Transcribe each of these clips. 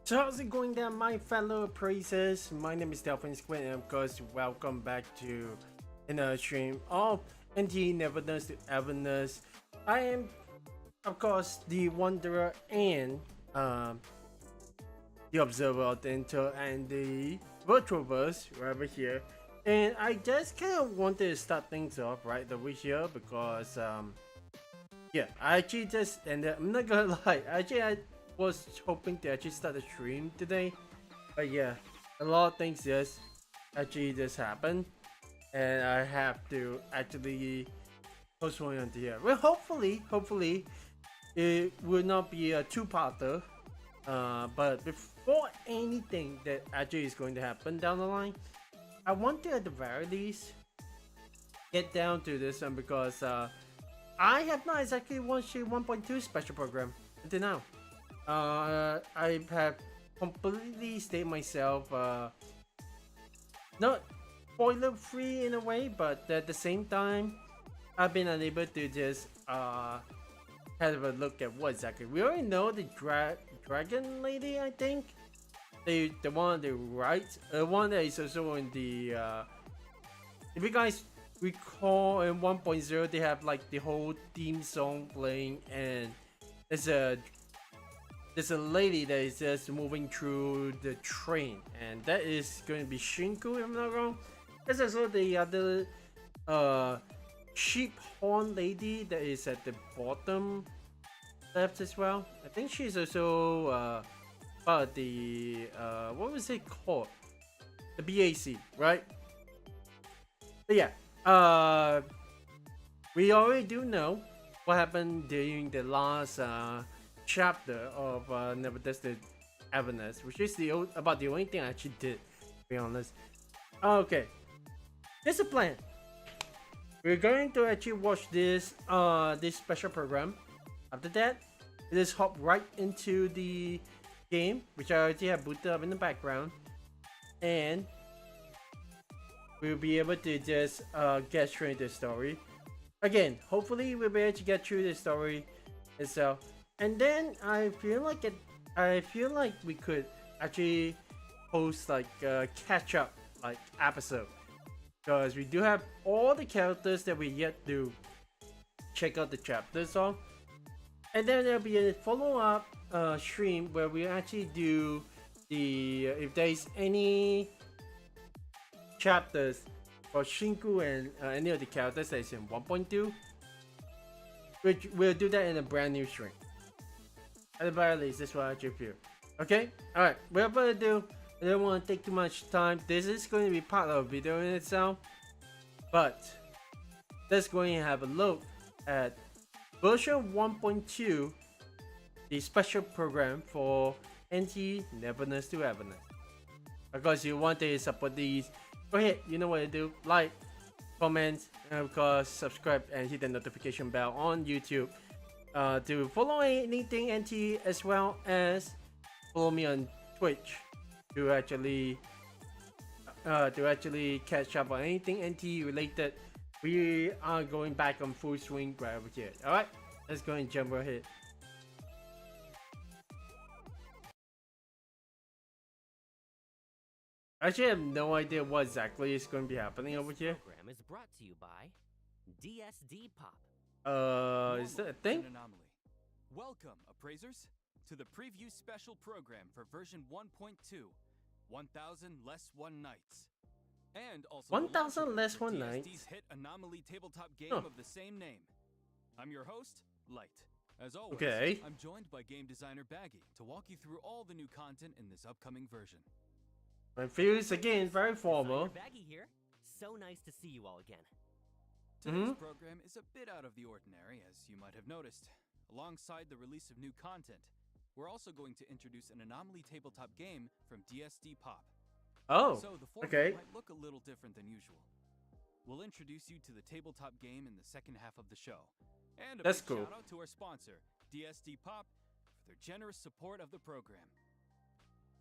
So how's it going there, my fellow appraisers? My name is Delphin and of course welcome back to another stream of NEVERNESS to EVERNESS. I am of course the Wanderer and the Observer of the Intel and the Virtualverse right over here. And I just kind of wanted to start things off right over here because yeah, I actually just ended, I'm not gonna lie, I was hoping to actually start a stream today, but yeah, a lot of things just actually just happened and I have to actually postpone until here. Well, hopefully it will not be a two-parter, but before anything that actually is going to happen down the line, I want to at the very least get down to this one because I have not exactly watched a 1.2 special program until now. I have completely stayed myself not spoiler free in a way, but at the same time I've been unable to just have a look at what exactly we already know. The dragon lady, I think the one on the right, one that is also in the if you guys recall in 1.0 they have like the whole theme song playing and there's a lady that is just moving through the train, and that is going to be Shinku if I'm not wrong. There's also the other sheep horn lady that is at the bottom left as well. I think she's also part of the what was it called? The BAC, right? But yeah, we already do know what happened during the last chapter of Nevertheless the EVERNESS, which is about the only thing I actually did, to be honest. Okay, here's a plan. We're going to actually watch this this special program. After that, let's hop right into the game, which I already have booted up in the background, and we'll be able to just get straight into the story. Again, hopefully we'll be able to get through the story itself, and then I feel like we could actually host like a catch up like episode, because we do have all the characters that we yet to check out the chapters of, and then there'll be a follow-up stream where we actually do the if there's any chapters for Shinku and any of the characters that is in 1.2, which we'll do that in a brand new stream. At the very least, that's what I actually feel. Okay, all right. Without further ado, I don't want to take too much time. This is going to be part of a video in itself, but let's go and have a look at version 1.2, the special program for NEVERNESS to EVERNESS. Of course, you want to support these, go ahead, you know what to do. Like, comment, and of course subscribe and hit the notification bell on YouTube to follow anything NT, as well as follow me on Twitch to actually catch up on anything NT related. We are going back on full swing right over here. Alright, let's go and jump ahead. Actually, I have no idea what exactly is going to be happening over here. Program is brought to you by DSD Pop. Is that a thing? Anomaly. Welcome, Appraisers, to the preview special program for version 1.2, 1000 Less One Nights. And also 1000 Less One Nights. DSD's hit Anomaly tabletop game of the same name. I'm your host, Light. As always, okay. I'm joined by game designer Baggy to walk you through all the new content in this upcoming version. My feels again very formal. Baggy here. So nice to see you all again. Today's program is a bit out of the ordinary, as you might have noticed. Alongside the release of new content, we're also going to introduce an Anomaly tabletop game from DSD Pop. Oh, so the format okay. might look a little different than usual. We'll introduce you to the tabletop game in the second half of the show. And a That's big cool. shout out to our sponsor, DSD Pop, for their generous support of the program.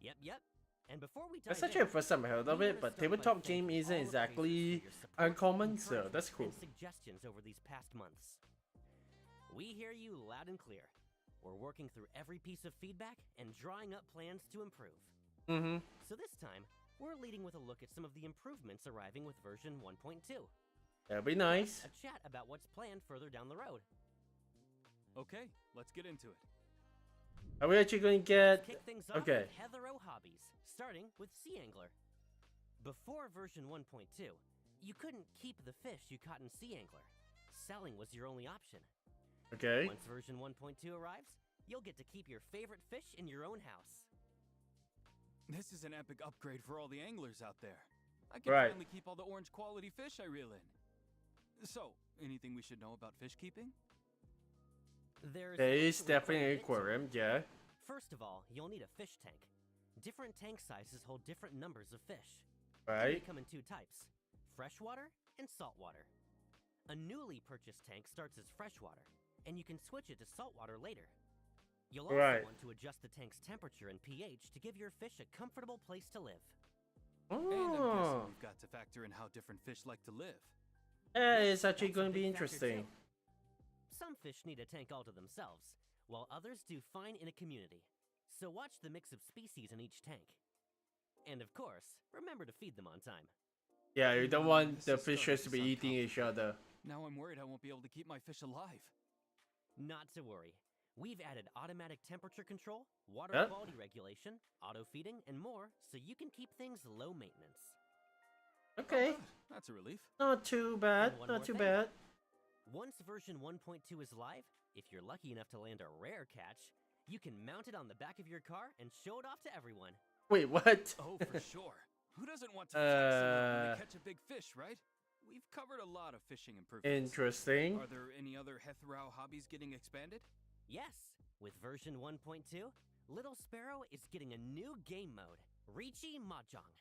Yep. And before we dive That's actually the first time I heard of it, but tabletop game isn't exactly uncommon, so that's cool. Suggestions over these past months. We hear you loud and clear. We're working through every piece of feedback and drawing up plans to improve. So this time, we're leading with a look at some of the improvements arriving with version 1.2. That'd be nice. A chat about what's planned further down the road. Okay, let's get into it. Are we actually going to get... Kick things off Okay. with Heathero Hobbies, starting with Sea Angler. Before version 1.2, you couldn't keep the fish you caught in Sea Angler. Selling was your only option. Okay. Once version 1.2 arrives, you'll get to keep your favorite fish in your own house. This is an epic upgrade for all the anglers out there. I can Right. finally keep all the orange quality fish I reel in. So, anything we should know about fish keeping? There is definitely an aquarium, yeah. First of all, you'll need a fish tank. Different tank sizes hold different numbers of fish. Right. They come in two types, freshwater and saltwater. A newly purchased tank starts as freshwater, and you can switch it to saltwater later. You'll also Right. want to adjust the tank's temperature and pH to give your fish a comfortable place to live. And I'm guessing Oh, we've got to factor in how different fish like to live. that is actually That's a going to be big factor, too. interesting. Some fish need a tank all to themselves, while others do fine in a community. So watch the mix of species in each tank. And of course, remember to feed them on time. Yeah, you don't want This the is starting fishes to to be sound eating each other. Now I'm worried I won't be able to keep my fish alive. Not to worry. We've added automatic temperature control, water Yep. quality regulation, auto feeding, and more, so you can keep things low maintenance. Okay, Oh, good. That's a relief. not too bad, And one not more too thing. bad. Once version 1.2 is live, If you're lucky enough to land a rare catch, you can mount it on the back of your car and show it off to everyone. Wait, what? Oh, for sure. Who doesn't want to flex a little when they catch a big fish, right? We've covered a lot of fishing improvements. Interesting. Are there any other Hethrau hobbies getting expanded? Yes, with version 1.2, Little Sparrow is getting a new game mode, Riichi Mahjong.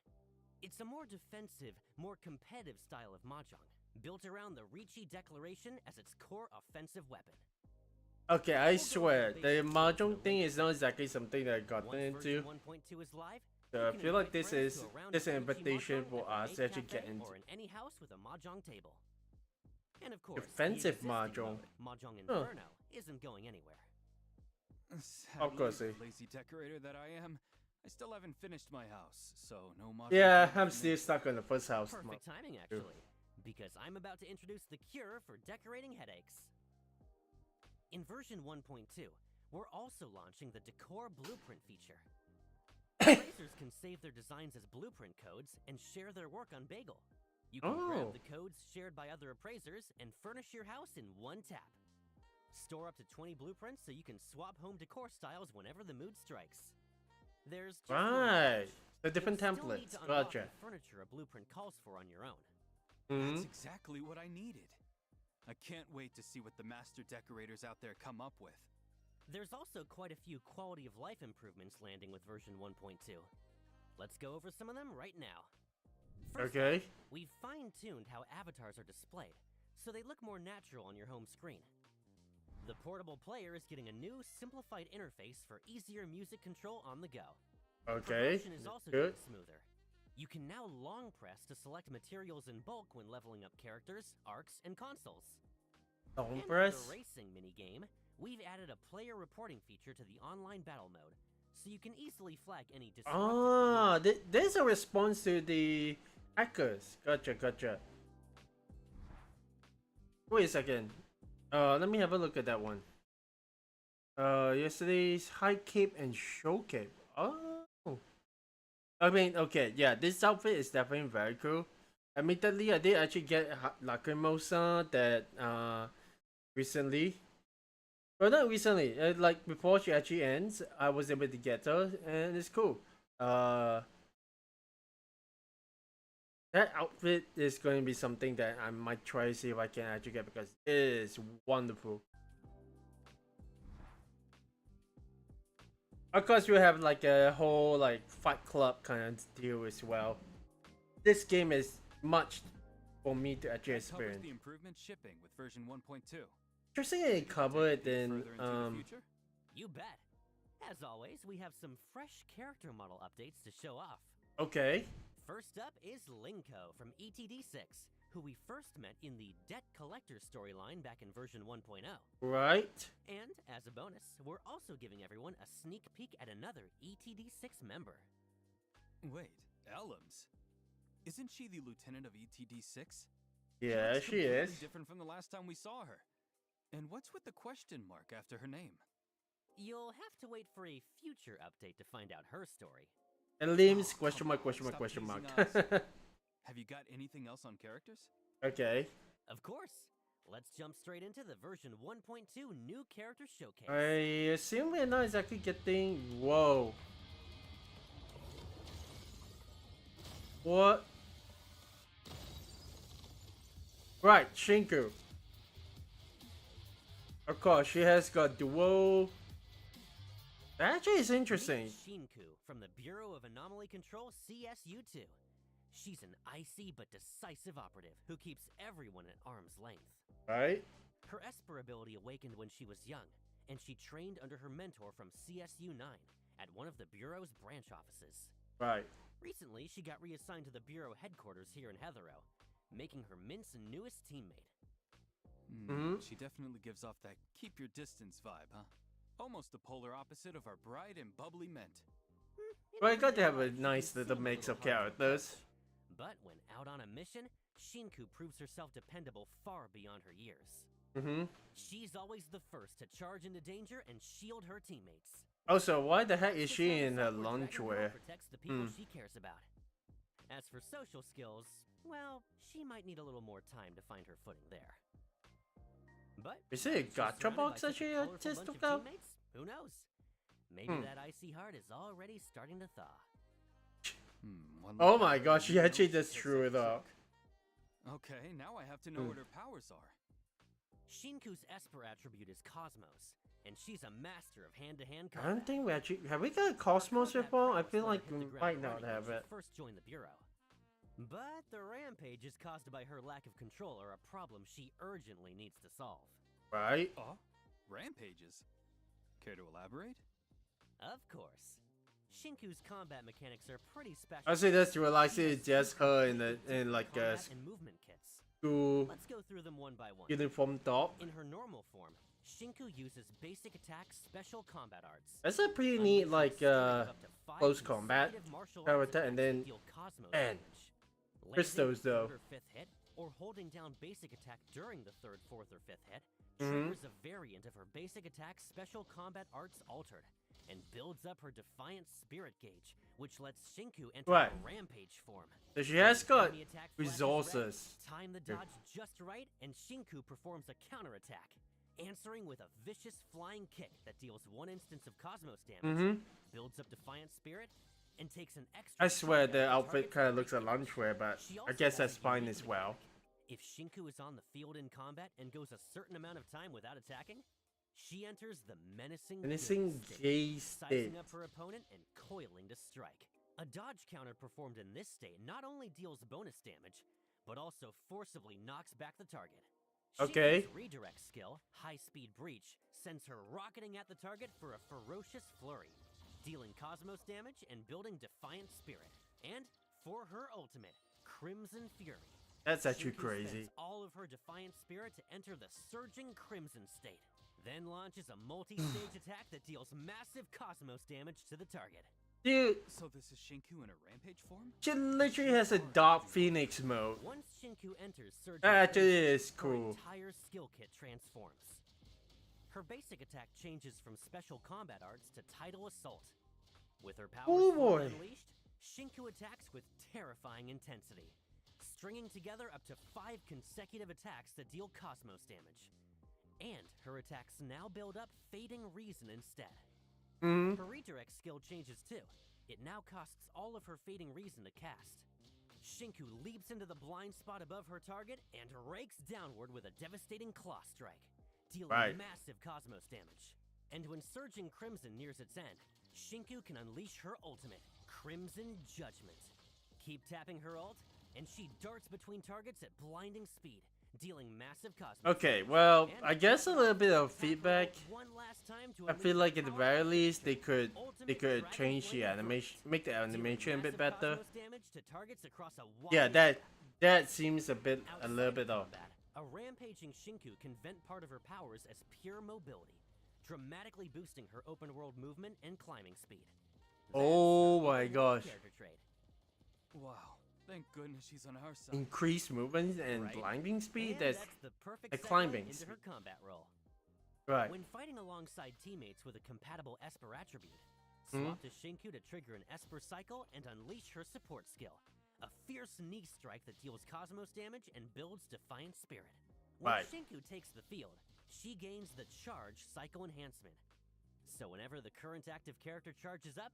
It's a more defensive, more competitive style of Mahjong, built around the Riichi Declaration as its core offensive weapon. Okay, I swear, the Mahjong thing is not exactly something that I got into. 1.2 is live. So I feel like this is an invitation for us to actually get into or in any house with a Mahjong table. And of course, defensive the Mahjong. Mahjong Inferno isn't going anywhere. Of course, lazy decorator that I am, I still haven't finished my house, so no Mahjong. Yeah, I'm still stuck on the first house. Perfect timing, actually, because I'm about to introduce the cure for decorating headaches. In version 1.2, we're also launching the Decor Blueprint feature. Appraisers can save their designs as blueprint codes and share their work on Bagel. You can grab the codes shared by other appraisers and furnish your house in one tap. Store up to 20 blueprints so you can swap home decor styles whenever the mood strikes. There's just the different templates. Gotcha. The furniture a blueprint calls for on your own. That's exactly what I needed. I can't wait to see what the master decorators out there come up with. There's also quite a few quality of life improvements landing with version 1.2. Let's go over some of them right now. First up, we've fine-tuned how avatars are displayed, so they look more natural on your home screen. The portable player is getting a new, simplified interface for easier music control on the go. Progression is also getting smoother. You can now long press to select materials in bulk when leveling up characters, arcs, and consoles. Long press? For the racing minigame, we've added a player reporting feature to the online battle mode, so you can easily flag any disruptive there's a response to the hackers. Gotcha. Wait a second. Let me have a look at that one. Yesterday's high cape and show cape. Oh. I mean, okay, yeah, this outfit is definitely very cool. Admittedly, I did actually get Lacrimosa that recently. Well, not recently, like before she actually ends, I was able to get her, and it's cool. That outfit is going to be something that I might try to see if I can actually get because it is wonderful. Of course, you have like a whole like Fight Club kind of deal as well. This game is much for me to actually experience. The improvement shipping with version 1.2. Interesting, cover it in You bet. As always, we have some fresh character model updates to show off. Okay. First up is Linko from ETD6, who we first met in the Debt Collector storyline back in version 1.0. Right. And as a bonus, we're also giving everyone a sneak peek at another ETD6 member. Wait, Elms? Isn't she the lieutenant of ETD6? Yeah, she is. Different from the last time we saw her. And what's with the question mark after her name? You'll have to wait for a future update to find out her story. And Liam's question mark. Have you got anything else on characters? Okay. Of course. Let's jump straight into the version 1.2 new character showcase. I assume we're not exactly getting... Whoa. What? Right, Shinku. Of course, she has got dual... That actually is interesting. Shinku from the Bureau of Anomaly Control CSU-2. She's an icy but decisive operative who keeps everyone at arm's length. Right. Her Esper ability awakened when she was young, and she trained under her mentor from CSU-9 at one of the Bureau's branch offices. Right. Recently, she got reassigned to the Bureau headquarters here in Hethrau, making her Mint's newest teammate. She definitely gives off that keep your distance vibe, huh? Almost the polar opposite of our bright and bubbly Mint. Well, I got to have a nice little mix of characters. But when out on a mission, Shinku proves herself dependable far beyond her years. She's always the first to charge into danger and shield her teammates. Also, why the heck is she in her lunchwear? Protects the people she cares about. As for social skills, well, she might need a little more time to find her footing there. But Is it a she's gacha surrounded box by that such a she colorful just bunch took of out? teammates? Who knows? Maybe that icy heart is already starting to thaw. Oh my gosh, she actually just threw it up. Okay, now I have to know what her powers are. Shinku's Esper attribute is Cosmos, and she's a master of hand-to-hand I combat. don't think we actually have we got Cosmos before. I feel like we might not have it. First joined the bureau, but the rampages caused by her lack of control are a problem she urgently needs to solve. Right? Rampages. Care to elaborate? Of course. Shinku's combat mechanics are pretty special. I see this realize it's just her in like a and movement kits. school Let's go through them one by one. uniform top. In her normal form, Shinku uses basic attack special combat arts. That's a pretty neat like close combat character, and then and crystals though. Fifth hit, or holding down basic attack during the third, fourth, or fifth hit, triggers a variant of her basic attack special combat arts altered, and builds up her Defiant Spirit gauge, which lets Shinku enter a rampage form. So she has got Enemy attack flashes resources. red, time the dodge just right, and Shinku performs a counterattack, answering with a vicious flying kick that deals 1 instance of Cosmos damage, builds up Defiant Spirit, and takes an extra. I swear the outfit kind of looks like lunchwear, but I guess that's fine as well. If Shinku is on the field in combat and goes a certain amount of time without attacking, she enters the menacing gaze state, sizing up her opponent and coiling to strike. A dodge counter performed in this state not only deals bonus damage, but also forcibly knocks back the target. Okay. Shinku's redirect skill, High Speed Breach, sends her rocketing at the target for a ferocious flurry, dealing Cosmos damage and building Defiant Spirit. And for her ultimate, Crimson Fury. That's actually Shinku crazy. spends all of her Defiant Spirit to enter the Surging Crimson state, then launches a multi-stage attack that deals massive Cosmos damage to the target. Dude, So this is Shinku in a rampage form? she literally has a Dark Phoenix mode. Once Shinku enters Surging That actually Crimson, is cool. her entire skill kit transforms. Her basic attack changes from special combat arts to Tidal Assault. With her powers Oh fully boy. unleashed, Shinku attacks with terrifying intensity, stringing together up to 5 consecutive attacks that deal Cosmos damage. And her attacks now build up Fading Reason instead. Her redirect skill changes too. It now costs all of her Fading Reason to cast. Shinku leaps into the blind spot above her target and rakes downward with a devastating claw strike, dealing massive Cosmos damage. And when Surging Crimson nears its end, Shinku can unleash her ultimate, Crimson Judgment. Keep tapping her ult, and she darts between targets at blinding speed, dealing massive Cosmos. Okay, well, I guess a little bit of feedback. One last time to I feel like at the very least they could change the animation, make the animation a bit better. Yeah, that seems a little bit off. A rampaging Shinku can vent part of her powers as pure mobility, dramatically boosting her open world movement and climbing speed. Oh my gosh. Character trait. Wow. Thank goodness she's on our side. Increased movement and blinding speed, that's the perfect a segue climbing into speed. her combat role. Right. When fighting alongside teammates with a compatible Esper attribute, swap to Shinku to trigger an Esper cycle and unleash her support skill, a fierce knee strike that deals Cosmos damage and builds Defiant Spirit. When Shinku takes the field, she gains the Charge cycle enhancement. So whenever the current active character charges up,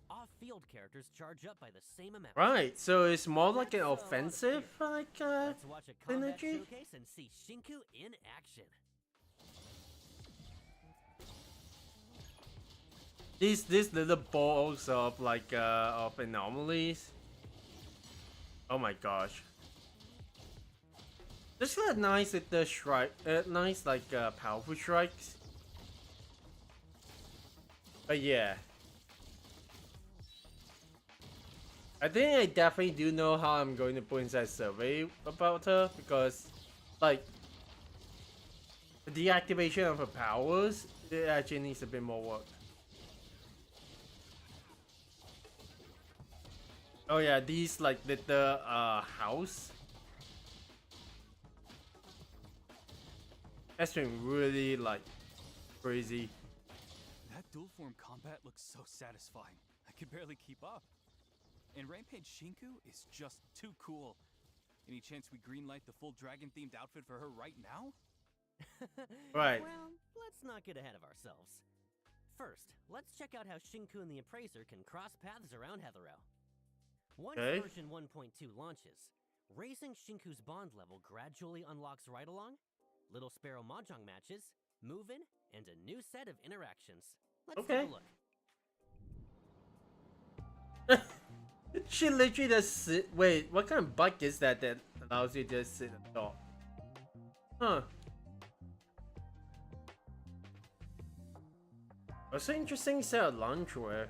off-field characters charge up by the same amount. Right, so it's more like an offensive, like, Let's watch a combat synergy? showcase and see Shinku in action. These little balls of like of anomalies. Oh my gosh. This got nice with the strike, nice like powerful strikes. But yeah. I think I definitely do know how I'm going to put inside a survey about her, because like the deactivation of her powers, it actually needs a bit more work. Oh yeah, these like little house. That's been really like crazy. That dual form combat looks so satisfying. I could barely keep up. And Rampage Shinku is just too cool. Any chance we greenlight the full dragon-themed outfit for her right now? Right. Well, let's not get ahead of ourselves. First, let's check out how Shinku and the Appraiser can cross paths around Heathero. Once Okay. version 1.2 launches, raising Shinku's bond level gradually unlocks ride-along, Little Sparrow Mahjong matches, move-in, and a new set of interactions. Let's Okay. take a look. She literally just sit. Wait, what kind of bug is that that allows you to just sit and talk? Huh. Also interesting set of loungewear.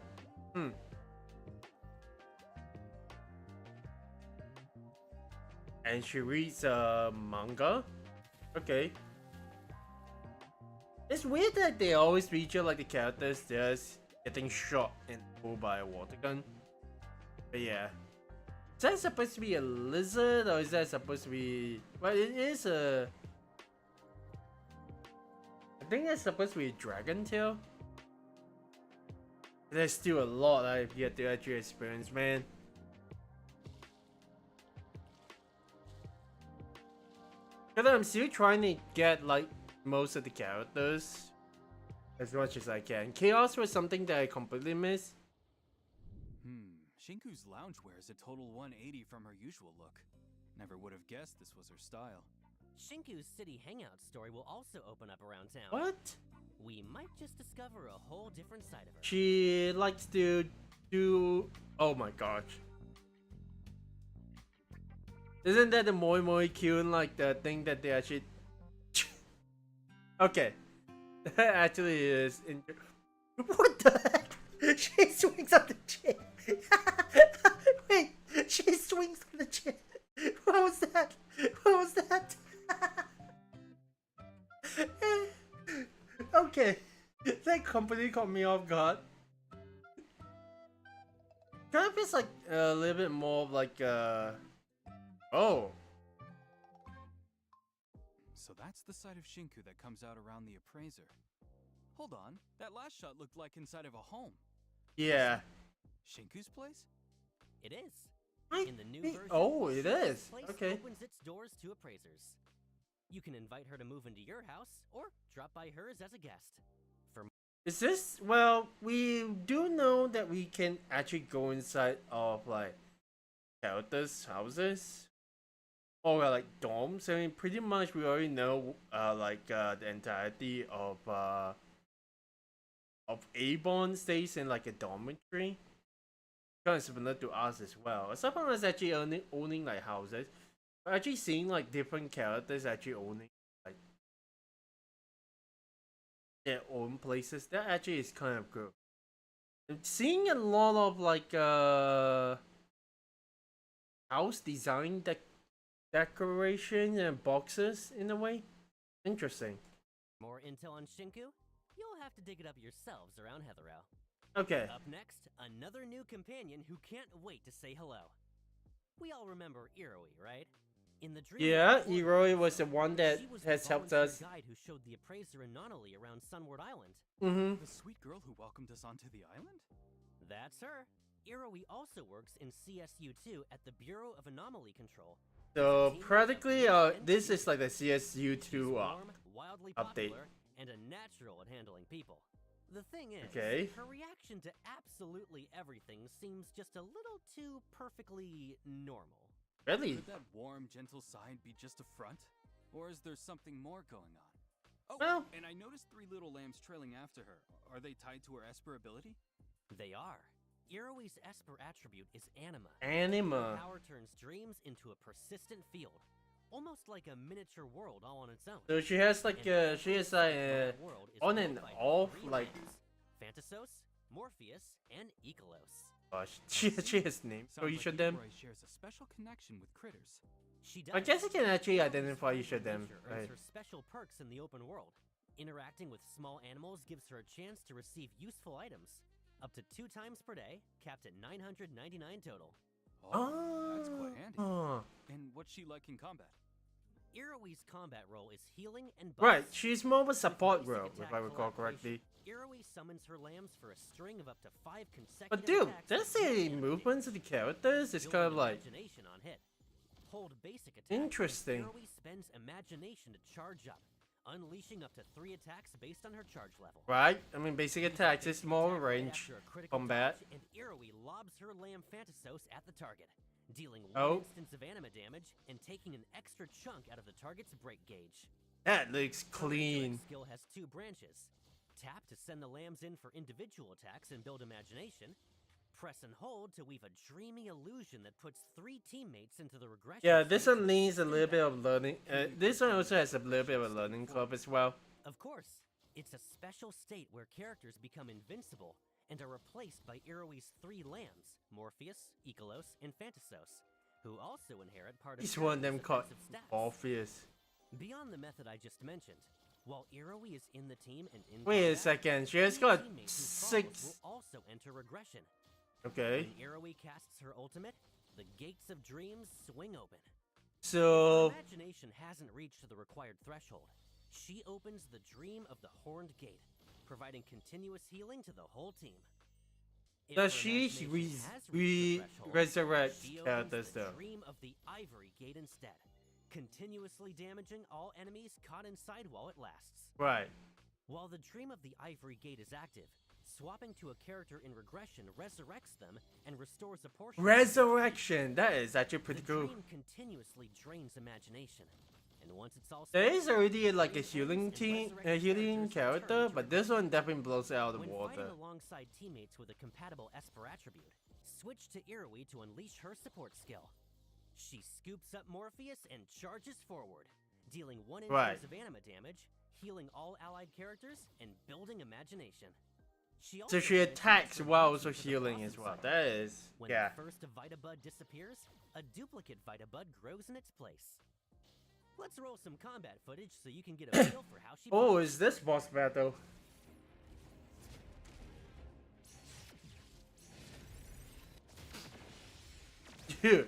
And she reads manga. Okay. It's weird that they always feature like the characters just getting shot and pulled by a water gun. But yeah. Is that supposed to be a lizard or is that supposed to be... Well, it is a... I think that's supposed to be a dragon tail. There's still a lot I've yet to actually experience, man. Because I'm still trying to get like most of the characters as much as I can. Chaos was something that I completely missed. Shinku's loungewear is a total 180 from her usual look. Never would have guessed this was her style. Shinku's city hangout story will also open up around town. What? We might just discover a whole different side of her. She likes to do... Oh my gosh. Isn't that the Moi Moi Kyun, like the thing that they actually... Okay. That actually is... What the heck? She swings on the chin. Wait, she swings on the chin. What was that? What was that? Okay. That completely caught me off guard. Kind of feels like a little bit more of like oh. So that's the side of Shinku that comes out around the Appraiser. Hold on, that last shot looked like inside of a home. Yeah. Shinku's place? It is. I In the new think- version, oh, it Shinku's is. place Okay. opens its doors to appraisers. You can invite her to move into your house or drop by hers as a guest. Is this, well, we do know that we can actually go inside of like characters' houses or like dorms. I mean, pretty much we already know the entirety of Avon stays in like a dormitory. Kind of similar to us as well. Some of us actually owning like houses. We're actually seeing like different characters actually owning like their own places. That actually is kind of cool. I'm seeing a lot of like house design decoration and boxes in a way. Interesting. More intel on Shinku? You'll have to dig it up yourselves around Heathero. Okay. Up next, another new companion who can't wait to say hello. We all remember Iroi, right? In the dream Yeah, world, Iroi was the one that she was has the helped volunteer us. guide who showed the appraiser Anomaly around Sunward Island. Mm-hmm. The sweet girl who welcomed us onto the island? That's her. Iroi also works in CSU2 at the Bureau of Anomaly Control. So practically, this is like the CSU2 She's warm, wildly update. popular, and a natural at handling people. The thing is, Okay. her reaction to absolutely everything seems just a little too perfectly normal. Really? Could that warm, gentle side be just a front? Or is there something more going on? Oh, Well- and I noticed three little lambs trailing after her. Are they tied to her Esper ability? They are. Iroi's Esper attribute is Anima. Anima. Power turns dreams into a persistent field, almost like a miniature world all on its own. So she has like she has like That world is on ruled and by off three like lands: Phantasos, Morpheus, and Ikelos. gosh, she has names for Sounds each like of them. Leroy shares a special connection with critters. She does. I guess I can actually identify Iroi's each of them. nature earns Right. her special perks in the open world. Interacting with small animals gives her a chance to receive useful items, up to 2 times per day, capped at 999 total. Oh, that's quite handy. Oh. And what's she like in combat? Iroi's combat role is healing and Right, buffs. she's more of a With support basic role, attack if I recall collaboration, correctly. Iroi summons her lambs for a string of up to 5 consecutive But dude, attacks that's with the no movements of the characters is building kind of like imagination on hit. Hold basic attack. Interesting. Iroi spends imagination to charge up, unleashing up to 3 attacks based on her charge level. Right? I mean, basic attacks is more range combat. And Iroi lobs her Lamb Phantasos at the target, dealing 1 instance of anima damage and taking an extra chunk out of the target's break gauge. That looks clean. Skill has 2 branches. Tap to send the lambs in for individual attacks and build imagination. Press and hold to weave a dreamy illusion that puts 3 teammates into the regression. Yeah, this one needs a little bit of learning. This one also has a little bit of a learning curve as well. Of course, it's a special state where characters become invincible and are replaced by Iroi's 3 lambs, Morpheus, Icolos, and Phantasos, who also inherit part of Each one of them called Morpheus. Beyond the method I just mentioned, while Iroi is in the team and in Wait a second, she has got 6. will also enter regression. Okay. When Iroi casts her ultimate, the gates of dreams swing open. So if her imagination hasn't reached the required threshold, she opens the dream of the Horned Gate, providing continuous healing to the whole team. Does she resurrect characters though? The dream of the Ivory Gate instead, continuously damaging all enemies caught inside while it lasts. Right. While the dream of the Ivory Gate is active, swapping to a character in regression resurrects them and restores a portion. Resurrection! That is actually pretty cool. The dream continuously drains imagination, and once it's all there is already like a healing character, but this one definitely blows it out of the water. When fighting alongside teammates with a compatible Esper attribute, switch to Iroi to unleash her support skill. She scoops up Morpheus and charges forward, dealing 1 instance of anima damage, healing all allied characters, and building imagination. So she attacks while also healing as well. That is, when the first Vita Bud disappears, a duplicate Vita Bud grows in its place. Let's roll some combat footage so you can get a feel for how she plays. Is this boss battle? Dude.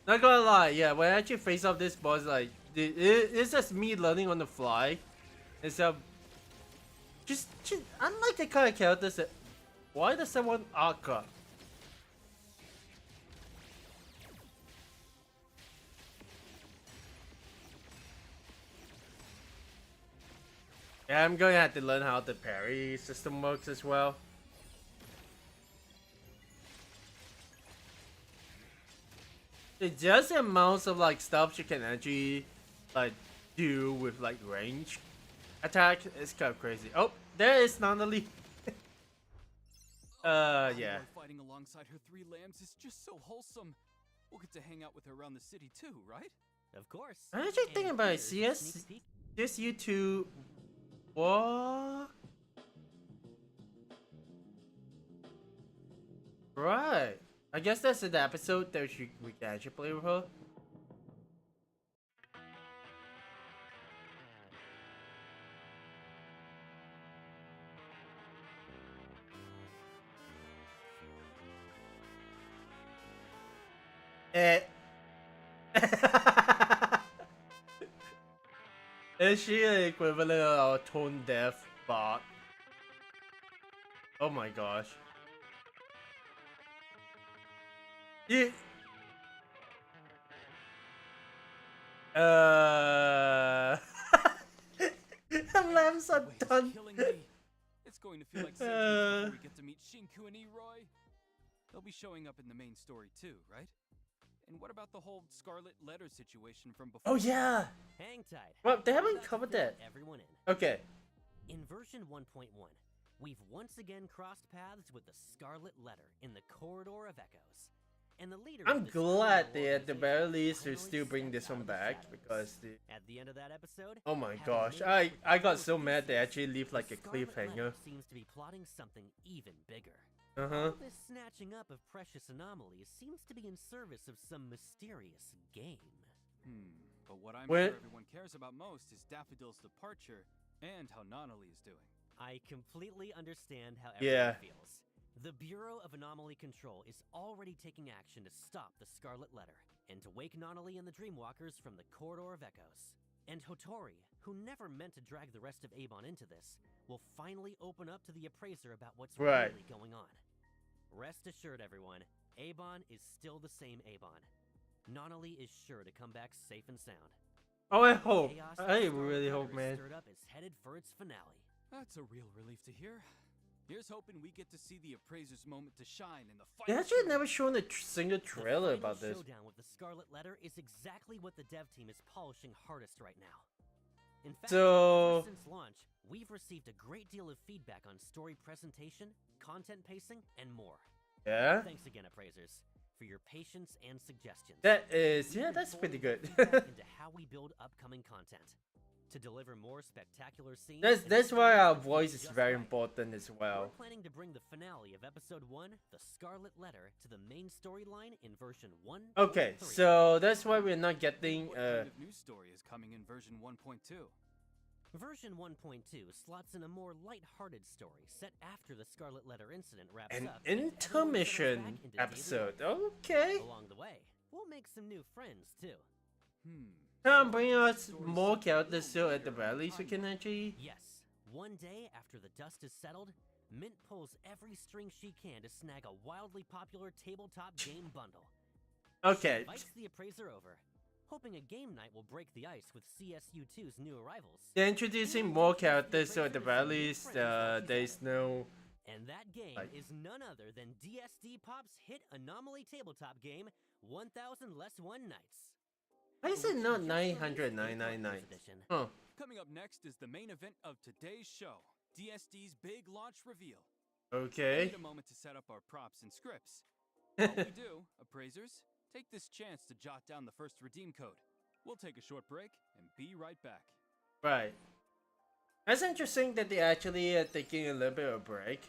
Not gonna lie, yeah, when I actually face off this boss, like, it's just me learning on the fly. And so, just unlike the kind of characters that, why does someone Arca? Yeah, I'm going to have to learn how the parry system works as well. It's just the amounts of like stuff you can actually like do with like range attack is kind of crazy. Oh, there is Nonali. Yeah. Fighting alongside her 3 lambs is just so wholesome. We'll get to hang out with her around the city too, right? Of course. I'm actually thinking about it. CS, just you two. What? Right. I guess that's the episode that we can actually play with her. Is she an equivalent of a tone deaf bot? Oh my gosh. Yeah. The lambs are done. It's going to feel like centuries before we get to meet Shinku and Iroi. They'll be showing up in the main story too, right? And what about the whole Scarlet Letter situation from before? Oh yeah. Hang tight. Well, they haven't covered that. Everyone in. Okay. In version 1.1, we've once again crossed paths with the Scarlet Letter in the Corridor of Echoes. And the leader I'm glad they at the very least will still bring this one back because at the end of that episode, oh my gosh, I got so mad they actually leave like a cliffhanger. Seems to be plotting something even bigger. All this snatching up of precious anomalies seems to be in service of some mysterious game. But what I'm sure everyone cares about most is Daffodil's departure and how Nonali is doing. I completely understand how everyone feels. The Bureau of Anomaly Control is already taking action to stop the Scarlet Letter and to wake Nonali and the Dreamwalkers from the Corridor of Echoes. And Hotori, who never meant to drag the rest of Abon into this, will finally open up to the Appraiser about what's really going on. Rest assured, everyone, Abon is still the same Abon. Nonali is sure to come back safe and sound. Oh, I hope. Chaos I that Scarlet really hope, Letter man. stirred up is headed for its finale. That's a real relief to hear. Here's hoping we get to see the Appraisers moment to shine in the They final actually series. never shown a single trailer The final about this. showdown with the Scarlet Letter is exactly what the dev team is polishing hardest right now. In fact, So- ever since launch, we've received a great deal of feedback on story presentation, content pacing, and more. Yeah. Thanks again, Appraisers, for your patience and suggestions. That is, We yeah, look that's forward pretty to your good. feedback into how we build upcoming content to deliver more spectacular scenes. and That's why stories our that feel voice is just very right. important as We're well. planning to bring the finale of episode 1, The Scarlet Letter, to the main storyline in version 1. Okay, so that's why we're not getting What kind of news story is coming in version 1.2? Version 1.2 slots in a more light-hearted story set after the Scarlet Letter incident wraps an up. and everyone settles intermission back into daily episode. life. Okay. Along the way, we'll make some new friends too. Come bring us more characters so at the very least we can actually. Yes, one day after the dust is settled, Mint pulls every string she can to snag a wildly popular tabletop game bundle. Okay. Invites the appraiser over, hoping a game night will break the ice with CSU2's new arrivals. They're introducing more characters so at the very least there's no. And that game Like- is none other than DSD Pop's hit anomaly tabletop game, 1000 Less One Nights. Why is it not 900,999? Edition. Huh. Coming up next is the main event of today's show, DSD's big launch reveal. Okay. Need a moment to set up our props and scripts. While we do, Appraisers, take this chance to jot down the first redeem code. We'll take a short break and be right back. Right. That's interesting that they actually are taking a little bit of a break.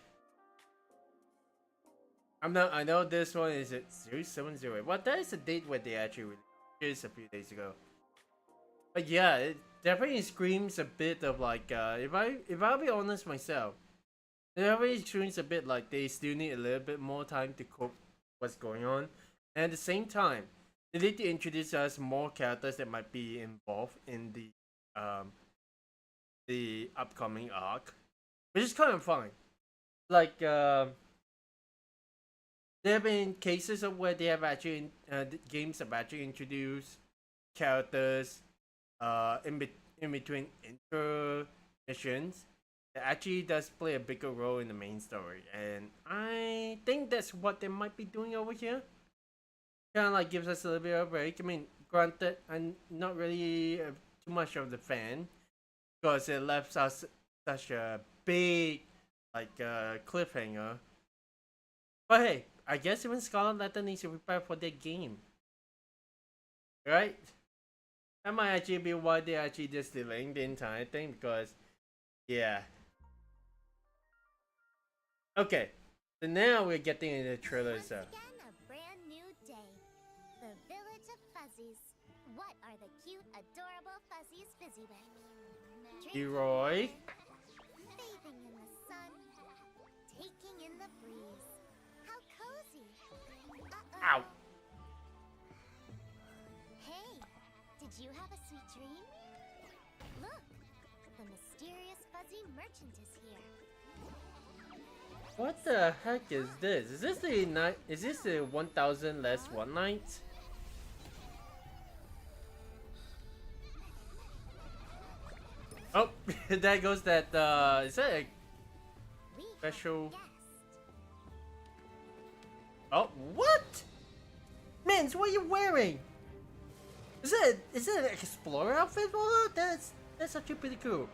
I know this one is at 0708. Well, that is the date where they actually released just a few days ago. But yeah, it definitely screams a bit of like, if I'll be honest myself, it definitely screams a bit like they still need a little bit more time to cope what's going on. And at the same time, they need to introduce us more characters that might be involved in the upcoming arc, which is kind of fun. Like, there have been cases of where they have actually the games have actually introduced characters in between intro missions that actually does play a bigger role in the main story, and I think that's what they might be doing over here. Kind of like gives us a little bit of a break. I mean, granted, I'm not really too much of the fan because it left us such a big like cliffhanger. But hey, I guess even Scarlet Letter needs to prepare for their game, right? That might actually be why they're actually just delaying the entire thing because, yeah. Okay, so now we're getting into the trailer Once itself. again, a brand new day. The Village of Fuzzies. What are the cute, adorable fuzzies busy with? Drinking Leroy. water, bathing in the sun, taking in the breeze. How cozy. Uh-oh. Ow. Hey, did you have a sweet dream? Look, the mysterious fuzzy merchant is here. What the heck is this? Is this the night? Is this the 1000 Less One Night? Oh, there goes that. Is that a We special? have a guest. Oh, what? Mins, what are you wearing? Is it an explorer outfit for her? That's actually pretty cool.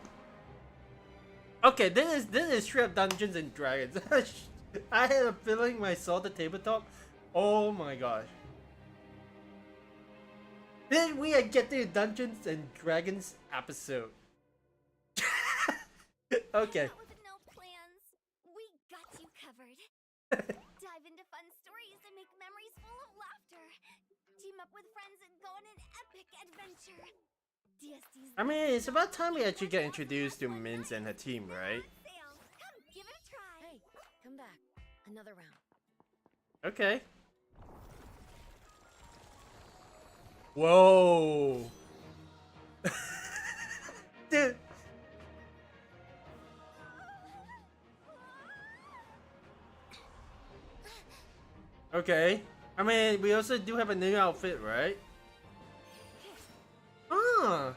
Okay, this is straight up Dungeons and Dragons. I had a feeling when I saw the tabletop. Oh my gosh. Then we are getting a Dungeons and Dragons episode. Okay. Not with no plans. We got you covered. Dive into fun stories and make memories full of laughter. Team up with friends and go on an epic adventure. DSD's I mean, it's about time we actually get introduced to Minz and her team, right? Come give it a try. Hey, come back. Another round. Okay. Whoa. Dude. Okay. I mean, we also do have a new outfit, right? Oh, Huh.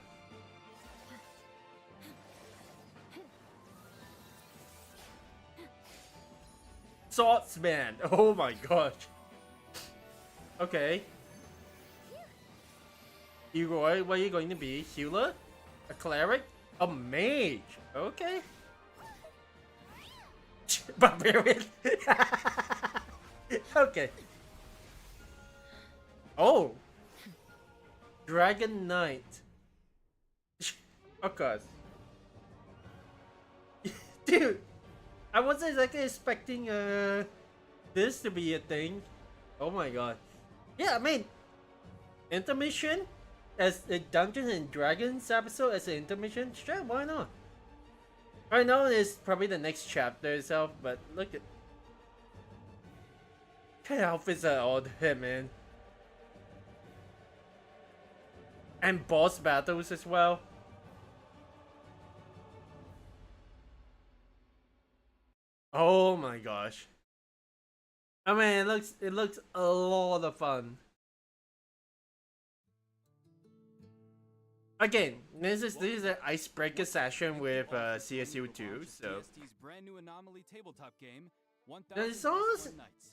Swordsman. Oh my gosh. Okay. Eroy, what are you going to be? Healer? A cleric? A mage? Okay. Barbarian. Okay. Oh. Dragon Knight. Of course. Dude, I wasn't exactly expecting this to be a thing. Oh my god. Yeah, I mean, intermission as a Dungeons and Dragons episode as an intermission. Sure, why not? I know it's probably the next chapter itself, but look at kind of outfits are all there, man. And boss battles as well. Oh my gosh. I mean, it looks a lot of fun. Again, this is an icebreaker session with CSU2, so DST's brand new anomaly tabletop game, it's almost, Nights.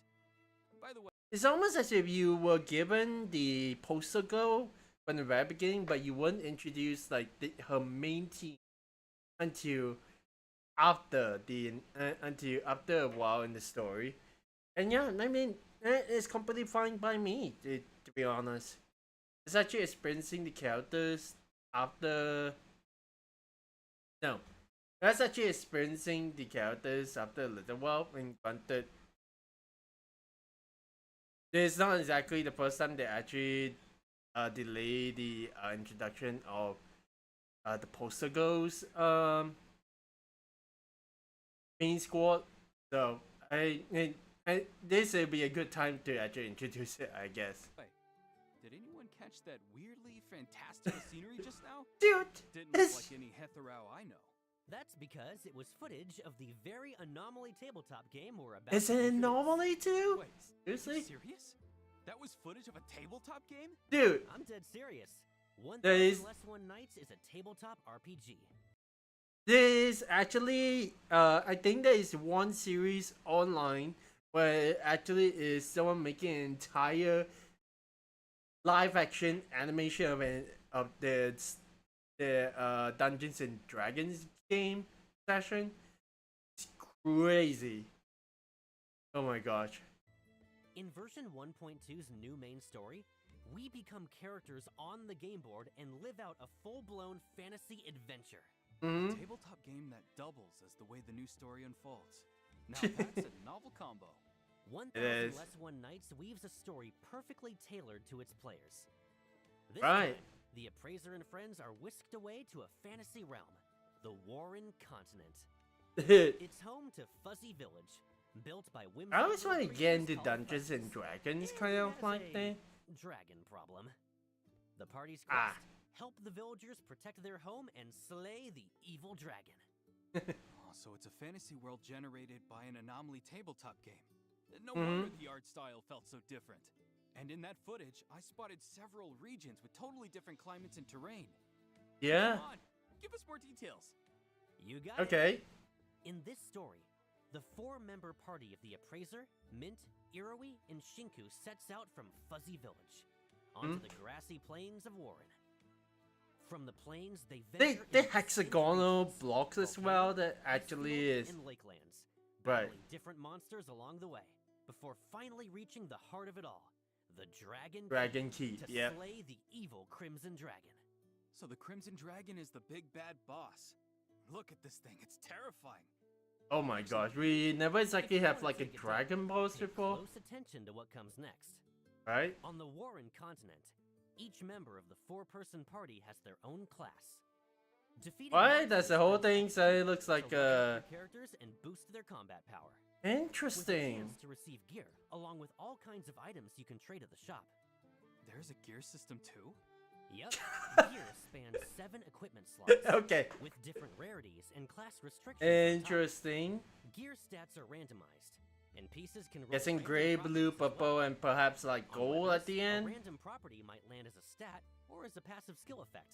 By the way, it's almost as if you were given the poster girl from the very beginning, but you weren't introduced like her main team until after a while in the story. And yeah, I mean, it's completely fine by me, to be honest. It's actually experiencing the characters after... No. That's actually experiencing the characters after a little while, and granted, it's not exactly the first time they actually delay the introduction of the poster girls main squad. So I this will be a good time to actually introduce it, I guess. wait, did anyone catch that weirdly fantastical scenery just now? Dude, Didn't look like any Hetherau I know. That's because it was footage of the very anomaly tabletop game we're about is to it an introduce. anomaly too? Wait, Seriously? are you serious? That was footage of a tabletop game? Dude, I'm dead serious. There 1000 is- Less One Nights is a tabletop RPG. there is actually I think there is one series online where it actually is someone making an entire live action animation of the Dungeons and Dragons game session. It's crazy. Oh my gosh. In version 1.2's new main story, we become characters on the game board and live out a full-blown fantasy adventure. Mm-hmm. Tabletop game that doubles as the way the new story unfolds. Now that's a novel combo. 1000 is. Less One Nights weaves a story perfectly tailored to its players. This Right. time, the Appraiser and friends are whisked away to a fantasy realm, the Warren Continent. It's home to Fuzzy Village, built by I always want to whimsical get into creatures called Dungeons and Fuzzies. Dragons It kind of has like a thing. dragon problem. The party's quest: Ah. help the villagers protect their home and slay the evil dragon. Oh, so it's a fantasy world generated by an anomaly tabletop game. No Mhm. wonder the art style felt so different. And in that footage, I spotted several regions with totally different climates and terrain. Yeah. Come on, give us more details. You got it. Okay. In this story, the 4-member party of the Appraiser, Mint, Iroi, and Shinku sets out from Fuzzy Village onto the grassy plains of Warren. From the plains, they venture They into hexagonal regions, blocks as well that actually Icefields is and lakelands, right. battling different monsters along the way, before finally reaching the heart of it all, the Dragon Key. to Yep. slay the evil Crimson Dragon. So the Crimson Dragon is the big bad boss. Look at this thing, it's terrifying. Oh my gosh, we never exactly If you have wanna like a take it Dragon down, Balls pay before, close attention to what comes next. right? On the Warren Continent, each member of the 4-person party has their own class. Defeating Why? That's the whole monsters thing. brings So it XP looks to like level up your characters and boost their combat power. With a interesting. chance to receive gear, along with all kinds of items you can trade at the shop. There's a gear system too? Yep, gear spans 7 equipment slots. Okay. With different rarities and class restrictions. on top. Interesting. Gear stats are randomized, and pieces can roll Guessing random gray, blue, properties as well. purple, and perhaps like On gold weapons, at the A end. random property might land as a stat or as a passive skill effect.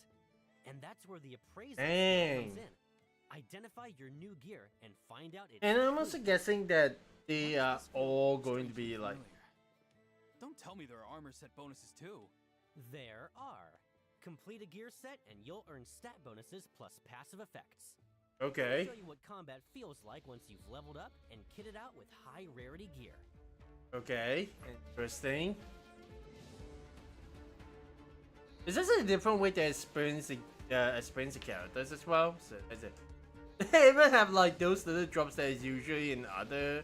And that's where the appraisal Dang. comes in. Identify your new gear and find out it's And I'm true. also guessing that they Why are does this feel all going to strangely be like. familiar? Don't tell me there are armor set bonuses too. There are. Complete a gear set and you'll earn stat bonuses plus passive effects. Okay. I'll show you what combat feels like once you've leveled up and kitted out with high rarity gear. Okay. Interesting. Is this a different way to experience the characters as well? So is it? They even have like those little drops that is usually in other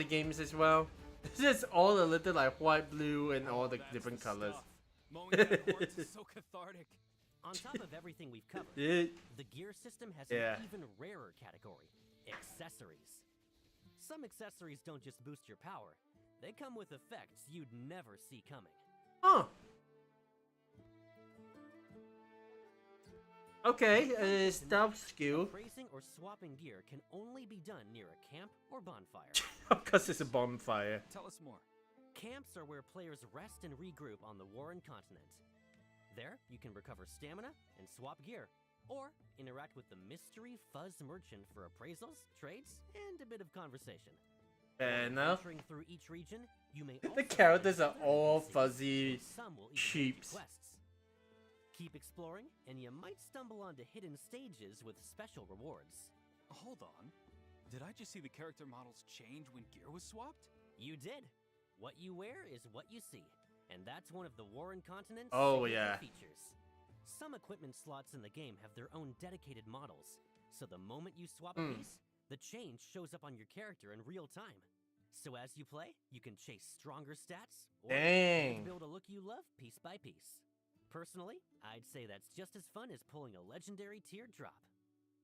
games as well. It's just all a little like white, blue, and all the That's different the colors. stuff. Mowing down hordes is so cathartic. On top of everything we've covered, Yeah. the gear system has Yeah. an even rarer category, accessories. Some accessories don't just boost your power, they come with effects you'd never see coming. Huh. Okay, stealth skill. Appraising or swapping gear can only be done near a camp or bonfire. Because it's a bonfire. Tell us more. Camps are where players rest and regroup on the Warren continent. There, you can recover stamina and swap gear, or interact with the mystery fuzz merchant for appraisals, trades, and a bit of conversation. Fair enough. Entering through each region, you may The also characters find are all currency, fuzzy and some will even give you sheeps. quests. Keep exploring, and you might stumble onto hidden stages with special rewards. Hold on. Did I just see the character models change when gear was swapped? You did. What you wear is what you see, and that's one of the Warren Continent's Oh, signature yeah. features. Some equipment slots in the game have their own dedicated models, so the moment you swap a piece, the change shows up on your character in real time. So as you play, you can chase stronger stats, or Dang. build a look you love piece by piece. Personally, I'd say that's just as fun as pulling a legendary tier drop.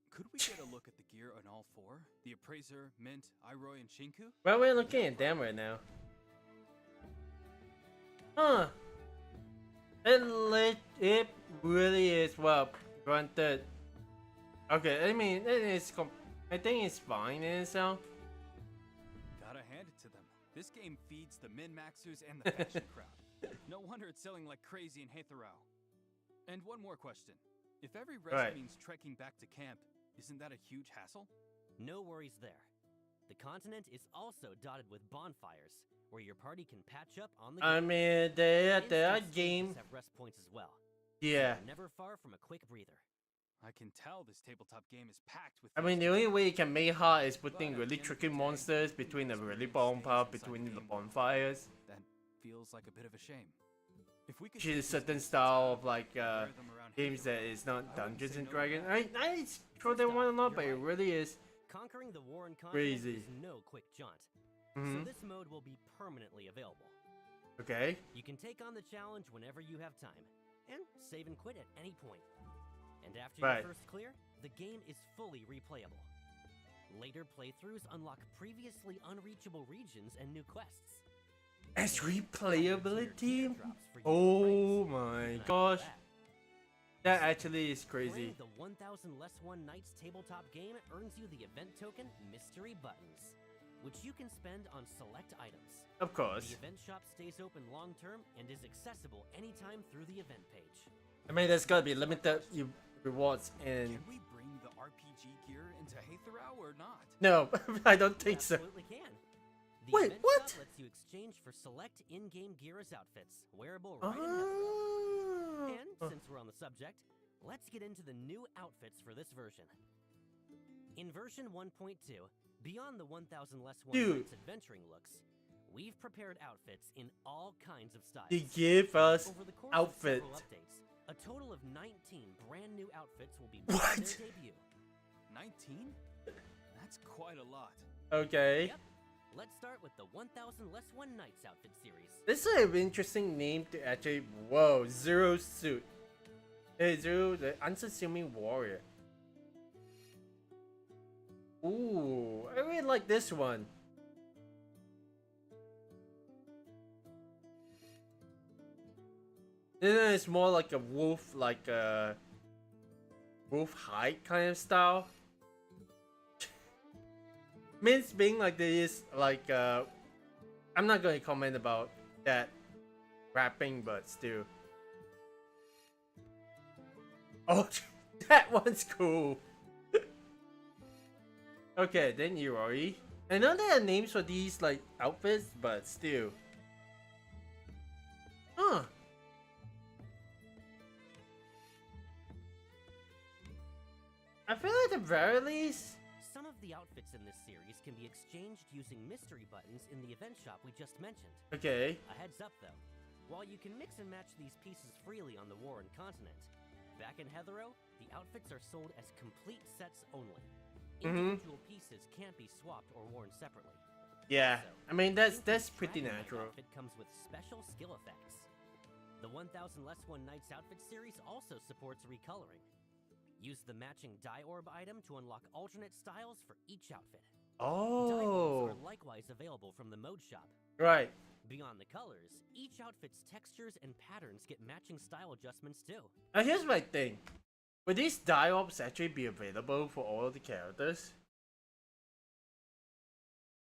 Could we get a look at the gear on all four? The Appraiser, Mint, Iroy, and Shinku? Well, we're looking at them right now. Huh. It really is, well, granted. Okay, I mean, I think it's fine in itself. Gotta hand it to them. This game feeds the min-maxers and the fashion crowd. No wonder it's selling like crazy in Haitharau. And one more question. If every rest Right. means trekking back to camp, isn't that a huge hassle? No worries there. The continent is also dotted with bonfires, where your party can patch up on the I go. mean, they are Instant game. stages have rest points as well. Yeah. You're never far from a quick breather. I can tell this tabletop game is packed with. I mean, the only way you can make hard is putting really tricky monsters between the really bonfire, between the bonfires. That feels like a bit of a shame. If we could Which is a take certain these style bits of like wear them around games that Haitharau, is not I wouldn't Dungeons say and no Dragons. to that. I sure they want or not, but it really is. Conquering the Warren continent Crazy. is no quick jaunt, Mhm. so this mode will be permanently available. Okay. You can take on the challenge whenever you have time, and save and quit at any point. And after Right. your first clear, the game is fully replayable. Later playthroughs unlock previously unreachable regions and new quests. As And replayability? teardrops for you to Oh praise. my Even gosh. after that. That actually is Playing crazy. the 1000 Less One Nights tabletop game earns you the event token Mystery Buttons, which you can spend on select items. Of The course. event shop stays open long term and is accessible anytime through the event page. I mean, there's gotta be limited rewards and. Can we bring the RPG gear into Haitharau or not? No, I don't You think so. absolutely can. The Wait, event what? shop lets you exchange for select in-game gear as outfits, wearable right in Haitharau. And Oh. since we're on the subject, let's get into the new outfits for this version. In version 1.2, beyond the 1000 Less One Dude. Nights adventuring looks, we've prepared outfits in all kinds of styles. They give us Over the course outfit. of several updates, a total of 19 brand new outfits will be What? making their debut. 19? That's quite a lot. Okay. Yep. Let's start with the 1000 Less One Nights outfit series. This is an interesting name to actually. Whoa, Zero Suit. Hey, Zero, the unassuming warrior. Ooh, I really like this one. This is more like a wolf, like a wolf hide kind of style. Means being like this, like I'm not gonna comment about that rapping, but still. Oh, that one's cool. Okay, then Irori. I know there are names for these like outfits, but still. Huh. I feel like at the very least. Some of the outfits in this series can be exchanged using mystery buttons in the event shop we just mentioned. Okay. A heads up though, while you can mix and match these pieces freely on the Warren continent, back in Heathero, the outfits are sold as complete sets only. Individual pieces can't be swapped or worn separately. Yeah, Also, I mean that's Pink's pretty Dragon Knight natural. outfit comes with special skill effects. The 1000 Less One Nights outfit series also supports recoloring. Use the matching dye orb item to unlock alternate styles for each outfit. Dye Oh, orbs are likewise available from the mode shop. right. Beyond the colors, each outfit's textures and patterns get matching style adjustments too. Now here's my thing. Would these dye orbs actually be available for all the characters?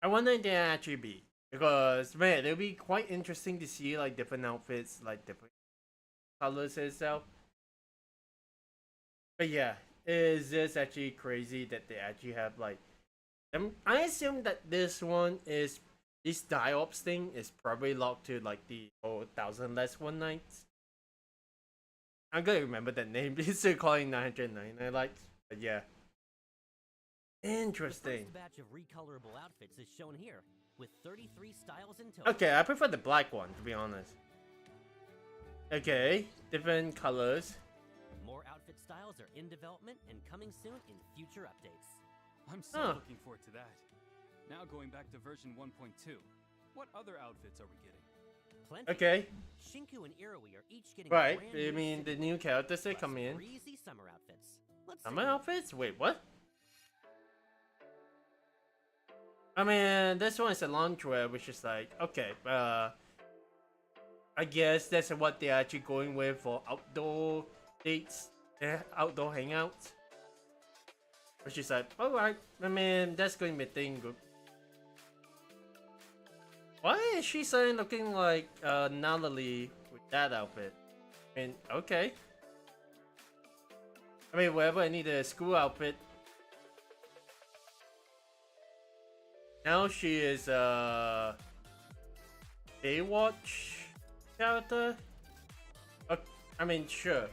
I wonder if they actually be. Because man, it'll be quite interesting to see like different outfits, like different colors itself. But yeah, it is just actually crazy that they actually have like I assume that this dye orbs thing is probably locked to like the 1000 Less One Nights. I'm gonna remember that name. Still calling 999 likes, but yeah. Interesting. The first batch of recolorable outfits is shown here, with 33 styles in total. Okay, I prefer the black one to be honest. Okay, different colors. More outfit styles are in development and coming soon in future updates. I'm so looking forward to that. Now going back to version 1.2, what other outfits are we getting? Plenty. Okay, Shinku and Iroi are each getting right. brand I new mean the suits, new characters that plus come in. breezy summer outfits. Let's Summer take a look. outfits? Wait, what? I mean, this one is a loungewear, which is like, okay, I guess that's what they're actually going with for outdoor dates, outdoor hangouts. Which is like, alright, I mean, that's going to be a thing. Good. Why is she suddenly looking like Natalie with that outfit? I mean, okay. I mean, wherever I need a school outfit. Now she is a Baywatch character. I mean, sure.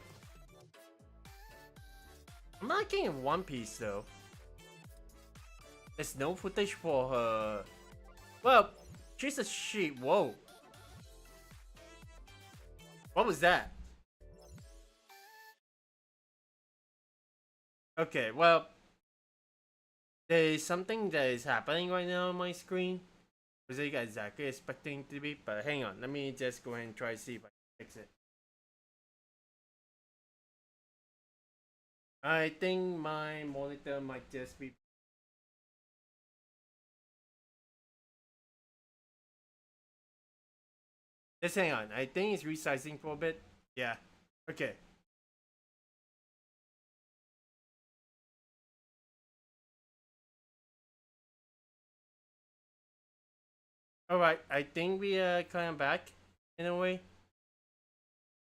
I'm not getting One Piece though. There's no footage for her. Well, she's a sheep. Whoa. What was that? Okay, well. There's something that is happening right now on my screen. Was it exactly expecting it to be? But hang on, let me just go ahead and try to see if I can fix it. I think my monitor might just be. Just hang on, I think it's resizing for a bit. Yeah, okay. Alright, I think we are kind of back in a way.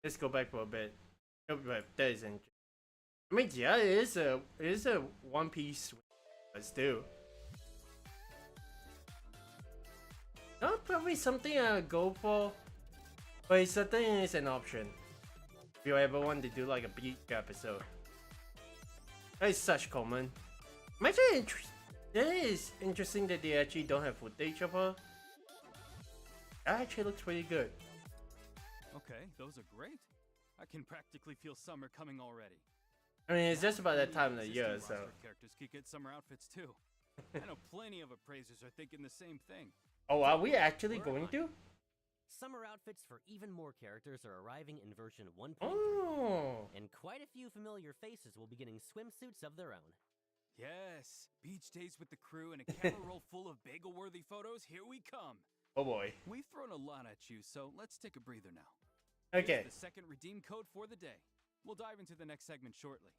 Let's go back for a bit. Oh, right, that is interesting. I mean, yeah, it is a One Piece, but still. Not probably something I would go for, but it certainly is an option. If you ever want to do like a beat episode. That is such common. I'm actually it is interesting that they actually don't have footage of her. That actually looks pretty good. Okay, those are great. I can practically feel summer coming already. I mean, it's just about that time of the Existing year, roster so. characters could get summer outfits too. I know plenty of appraisers are thinking the same thing. Oh, are we actually going to? Summer outfits for even more characters are arriving in version 1.3. Oh. And quite a few familiar faces will be getting swimsuits of their own. Yes, beach days with the crew and a camera roll full of bagel-worthy photos. Here we come. Oh boy. We've thrown a lot at you, so let's take a breather now. Okay. Here's the second redeem code for the day. We'll dive into the next segment shortly.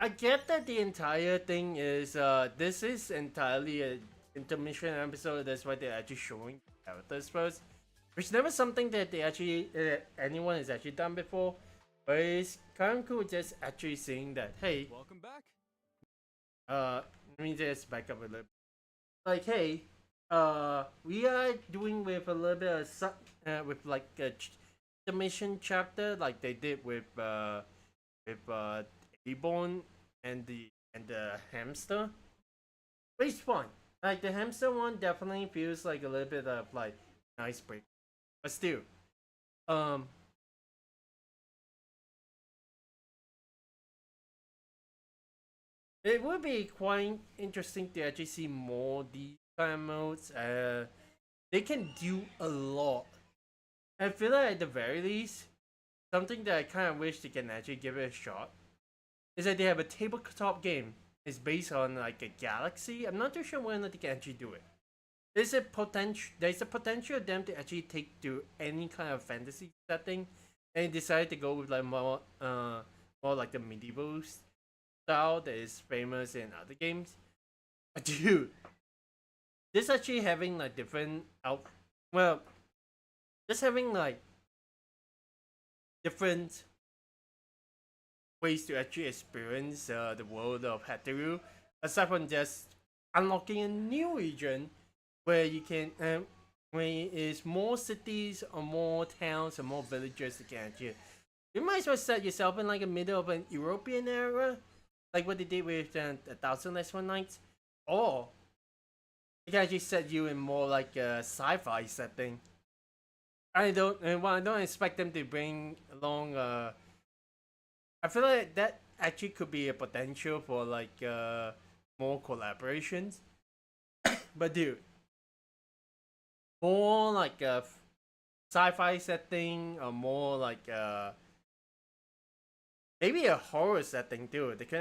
I get that the entire thing is this is entirely an intermission episode. That's why they're actually showing characters first, which is never something that they actually anyone has actually done before. But it's kind of cool just actually seeing that, hey, Welcome back. let me just back up a little. Like, hey, we are doing with a little bit of with like the mission chapter, like they did with Reborn and the hamster. But it's fun. Like the hamster one definitely feels like a little bit of like nice break, but still, um. It would be quite interesting to actually see more these kind of modes. They can do a lot. I feel like at the very least, something that I kind of wish they can actually give it a shot is that they have a tabletop game. It's based on like a galaxy. I'm not too sure whether they can actually do it. There's a potential of them to actually take to any kind of fantasy setting, and decide to go with like more like the medieval style that is famous in other games. But dude, this actually having like different just having like different ways to actually experience the world of Hatteru, aside from just unlocking a new region where you can where it's more cities or more towns or more villages you can actually. You might as well set yourself in like the middle of an European era, like what they did with A Thousand Less One Nights, or they can actually set you in more like a sci-fi setting. I don't expect them to bring along. I feel like that actually could be a potential for like more collaborations. But dude, more like a sci-fi setting, or more like maybe a horror setting too. They could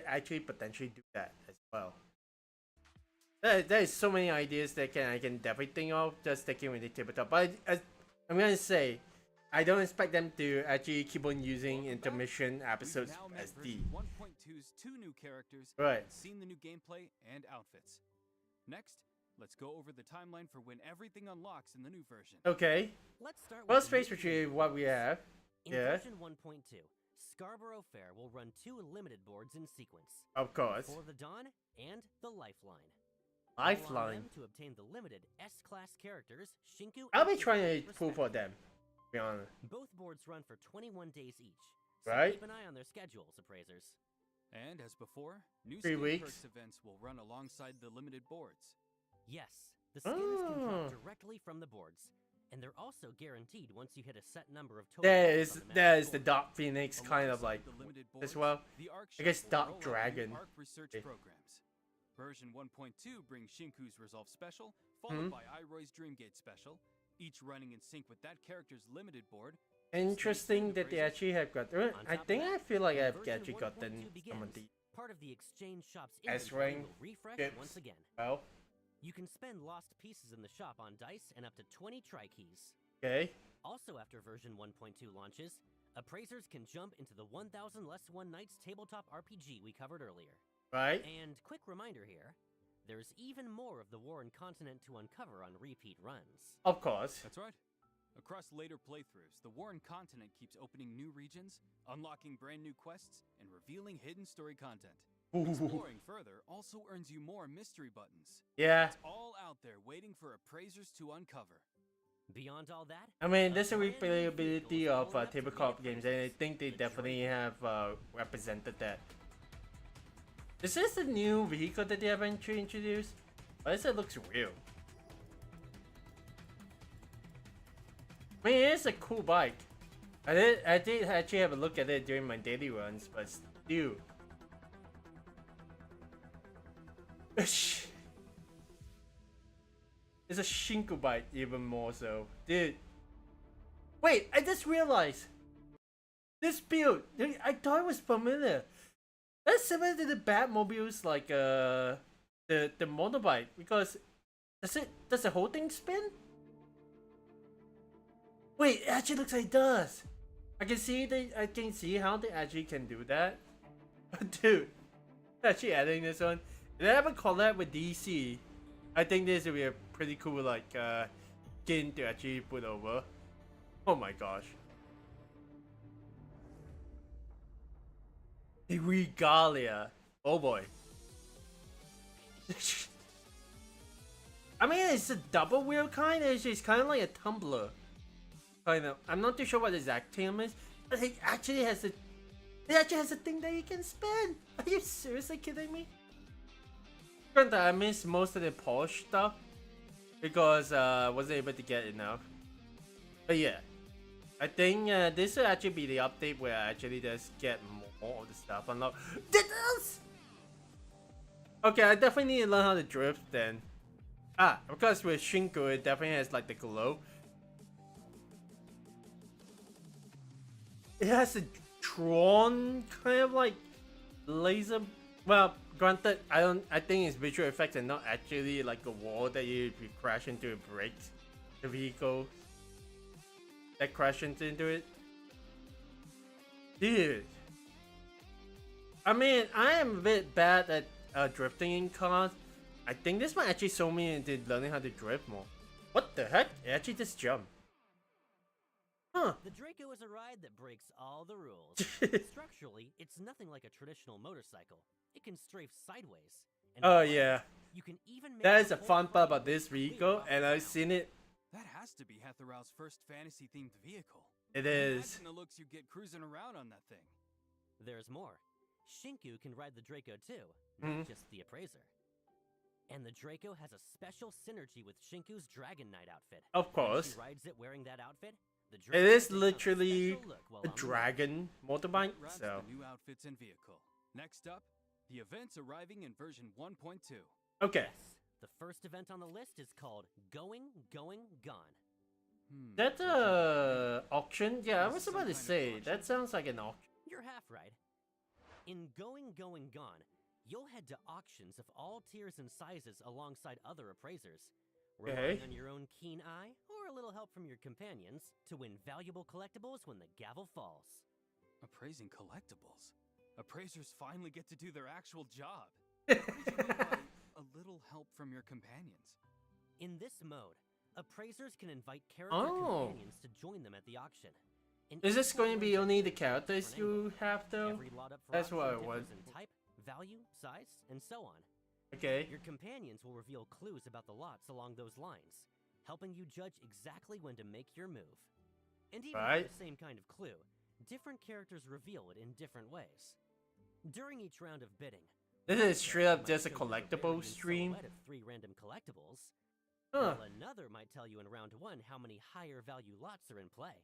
actually potentially do that as well. There is so many ideas that I can definitely think of just taking with the tabletop. But I'm gonna say, I don't expect them to actually keep on using intermission episodes as the 1.2's 2 new characters, right. And seen the new gameplay and outfits. Next, let's go over the timeline for when everything unlocks in the new version. Okay. Let's start with First the phase, new which is game what we boards. have. In Yeah. version 1.2, Scarborough Fair will run 2 limited boards in sequence. Of course. For the Dawn and the Lifeline. Lifeline. Allow them to obtain the limited S-class characters Shinku. I'll be and trying Shinku, to pull for them. To be honest. Both boards run for 21 days each. So Right. keep an eye on their schedules, Appraisers. And as before, new 3 skin weeks. perks events will run alongside the limited boards. Yes, the skins can Oh. drop directly from the boards, and they're also guaranteed once you hit a set number of total. There points is on the there match is the score. Dark Phoenix kind of like Alongside the limited as boards, well. the Arc I guess Shop will Dark roll out Dragon. new Arc research Okay. programs. Version 1.2 brings Shinku's Resolve Special, followed by Iroy's Dreamgate Special, each running in sync with that character's limited board. Interesting that they actually have got. On I top of think that, I feel like when I've version actually gotten 1.2 some of begins, the part of the exchange shop's S inventory rank will refresh chips. once again. well. You can spend lost pieces in the shop on dice and up to 20 tri-keys. Okay. Also, after version 1.2 launches, Appraisers can jump into the 1000 Less One Nights tabletop RPG we covered earlier. Right. And quick reminder here, there's even more of the Warren continent to uncover on repeat runs. Of course. That's right. Across later playthroughs, the Warren continent keeps opening new regions, unlocking brand new quests, and revealing hidden story content. Ooh. Exploring further also earns you more mystery buttons. Yeah. It's all out there waiting for appraisers to uncover. Beyond all that, I mean, there's a brand new replayability vehicle of is rolling up to tabletop games, and I Appraisers. think they The definitely Dream. have represented that. Is this the new vehicle that they have introduced? Why does it looks real? I mean, it is a cool bike. I did actually have a look at it during my daily runs, but still. It's a Shinku bike, even more so. Dude. Wait, I just realized. This build, I thought it was familiar. That's similar to the Batmobiles, like the motorbike, because does the whole thing spin? Wait, it actually looks like it does. I can see how they actually can do that. Dude, actually adding this one. If they have a collab with DC, I think this would be a pretty cool like skin to actually put over. Oh my gosh. The Regalia. Oh boy. I mean, it's a double wheel kind. It's just kind of like a tumbler. Kind of. I'm not too sure what the exact term is, but it actually has a. It actually has a thing that you can spin. Are you seriously kidding me? Granted, I missed most of the polish stuff because I wasn't able to get enough. But yeah, I think this will actually be the update where I actually just get more of the stuff unlocked. Details! Okay, I definitely need to learn how to drift then. Ah, of course with Shinku it definitely has like the glow. It has a drawn kind of like laser. Well, granted, I think it's visual effects and not actually like a wall that you crash into and breaks the vehicle that crashes into it. Dude, I mean, I am a bit bad at drifting in cars. I think this might actually show me into learning how to drift more. What the heck? It actually just jumped. Huh. The Draco is a ride that breaks all the rules. Structurally, it's nothing like a traditional motorcycle. It can strafe sideways. And Oh yeah. You can even make That is the a whole fun part about plane this completely vehicle, off and the I've ground. seen it. That has to be Hetherow's first fantasy-themed vehicle. It is. Imagine the looks you get cruising around on that thing. There's more. Shinku can ride the Draco too, Mhm. not just the Appraiser. And the Draco has a special synergy with Shinku's Dragon Knight outfit. Of When course. she rides it wearing that outfit, the It Draco is takes on literally special look while a on the road. dragon motorbike, Congrats so. to the new outfits and vehicle. Next up, the event's arriving in version 1.2. Okay. Yes, the first event on the list is called Going, Gone. That's a auction? Yeah, I was Some about to kind of say, auction? that sounds like an auction. You're half right. In Going, Gone, you'll head to auctions of all tiers and sizes alongside other appraisers, relying Okay. on your own keen eye or a little help from your companions to win valuable collectibles when the gavel falls. Appraising collectibles. Appraisers finally get to do their actual job. What did you mean by a little help from your companions? In this mode, appraisers can invite character Oh. companions to join them at the auction. And Is each this lot going to be runs only at the a characters different angle. you have though? Every lot up for That's what I auction want. differs in type, value, size, and so on. Okay. Your companions will reveal clues about the lots along those lines, helping you judge exactly when to make your move. And even Right. with the same kind of clue, different characters reveal it in different ways. During each round of bidding, This one is straight up character just a might show you the collectible variant stream. silhouette of 3 random collectibles, Huh. while another might tell you in round 1 how many higher value lots are in play.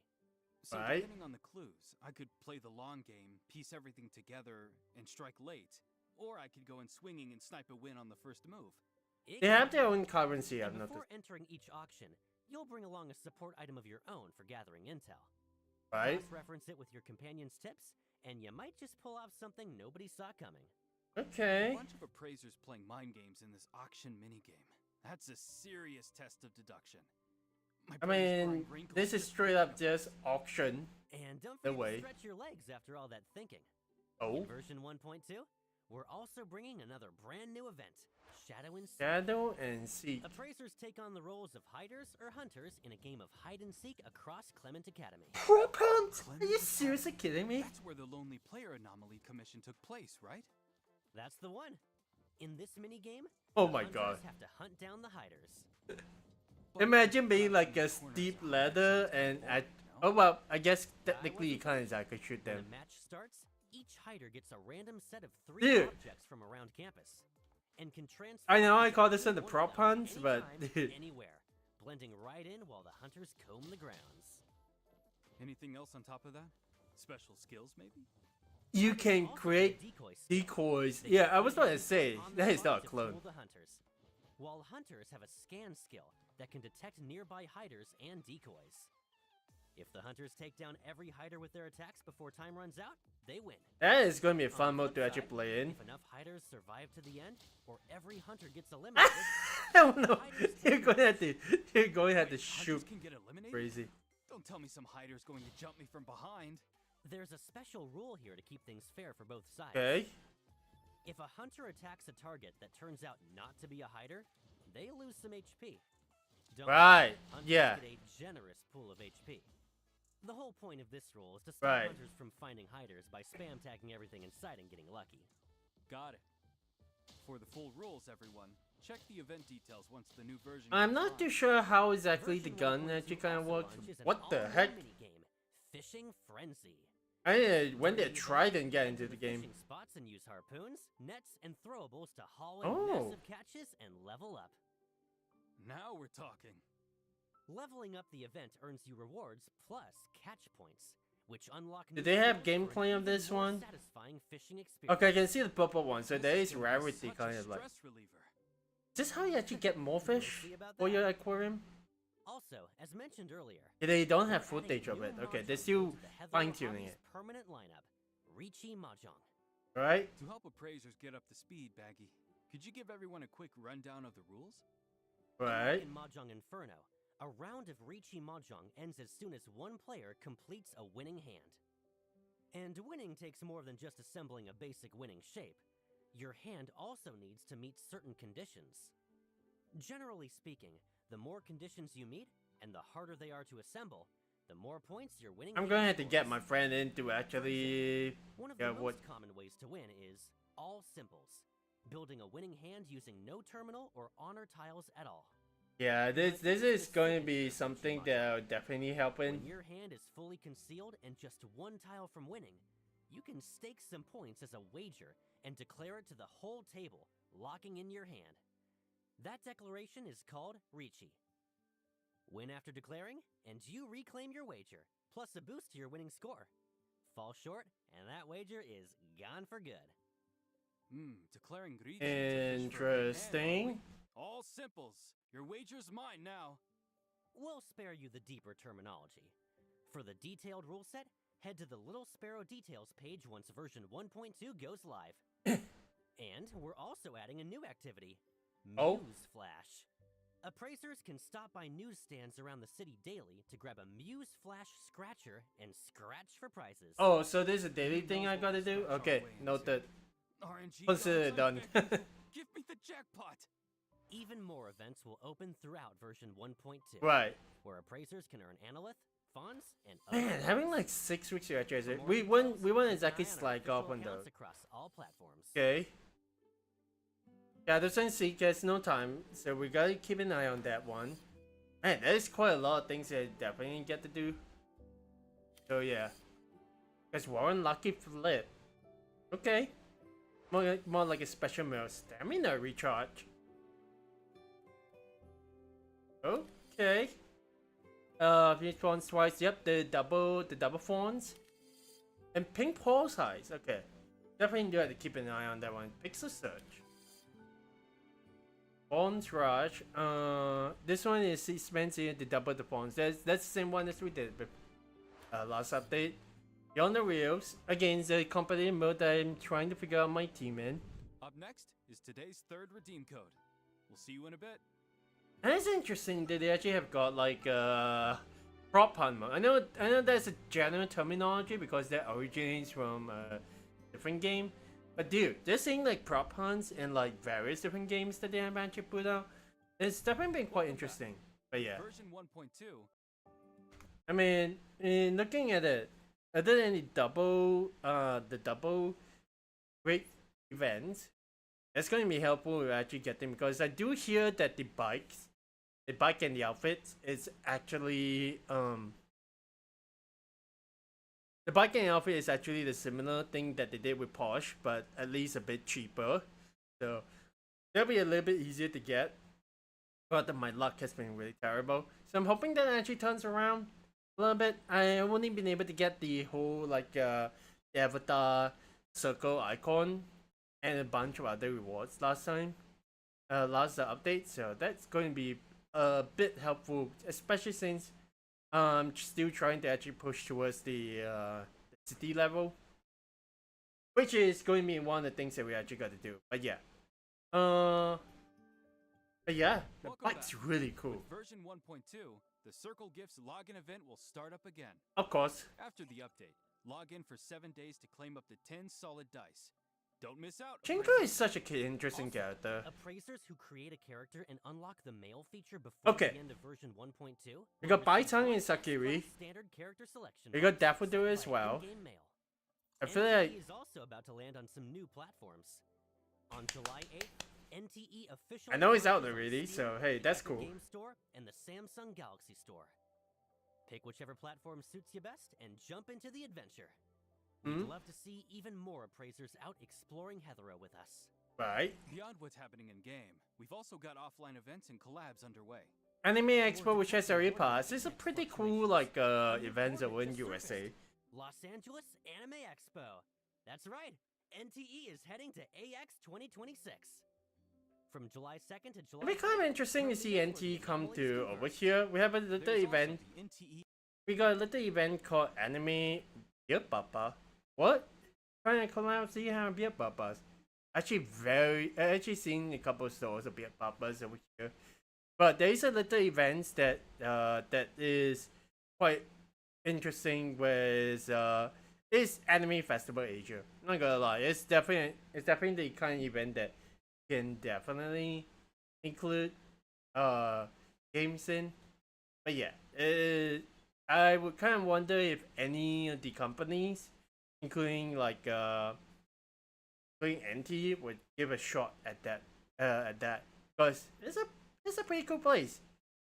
So Right. depending on the clues, I could play the long game, piece everything together, and strike late. Or I could go in swinging and snipe a win on the first move. They have their own currency, I've And before noticed. entering each auction, you'll bring along a support item of your own for gathering intel. Right? Cross-reference it with your companion's tips, and you might just pull off something nobody saw coming. A Okay. bunch of appraisers playing mind games in this auction minigame. That's a serious test of deduction. My I brain is growing mean, wrinkles this is just straight up just auction. And don't No forget way. to stretch your legs after all that thinking. Oh. In version 1.2, we're also bringing another brand new event, Shadow and Seek. Shadow and Seek. Appraisers take on the roles of hiders or hunters in a game of hide and seek across Clement Academy. Prop hunt? Are you seriously kidding me? That's where the Lonely Player Anomaly Commission took place, right? That's the one. In this minigame, Oh the my hunters god. have to hunt down the hiders. But Imagine being not like in a the corners steep of hide ladder sounds and like at. boring, no? Oh well, I guess technically you can't exactly shoot When them. the match starts, each hider gets a random set of 3 Dude. objects from around campus, and can transfer. I know I into call this any one the one of prop them hunts, but anytime, dude. anywhere, blending right in while the hunters comb the grounds. Anything else on top of that? Special skills, maybe? You Hunters can also create have decoy skills. decoys. They Yeah, can I was about to create say, decoys on the that is spot not a to clone. fool the hunters, while hunters have a scan skill that can detect nearby hiders and decoys. If the hunters take down every hider with their attacks before time runs out, they win. That is going to be a On the fun mode flip to actually side, play in. If enough hiders survive to the end, or every hunter gets eliminated, Oh no, you're going to have to Wait, shoot hunters can get eliminated? crazy. Don't tell me some hider's going to jump me from behind. there's a special rule here to keep things fair for both sides. Okay. If a hunter attacks a target that turns out not to be a hider, they lose some HP. Don't worry, Right. hunters Yeah. get a generous pool of HP. The whole point of this rule is to stop Right. hunters from finding hiders by spam tagging everything in sight and getting lucky. Got it. For the full rules, everyone, check the event details once the new version. I'm comes not on. too sure how exactly the Version gun 1.2 actually kind of also works. launches an What the all-new heck? minigame, Fishing Frenzy. I when they During the tried event, and get enter into the game. fishing spots and use harpoons, nets, and throwables to haul in Oh. massive catches and level up. Now we're talking. Leveling up the event earns you rewards plus catch points, which unlock Do new they have skills for an gameplay of even this more one? satisfying fishing experience. Okay, I can see the purple one, so This there is is gonna be rarity such a kind of like. stress reliever. Is this how you actually get more We'll fish see about for that. your aquarium? Also, as mentioned earlier, They don't we're have adding footage a of new it. Okay, mahjong they're still into the Heather fine-tuning Hobbies it. permanent lineup, Ricci Mahjong. Right? To help appraisers get up to speed, Baggy, could you give everyone a quick rundown of the rules? Right. In Mahjong Inferno, a round of Ricci Mahjong ends as soon as one player completes a winning hand. And winning takes more than just assembling a basic winning shape. Your hand also needs to meet certain conditions. Generally speaking, the more conditions you meet, and the harder they are to assemble, the more points your winning I'm hand gonna have to get scores. my friend in to actually. One of Yeah, the what? most common ways to win is all simples, building a winning hand using no terminal or honor tiles at all. Yeah, this is going to be something that will definitely help When in. your hand is fully concealed and just one tile from winning, you can stake some points as a wager and declare it to the whole table, locking in your hand. That declaration is called Ricci. Win after declaring, and you reclaim your wager, plus a boost to your winning score. Fall short, and that wager is gone for good. Declaring Ricci to fish for a big hand, are we? Interesting. All simples. Your wager's mine now. We'll spare you the deeper terminology. For the detailed rule set, head to the Little Sparrow Details page once version 1.2 goes live. And we're also adding a new activity, Oh. Muse Flash. Appraisers can stop by newsstands around the city daily to grab a Muse Flash scratcher and scratch for prizes. Oh, so there's a daily thing I gotta do? Okay, noted. RNG Consider gods, I'm done. begging you, give me the jackpot. Even more events will open throughout version 1.2, Right. where appraisers can earn Analyth, Fonts, and other Man, having rewards. like 6 weeks to actually. For more We details, won't keep exactly an eye on our slack off official on accounts those. across all platforms. Okay. Gather and seek, there's no time, so we gotta keep an eye on that one. Man, there's quite a lot of things that I definitely get to do. So yeah. Because Warren Lucky Flip. Okay. More like a special meal stamina recharge. Okay. Fuse fawns twice. Yep, the double fawns. And pink pulse size. Okay. Definitely do have to keep an eye on that one. Pixel search. Fawns rush. This one is expensive to double the fawns. That's the same one as we did with last update. Beyond the Reels. Again, it's a competitive mode that I'm trying to figure out my team in. Up next is today's third redeem code. We'll see you in a bit. And it's interesting that they actually have got like prop hunt mode. I know that's a general terminology because that originates from a different game. But dude, they're saying like prop hunts in like various different games that they have actually put out. It's definitely been quite interesting. But yeah, Version 1.2. I mean, in looking at it, other than the double great events, it's going to be helpful to actually get them because I do hear that the bike and the outfits is actually the bike and outfit is actually the similar thing that they did with Porsche, but at least a bit cheaper. So that'll be a little bit easier to get. But my luck has been really terrible. So I'm hoping that it actually turns around a little bit. I only been able to get the whole like the avatar circle icon and a bunch of other rewards last time. Last update. So that's going to be a bit helpful, especially since I'm still trying to actually push towards the city level, which is going to be one of the things that we actually got to do. But yeah, the Welcome bike's back. really cool. With version 1.2, the Circle Gifts login event will start up again. Of course. After the update, log in for 7 days to claim up to 10 solid dice. Don't miss out. Shinko Appraisers. is such a interesting Also, character. Appraisers who create a character and unlock the mail feature before Okay. the end of version 1.2. We got will receive Baitan and one Sakiri. standard character selection We got box Daffodil sent as by well. in-game mail. I feel NTE like is also about to land on some new platforms. On July 8th, NTE officially I know it's out launches on already, Steam, so hey, the that's Epic cool. Game Store and the Samsung Galaxy Store. Pick whichever platform suits you best and jump into the adventure. We'd love to see even more appraisers out exploring Heathrow with us. Right. Beyond what's happening in game, we've also got offline events and collabs underway. Anime Expo, which has already passed, is a pretty cool like event over in USA. Los Angeles Anime Expo. That's right. NTE is heading to AX 2026. From July 2nd to July It'd be kind of interesting to see NT come to over here. We have a little There's event. also the NTE We got a little event called Anime Beer Papa. What? Trying to come out see how beer papas. Actually, I actually seen a couple of stores of beer papas over here. But there's a little events that that is quite interesting with this Anime Festival Asia. I'm not gonna lie, it's definitely the kind of event that can definitely include games in. But yeah, I would kind of wonder if any of the companies, including like including NT, would give a shot at that because it's a pretty cool place.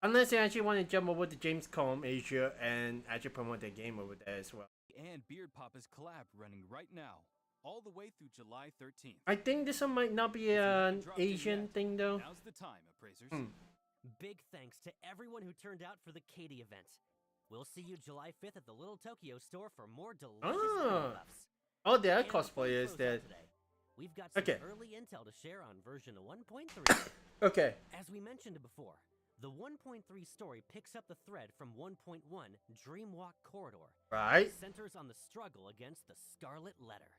Unless they actually want to jump over to Gamescom Asia and actually promote their game over there as well. and Beard Papa's collab running right now, all the way through July 13th. I think this one might not be an Asian thing though. Now's the time, appraisers. Big thanks to everyone who turned out for the Katie event. We'll see you July 5th at the Little Tokyo store for more delicious anime buffs. Oh, there are And before we cosplayers close there. out today, we've got some Okay. early intel to share on version 1.3. Okay. As we mentioned before, the 1.3 story picks up the thread from 1.1 Dreamwalk Corridor. Right. Centers on the struggle against the Scarlet Letter.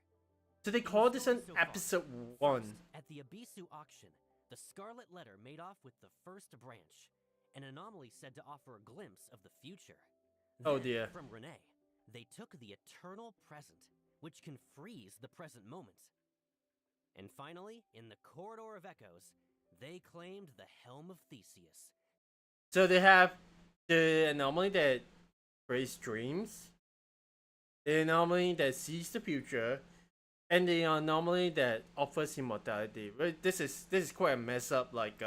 So they In the call this story an so far, episode First, 1. at the Abisu auction, the Scarlet Letter made off with the first branch, an anomaly said to offer a glimpse of the future. Oh Then, dear. From Renee, they took the eternal present, which can freeze the present moment. And finally, in the Corridor of Echoes, they claimed the Helm of Theseus. So they have the anomaly that creates dreams, the anomaly that sees the future, and the anomaly that offers immortality. This is quite a mess up like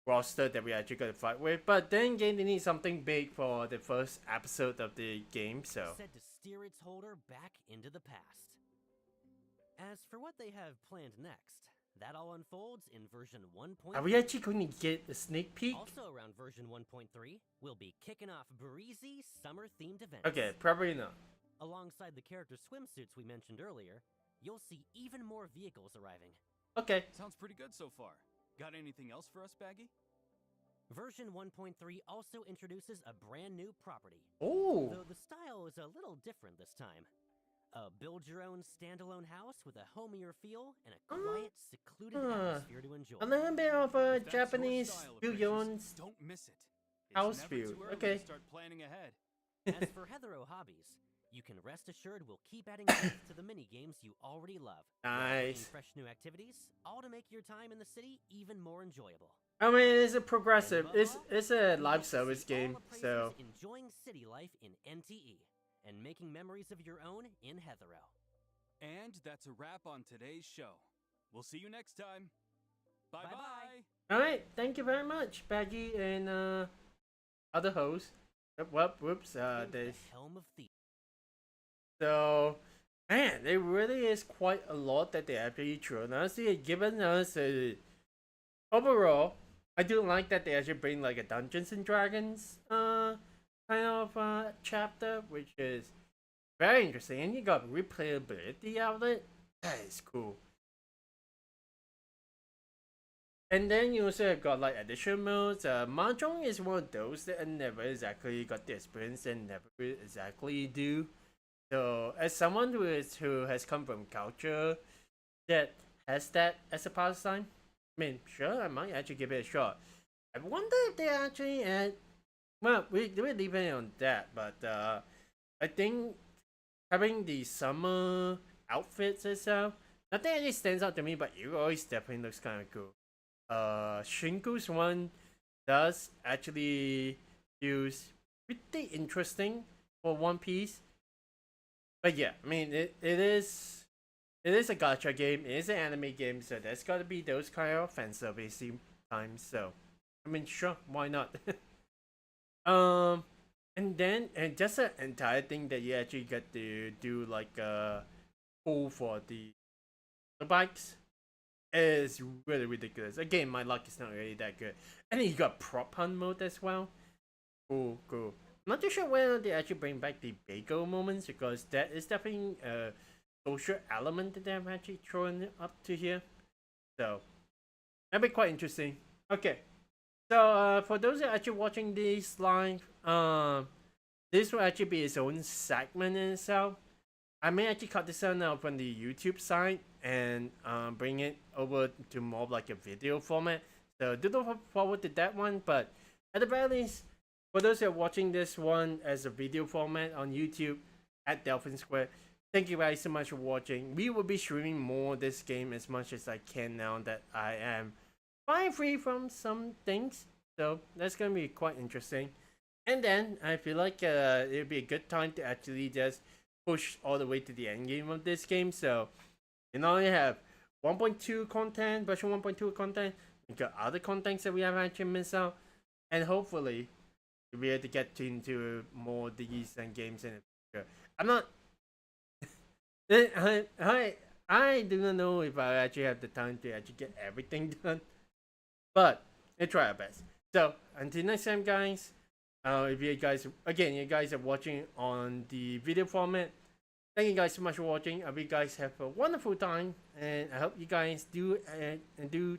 roster that we actually got to fight with. But then again, they need something big for the first episode of the game. So Said to steer its holder back into the past. As for what they have planned next, that all unfolds in version 1.3. are we actually going to get a sneak peek? Also around version 1.3, we'll be kicking off breezy summer-themed events. Okay, probably not. Alongside the character swimsuits we mentioned earlier, you'll see even more vehicles arriving. Okay. Sounds pretty good so far. Got anything else for us, Baggy? Version 1.3 also introduces a brand new property, Oh. though the style is a little different this time. A build-your-own standalone house with a homier feel and a quiet, secluded atmosphere to enjoy. A little bit of a If that's your Japanese style, build your own. appraisers, don't miss it. It's house never view. too early Okay. to start planning ahead. As for Heathrow hobbies, you can rest assured we'll keep adding depth to the mini-games you already love. while bringing Nice. fresh new activities, all to make your time in the city even more enjoyable. I mean, it's a progressive. And above all, It's a we live get to service see all game, appraisers so enjoying city life in NTE and making memories of your own in Heathrow. And that's a wrap on today's show. We'll see you next time. Bye-bye. Bye-bye. all right. Thank you very much, Baggy and other hosts. Whoops. Claimed the There's Helm of Theseus. so man, there really is quite a lot that they actually thrown us. They have given us a overall. I do like that they actually bring like a Dungeons and Dragons kind of chapter, which is very interesting, and you got replayability out of it. That is cool. And then you also have got like additional modes. Mahjong is one of those that I never exactly got the experience and never exactly do. So as someone who has come from culture that has that as a pastime, I mean, sure, I might actually give it a shot. I wonder if they actually add. Well, we're leaving it on that, but I think having the summer outfits itself nothing actually stands out to me, but Eroy's definitely looks kind of cool. Shinku's one does actually use pretty interesting for One Piece. But yeah, I mean it is a gacha game, it is an anime game, so there's gotta be those kind of fan service times. So I mean sure, why not? And then just an entire thing that you actually get to do like a pull for the bikes is really ridiculous. Again, my luck is not really that good. And then you got prop hunt mode as well. Cool. Not too sure whether they actually bring back the bagel moments, because that is definitely a social element that they're actually throwing up to here. So that'd be quite interesting. Okay. So for those that are actually watching this live, this will actually be its own segment in itself. I may actually cut this out from the YouTube side and bring it over to more of like a video format. So do look forward to that one. But at the very least, for those that are watching this one as a video format on YouTube at Delphin Square, thank you guys so much for watching. We will be streaming more this game as much as I can now that I am finally free from some things. So that's gonna be quite interesting. And then I feel like it'll be a good time to actually just push all the way to the end game of this game. So you not only have 1.2 content, version 1.2 content, we got other contents that we have actually missed out, and hopefully we'll be able to get into more of these and games in the future. I'm not I do not know if I actually have the time to actually get everything done, but we'll try our best. So until next time, guys. If you guys are watching on the video format, thank you guys so much for watching. I hope you guys have a wonderful time, and I hope you guys do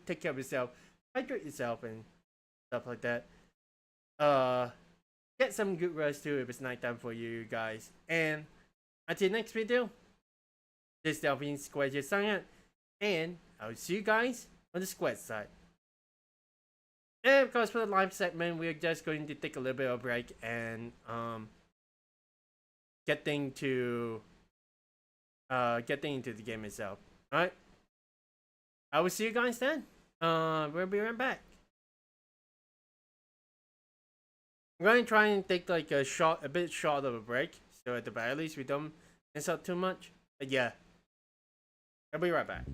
take care of yourself, hydrate yourself, and stuff like that. Get some good rest too if it's nighttime for you guys. And until next video, this is Delphin Square just signing out, and I'll see you guys on the Square side. And of course, for the live segment, we're just going to take a little bit of a break and getting into the game itself. Alright, I will see you guys then. We'll be right back. I'm going to try and take like a bit short of a break, so at the very least we don't miss out too much. But yeah, I'll be right back.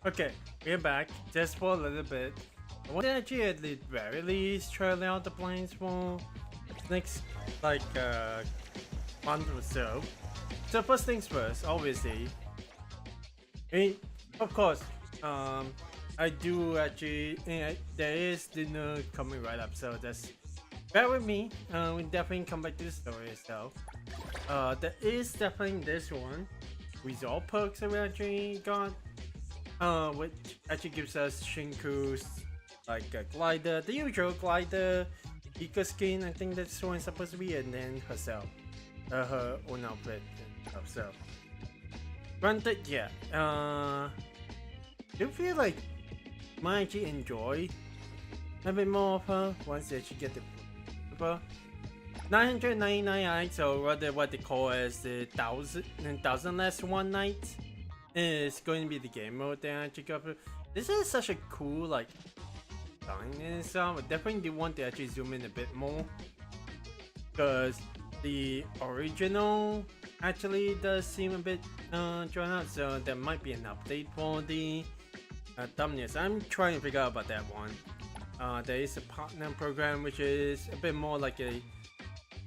Okay, we're back just for a little bit. I want to actually at the very least try out the planes for next like month or so. So first things first, obviously. I mean, of course, I do actually. There is dinner coming right up, so just bear with me. We definitely come back to the story itself. There is definitely this one with all perks that we actually got. Which actually gives us Shinku's like a glider, the usual glider, Ika skin. I think that's one supposed to be, and then herself, her own outfit and stuff. So, granted, yeah. Do you feel like might actually enjoy a bit more of her once they actually get the 999, so rather what they call as the thousand less one night is going to be the game mode they actually got. This is such a cool like thing in itself. I definitely do want to actually zoom in a bit more because the original actually does seem a bit drawn out, so there might be an update for the thumbnails. I'm trying to figure out about that one. There is a partner program which is a bit more like a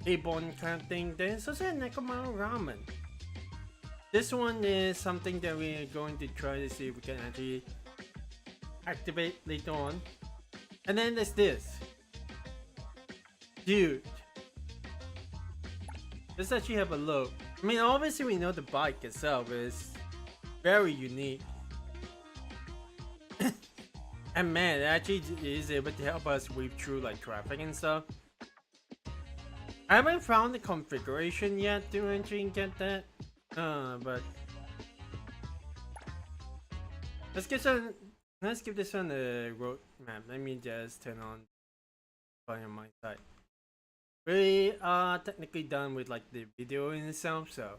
Aborn kind of thing. There's also a Nekomaru Ramen. This one is something that we are going to try to see if we can actually activate later on. And then there's this. Dude. Let's actually have a look. I mean, obviously we know the bike itself is very unique. And man, it actually is able to help us weave through like traffic and stuff. I haven't found the configuration yet to actually get that. But let's give this one a road map. Let me just turn on my side. We are technically done with like the video in itself, so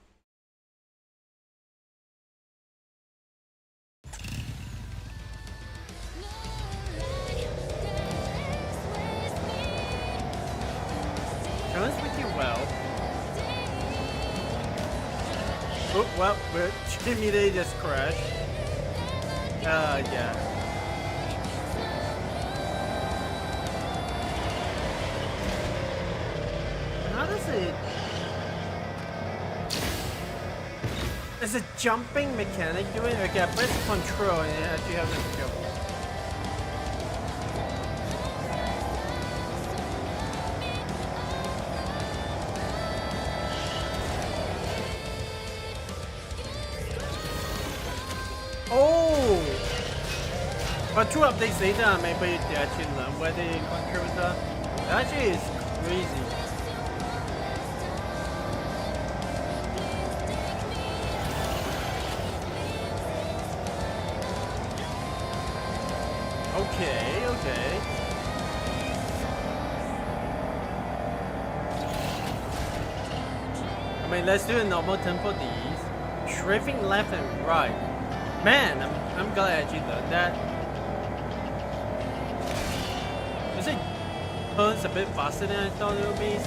turns pretty well. Oh, well, Jimmy they just crashed. Yeah. How does it? Is a jumping mechanic do it? Okay, I press control and it actually has a jump. But 2 updates later, maybe they actually learn where the controls are. That actually is crazy. Okay. I mean, let's do a normal turn for these. Shrifting left and right. Man, I'm glad I actually learned that. It turns a bit faster than I thought it would be,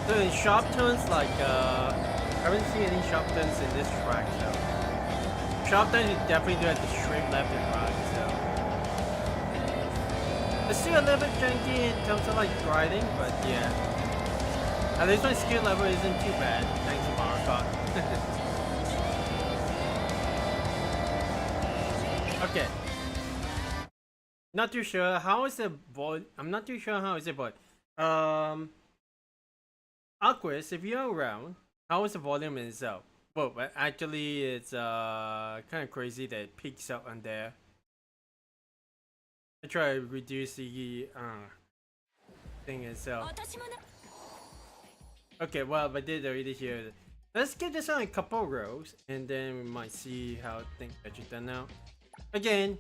so in sharp turns, like I haven't seen any sharp turns in this track, so sharp turns you definitely do have to straight left and right, so it's still a little bit janky in terms of like riding, but yeah, at least my skill level isn't too bad thanks to Mario Kart. Okay. Not too sure how is the voice. I'm not too sure how is it, but Aquis, if you're around, how is the volume in itself? Well, but actually, it's kind of crazy that it peaks out on there. I try to reduce the thing itself. Okay, well, I did already hear it. Let's give this on a couple rows, and then we might see how things actually turn out. Again.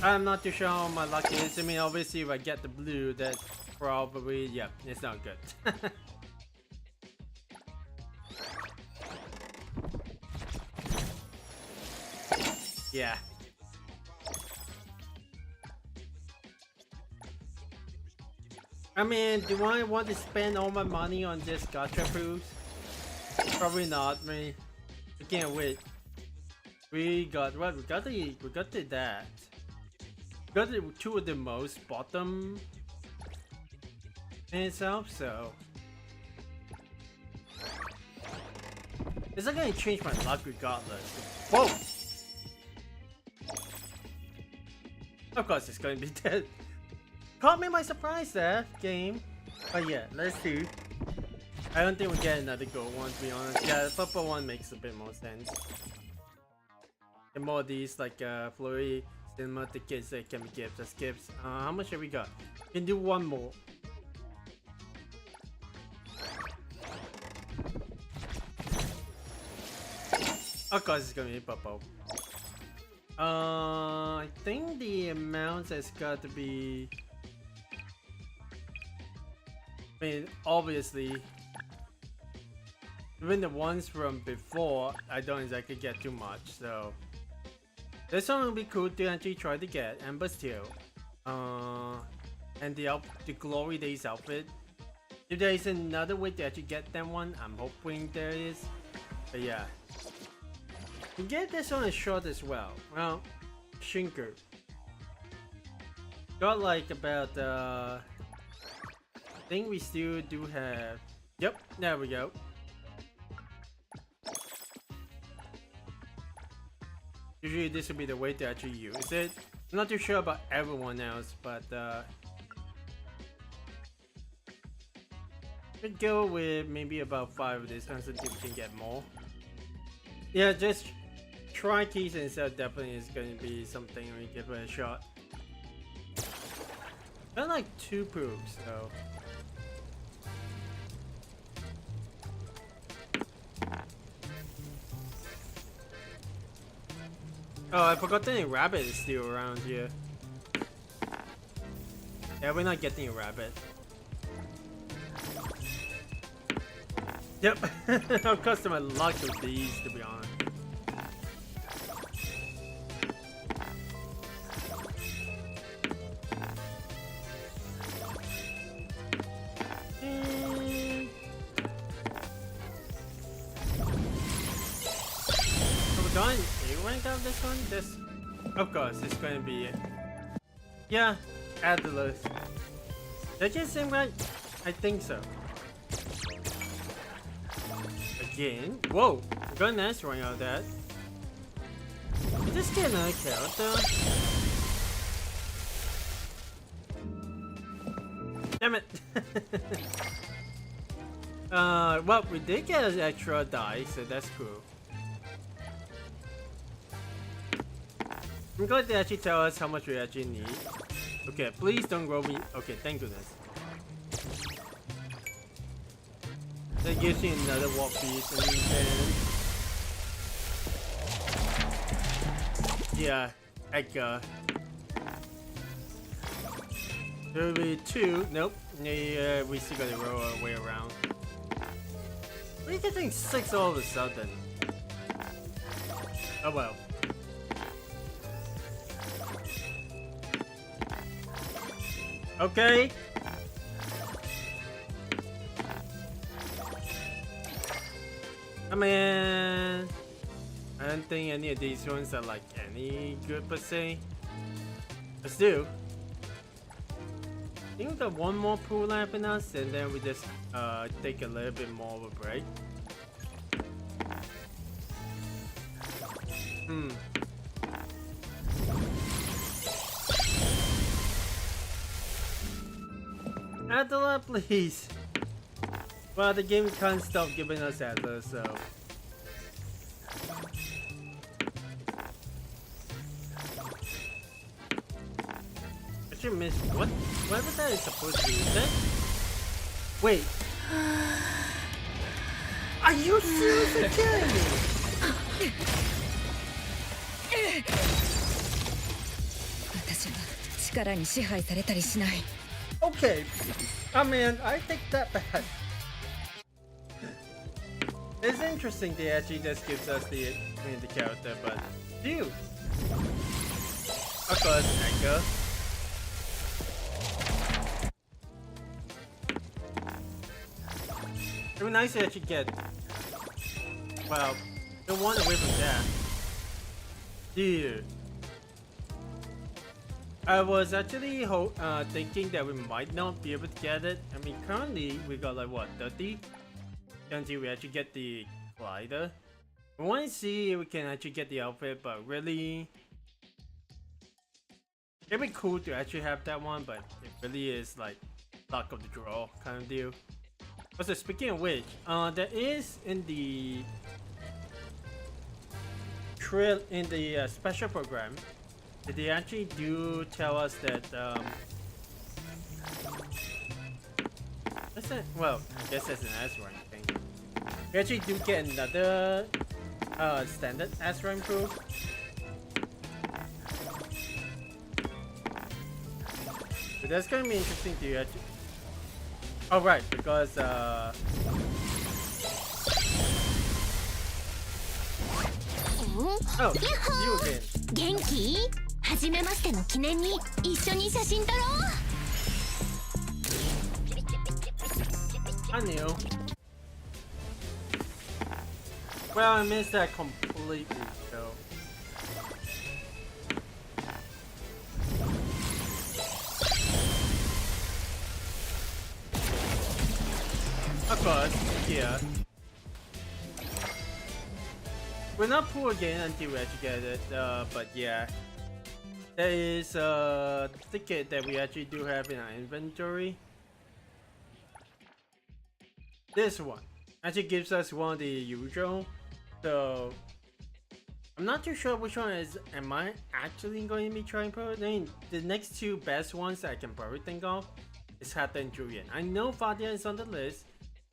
I'm not too sure how my luck is. I mean, obviously, if I get the blue, that's probably, yeah, it's not good. Yeah. I mean, do I want to spend all my money on this gacha proofs? Probably not, man. I can't wait. We got what? We got the that. We got the two of the most bottom in itself, so it's not gonna change my luck regardless. Whoa! Of course it's gonna be dead. Caught me by surprise there, game. But yeah, let's see. I don't think we'll get another gold one, to be honest. Yeah, the purple one makes a bit more sense. And more of these, like, flurry cinema tickets that can be gifts as gifts. How much have we got? We can do one more. Of course it's gonna be purple. I think the amount has got to be... I mean, obviously, even the ones from before, I don't exactly get too much, so this one will be cool to actually try to get. Amber Steel, and the Glory Days outfit. If there is another way to actually get that one, I'm hoping there is. But yeah, we get this one a short as well. Well, Shinker got like about I think we still do have. Yep, there we go. Usually this would be the way to actually use it. I'm not too sure about everyone else, but we'd go with maybe about 5 of this and see if we can get more. Yeah, just try keys and stuff definitely is going to be something we give it a shot. Got like 2 proofs though. Oh, I forgot that a rabbit is still around here. Yeah, we're not getting a rabbit. Yep, I'll custom my luck with these, to be honest. Done. You rank out this one? This, of course, it's going to be it. Yeah, add the list. Did I get same right? I think so. Again? Whoa! I got a nice rank out of that. Did I just get another character? Damn it! Well, we did get an extra die, so that's cool. I'm glad they actually tell us how much we actually need. Okay, please don't grow me. Okay, thank goodness. That gives you another warp piece and then... Yeah, Edgar. There will be 2. Nope. Yeah, we still gotta roll our way around. What are you getting 6 all of a sudden? Oh well. Okay. I mean, I don't think any of these ones are like any good per se. But still, I think we got one more pool lap in us, and then we just take a little bit more of a break. Adler, please. Well, the game can't stop giving us Adler, so. I should miss what? Whatever that is supposed to be, is that? Wait. Are you seriously kidding me? Okay, I mean, I take that back. It's interesting they actually just gives us the character, but dude, of course, Anchor. It would be nice to actually get Well, don't want away from that. Dude. I was actually thinking that we might not be able to get it. I mean, currently we got like what, 30? Until we actually get the glider. We want to see if we can actually get the outfit, but really, it'd be cool to actually have that one, but it really is like luck of the draw kind of deal. Also, speaking of which, there is in the special program, they actually do tell us that well, I guess that's an S rank thing. We actually do get another standard S rank proof. But that's gonna be interesting to actually. Oh right, because oh, you again. 元気？初めましての記念に一緒に写真撮ろう。I knew. Well, I missed that completely, so. Of course, yeah. We're not poor again until we actually get it, but yeah. There is a ticket that we actually do have in our inventory. This one actually gives us one of the usual, so I'm not too sure which one is. Am I actually going to be trying pro? I mean, the next two best ones that I can probably think of is Hatta and Julian. I know Fadia is on the list,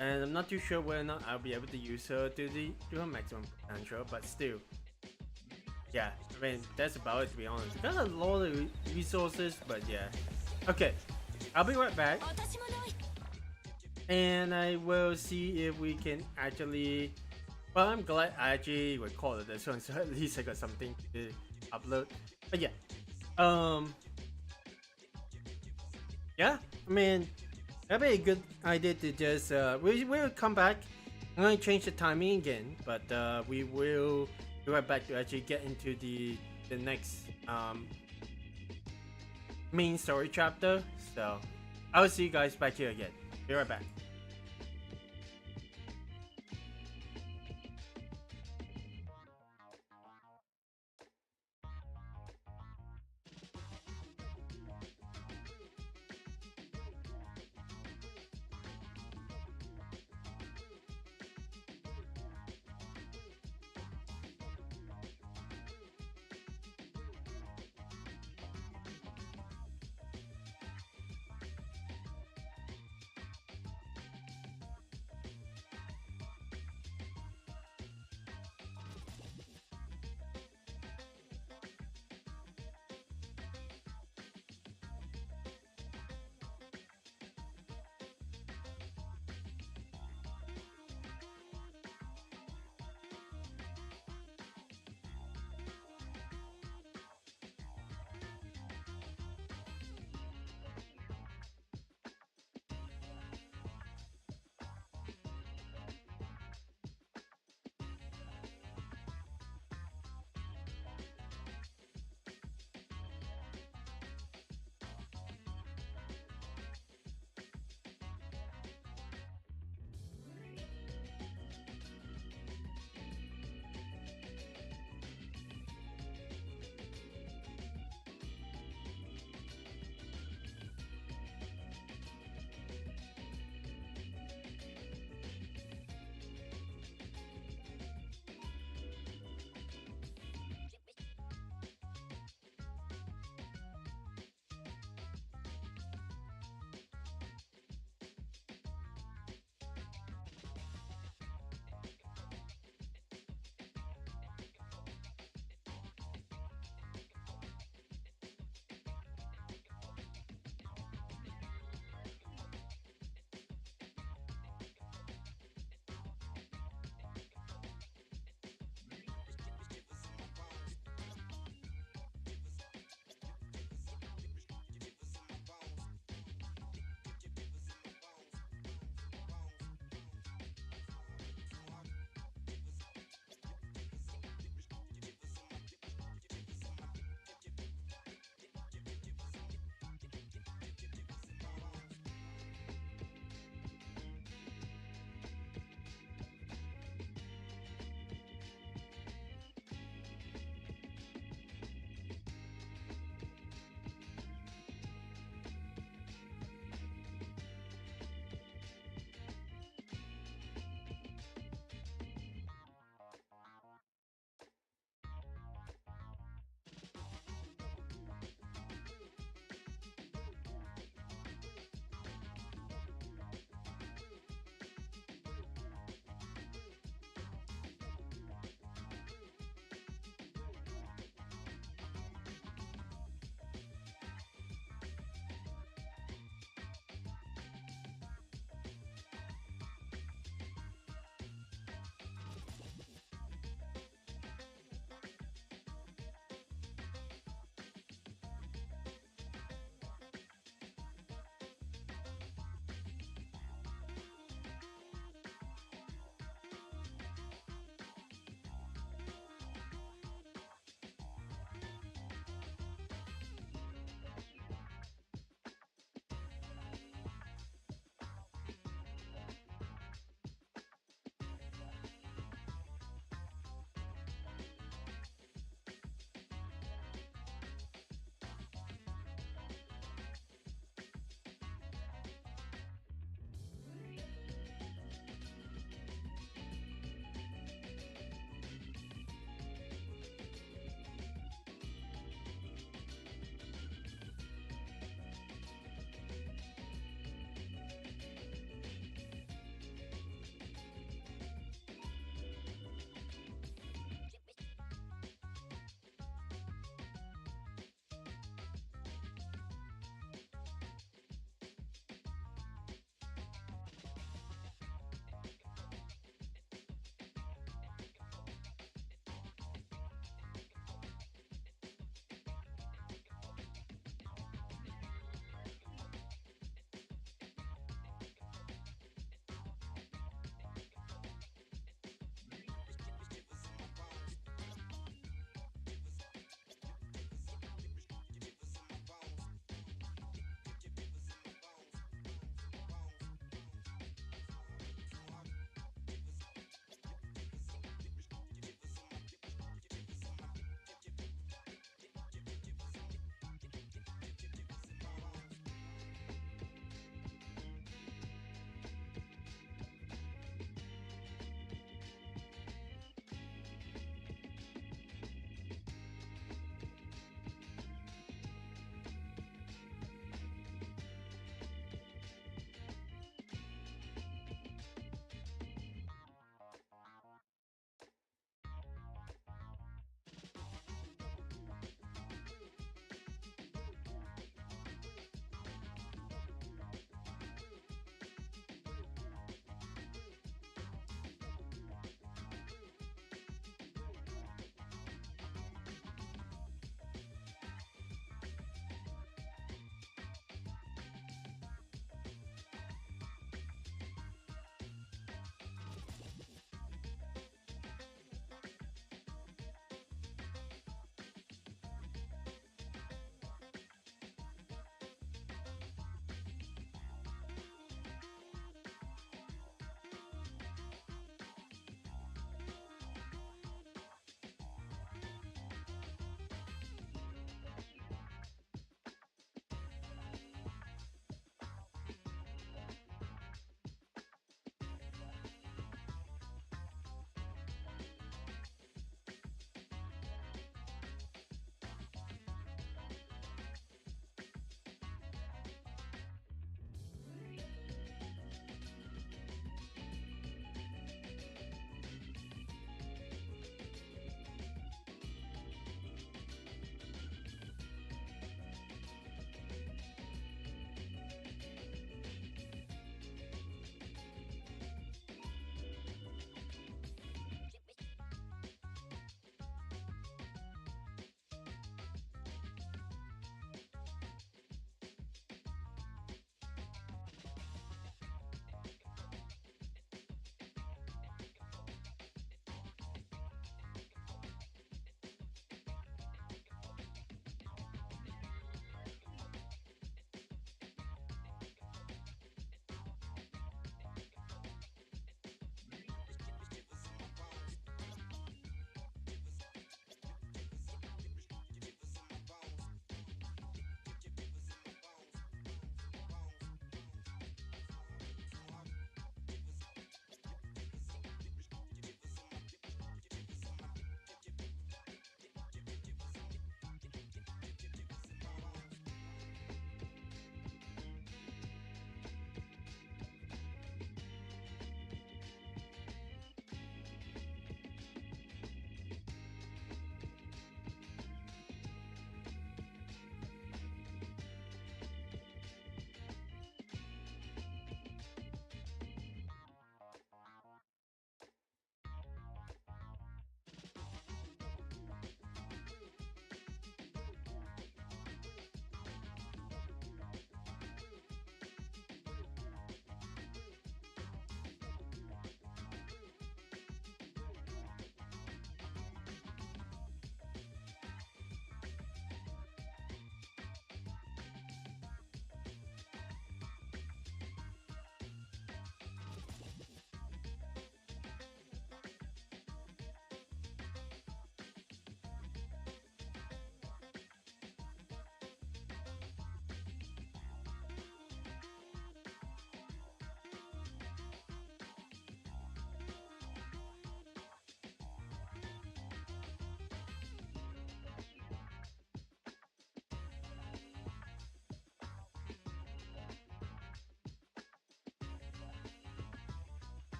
and I'm not too sure whether or not I'll be able to use her to her maximum potential, but still. Yeah, I mean, that's about it, to be honest. Got a lot of resources, but yeah. Okay, I'll be right back. And I will see if we can actually. Well, I'm glad I actually recorded this one, so at least I got something to upload. But yeah, yeah. I mean, that'd be a good idea to just we'll come back. I'm gonna change the timing again, but we will be right back to actually get into the next main story chapter. So I'll see you guys back here again. Be right back.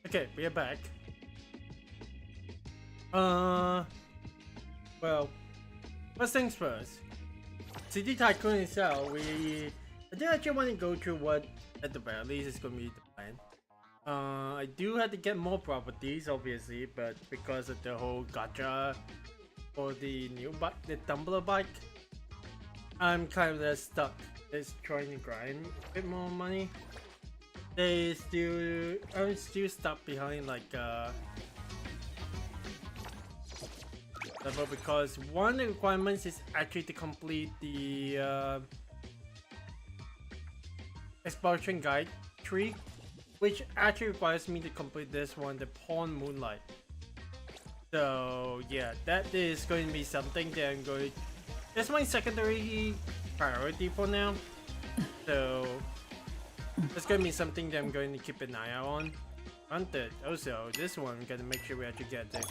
Okay, we are back. Well, first things first. City Tycoon itself, I do actually want to go through what, at the very least, is going to be the plan. I do have to get more properties, obviously, but because of the whole gacha for the new bike, the tumbler bike, I'm kind of stuck. Just trying to grind a bit more money. I'm still stuck behind like level because one of the requirements is actually to complete the exploration guide tree, which actually requires me to complete this one, the Pawn Moonlight. So yeah, that is going to be something that I'm going. That's my secondary priority for now. So it's going to be something that I'm going to keep an eye out on. Hunted. Also, this one I'm going to make sure we actually get it.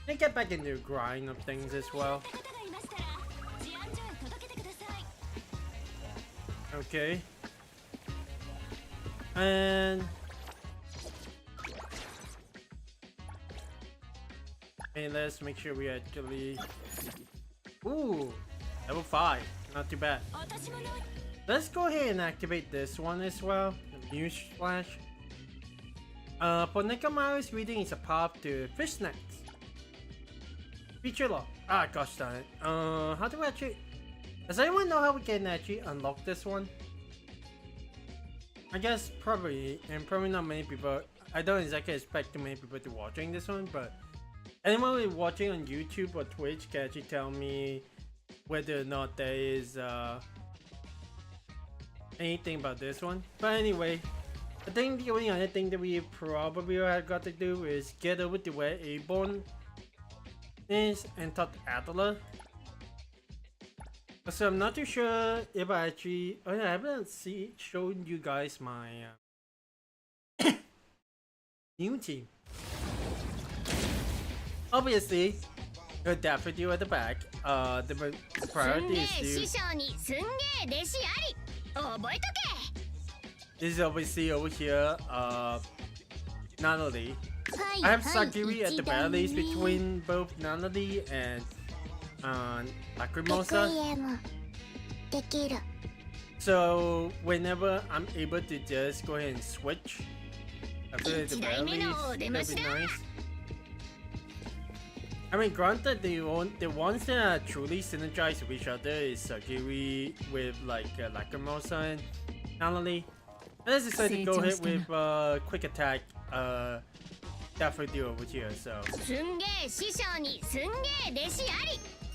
And get back into the grind of things as well. Okay. And let's make sure we actually. Ooh, level 5. Not too bad. Let's go ahead and activate this one as well. The Muse Splash. For Nekomaru's reading is a path to fish snacks. Feature lock. Ah, gosh darn it. How do we actually? Does anyone know how we can actually unlock this one? I guess probably, and probably not many people. I don't exactly expect too many people to watching this one, but anyone who's watching on YouTube or Twitch can actually tell me whether or not there is anything about this one. But anyway, I think the only other thing that we probably have got to do is get over to where Aborn is and talk to Adler. So I'm not too sure if I actually. Oh yeah, I haven't shown you guys my new team. Obviously, the daffodil at the back. The priority is to. This is obviously over here. Nanali. I have Sagiri at the very least between both Nanali and Lacrimosa. So whenever I'm able to just go ahead and switch, I feel at the very least that'd be nice. I mean, granted, the ones that are truly synergized with each other is Sagiri with like Lacrimosa and Nanali. Let's decide to go ahead with quick attack Daffodil over here. So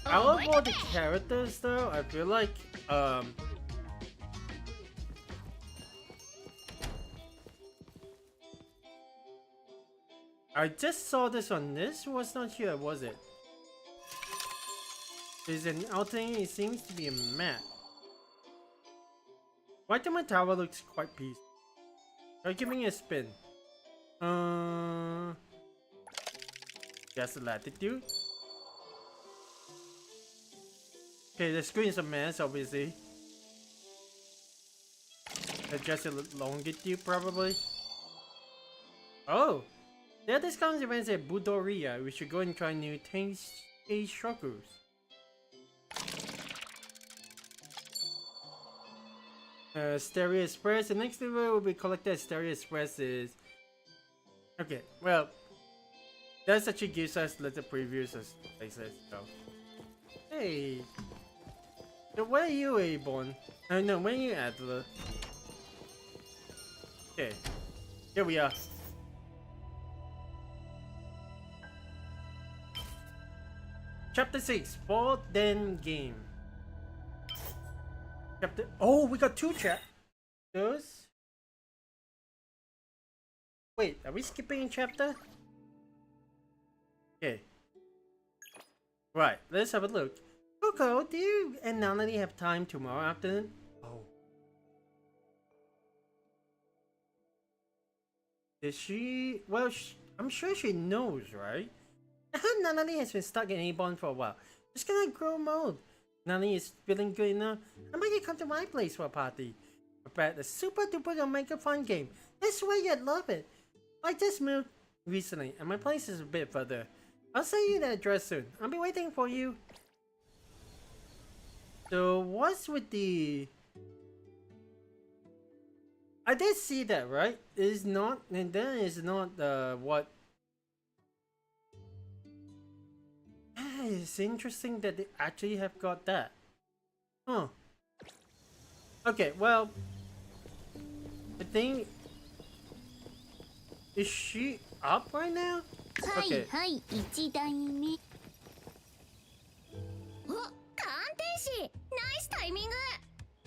I love all the characters though. I feel like I just saw this one. This was not here, was it? There's an alternate. It seems to be a map. White Tower looks quite peaceful. Try giving it a spin. Just latitude. Okay, the screen is a mess, obviously. Adjust the longitude, probably. Oh! There are discount events at Budoria. We should go and try new taste shokus. Stereo Express. The next level will be collected at Stereo Express is. Okay, well. That actually gives us little previews of places, so. Hey! So where are you, Aborn? Oh no, where are you, Adler? Okay. Here we are. Chapter 6, 4th Den game. Chapter. Oh, we got 2 chapters. Wait, are we skipping a chapter? Okay. Right, let's have a look. Coco, do you and Nanani have time tomorrow afternoon? Oh. Is she? Well, I'm sure she knows, right? Nanani has been stuck in A-Bond for a while. Just gonna grow mode. Nani is feeling good enough. I might come to my place for a party. Prepare the super duper mega fun game. I swear you'd love it. I just moved recently, and my place is a bit further. I'll send you the address soon. I'll be waiting for you. So what's with the... I did see that, right? It's not, and then it's not what... It's interesting that they actually have got that. Huh. Okay, well... I think... Is she up right now? Okay. はい、1台目。お、鑑定士、ナイスタイミング。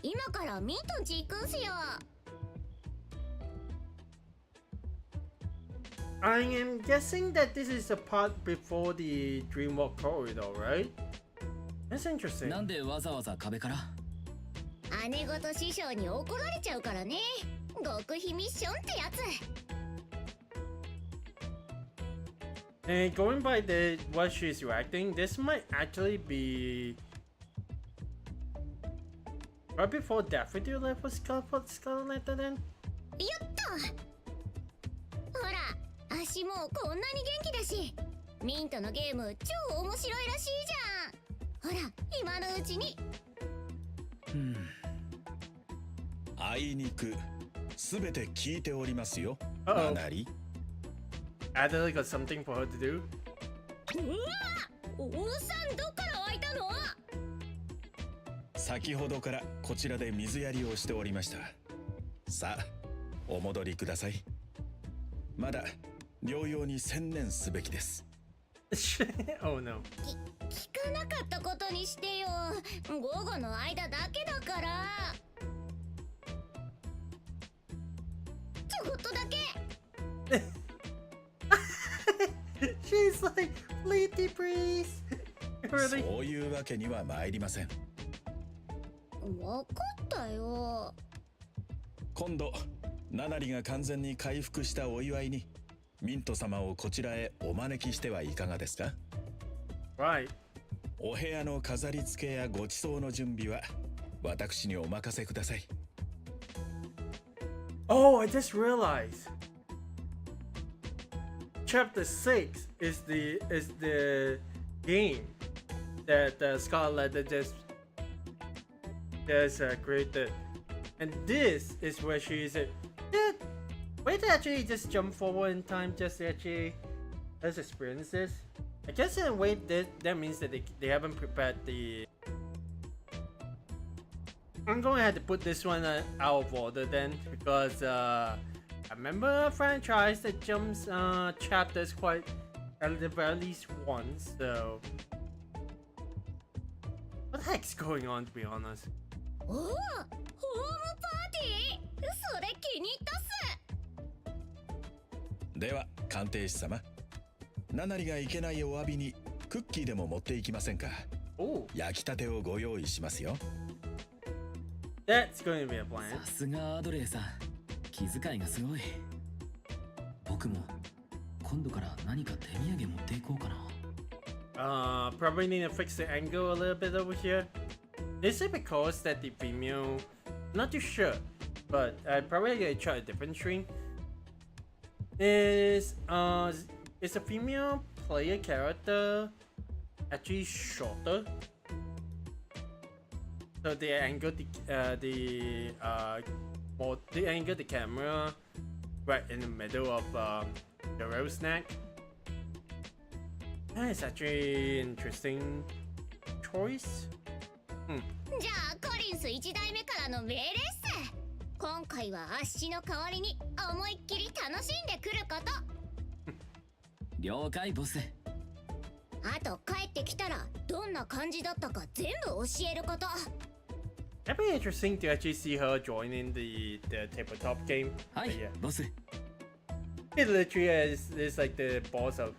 今からミントンち行くんすよ。I am guessing that this is the part before the Dreamwalk corridor, right? That's interesting. なんでわざわざ壁から？姉ごと師匠に怒られちゃうからね。極秘ミッションってやつ。And going by the what she's reacting, this might actually be right before Daffodil left for Scarlet Letter then? やった。ほら、足もこんなに元気だし、ミントのゲーム超面白いらしいじゃん。ほら、今のうちに。あいにくすべて聞いておりますよ。 Uh-oh. ナナリ。Adelaide got something for her to do. うわ、おっさんどっから湧いたの？先ほどからこちらで水やりをしておりました。さあ、お戻りください。まだ療養に専念すべきです。Oh no. 聞かなかったことにしてよ。午後の間だけだから。ちょこっとだけ。She's like, please, please. Really? そういうわけには参りません。わかったよ。今度ナナリが完全に回復したお祝いにミント様をこちらへお招きしてはいかがですか？ Right. お部屋の飾り付けやご馳走の準備は私にお任せください。Oh, I just realized. Chapter 6 is the game that Scarlet Letter just created, and this is where she is. Wait to actually just jump forward in time just to actually let's experience this. I guess in a way that means that they haven't prepared the. I'm going to have to put this one out of order then, because I remember a franchise that jumps chapters quite at the very least once, so what the heck's going on, to be honest? おお、ホームパーティー？それ気に入ったっす。では鑑定士様、ナナリがいけないお詫びにクッキーでも持っていきませんか？ Oh, 焼きたてをご用意しますよ。 that's going to be a plan. さすがアドレーさん、気遣いがすごい。僕も今度から何か手土産持っていこうかな。Probably need to fix the angle a little bit over here. Is it because that the female, not too sure, but I probably gotta try a different stream. Is a female player character actually shorter? So they angle the camera right in the middle of the roast snack. That is actually interesting choice. じゃあコリンス1代目からの命令っす。今回はアッシの代わりに思いっきり楽しんでくること。了解ボス。あと帰ってきたらどんな感じだったか全部教えること。That'd be interesting to actually see her joining the tabletop game. はい、 But yeah. ボス。 It literally is like the boss of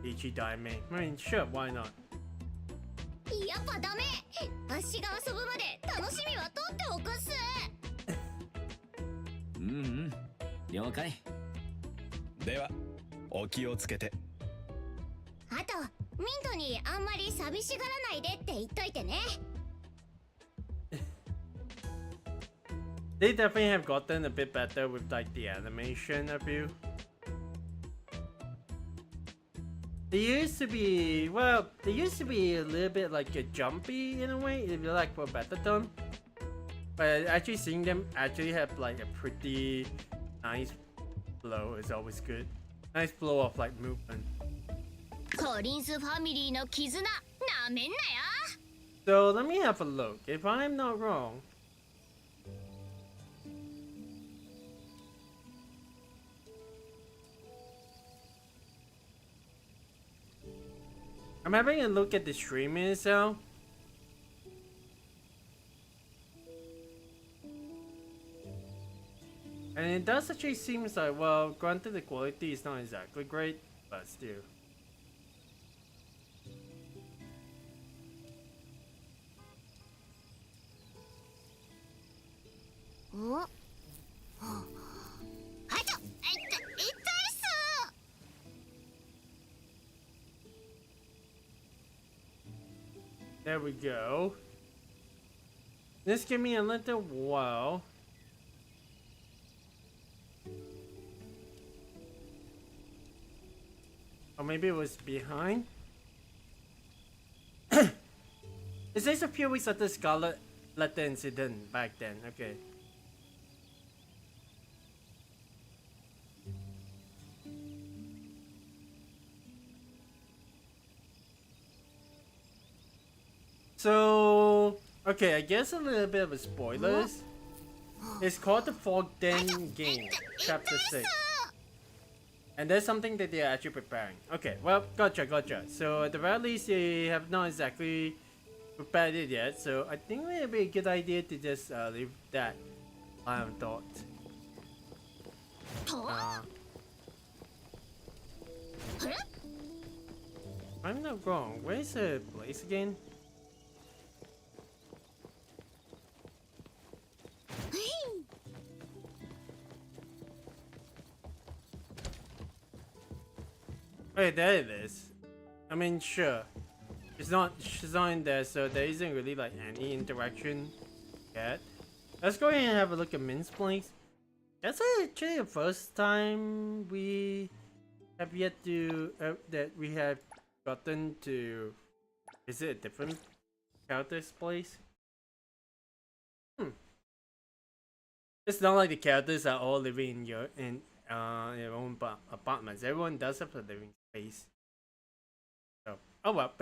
Ichidaime. I mean, sure, why not? やっぱダメ。アッシが遊ぶまで楽しみは取っておくっす。うんうん、了解。ではお気をつけて。あとミントにあんまり寂しがらないでって言っといてね。They definitely have gotten a bit better with like the animation of you. They used to be, well, they used to be a little bit like a jumpy in a way, if you like for Betaton. But actually seeing them actually have like a pretty nice flow is always good. Nice flow of like movement. コリンスファミリーの絆なめんなよ So let me have a look. If I'm not wrong, I'm having a look at the streaming itself. And it does actually seems like, well, granted the quality is not exactly great, but still. Oh. There we go. This give me a little while. Or maybe it was behind. It says a few weeks after Scarlet Letter incident back then. Okay. So, okay, I guess a little bit of a spoilers. It's called the Fog Den Game, Chapter 6. And that's something that they're actually preparing. Okay, well, gotcha. So at the very least, they have not exactly prepared it yet. So I think it would be a good idea to just leave that line of thought. I'm not wrong. Where's the place again? Wait, there it is. I mean, sure. She's not in there, so there isn't really like any interaction yet. Let's go ahead and have a look at Min's place. That's actually the first time we have yet to that we have gotten to visit a different character's place. It's not like the characters are all living in their own apartments. Everyone does have a living space. So, oh well.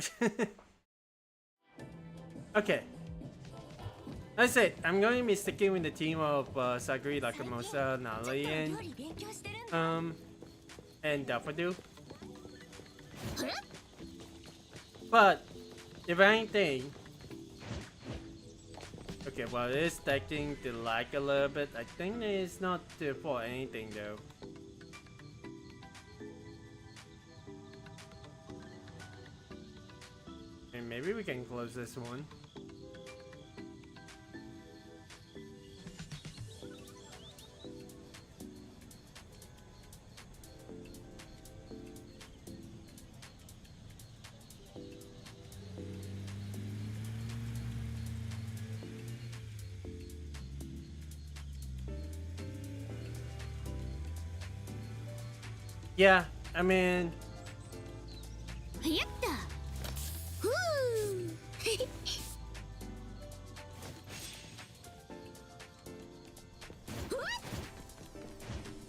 Okay. That's it. I'm going to be sticking with the team of Sagri, Lakamosa, Nali, and Daffodil. But if anything, okay, well, it is starting to lag a little bit. I think it's not for anything though. And maybe we can close this one. Yeah, I mean...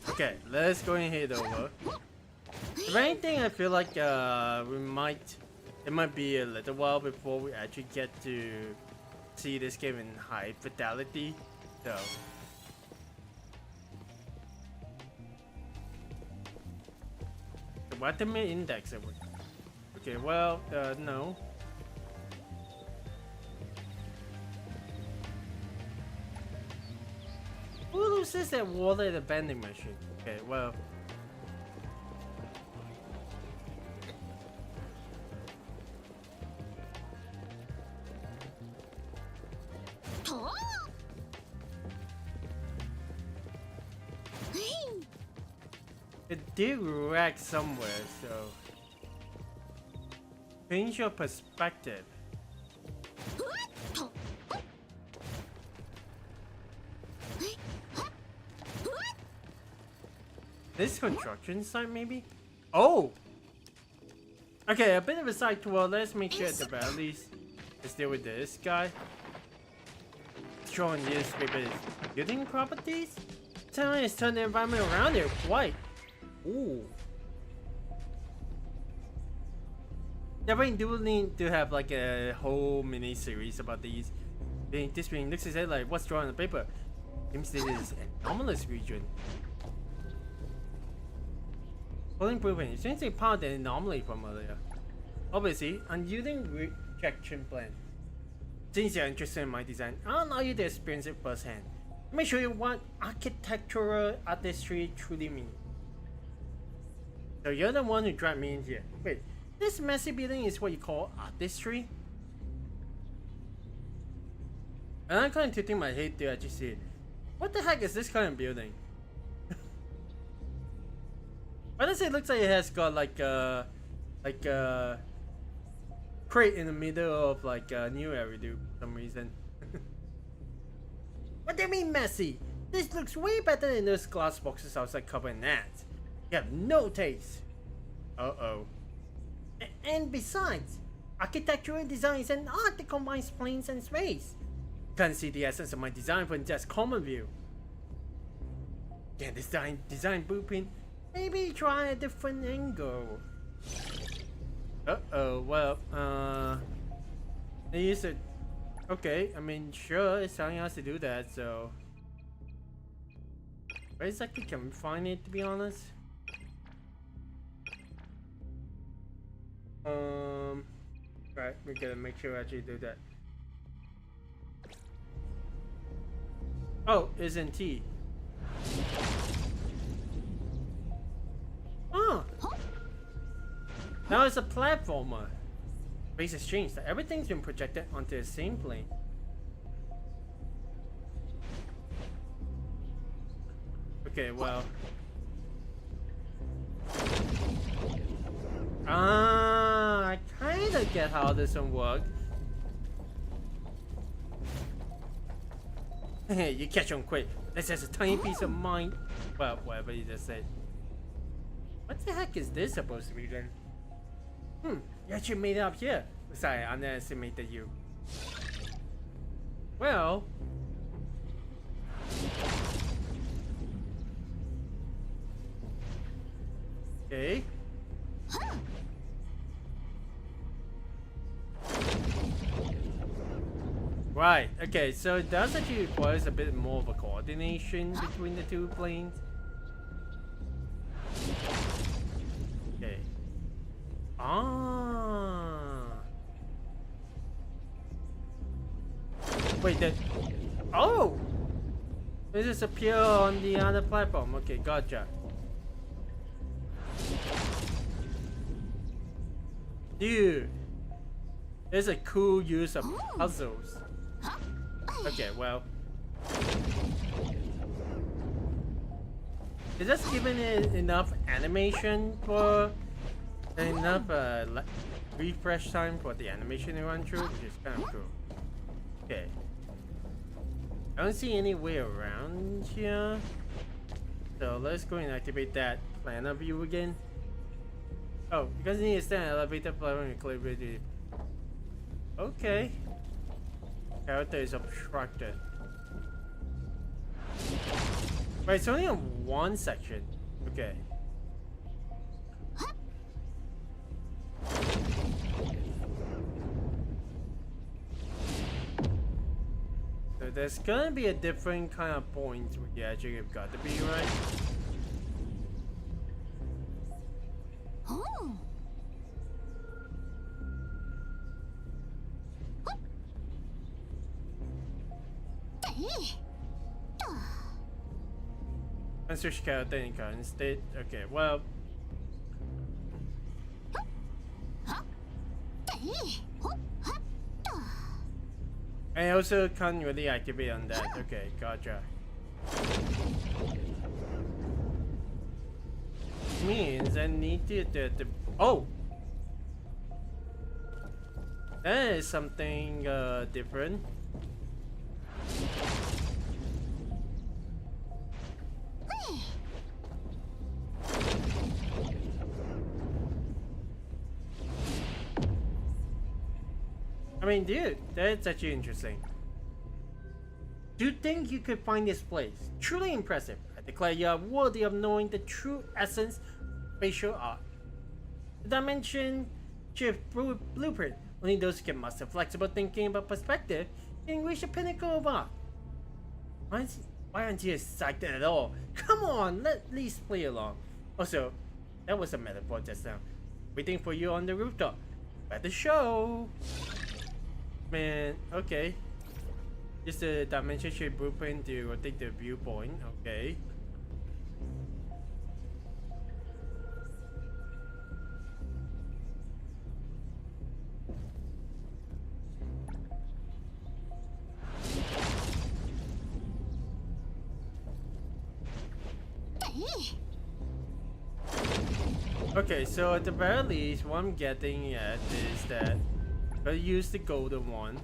Okay, let's go and head over. If anything, I feel like it might be a little while before we actually get to see this game in high fidelity, so... What the main index? Okay, well, no. Who loses that water at the vending machine? Okay, well. It did wreck somewhere, so change your perspective. This construction site, maybe? Oh! Okay, a bit of a side tour. Let's make sure at the very least let's deal with this guy. Showing this paper's building properties. Telling us turn the environment around here quite. Ooh. Definitely do need to have like a whole mini series about these. This being looks at like what's drawn on the paper. Seems this is an anomalous region. Following blueprint, it seems to be part of the anomaly from earlier. Obviously, I'm using rejection plan. Since you're interested in my design, I'll allow you to experience it firsthand. Let me show you what architectural artistry truly means. So you're the one who dragged me in here. Wait, this messy building is what you call artistry? And I'm kind of tilting my head to actually see it. What the heck is this kind of building? Why does it look like it has got like a crate in the middle of like a new area for some reason? What do you mean messy? This looks way better than those glass boxes outside covered in ads. You have no taste. Uh-oh. And besides, architectural design is an art that combines planes and space. Can't see the essence of my design from just common view. Can't design blueprint. Maybe try a different angle. Uh-oh, well, they use it. Okay, I mean, sure, it's telling us to do that, so. Where exactly can we find it, to be honest? Right, we gotta make sure we actually do that. Oh, it's in T. Oh! Now it's a platformer. Base has changed. Everything's been projected onto the same plane. Okay, well. I kinda get how this one works. Hey, you catch on quick. This has a tiny piece of mind. Well, whatever you just said. What the heck is this supposed to be then? You actually made it up here. Sorry, I underestimated you. Well. Okay. Right, okay, so it does actually requires a bit more of a coordination between the two planes. Okay. Wait, that. Oh! This just appear on the other platform. Okay, gotcha. Dude, there's a cool use of puzzles. Okay, well. Is this giving it enough animation for enough refresh time for the animation to run through, which is kind of cool. Okay. I don't see any way around here. So let's go and activate that planner view again. Oh, because you need to stand an elevator platform and clear video. Okay. Character is obstructed. Wait, it's only on one section. Okay. So there's gonna be a different kind of point where you actually have got to be, right? And switch character in current state. Okay, well. I also can't really activate on that. Okay, gotcha. Means I need to oh! That is something different. I mean, dude, that's actually interesting. Do you think you could find this place? Truly impressive. I declare you are worthy of knowing the true essence of facial art. The dimension shift blueprint. Only those who can master flexible thinking about perspective can reach the pinnacle of art. Why aren't you psyched at all? Come on, let least play along. Also, that was a metaphor just now. Waiting for you on the rooftop. At the show. Man, okay. Just a dimension shape blueprint to rotate the viewpoint. Okay. Okay, so at the very least, what I'm getting at is that I use the golden one.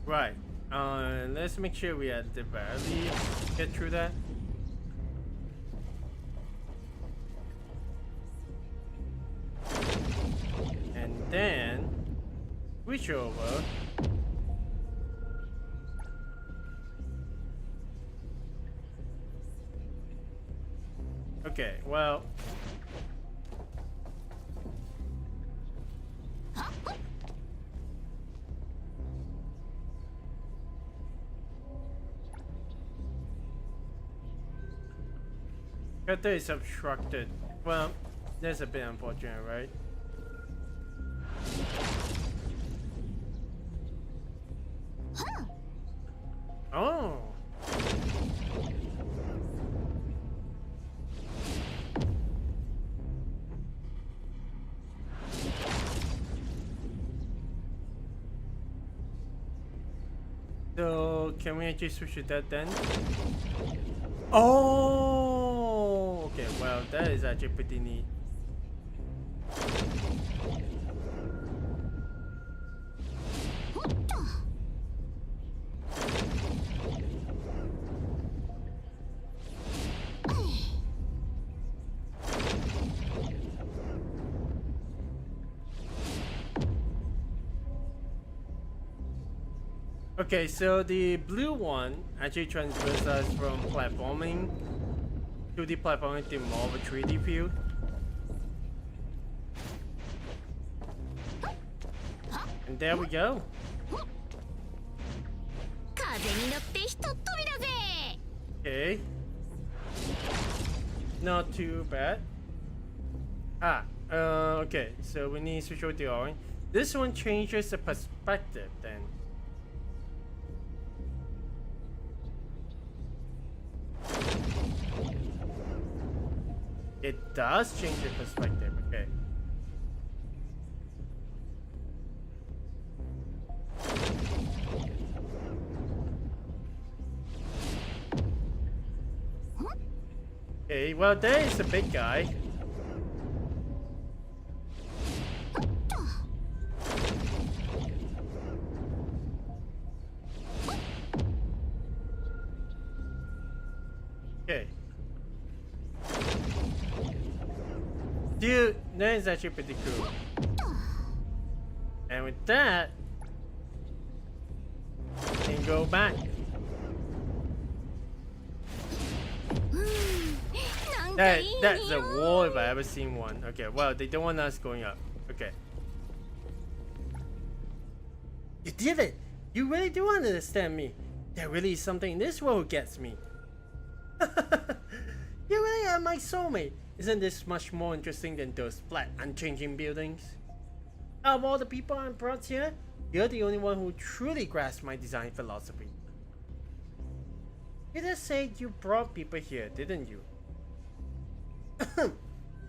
Right. Let's make sure we at the very least get through that. And then switch over. Okay, well. Character is obstructed. Well, that's a bit unfortunate, right? Oh. So can we actually switch to that then? Oh, okay. Well, that is actually pretty neat. Okay, so the blue one actually transfers us from platforming to the platforming to more of a 3D view. And there we go. Okay. Not too bad. Okay, so we need to switch over to orange. This one changes the perspective then. It does change the perspective, okay. Okay, well there is a big guy. Okay. Dude, that is actually pretty cool. And with that, we can go back. That's a wall if I ever seen one. Okay, well, they don't want us going up. Okay. You did it! You really do understand me. There really is something in this world that gets me. You really are my soulmate. Isn't this much more interesting than those flat, unchanging buildings? Out of all the people I brought here, you're the only one who truly grasps my design philosophy. You just said you brought people here, didn't you?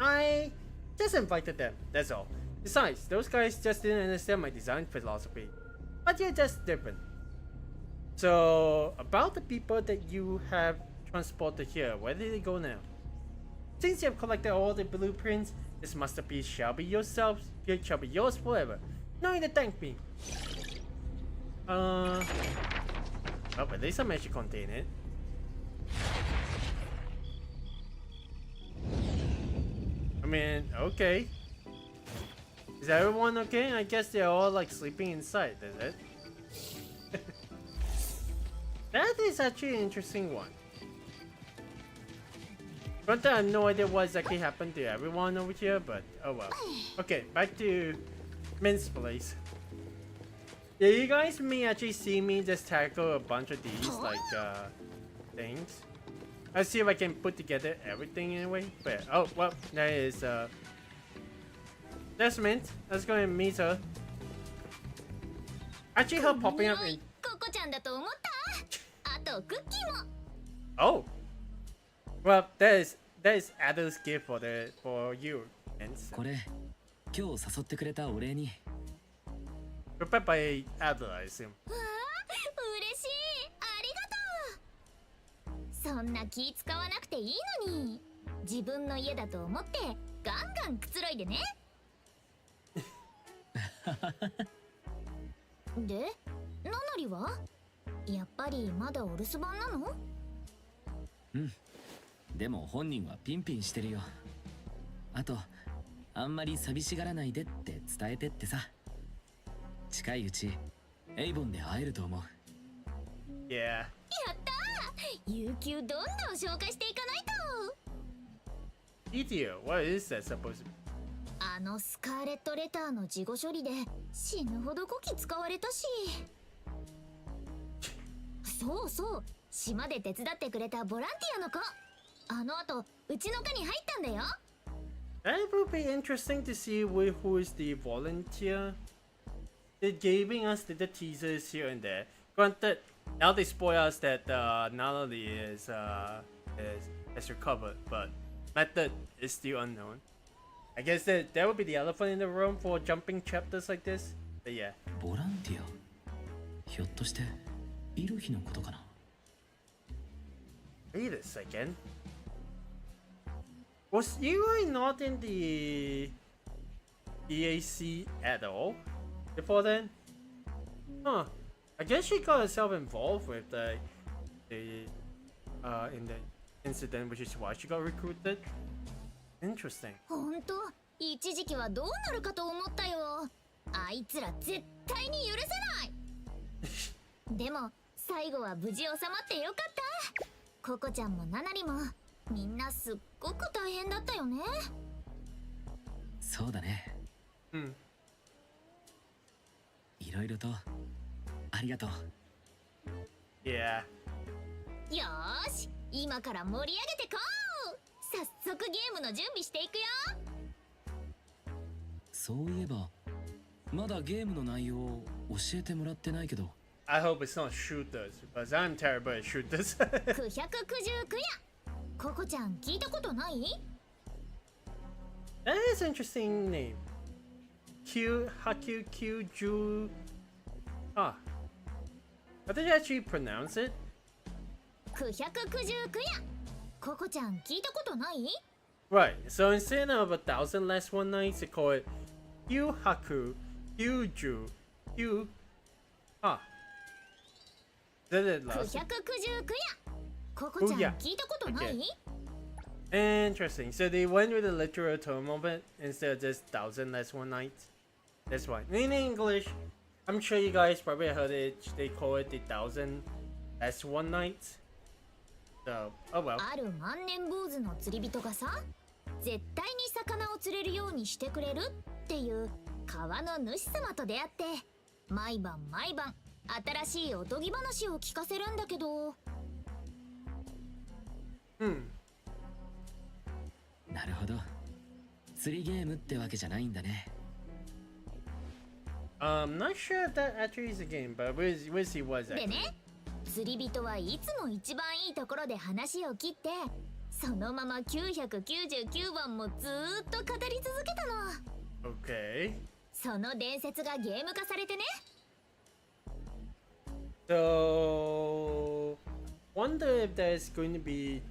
I just invited them, that's all. Besides, those guys just didn't understand my design philosophy. But you're just different. So, about the people that you have transported here, where did they go now? Since you have collected all the blueprints, This masterpiece shall be yourselves. It shall be yours forever. No need to thank me. Oh, but there's some magic contain it. I mean, okay. Is everyone okay? I guess they're all like sleeping inside, is it? That is actually an interesting one. But I have no idea what exactly happened to everyone over here, but oh well. Okay, back to Mint's place. Yeah, you guys may actually see me just tackle a bunch of these like things. Let's see if I can put together everything anyway. But oh well, that is that's Mint. Let's go and meet her. Actually, her popping up in. Oh. Well, that is Adder's gift for you. And これ今日誘ってくれたお礼に prepared by Adder, I assume. わあ、嬉しい。ありがとう。そんな気使わなくていいのに。自分の家だと思ってガンガンくつろいでね。で、ナナリは？やっぱりまだお留守番なの？うん。でも本人はピンピンしてるよ。あとあんまり寂しがらないでって伝えてってさ。近いうちエイボンで会えると思う。Yeah. やったー。有給どんどん紹介していかないと。Idiot, what is that supposed to be? あのスカーレットレターの事後処理で死ぬほどこき使われたし。そうそう、島で手伝ってくれたボランティアの子。あの後うちの課に入ったんだよ。That would be interesting to see who is the volunteer. They're giving us the teasers here and there. Granted, now they spoil us that not only is recovered, but method is still unknown. I guess that would be the elephant in the room for jumping chapters like this. But yeah. ボランティアひょっとしてイルヒのことかな。 Wait a second. Was Eli not in the EAC at all before then? Huh. I guess she got herself involved with the in the incident, which is why she got recruited. Interesting. ほんと、一時期はどうなるかと思ったよ。あいつら絶対に許せない。でも最後は無事収まってよかった。ココちゃんもナナリもみんなすっごく大変だったよね。そうだね。うん。いろいろとありがとう。Yeah. よーし、今から盛り上げてこう。早速ゲームの準備していくよ。そういえばまだゲームの内容を教えてもらってないけど。I hope it's not shooters, because I'm terrible at shooters. 999や。ココちゃん聞いたことない？ That is an interesting name. Haku Ju. Ah. How did you actually pronounce it? 999や。ココちゃん聞いたことない？ Right, so instead of 1,000 last one nights, they call it Haku Ju. Ah. Did it last? 999や。ココちゃん聞いたことない？ Interesting. So they went with the literal term of it instead of just 1,000 less one night. That's why. In English, I'm sure you guys probably heard it. They call it the 1,000 less one night. So, oh well. ある万年坊主の釣り人がさ、絶対に魚を釣れるようにしてくれるっていう川の主様と出会って、毎晩新しいおとぎ話を聞かせるんだけど。なるほど。釣りゲームってわけじゃないんだね。I'm not sure if that actually is a game, but we'll see what exactly. でね、釣り人はいつも一番いいところで話を切って、そのまま999番もずーっと語り続けたの。Okay. その伝説がゲーム化されてね。So, wonder if there's going to be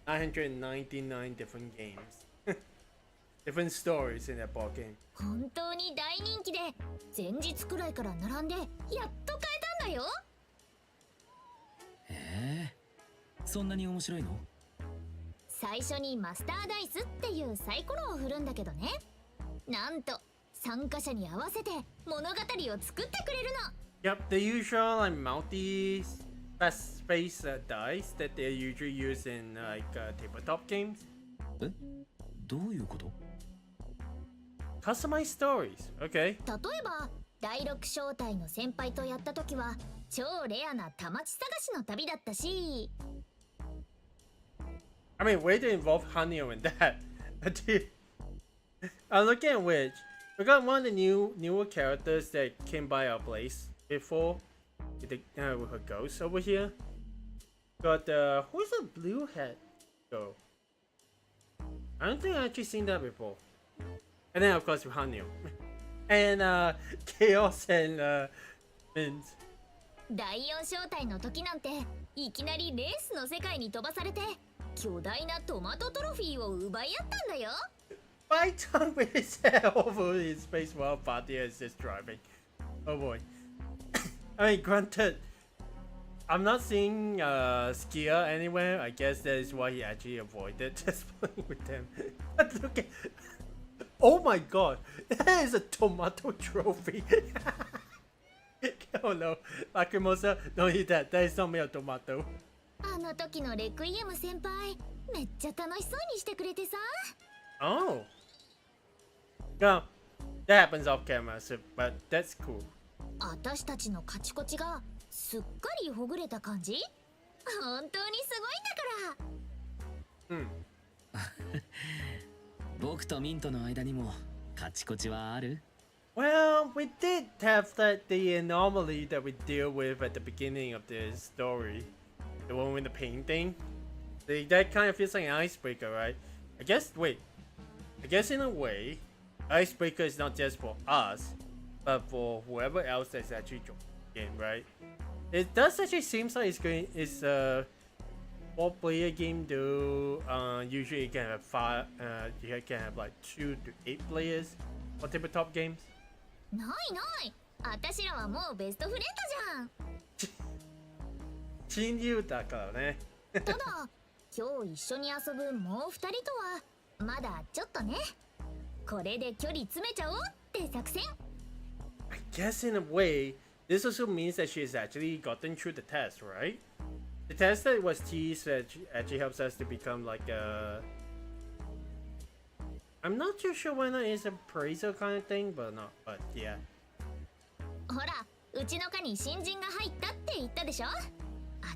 999 different games. different stories in that ball game. 本当に大人気で、前日くらいから並んでやっと買えたんだよ。そんなに面白いの？最初にマスターダイスっていうサイコロを振るんだけどね。なんと参加者に合わせて物語を作ってくれるの。Yep, the usual like multi-space dice that they usually use in like tabletop games. どういうこと？ Customized stories, okay. 例えば第6小隊の先輩とやった時は超レアな玉地探しの旅だったし。I mean, way to involve Hanyo in that. Looking at which, we got one of the newer characters that came by our place before with, with her ghost over here. Got who's the blue hat girl? I don't think I actually seen that before. And then of course with Hanyo and Chaos and Vince. 第4小隊の時なんていきなりレースの世界に飛ばされて巨大なトマトトロフィーを奪い合ったんだよ。My tongue with his head over his face while Fatia is just driving. Oh boy. I mean, granted, I'm not seeing Skia anywhere. I guess that is why he actually avoided just playing with them. But look at... Oh my god! That is a tomato trophy! Oh no. Lacrimosa, don't eat that. That is not made of tomato. あの時のレクイエム先輩、めっちゃ楽しそうにしてくれてさ。Oh. No, that happens off camera, so, but that's cool. 私たちのカチコチがすっかりほぐれた感じ？本当にすごいんだから。僕とミントの間にもカチコチはある？ Well, we did have the anomaly that we deal with at the beginning of the story. The one with the painting. That kind of feels like an icebreaker, right? I guess in a way, icebreaker is not just for us, but for whoever else that's actually joining the game, right? It does actually seems like it's a 4-player game though. Usually you can have you can have like 2 to 8 players for tabletop games. ないない。私らはもうベストフレンドじゃん。親友だからね。ただ、今日一緒に遊ぶもう2人とはまだちょっとね。これで距離詰めちゃおうって作戦。I guess in a way, this also means that she's actually gotten through the test, right? The test that was teased that actually helps us to become like a... I'm not too sure whether it's an appraiser kind of thing, but yeah. ほら、うちの課に新人が入ったって言ったでしょ。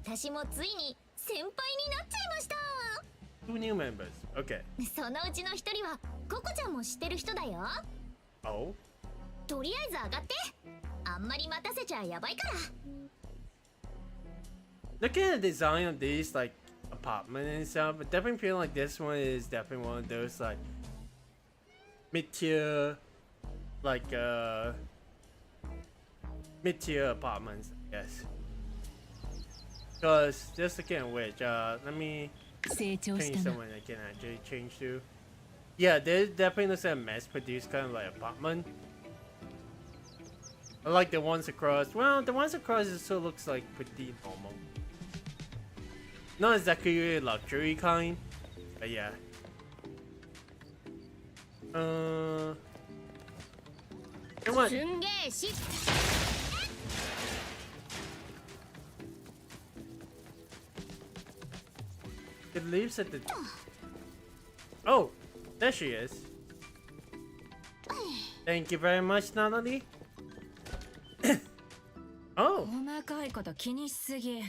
私もついに先輩になっちゃいました。 2 new members, okay. そのうちの1人はココちゃんも知ってる人だよ。 Oh? とりあえず上がって。あんまり待たせちゃやばいから。 Looking at the design of these like apartment and stuff, I definitely feel like this one is definitely one of those like mid-tier mid-tier apartments, I guess. Because just looking at which, let me change someone I can actually change to. Yeah, there definitely looks like a mass-produced kind of like apartment. I like the ones across. Well, the ones across also looks like pretty normal. Not exactly luxury kind, but yeah. Come on. すんげえし。It leaves at the... Oh, there she is. Thank you very much, Natalie. Oh. 細かいこと気にしすぎ。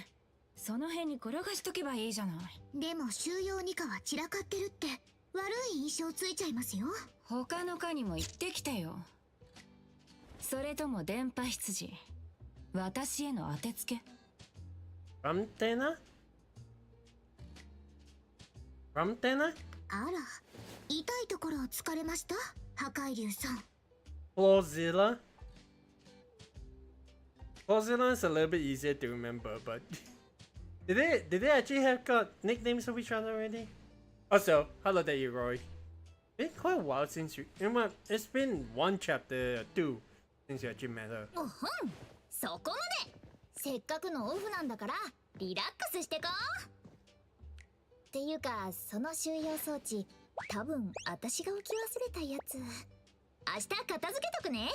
その辺に転がしとけばいいじゃない。でも収容2課は散らかってるって悪い印象ついちゃいますよ。他の課にも行ってきてよ。それとも電波執事、私への当てつけ。Ramtena? Ramtena? あら、痛いところを突かれました、破壊竜さん。Flawzilla? Flawzilla is a little bit easier to remember, but did they actually have got nicknames of each other already? Also, hello there, Roy. Been quite a while since you. It's been one chapter or two since you actually met her. おほん、そこまで。せっかくのオフなんだからリラックスしてこう。っていうか、その収容装置、多分私が置き忘れたやつ。明日片付けとくね。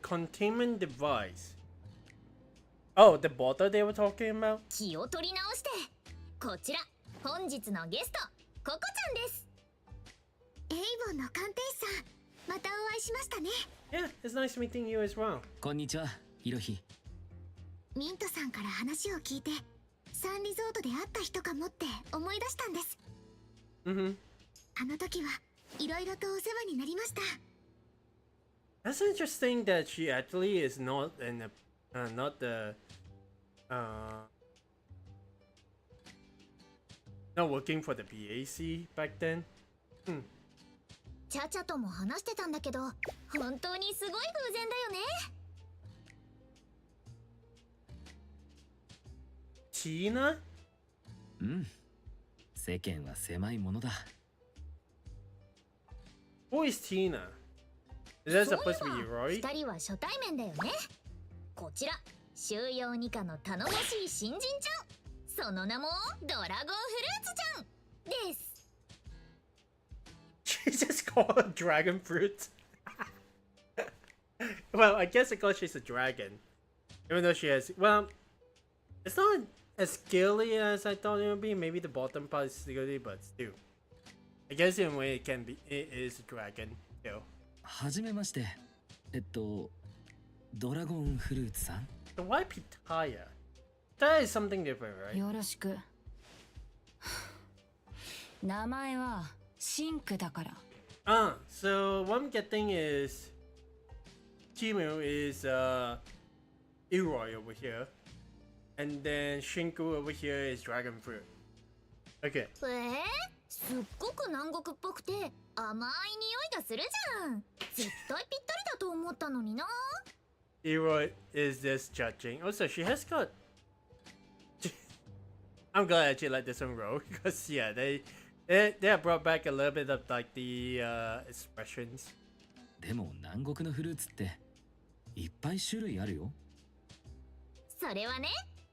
Containment device. Oh, the bottle they were talking about? 気を取り直して。こちら、本日のゲスト、ココちゃんです。エイボンの鑑定士さん、またお会いしましたね。Yeah, it's nice meeting you as well. こんにちは、ヒロヒ。ミントさんから話を聞いて、サンリゾートで会った人かもって思い出したんです。Mm-hmm. あの時はいろいろとお世話になりました。That's interesting that she actually is not in the, not the, not working for the BAC back then. チャチャとも話してたんだけど、本当にすごい偶然だよね。Tina? うん。世間は狭いものだ。Who is Tina? Is that そうい supposed to be えば Roy? 二人は初対面だよね。こちら、収容2課の頼もしい新人ちゃん。その名もドラゴンフルーツちゃんです。She just called her dragon fruit. Well, I guess because she's a dragon. Even though she has, well, it's not as skilly as I thought it would be. Maybe the bottom part is skilly, but still. I guess in a way it can be, it is a dragon still. はじめまして。ドラゴンフルーツさん。So why Pitaya? That is something different, right? よろしく。名前はシンクだから。So what I'm getting is Timu is Eroy over here. And then Shinku over here is dragon fruit. Okay. すっごく南国っぽくて甘い匂いがするじゃん。絶対ぴったりだと思ったのにな。Eroy is just judging. Also, she has got. I'm glad I actually let this one roll because yeah, they have brought back a little bit of like the expressions. でも南国のフルーツっていっぱい種類あるよ。それはね、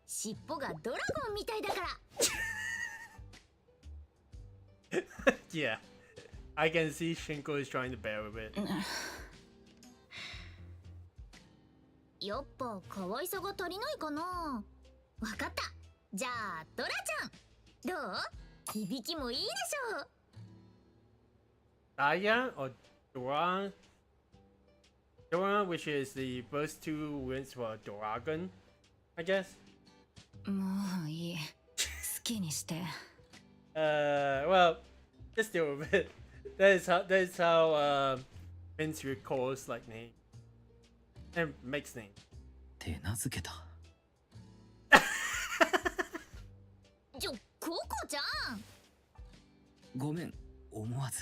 尻尾がドラゴンみたいだから。Yeah, I can see Shinko is trying to bear with it. やっぱ可愛さが足りないかな。わかった。じゃあドラちゃん、どう？響きもいいでしょう。Daya or Doran? Doran, which is the first two wins for Doragon, I guess. もういい。好きにして。Well, just deal with it. That is how Vince recalls like name and makes name. 手なずけた。ココちゃん。ごめん、思わず。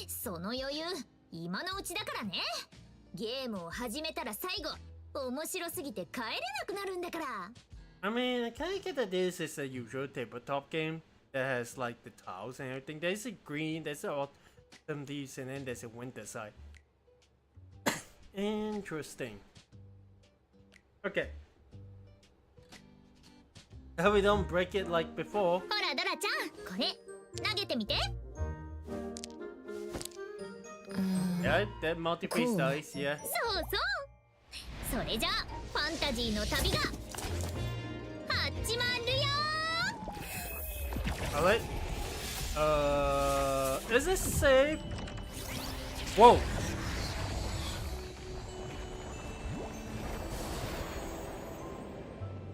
その余裕、今のうちだからね。ゲームを始めたら最後、面白すぎて帰れなくなるんだから。I mean, I kind of get that this is a usual tabletop game that has like the tiles and everything. There's a green, there's a autumn leaves, and then there's a winter side. Interesting. Okay. I hope we don't break it like before. ほらドラちゃん、これ投げてみて。Yeah, that multi-piece dice, yeah. そうそう。それじゃあファンタジーの旅が始まるよ。Alright. Is this safe? Whoa.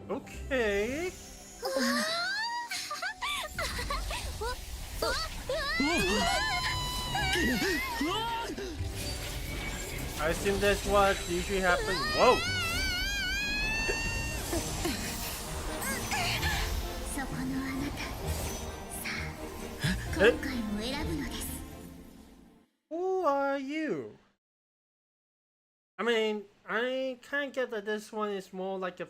Okay. I assume that's what usually happens. Whoa. そこのあなた、さあ今回も選ぶのです。 Who are you? I mean, I kind of get that this one is more like a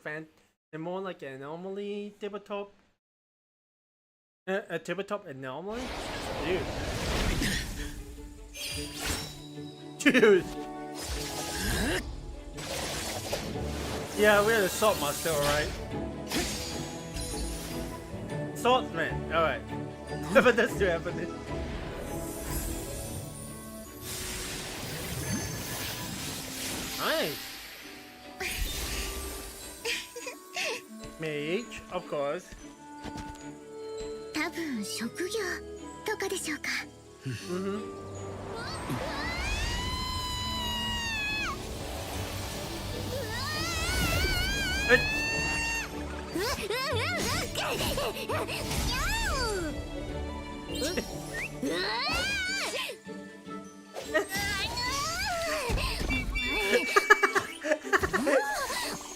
more like an anomaly tabletop A tabletop anomaly? Dude. Dude. Yeah, we're the Sword Master, alright. Swordsman, alright. Evidence to evidence. Nice. Mage, of course. 多分職業とかでしょうか。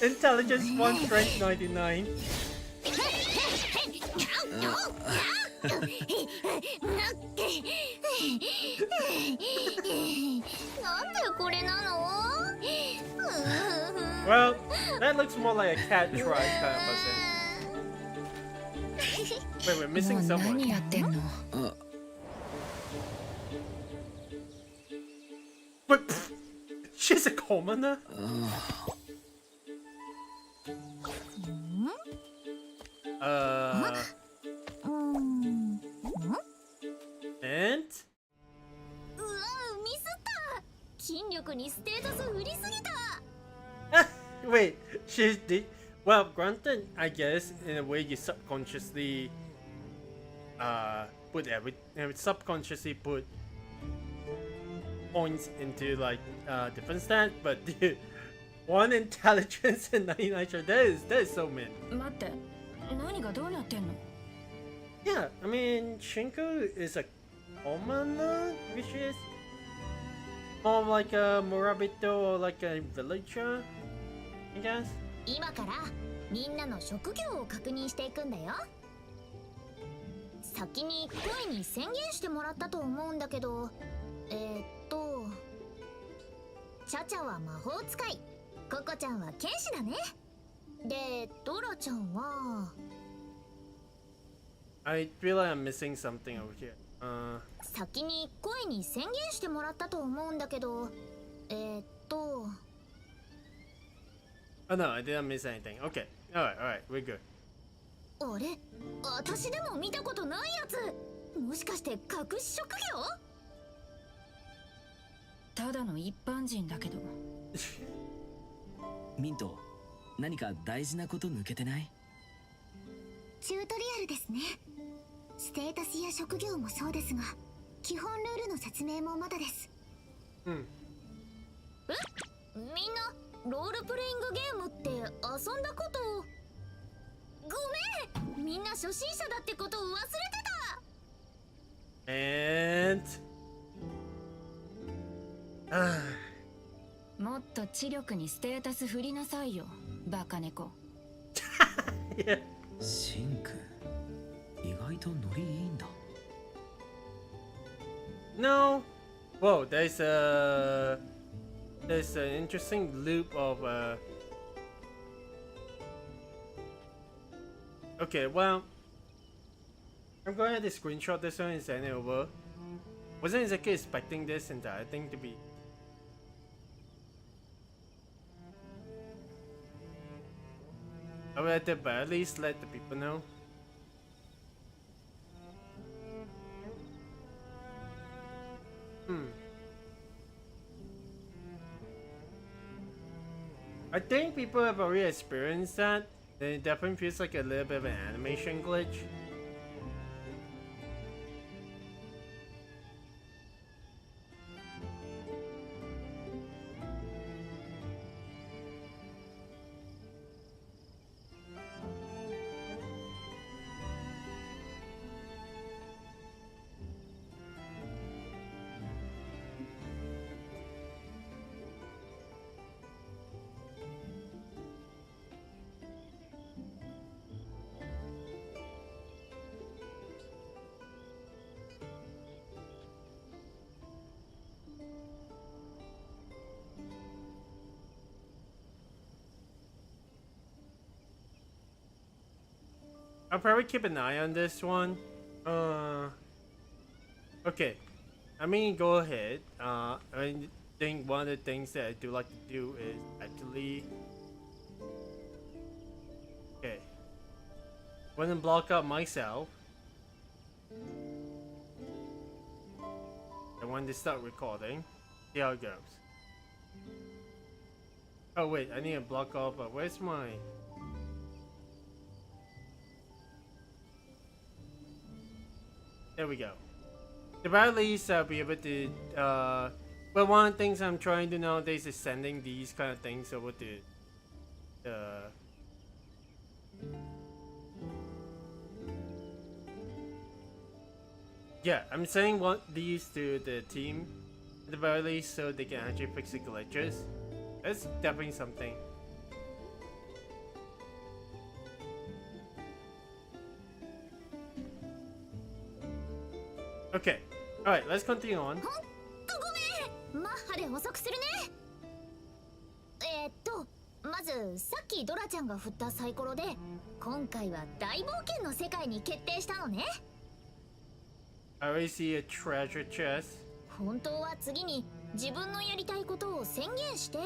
Intelligence 1, strength 99. Well, that looks more like a cat tribe kind of person. Wait, we're missing someone. Wait, pff, she's a commoner? And? うわ、ミスった。筋力にステータス振りすぎた。Wait, she's the well, granted, I guess in a way you subconsciously subconsciously put points into like different stats, but dude, 1 intelligence and 99 sure, that is so min. 待って、何がどうなってんの? Yeah, I mean Shinku is a commoner, which is more like a Morabito or like a villager, I guess. 今からみんなの職業を確認していくんだよ。先に声に宣言してもらったと思うんだけど、チャチャは魔法使い、ココちゃんは剣士だね。で、ドラちゃんは I feel like I'm missing something over here. 先に声に宣言してもらったと思うんだけど、Oh no, I didn't miss anything. Okay, alright, we're good. あれ、私でも見たことないやつ。もしかして隠し職業？ただの一般人だけど。ミント、何か大事なこと抜けてない？チュートリアルですね。ステータスや職業もそうですが、基本ルールの説明もまだです。うん。みんなロールプレイングゲームって遊んだこと。ごめん、みんな初心者だってことを忘れてた。And もっと知力にステータス振りなさいよ、バカ猫。yeah. シンク、意外とノリいいんだ。No. Whoa, there's an interesting loop of Okay, well, I'm going to screenshot this one and send it over. Wasn't exactly expecting this entire thing to be. I would have to, but at least let the people know. I think people have already experienced that. Then it definitely feels like a little bit of an animation glitch. I'll probably keep an eye on this one Okay. I mean, go ahead. I think one of the things that I do like to do is actually. Okay. When I block out myself. I want to start recording. See how it goes. Oh wait, I need to block off. But where's my? There we go. The very least, I'll be able to. But one of the things I'm trying to nowadays is sending these kind of things over to. Yeah, I'm sending these to the team at the very least so they can actually fix the glitches. That's definitely something. Okay, alright, let's continue on. ごめん、マッハで遅くするね。まずさっきドラちゃんが振ったサイコロで、今回は大冒険の世界に決定したのね。I already see a treasure chest. 本当は次に自分のやりたいことを宣言して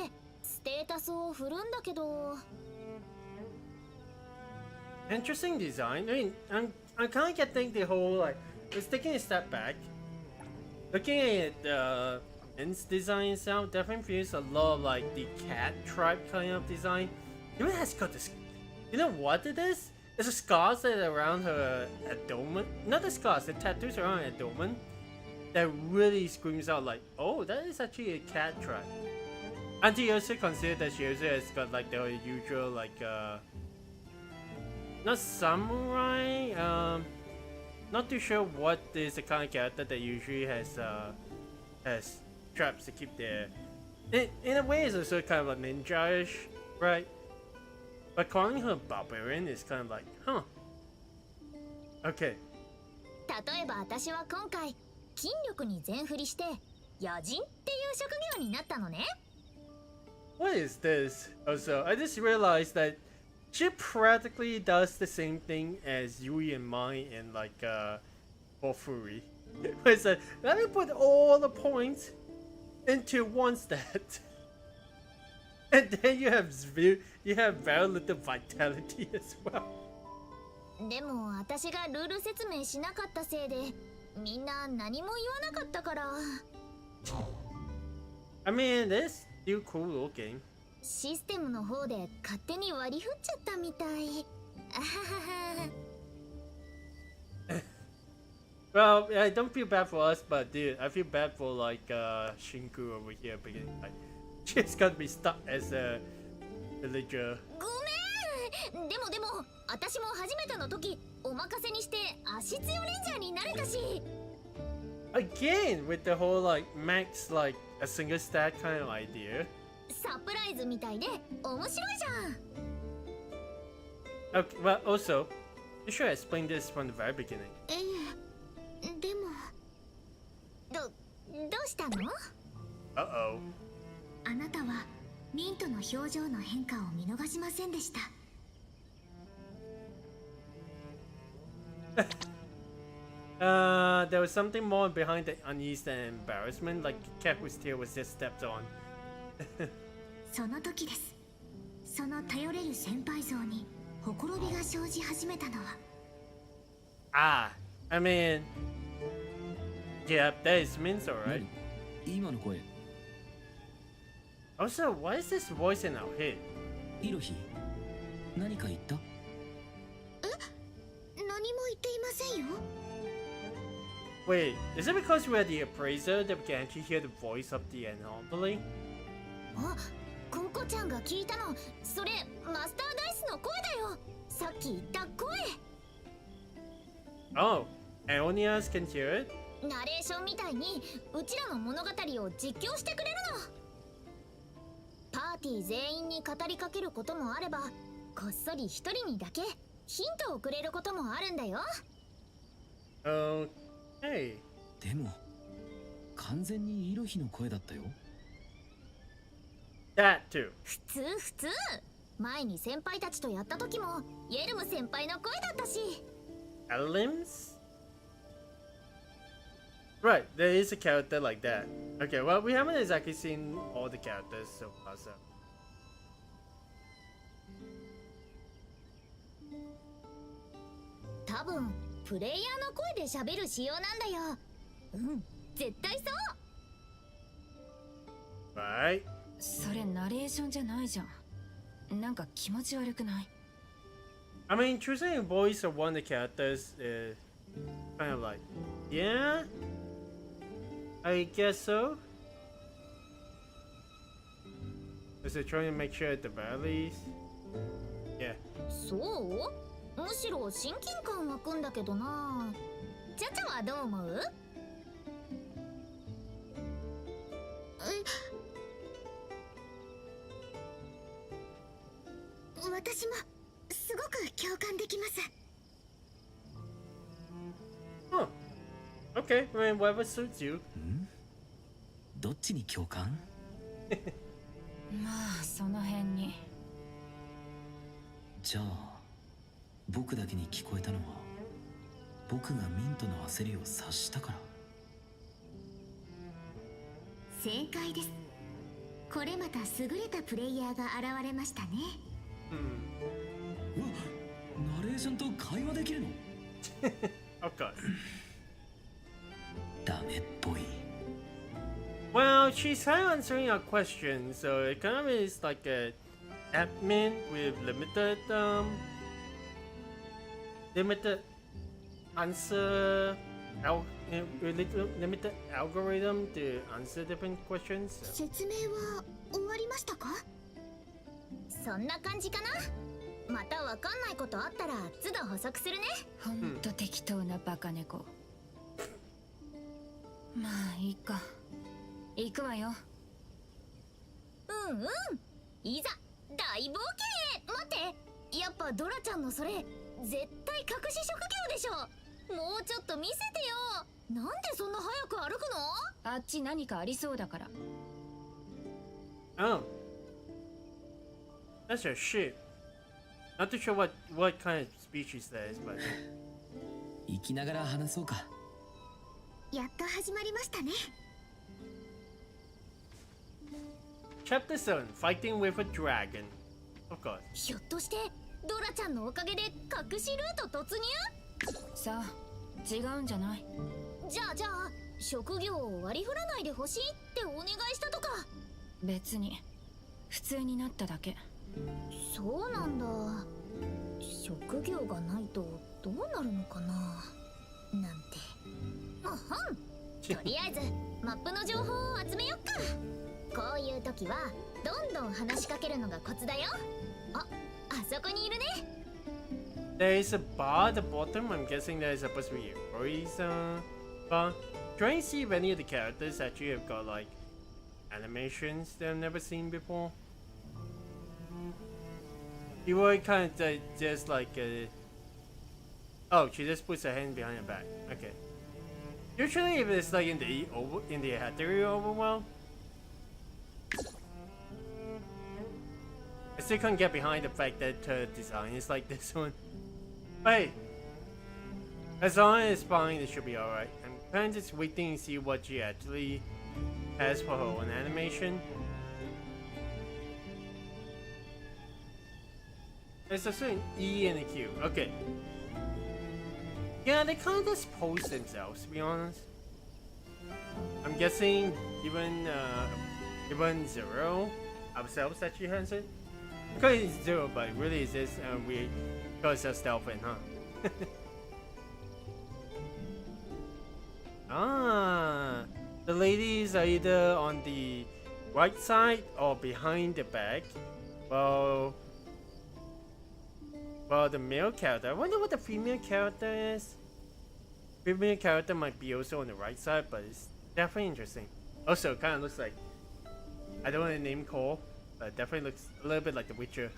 ステータスを振るんだけど。Interesting design. I mean, I'm kind of getting the whole like. It's taking a step back. Looking at its design itself, definitely feels a lot of like the cat tribe kind of design. Even has got this. You know what it is? It's the scars that are around her abdomen. Not the scars, the tattoos around her abdomen. That really screams out like, oh, that is actually a cat tribe. And you also consider that she also has got like the usual like not samurai. Not too sure what is the kind of character that usually has traps to keep their. In a way, it's also kind of like ninja-ish, right? But calling her barbarian is kind of like, huh? Okay. 例えば私は今回筋力に全振りして野人っていう職業になったのね。What is this? Also, I just realized that she practically does the same thing as Yui and Mai in like Fury. It's like, let me put all the points into one stat. And then you have very little vitality as well. でも私がルール説明しなかったせいでみんな何も言わなかったから。I mean, it's still cool looking. システムの方で勝手に割り振っちゃったみたい。あはは。Well, I don't feel bad for us, but dude, I feel bad for like Shinku over here because like she's gonna be stuck as a villager. ごめん。でも私も初めての時お任せにして足強レンジャーになれたし。Again with the whole like max like a single stat kind of idea. サプライズみたいで面白いじゃん。Okay, well, also, you should explain this from the very beginning. でもどうしたの？ Uh-oh. あなたはミントの表情の変化を見逃しませんでした。There was something more behind the unease and embarrassment, like cat whose tail was just stepped on. その時です。その頼れる先輩像にほころびが生じ始めたのは。I mean, yeah, that is Min's alright. 今の声。Also, why is this voice in our head? イロヒ、何か言った？何も言っていませんよ。Wait, is it because we're the appraiser that we can actually hear the voice of the anomaly? あ、ココちゃんが聞いたの。それマスターダイスの声だよ。さっき言った声。Oh, Aeonias can hear it? ナレーションみたいにうちらの物語を実況してくれるの。パーティー全員に語りかけることもあれば、こっそり一人にだけヒントをくれることもあるんだよ。Okay. でも完全にイロヒの声だったよ。That too. 普通。前に先輩たちとやった時もイェルム先輩の声だったし。Elims? Right, there is a character like that. Okay, well, we haven't exactly seen all the characters so far, so. 多分プレイヤーの声で喋る仕様なんだよ。うん、絶対そう。Right. それナレーションじゃないじゃん。なんか気持ち悪くない？ I mean, choosing a voice of one of the characters is kind of like, yeah, I guess so. Is it trying to make sure at the very least? Yeah. そう？むしろ親近感湧くんだけどな。ちゃちゃはどう思う？私もすごく共感できます。Huh. Okay, I mean, whatever suits you. どっちに共感？まあその辺に。じゃあ僕だけに聞こえたのは僕がミントの焦りを察したから。正解です。これまた優れたプレイヤーが現れましたね。うわ、ナレーションと会話できるの？ Okay. ダメっぽい。Well, she's kind of answering our questions, so it kind of is like a admin with limited answer, limited algorithm to answer different questions. So. 説明は終わりましたか？そんな感じかな。またわかんないことあったら都度補足するね。ほんと適当なバカ猫。まあいいか。行くわよ。うんうん。いざ大冒険へ。待って、やっぱドラちゃんのそれ絶対隠し職業でしょ。もうちょっと見せてよ。なんでそんな早く歩くの？あっち何かありそうだから。Oh. That's a ship. Not too sure what kind of species that is, but. 生きながら話そうか。やっと始まりましたね。Chapter 7 Fighting with a Dragon. Of course. ひょっとしてドラちゃんのおかげで隠しルート突入？さあ違うんじゃない？じゃあ職業を割り振らないでほしいってお願いしたとか。別に普通になっただけ。そうなんだ。職業がないとどうなるのかななんて。あはん。とりあえずマップの情報を集めよっか。こういう時はどんどん話しかけるのがコツだよ。あそこにいるね。There is a bar at the bottom. I'm guessing there is supposed to be a voice bar. Trying to see if any of the characters actually have got like animations that I've never seen before. You were kind of just like oh, she just puts her hand behind her back. Okay. Usually, if it's like in the Hattery overworld, I still can't get behind the fact that her design is like this one. But hey, as long as it's fine, it should be alright. I'm kind of just waiting to see what she actually has for her own animation. There's also an E and a Q. Okay. Yeah, they kind of just pose themselves, to be honest. I'm guessing even Zero ourselves actually has it. Because it's Zero, but really it's just we because it's Delphin, huh? Ah, the ladies are either on the right side or behind the back. Well, the male character. I wonder what the female character is. Female character might be also on the right side, but it's definitely interesting. Also, kind of looks like, I don't want to name call, but it definitely looks a little bit like The Witcher.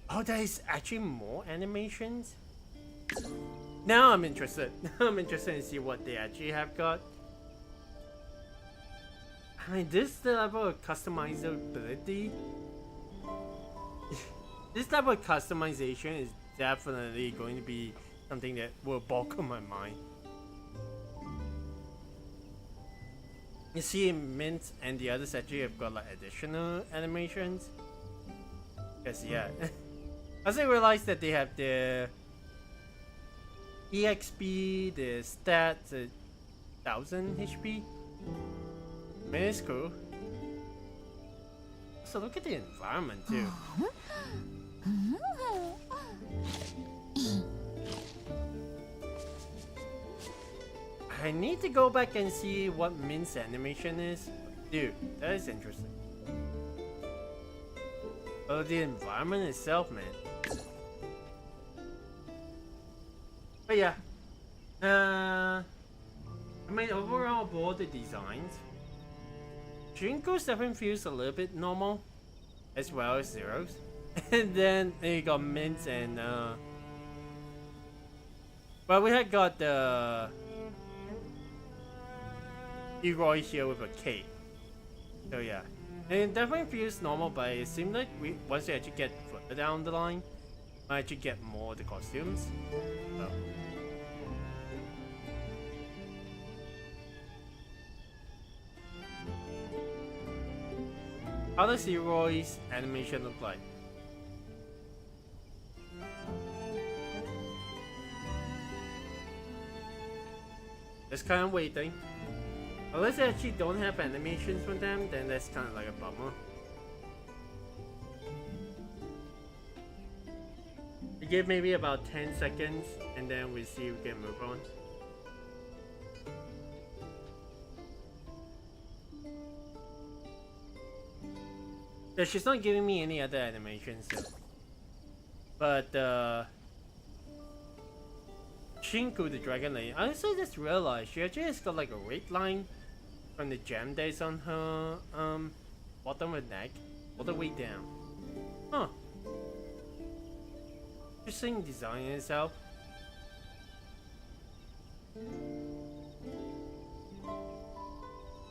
Oh, there is actually more animations? Now I'm interested. Now I'm interested to see what they actually have got. I mean, this level of customizability. This type of customization is definitely going to be something that will boggle my mind. You see, Mint and the others actually have got like additional animations. Cause yeah, as I realized that they have the EXP, the stats, 1000 HP. I mean, it's cool. So look at the environment too. I need to go back and see what Mint's animation is. Dude, that is interesting. Oh, the environment itself, man. But yeah. I mean, overall, all the designs. Jinko's definitely feels a little bit normal, as well as Zero's. And then you got Mint and well, we had got the Leroy here with a cape. So yeah, and it definitely feels normal, but it seems like once we actually get further down the line, we actually get more of the costumes. So. How does Leroy's animation look like? Just kind of waiting. Unless they actually don't have animations from them, then that's kind of like a bummer. We give maybe about 10 seconds and then we see if we can move on. Yeah, she's not giving me any other animations though. But Shinku the Dragon Lady, I also just realized she actually has got like a red line from the gem that's on her bottom of the neck all the way down. Huh. Interesting design in itself.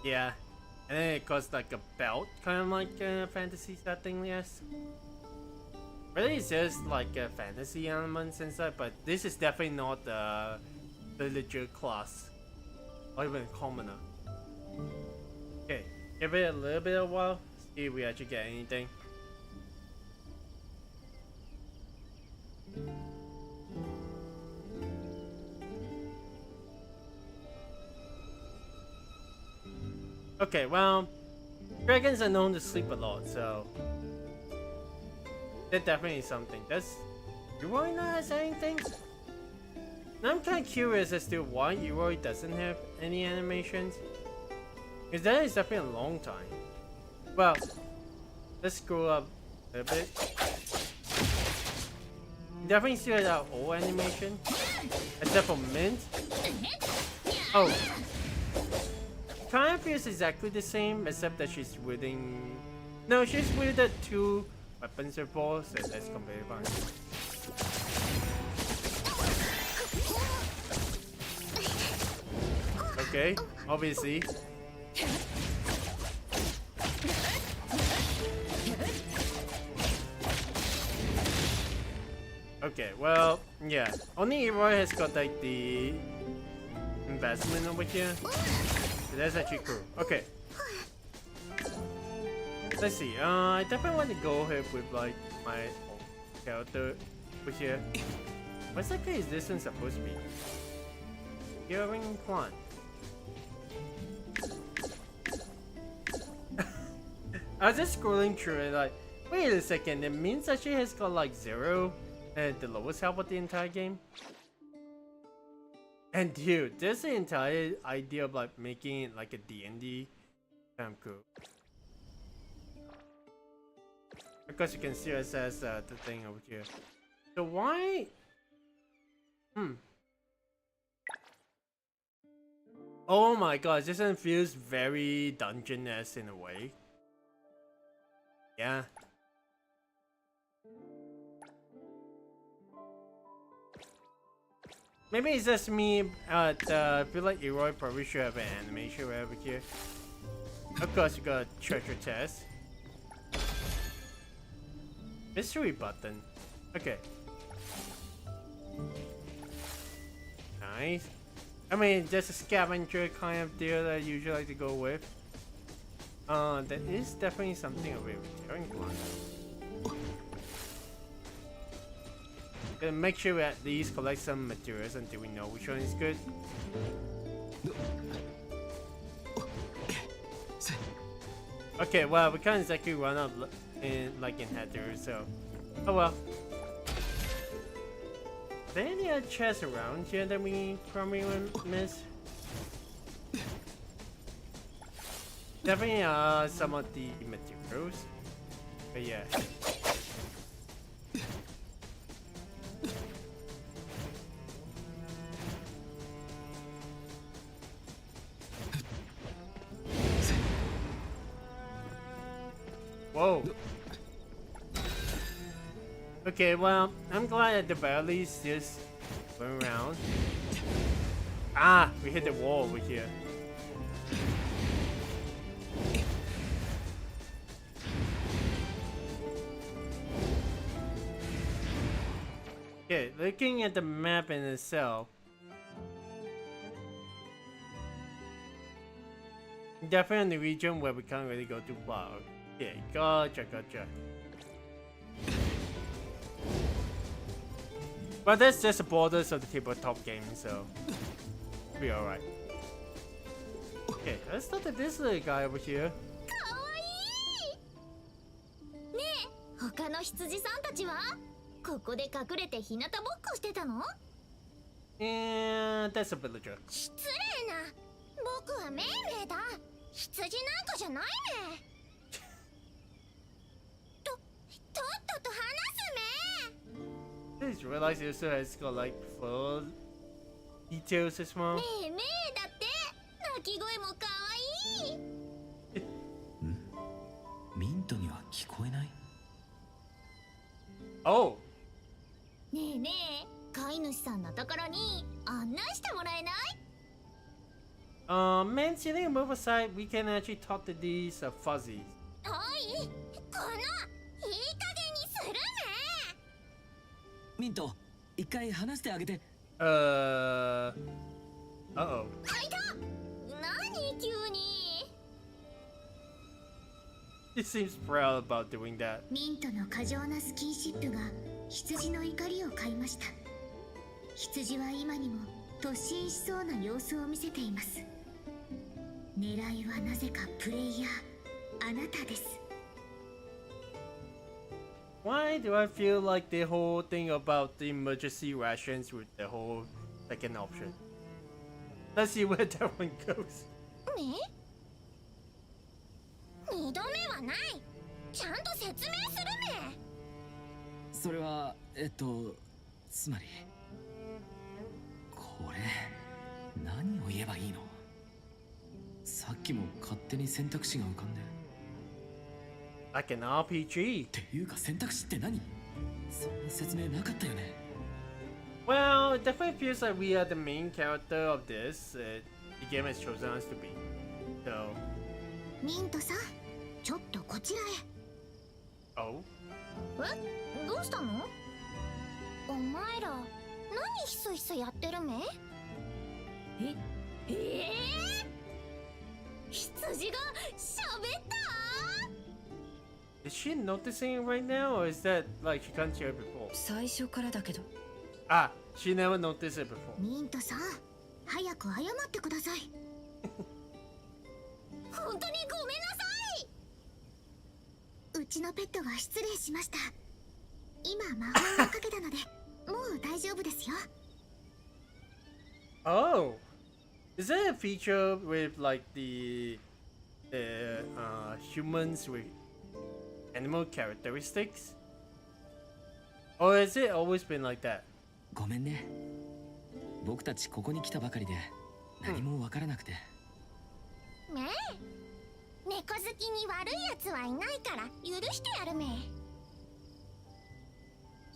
Yeah. And then it got like a belt, kind of like a fantasy setting, yes. Really, it's just like fantasy elements inside, but this is definitely not the villager class or even commoner. Okay, give it a little bit of a while, see if we actually get anything. Okay, well, dragons are known to sleep a lot, so that definitely is something. Does Leroy not has anything? Now I'm kind of curious as to why Leroy doesn't have any animations. Because that is definitely a long time. Well, let's scroll up a little bit. Definitely still has our old animation, except for Mint. Oh. Kind of feels exactly the same, except that she's wielding. No, she's wielded two weapons before, so that's completely fine. Okay, obviously. Okay, well, yeah. Only Leroy has got like the investment over here. So that's actually cool. Okay. Let's see. I definitely want to go ahead with like my own character over here. What exactly is this one supposed to be? Hearing plant. I was just scrolling through it like, wait a second, it means actually has got like 0 and the lowest health of the entire game. And dude, there's the entire idea of like making it like a D&D. Damn cool. Because you can see it says the thing over here. So why? Oh my god, this one feels very dungeon-esque in a way. Yeah. Maybe it's just me, I feel like Leroy probably should have an animation right over here. Of course, you got a treasure chest. Mystery button. Okay. Nice. I mean, just a scavenger kind of deal that I usually like to go with. That is definitely something of a return one. Gonna make sure we at least collect some materials until we know which one is good. Okay, well, we can't exactly run up in headers, so oh well. Are there any other chests around here that we probably won't miss? Definitely some of the materials, but yeah. Whoa. Okay, well, I'm glad at the very least just went around. Ah, we hit the wall over here. Okay, looking at the map in itself, definitely in the region where we can't really go too far. Okay, gotcha. But that's just the borders of the tabletop game, so we'll be alright. Okay, let's start at this little guy over here. かわいい。ねえ、他の羊さんたちはここで隠れて日向ぼっこしてたの？ And that's a villager. 失礼な。僕はメイメイだ。羊なんかじゃないめ。とっとと話すめ。 I just realized it also has got like full details as well. ねえめえだって鳴き声もかわいい。ミントには聞こえない？ Oh! ねえねえ、飼い主さんのところに案内してもらえない？ Man, see, they move aside. We can actually talk to these fuzzies. はい、このいい加減にするめ。ミント、一回話してあげて。Uh-oh. はいだ。何急に。 He seems proud about doing that. ミントの過剰なスキンシップが羊の怒りを買いました。羊は今にも突進しそうな様子を見せています。狙いはなぜかプレイヤー、あなたです。 Why do I feel like the whole thing about the emergency rations with the whole second option? Let's see where that one goes. ね？二度目はない。ちゃんと説明するめ。それはつまりこれ何を言えばいいの？さっきも勝手に選択肢が浮かんで。 Like an RPG. っていうか選択肢って何？そんな説明なかったよね。 Well, it definitely feels like we are the main character of this. The game has chosen us to be. So. ミントさん、ちょっとこちらへ。 Oh? え、どうしたの？お前ら、何ひそひそやってるめ？羊が喋った？ Is she noticing it right now, or is that like she can't hear it before? 最初からだけど。 Ah, she never noticed it before. ミントさん、早く謝ってください。本当にごめんなさい。うちのペットが失礼しました。今魔法をかけたので、もう大丈夫ですよ。 Oh, is that a feature with like the humans with animal characteristics? Or has it always been like that? ごめんね。僕たちここに来たばかりで何もわからなくて。ねえ、猫好きに悪いやつはいないから許してやるめ。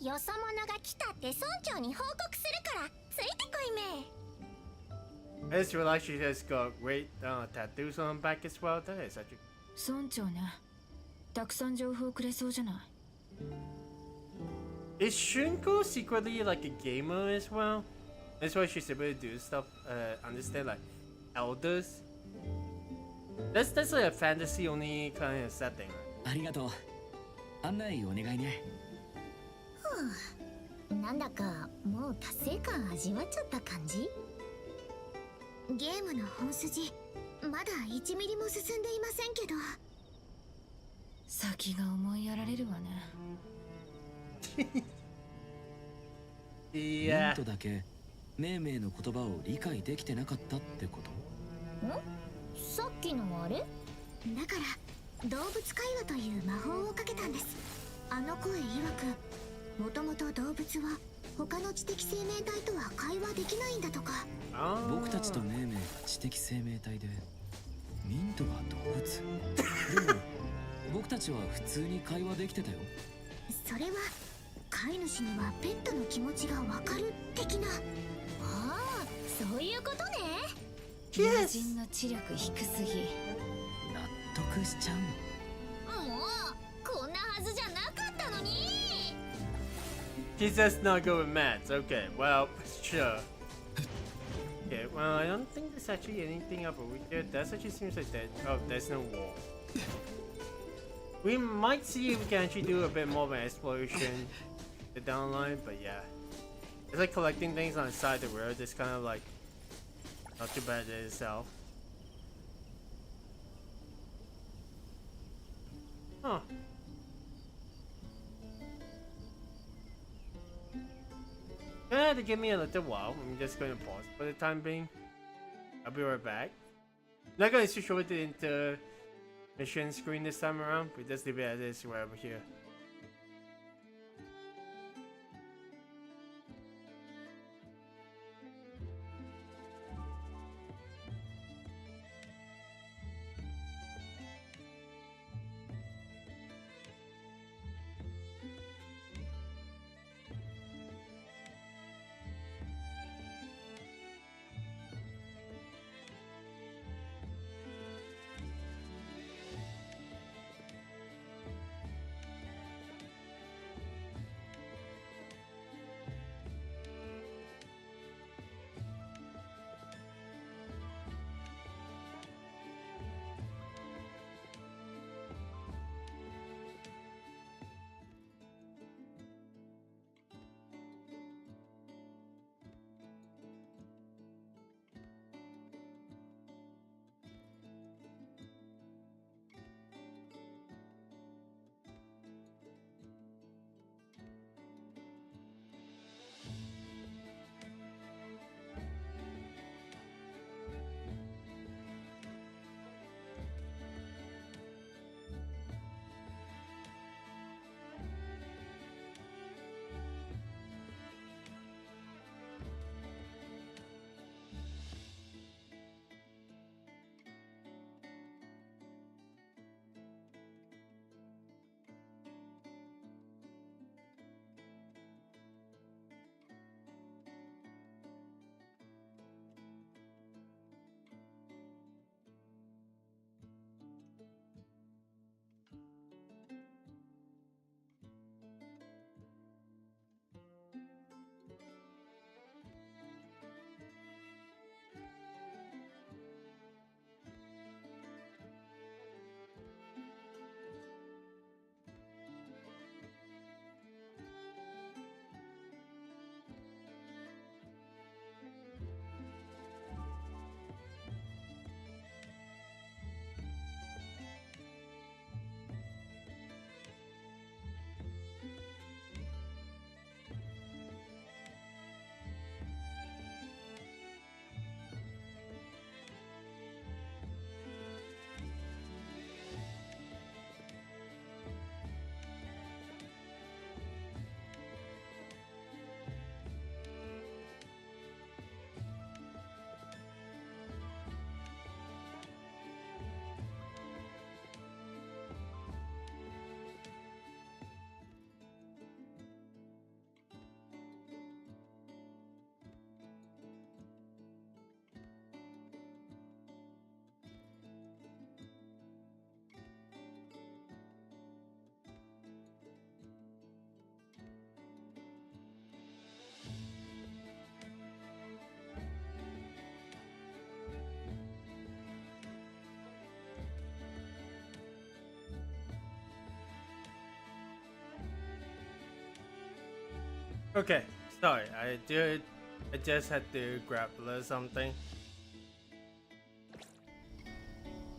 よそ者が来たって村長に報告するからついてこいめ。 I just realized she has got great tattoos on her back as well. That is actually. 村長ね、たくさん情報くれそうじゃない。 Is Shunko secretly like a gamer as well? That's why she's able to do stuff. Understand like elders. That's like a fantasy only kind of setting. ありがとう。案内お願いね。なんだかもう達成感味わっちゃった感じ？ゲームの本筋まだ1ミリも進んでいませんけど。先が思いやられるわね。ミントだけメイメイの言葉を理解できてなかったってこと？さっきのあれ？だから動物会話という魔法をかけたんです。あの声曰く、もともと動物は他の知的生命体とは会話できないんだとか。僕たちとメイメイ知的生命体で、ミントが動物。でも僕たちは普通に会話できてたよ。それは飼い主にはペットの気持ちがわかる的な。ああ、そういうことね。友人の知力低すぎ。納得しちゃうの。もうこんなはずじゃなかったのに。She's just not good with maths. Okay, well, sure. Okay, well, I don't think there's actually anything up over here. That actually seems like that. Oh, there's no wall. We might see if we can actually do a bit more of an exploration the downline, but yeah. It's like collecting things on the side of the road. It's kind of like not too bad in itself. Huh. Gonna have to give me a little while. I'm just gonna pause for the time being. I'll be right back. Not gonna show it into mission screen this time around, but just leave it as is right over here. Okay, sorry, I just had to grab a little something.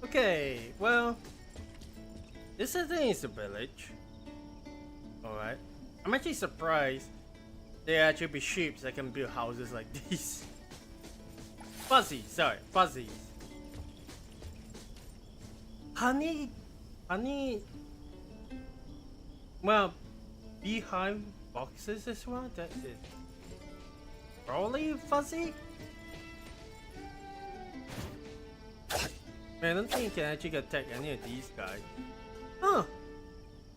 Okay, well, this I think is a village. Alright. I'm actually surprised there actually be sheep that can build houses like these. Fuzzies. Honey, well, beehive boxes as well, that is probably fuzzy. Man, I don't think you can actually attack any of these guys. Huh.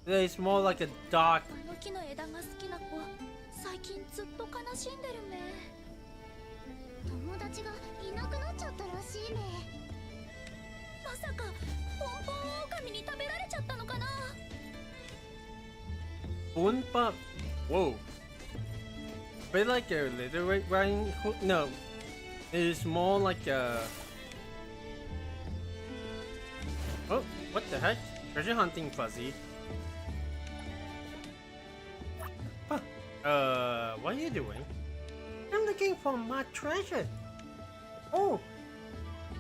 It's more like a dark. あの木の枝が好きな子、最近ずっと悲しんでるめ。友達がいなくなっちゃったらしいめ。まさかポンポン狼に食べられちゃったのかな。Unpa. Whoa. Bit like a literate riding hook? No. It's more like a. Oh, what the heck? Treasure hunting fuzzy. What are you doing? I'm looking for my treasure. Oh,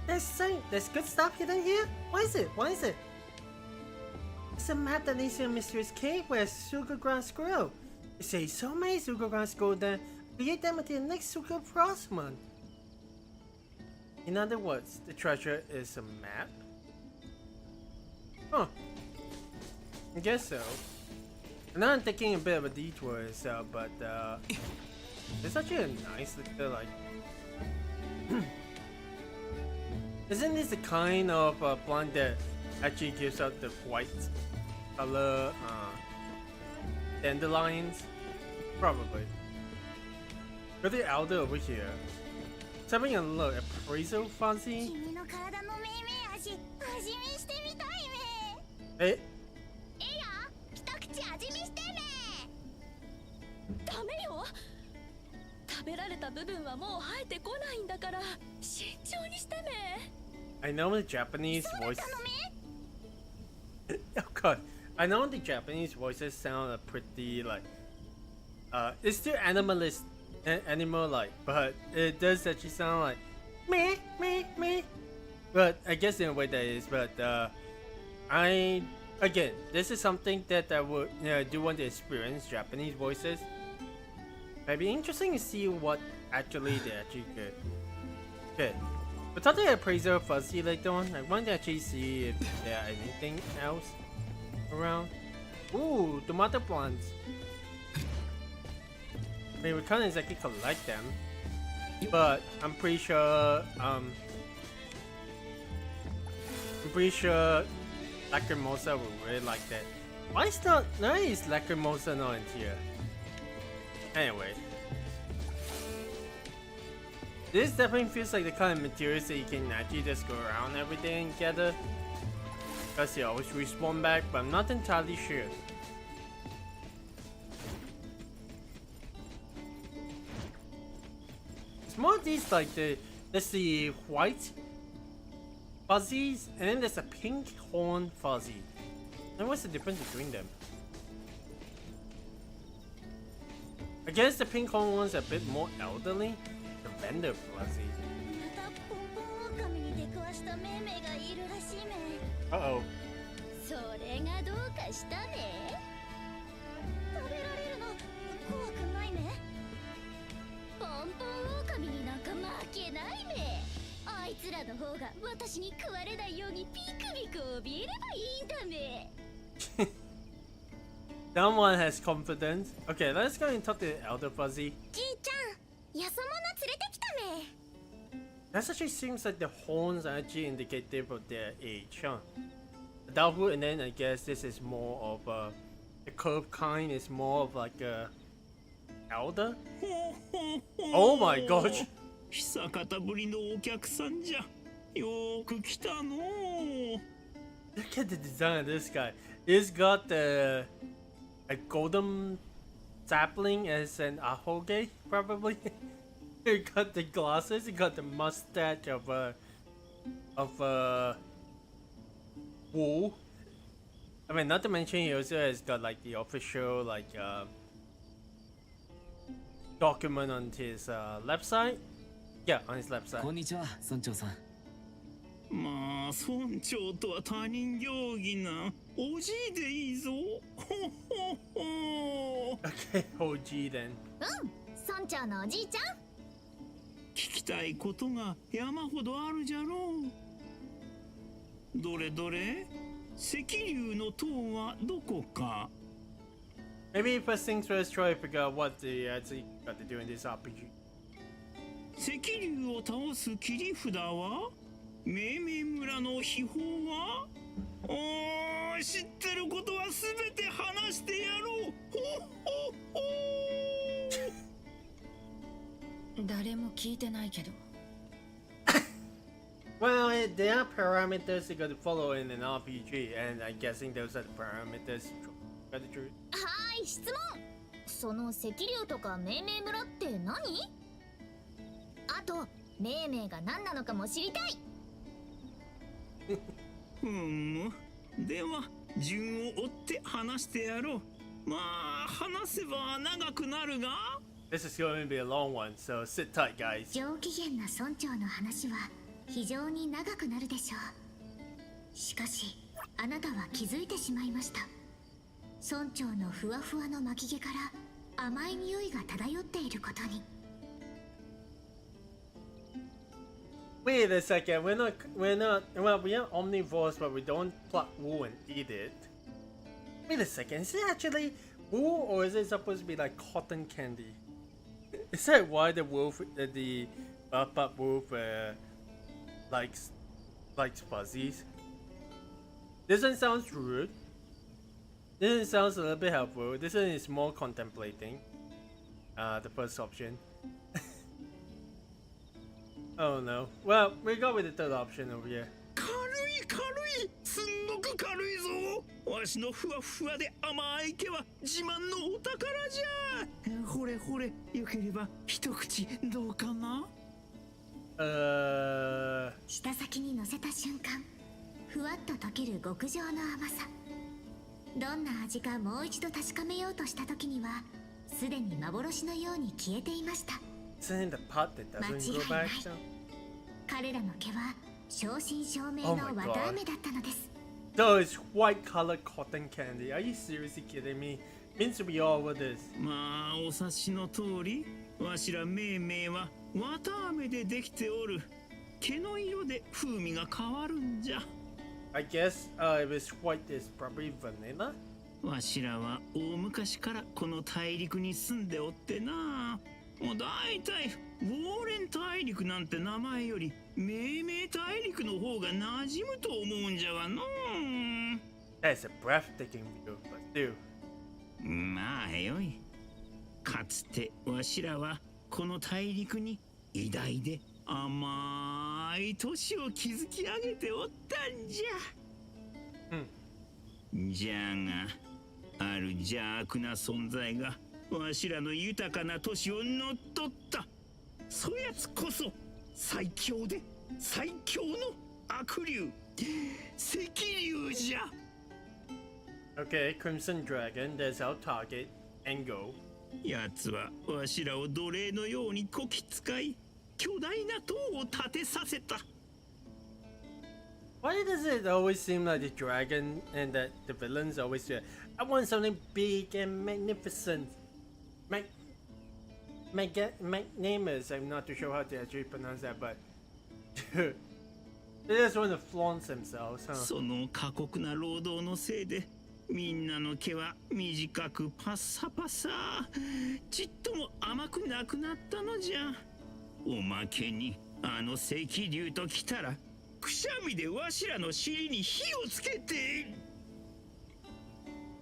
there's good stuff hidden here. What is it? It's a map that leads to a mysterious cave where sugar grass grow. It says so many sugar grass grow there. Create them until the next sugar frostman. In other words, the treasure is a map. Huh. I guess so. And now I'm taking a bit of a detour itself, but it's actually a nice little like. Isn't this the kind of plant that actually gives out the white color dandelions? Probably. Got the elder over here. Let's having a look. Appraisal fuzzy. 君の体の命名味、味見してみたいめ。 Hey. えや、一口味見してめ。ダメよ。食べられた部分はもう生えてこないんだから、慎重にしてめ。 I know the Japanese voice. Oh god. I know the Japanese voices sound pretty like it's still animalist animal like, but it does actually sound like me. But I guess in a way that is, but again, this is something that I would do want to experience Japanese voices. It'd be interesting to see what actually they actually could. Okay. We'll talk to the appraiser fuzzy later on. I want to actually see if there are anything else around. Ooh, tomato plants. I mean, we can't exactly collect them, but I'm pretty sure Lacrimosa will really like that. Why is Lacrimosa not in here? Anyway. This definitely feels like the kind of materials that you can actually just go around every day and gather. Because they always respawn back, but I'm not entirely sure. It's more of these like there's the white fuzzies and then there's a pink horn fuzzy. And what's the difference between them? I guess the pink horn one's a bit more elderly. The vendor fuzzy. Uh-oh. それがどうかしたね。食べられるの怖くないね。ポンポン狼になんか負けないね。あいつらの方が私に食われないようにピクピク怯えればいいんだね。Someone has confidence. Okay, let's go and talk to the elder fuzzy. じいちゃん、よそ者連れてきたね。That actually seems like the horns are actually indicative of their age, huh? Adulthood, and then I guess this is more of the curved kind is more of like a elder. Oh my gosh! 久方ぶりのお客さんじゃ。よーく来たのう。 Look at the design of this guy. He's got a golden sapling as an ahoge, probably. He got the glasses. He got the mustache of wool. I mean, not to mention he also has got like the official like document on his left side. Yeah, on his left side. こんにちは村長さん。まあ村長とは他人行儀なおじいでいいぞ。ほほほ。 Okay, OG then. 村長のおじいちゃん。聞きたいことが山ほどあるじゃろう。どれどれ赤竜の塔はどこか。 Maybe first things first, try to figure out what they actually got to do in this RPG. 赤竜を倒す切り札は命名村の秘宝はおー、知ってることはすべて話してやろう。ほほほ。誰も聞いてないけど。Well, there are parameters you got to follow in an RPG, and I'm guessing those are the parameters. Got the truth. はーい、質問。その赤竜とか命名村って何？あと、命名が何なのかも知りたい。ふむ。では順を追って話してやろう。まあ話せば長くなるが。 This is going to be a long one, so sit tight, guys. 上機嫌な村長の話は非常に長くなるでしょう。しかし、あなたは気づいてしまいました。村長のふわふわの巻き毛から甘い匂いが漂っていることに。Wait a second, well, we are omnivores, but we don't pluck wool and eat it. Wait a second, is it actually wool, or is it supposed to be like cotton candy? Is that why the wolf, the Bup wolf, likes fuzzies? This one sounds rude. This one sounds a little bit helpful. This one is more contemplating. The first option. Oh no. Well, we go with the third option over here. 軽い軽い、すんごく軽いぞ。わしのふわふわで甘い毛は自慢のお宝じゃ。ほれほれ、よければ一口どうかな。舌先に乗せた瞬間、ふわっと溶ける極上の甘さ。どんな味かもう一度確かめようとした時には、すでに幻のように消えていました。Isn't it the part that doesn't go back down? 彼らの毛は正真正銘の綿あめだったのです。Those white colored cotton candy. Are you seriously kidding me? Means to be all over this. まあお察しの通り、わしら命名は綿あめでできておる。毛の色で風味が変わるんじゃ。I guess if it's white, it's probably vanilla. わしらは大昔からこの大陸に住んでおってな。もう大体ウォーレン大陸なんて名前より命名大陸の方が馴染むと思うんじゃがの。That's a breathtaking view, but still. まあよい。かつてわしらはこの大陸に偉大で甘い都市を築き上げておったんじゃ。じゃが、ある邪悪な存在がわしらの豊かな都市を乗っ取った。そやつこそ最強で最強の悪竜、赤竜じゃ。Okay, Crimson Dragon, there's our target, and go. やつはわしらを奴隷のようにこき使い、巨大な塔を建てさせた。Why does it always seem like the dragon and that the villains always say, I want something big and magnificent? Magnanimous, I'm not too sure how to actually pronounce that, but they just want to flaunt themselves, huh? その過酷な労働のせいでみんなの毛は短くパッサパサ、ちっとも甘くなくなったのじゃ。おまけにあの赤竜と来たらくしゃみでわしらの尻に火をつけて。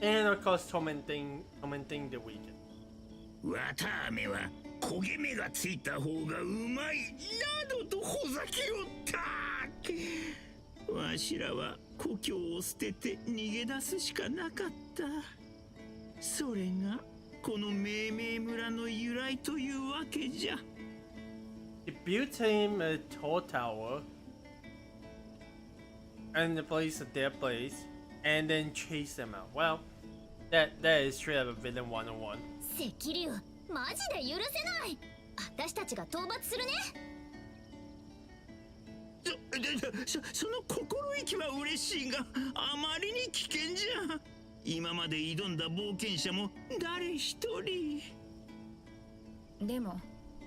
And of course tormenting the weakened. 綿あめは焦げ目がついた方がうまいなどとほざきおった。わしらは故郷を捨てて逃げ出すしかなかった。それがこの命名村の由来というわけじゃ。He built him a tall tower and the place of their place and then chased them out. Well, that is straight up a villain 101. 赤竜、マジで許せない。私たちが討伐するね。その心意気は嬉しいが、あまりに危険じゃ。今まで挑んだ冒険者も誰一人。でも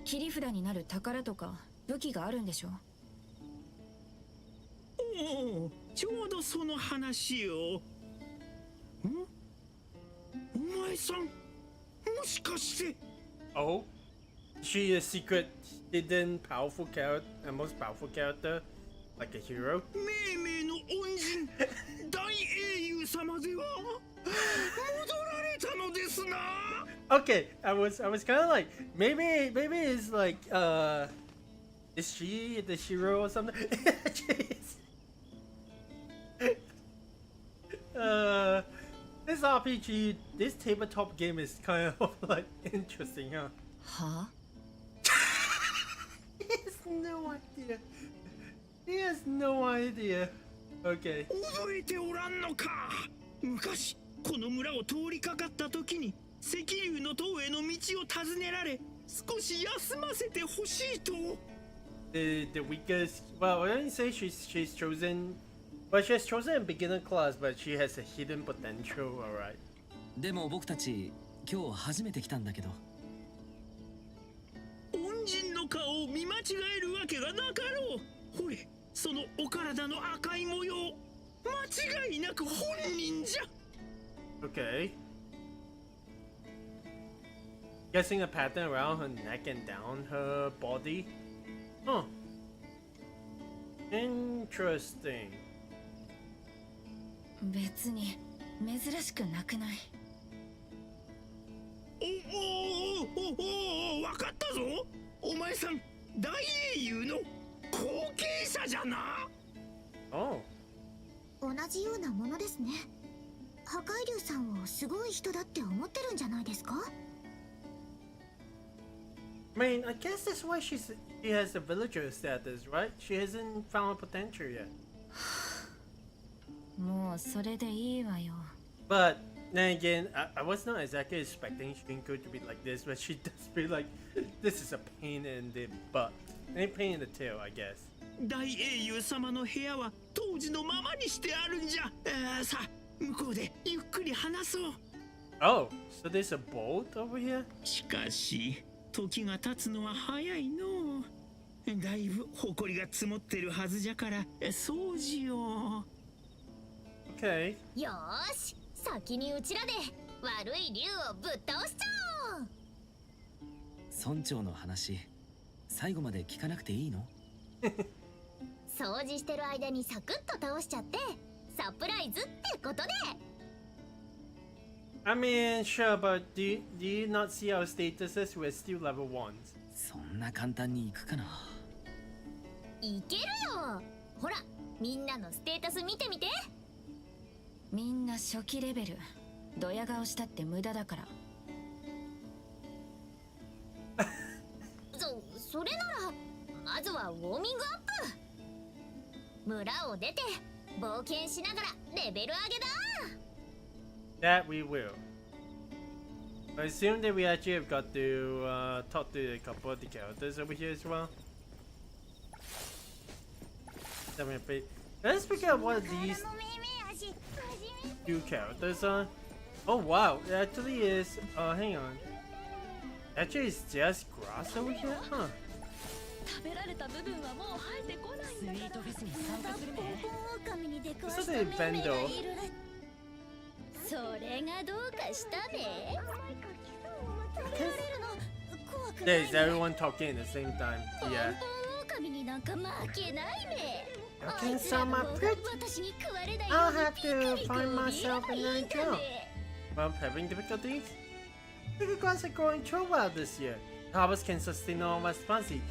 切り札になる宝とか武器があるんでしょ。おお、ちょうどその話を。お前さん、もしかして。Oh, she is secret, hidden, powerful character, most powerful character, like a hero. 命名の恩人、大英雄様では戻られたのですな。Okay, I was kind of like maybe it's like is she the hero or something? Jeez. This RPG, this tabletop game is kind of like interesting, huh? はあ He has no idea. He has no idea. Okay. 覚えておらんのか。昔この村を通りかかった時に石竜の塔への道を尋ねられ、少し休ませてほしいと。The weakest. Well, I didn't say she's chosen. Well, she has chosen a beginner class, but she has a hidden potential. All right. でも僕たち今日初めて来たんだけど。恩人の顔を見間違えるわけがなかろう。ほれ、そのお体の赤い模様、間違いなく本人じゃ。Okay. Guessing a pattern around her neck and down her body. Huh. Interesting. 別に珍しくなくない？おお、わかったぞ。お前さん、大英雄の後継者じゃな。Oh. 同じようなものですね。破壊竜さんをすごい人だって思ってるんじゃないですか？ I mean, I guess that's why she has the villager status, right? She hasn't found potential yet. もうそれでいいわよ。 But then again, I was not exactly expecting Shinko to be like this, but she does feel like this is a pain in the butt. A pain in the tail, I guess. 大英雄様の部屋は当時のままにしてあるんじゃ。さあ、向こうでゆっくり話そう。Oh, so there's a boat over here? しかし、時が経つのは早いの。だいぶ埃が積もってるはずじゃから掃除を。Okay. よーし、先にうちらで悪い竜をぶっ倒しちゃおう。村長の話、最後まで聞かなくていいの？掃除してる間にサクッと倒しちゃってサプライズってことで。I mean, sure, but do you not see our statuses? We're still level 1s. そんな簡単にいくかな。いけるよ。ほら、みんなのステータス見てみて。みんな初期レベル。ドヤ顔したって無駄だから。それならまずはウォーミングアップ。村を出て冒険しながらレベル上げだ。 That we will. I assume that we actually have got to talk to a couple of the characters over here as well. Let's pick out what these two characters are. Oh wow, it actually is. Hang on. Actually, it's just grass over here, huh? 食べられた部分はもう生えてこないんだから。スイートフェスに参加するね。狼に出くわそしたれでベンドそれがどうかしたね。 There is everyone talking at the same time. Yeah. 狼になんか負けないね。 Okay, so my pretty. 私に食われない I'll have to find myself another job. Well, having difficulties? The grass are growing too well this year. The harvest can sustain all of us Fuzzy.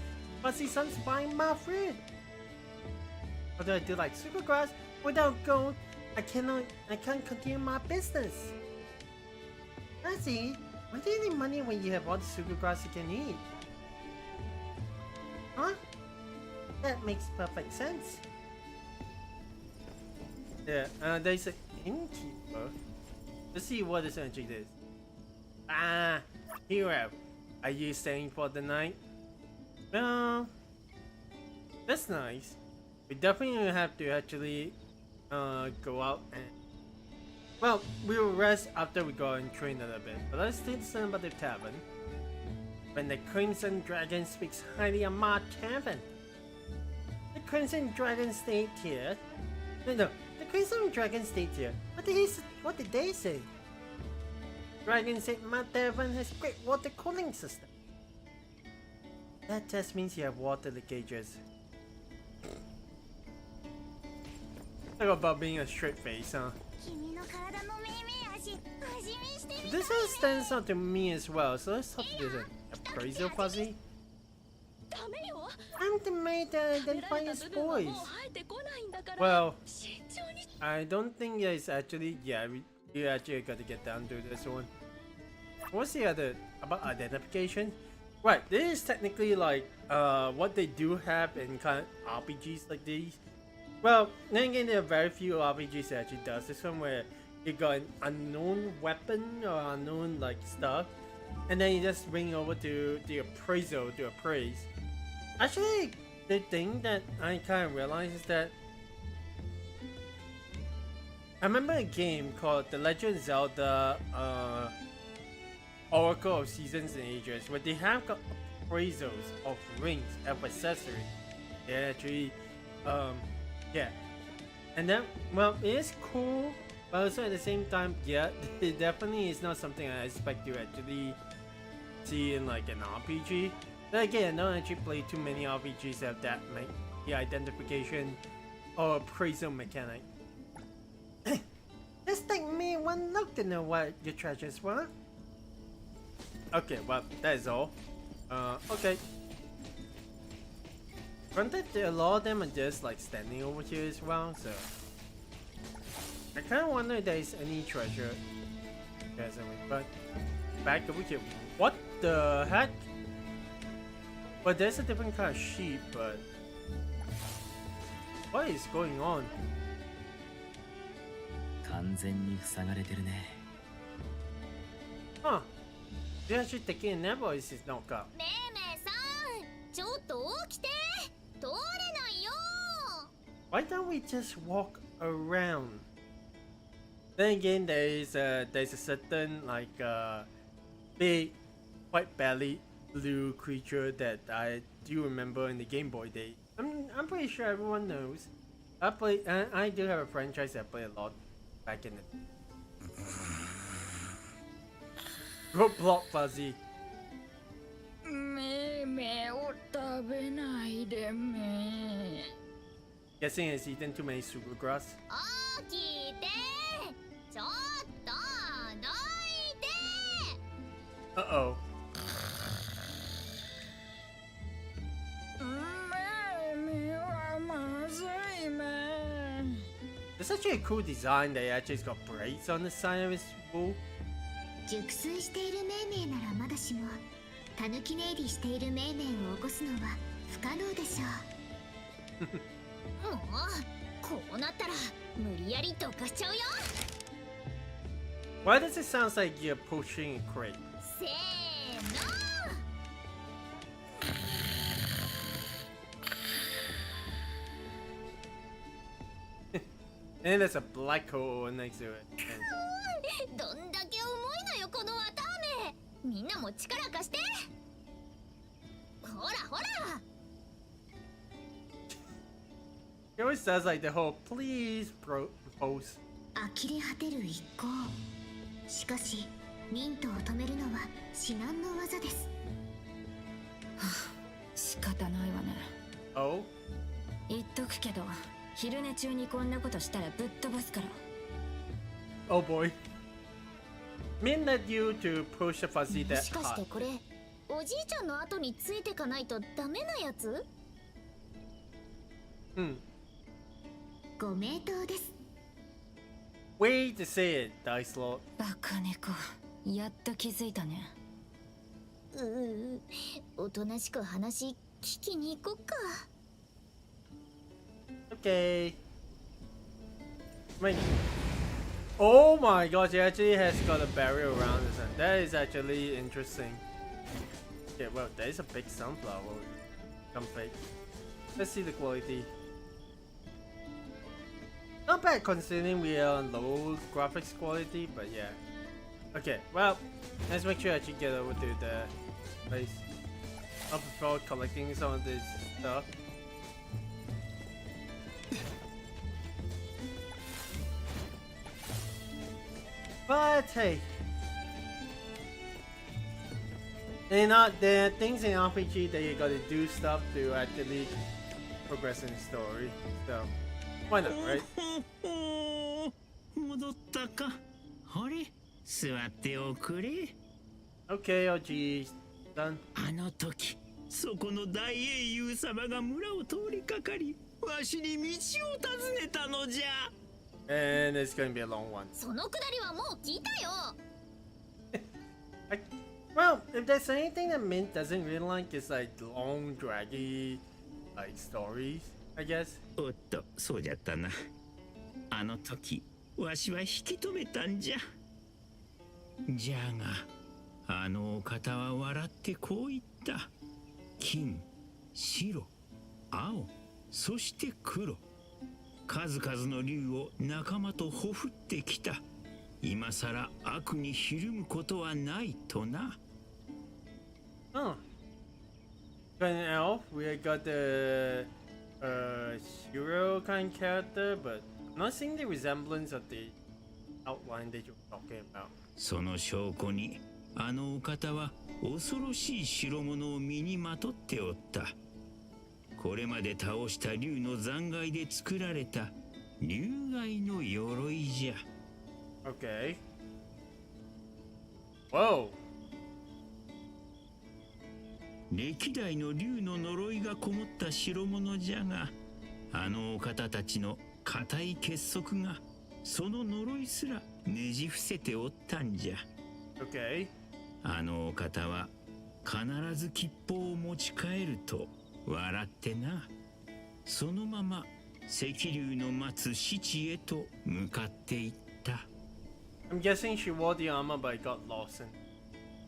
Fuzzy Sun's buying my fruit. Although I do like sugar grass, without gold, I can't continue my business. Fuzzy, why do you need money when you have all the sugar grass you can eat? Huh? That makes perfect sense. Yeah, there's an innkeeper. Let's see what this energy is. Ah, here we have Are you staying for the night? Well, that's nice. We definitely have to actually go out and... Well, we will rest after we go and train a little bit. But let's listen about the tavern. When the Crimson Dragon speaks highly of my tavern. The Crimson Dragon stayed here. No, the Crimson Dragon stayed here. What did they say? Dragon said my tavern has great water cooling system. That just means you have water leakages. Talk about being a straight face, huh? This one stands out to me as well, so let's talk to this appraiser fuzzy. I'm the maid that identifies boys. Well, I don't think it's actually, yeah, you actually got to get down to this one. What's the other about identification? Right, this is technically like what they do have in kind of RPGs like these. Well, then again, there are very few RPGs that actually does this one where you got an unknown weapon or unknown like stuff, and then you just bring it over to the appraisal to appraise. Actually, the thing that I kind of realized is that I remember a game called The Legend of Zelda Oracle of Seasons and Ages, where they have got appraisals of rings of accessories. They actually, yeah, and then, well, it is cool, but also at the same time, yeah, it definitely is not something I expect to actually see in like an RPG. But again, I don't actually play too many RPGs that have that, like, the identification or appraisal mechanic. Just take me one look to know what your treasures were. Okay, well, that is all. Okay. Granted, a lot of them are just like standing over here as well, so I kind of wonder if there is any treasure. But back over here. What the heck? But there's a different kind of sheep, but what is going on? 完全に塞がれてるね。 Huh. They're actually taking a nap or is it not up? めいめいさん、ちょっと起きて。通れないよ。 Why don't we just walk around? Then again, there's a certain like big white bellied blue creature that I do remember in the Game Boy days. I'm pretty sure everyone knows. I do have a franchise I play a lot back in the Roadblock Fuzzy. めいめいを食べないでめ。 Guessing he's eaten too many sugar grass. 起きて。ちょっとどいて。 Uh-oh. めいめいはまずいめ。 It's actually a cool design that actually has got braids on the side of his wool. 熟睡しているめいめいならまだしも、たぬき寝入りしているめいめいを起こすのは不可能でしょう。もうこうなったら無理やりどかしちゃうよ。 Why does it sound like you're pushing a crate? せーの。 And there's a black hole next to it. どんだけ重いのよこの綿あめ。みんなも力貸して。ほらほら。 He always does like the whole please pose. 呆れ果てる一行。しかしミントを止めるのは至難の業です。仕方ないわね。 Oh? 言っとくけど、昼寝中にこんなことしたらぶっ飛ばすから。 Oh boy. Min led you to push the fuzzy も that しかして hard. これおじいちゃんの後についてかないとダメなやつ？ ご名答です。 Way to say it, Dice Lord. バカ猫、やっと気づいたね。おとなしく話聞きに行こっか。 Okay. Wait. Oh my gosh, it actually has got a barrier around it. That is actually interesting. Yeah, well, there's a big sunflower. Some fake. Let's see the quality. Not bad considering we are on low graphics quality, but yeah. Okay, well, let's make sure I actually get over to the place. I prefer collecting some of this stuff. But hey, there are things in RPG that you gotta do stuff to actually progress in the story. So why not, right? 戻ったか。あれ、座っておくれ。Okay, OG done. あの時、そこの大英雄様が村を通りかかり、わしに道を尋ねたのじゃ。And it's gonna be a long one. そのくだりはもう聞いたよ。Well, if there's anything that Mint doesn't really like, it's like long, draggy, like stories, I guess. おっと、そうじゃったな。あの時、わしは引き止めたんじゃ。じゃが、あのお方は笑ってこう言った。金、白、青、そして黒。数々の竜を仲間とほふってきた。今さら悪にひるむことはないとな。Huh. Got an elf. We got the hero kind of character, but I'm not seeing the resemblance of the outline that you're talking about. その証拠に、あのお方は恐ろしい代物を身にまとっておった。これまで倒した竜の残骸で作られた竜骸の鎧じゃ。Okay. Whoa. 歴代の竜の呪いがこもった代物じゃが、あのお方たちの固い結束がその呪いすらねじ伏せておったんじゃ。Okay. あのお方は必ず吉報を持ち帰ると笑ってな。そのまま赤竜の待つ死地へと向かっていった。I'm guessing she wore the armor but got lost in.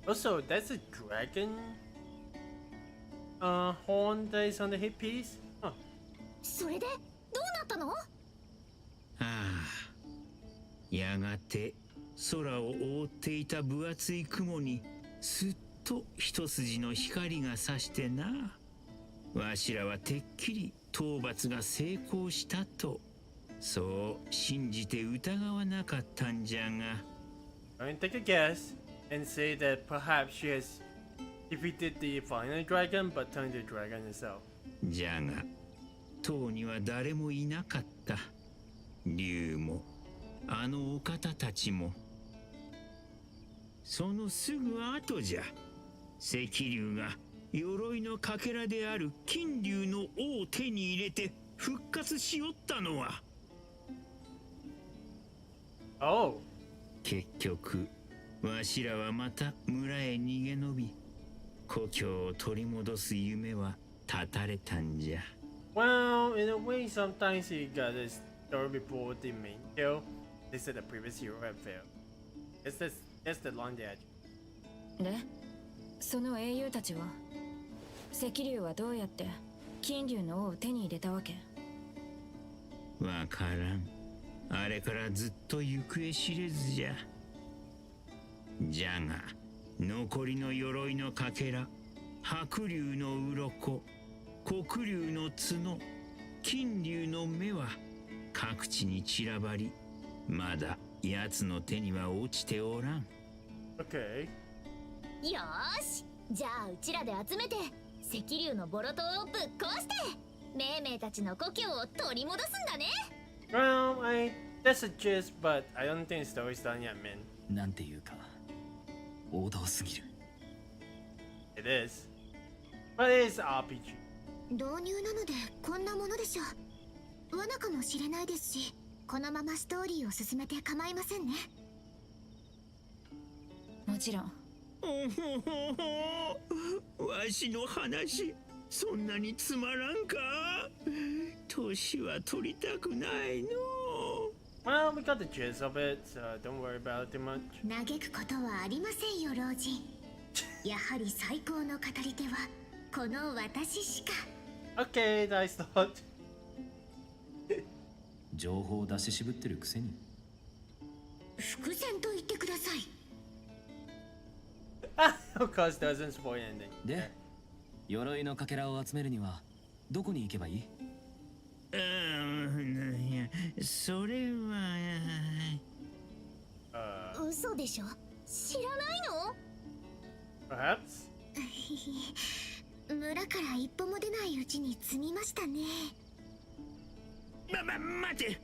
Also, that's a dragon horn that is on the hip piece? Huh. それでどうなったの？ああ、やがて空を覆っていた分厚い雲にすっと一筋の光が差してな。わしらはてっきり討伐が成功したと、そう信じて疑わなかったんじゃが。I'm gonna take a guess and say that perhaps she has defeated the final dragon but turned the dragon herself. じゃが、塔には誰もいなかった。竜も、あのお方たちも。そのすぐ後じゃ、赤竜が鎧のかけらである金竜の尾を手に入れて復活しよったのは。Oh. 結局、わしらはまた村へ逃げ延び、故郷を取り戻す夢は絶たれたんじゃ。Well, in a way, sometimes you got a story before the main kill. They said the previous hero had failed. That's the line they had. で、その英雄たちは赤竜はどうやって金竜の尾を手に入れたわけ？わからん。あれからずっと行方知れずじゃ。じゃが、残りの鎧のかけら、白竜の鱗、黒竜の角、金竜の目は各地に散らばり、まだ奴の手には落ちておらん。Okay. よーし、じゃあうちらで集めて赤竜のボロトをぶっ壊してメイメイたちの故郷を取り戻すんだね。Well, that's a gist, but I don't think the story's done yet, man. なんていうか王道すぎる。 It is. But it is RPG. 導入なのでこんなものでしょう。罠かもしれないですし、このままストーリーを進めて構いませんね。もちろん。わしの話、そんなにつまらんか？年は取りたくないの。Well, we got the gist of it, so don't worry about it too much. 嘆くことはありませんよ、老人。やはり最高の語り手はこの私しか。 Okay, nice thought. 情報を出し渋ってるくせに。伏線と言ってください。Of course, doesn't spoil anything. で、鎧のかけらを集めるにはどこに行けばいい？いや、それは。嘘でしょ、知らないの？ Perhaps? 村から一歩も出ないうちに積みましたね。待て、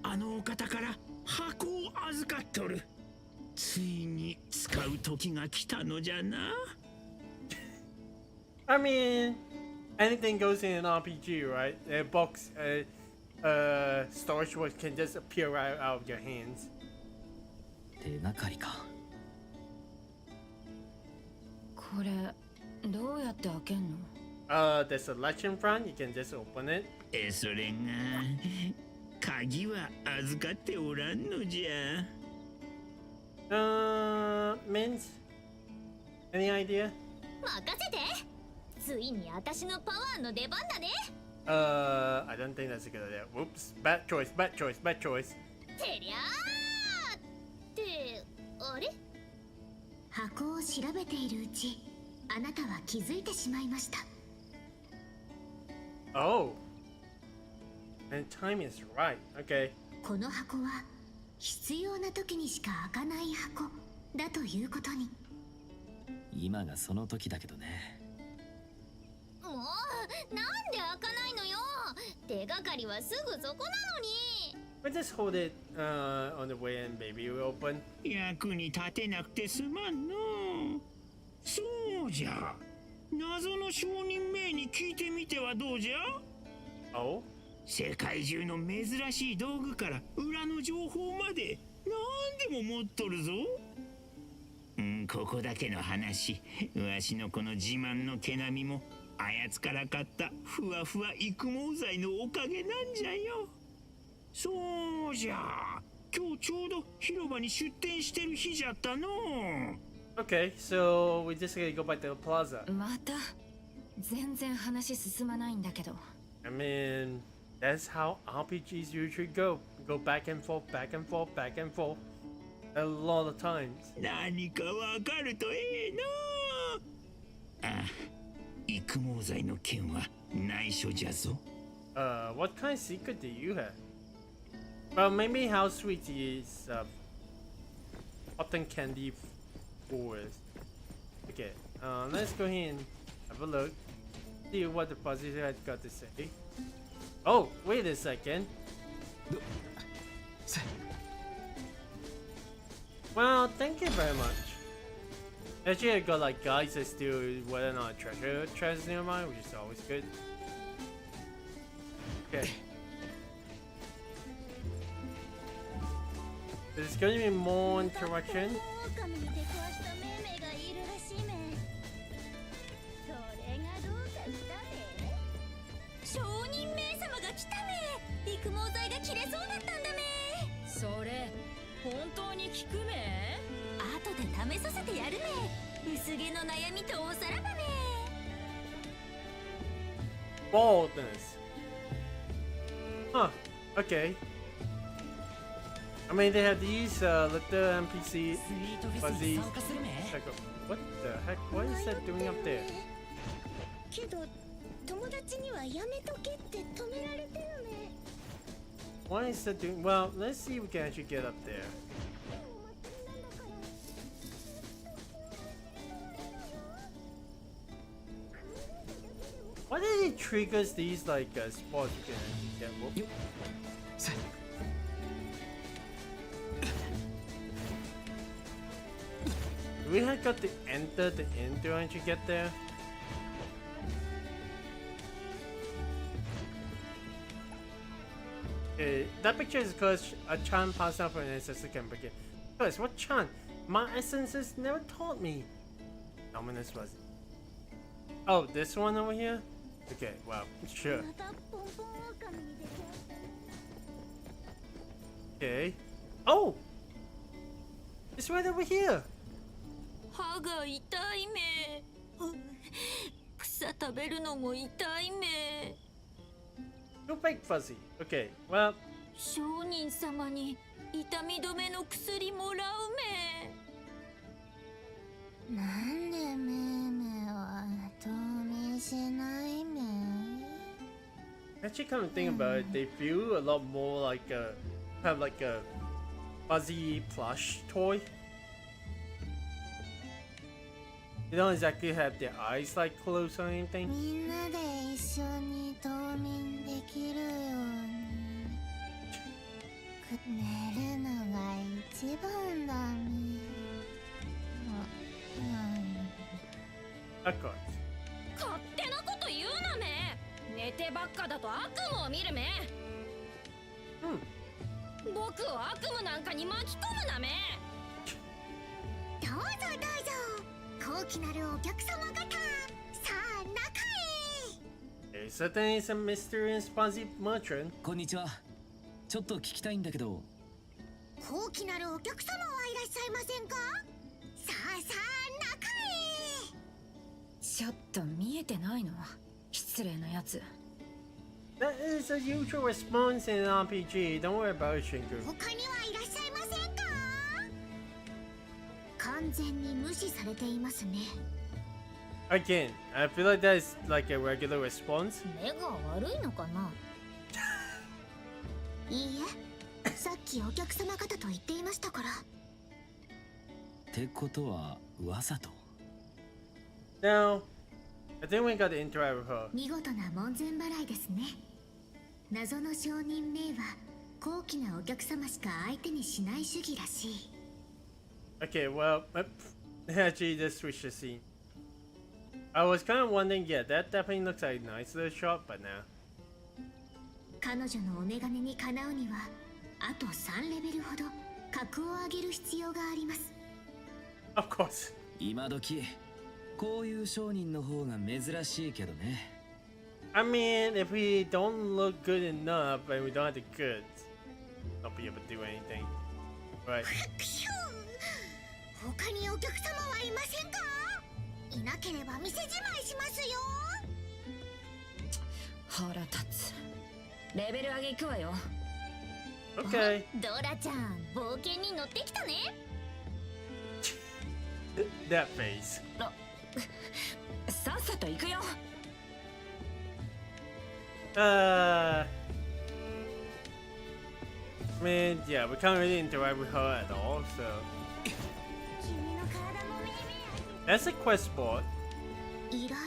あのお方から箱を預かっとる。ついに使う時が来たのじゃな。I mean, anything goes in an RPG, right? A box, storage box can just appear right out of your hands. 手がかりか。これどうやって開けんの？ There's a latch in front, you can just open it. それが鍵は預かっておらんのじゃ。Mint? Any idea? 任せて。ついに私のパワーの出番だね。I don't think that's a good idea. Whoops, bad choice, bad choice, bad choice. てりゃーってあれ？箱を調べているうち、あなたは気づいてしまいました。Oh. And time is right. Okay. この箱は必要な時にしか開かない箱だということに。今がその時だけどね。もうなんで開かないのよ。手がかりはすぐそこなのに。We'll just hold it on the way and maybe we'll open. 役に立てなくてすまんの。そうじゃ、謎の証人名に聞いてみてはどうじゃ。 Oh? 世界中の珍しい道具から裏の情報まで何でも持っとるぞ。ここだけの話、わしのこの自慢の毛並みもあやつから買ったふわふわ育毛剤のおかげなんじゃよ。そうじゃ、今日ちょうど広場に出店してる日じゃったの。 Okay, so we just gotta go back to the plaza. また全然話進まないんだけど。I mean, that's how RPGs usually go. Go back and forth, back and forth, back and forth. A lot of times. 何かわかるとええな。ああ、育毛剤の件は内緒じゃぞ。What kind of secret do you have? Well, maybe how sweet is cotton candy forest. Okay, let's go ahead and have a look. See what the position has got to say. Oh, wait a second. Well, thank you very much. Actually, I got like guides that still whether or not treasure nearby, which is always good. Okay. There's going to be more interaction. 証人名様が来ため。育毛剤が切れそうだったんだめ。それ本当に効くめ？後で試させてやるめ。薄毛の悩みとおさらばめ。Boldness. Huh. Okay. I mean, they have these little NPC fuzzy. What the heck? What is that doing up there? けど友達にはやめとけって止められてるね。What is that doing? Well, let's see if we can actually get up there. Why did it triggers these like spots you can actually get? Whoop. Do we have got to enter the inn to actually get there? Okay, that picture is because a Chan passed out for an ancestor can begin. Because what Chan? My essences never taught me. Ominous was it? Oh, this one over here? Okay, well, sure. Okay. Oh! It's right over here! 歯が痛いめ。草食べるのも痛いめ。 You fake fuzzy. Okay, well. 商人様に痛み止めの薬もらうめ。なんでめいめいは冬眠しないめ。 Actually, come to think about it, they feel a lot more like a kind of like a fuzzy plush toy. They don't exactly have their eyes like closed or anything. みんなで一緒に冬眠できるように寝るのが一番だめ。Of course. 勝手なこと言うなめ。寝てばっかだと悪夢を見るめ。僕を悪夢なんかに巻き込むなめ。どうぞどうぞ、高貴なるお客様方、さあ中へ。 Hey, certainly some mysterious fuzzy merchant. こんにちは。ちょっと聞きたいんだけど。高貴なるお客様はいらっしゃいませんか。さあさあ中へ。ちょっと見えてないの。失礼なやつ。 That is a usual response in an RPG. Don't worry about it, Shinku. 他にはいらっしゃいませんか。完全に無視されていますね。 Again, I feel like that is like a regular response. 目が悪いのかな。いいえ、さっきお客様方と言っていましたから。ってことは噂と。Now, I think we got to interact with her. 見事な門前払いですね。謎の商人名は高貴なお客様しか相手にしない主義らしい。 Okay, well, actually, just switch the scene. I was kind of wondering, yeah, that definitely looks like a nice little shot, but now. 彼女のお眼鏡にかなうにはあと3レベルほど格を上げる必要があります。 Of course. 今時こういう商人の方が珍しいけどね。I mean, if we don't look good enough and we don't have the goods, I'll be able to do anything. Right. 他にお客様はいませんか。いなければ店じまいしますよ。腹立つ。レベル上げ行くわよ。 Okay. ドラちゃん、冒険に乗ってきたね。That face. さっさと行くよ。I mean, yeah, we can't really interact with her at all, so. That's a quest board. 依頼。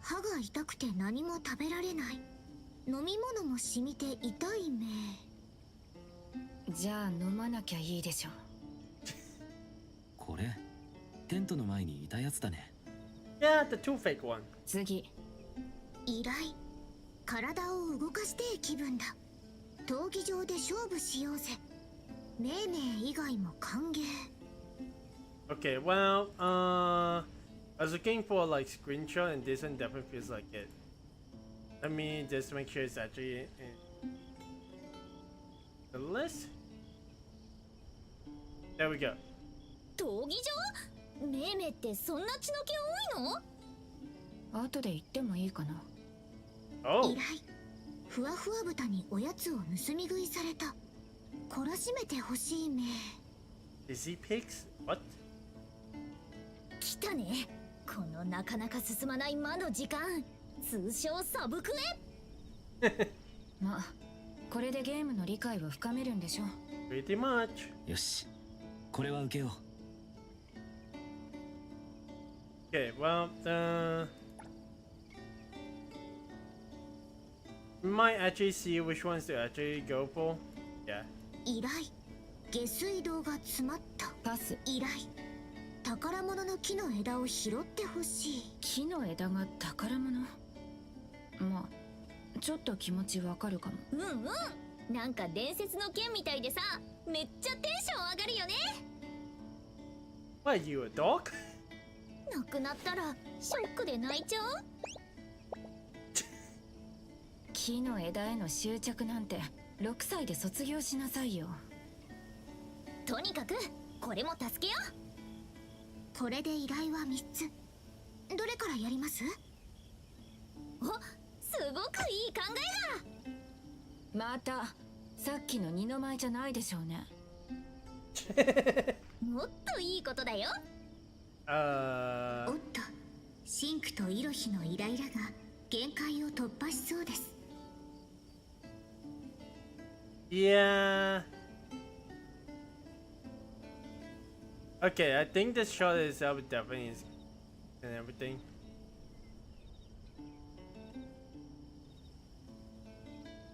歯が痛くて何も食べられない。飲み物も染みて痛いめ。じゃあ飲まなきゃいいでしょ。これテントの前にいたやつだね。Yeah, the two fake one. 次。依頼。体を動かして気分だ。闘技場で勝負しようぜ。めいめい以外も歓迎。 Okay, well, I was looking for like screenshot, and this one definitely feels like it. Let me just make sure it's actually in the list. There we go. 闘技場？めいめいってそんな血の気多いの？後で言ってもいいかな。Oh. 依頼。ふわふわ豚におやつを盗み食いされた。懲らしめてほしいめ。Is he pigs? What? 来たね。このなかなか進まない魔の時間。通称サブクエ。まあ、これでゲームの理解を深めるんでしょ。Pretty much. よし、これは受けよう。 Okay, well, we might actually see which ones to actually go for. Yeah. 依頼。下水道が詰まった。パス。依頼。宝物の木の枝を拾ってほしい。木の枝が宝物。まあ、ちょっと気持ちわかるかも。うんうん。なんか伝説の剣みたいでさ、めっちゃテンション上がるよね。What, you a dog? なくなったらショックで泣いちゃう。木の枝への執着なんて6歳で卒業しなさいよ。とにかくこれも助けよう。これで依頼は3つ。どれからやります？お、すごくいい考えだ。またさっきの二の舞じゃないでしょうね。もっといいことだよ。おっと、シンクとイロヒのイライラが限界を突破しそうです。Yeah. Okay, I think this shot itself definitely is and everything.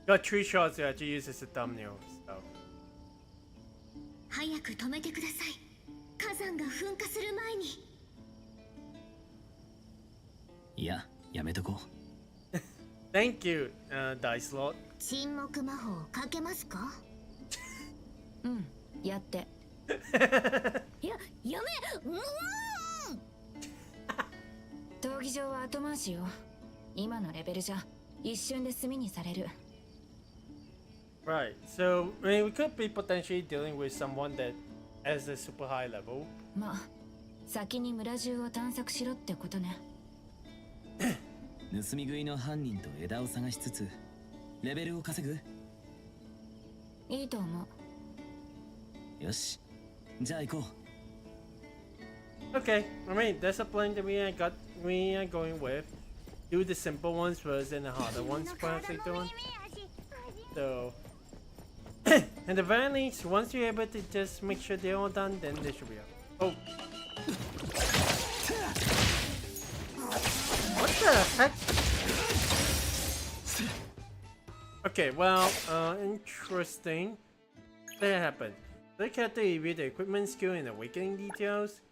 Got 3 shots to actually use as a thumbnail, so. 早く止めてください。火山が噴火する前に。いや、やめとこう。Thank you, Dice Lord. 沈黙魔法かけますか？うん、やって。やめ。闘技場は後回しよ。今のレベルじゃ一瞬で炭にされる。Right, so I mean, we could be potentially dealing with someone that has a super high level. まあ、先に村中を探索しろってことね。盗み食いの犯人と枝を探しつつレベルを稼ぐ？いいと思う。よし、じゃあ行こう。Okay, I mean that's a plan that we are going with. Do the simple ones first and the harder ones first, like doing. So, and the very least, once you're able to just make sure they're all done, then they should be up. Oh. What the heck? Okay, well, interesting. That happened. Look at the review the equipment skill and awakening details.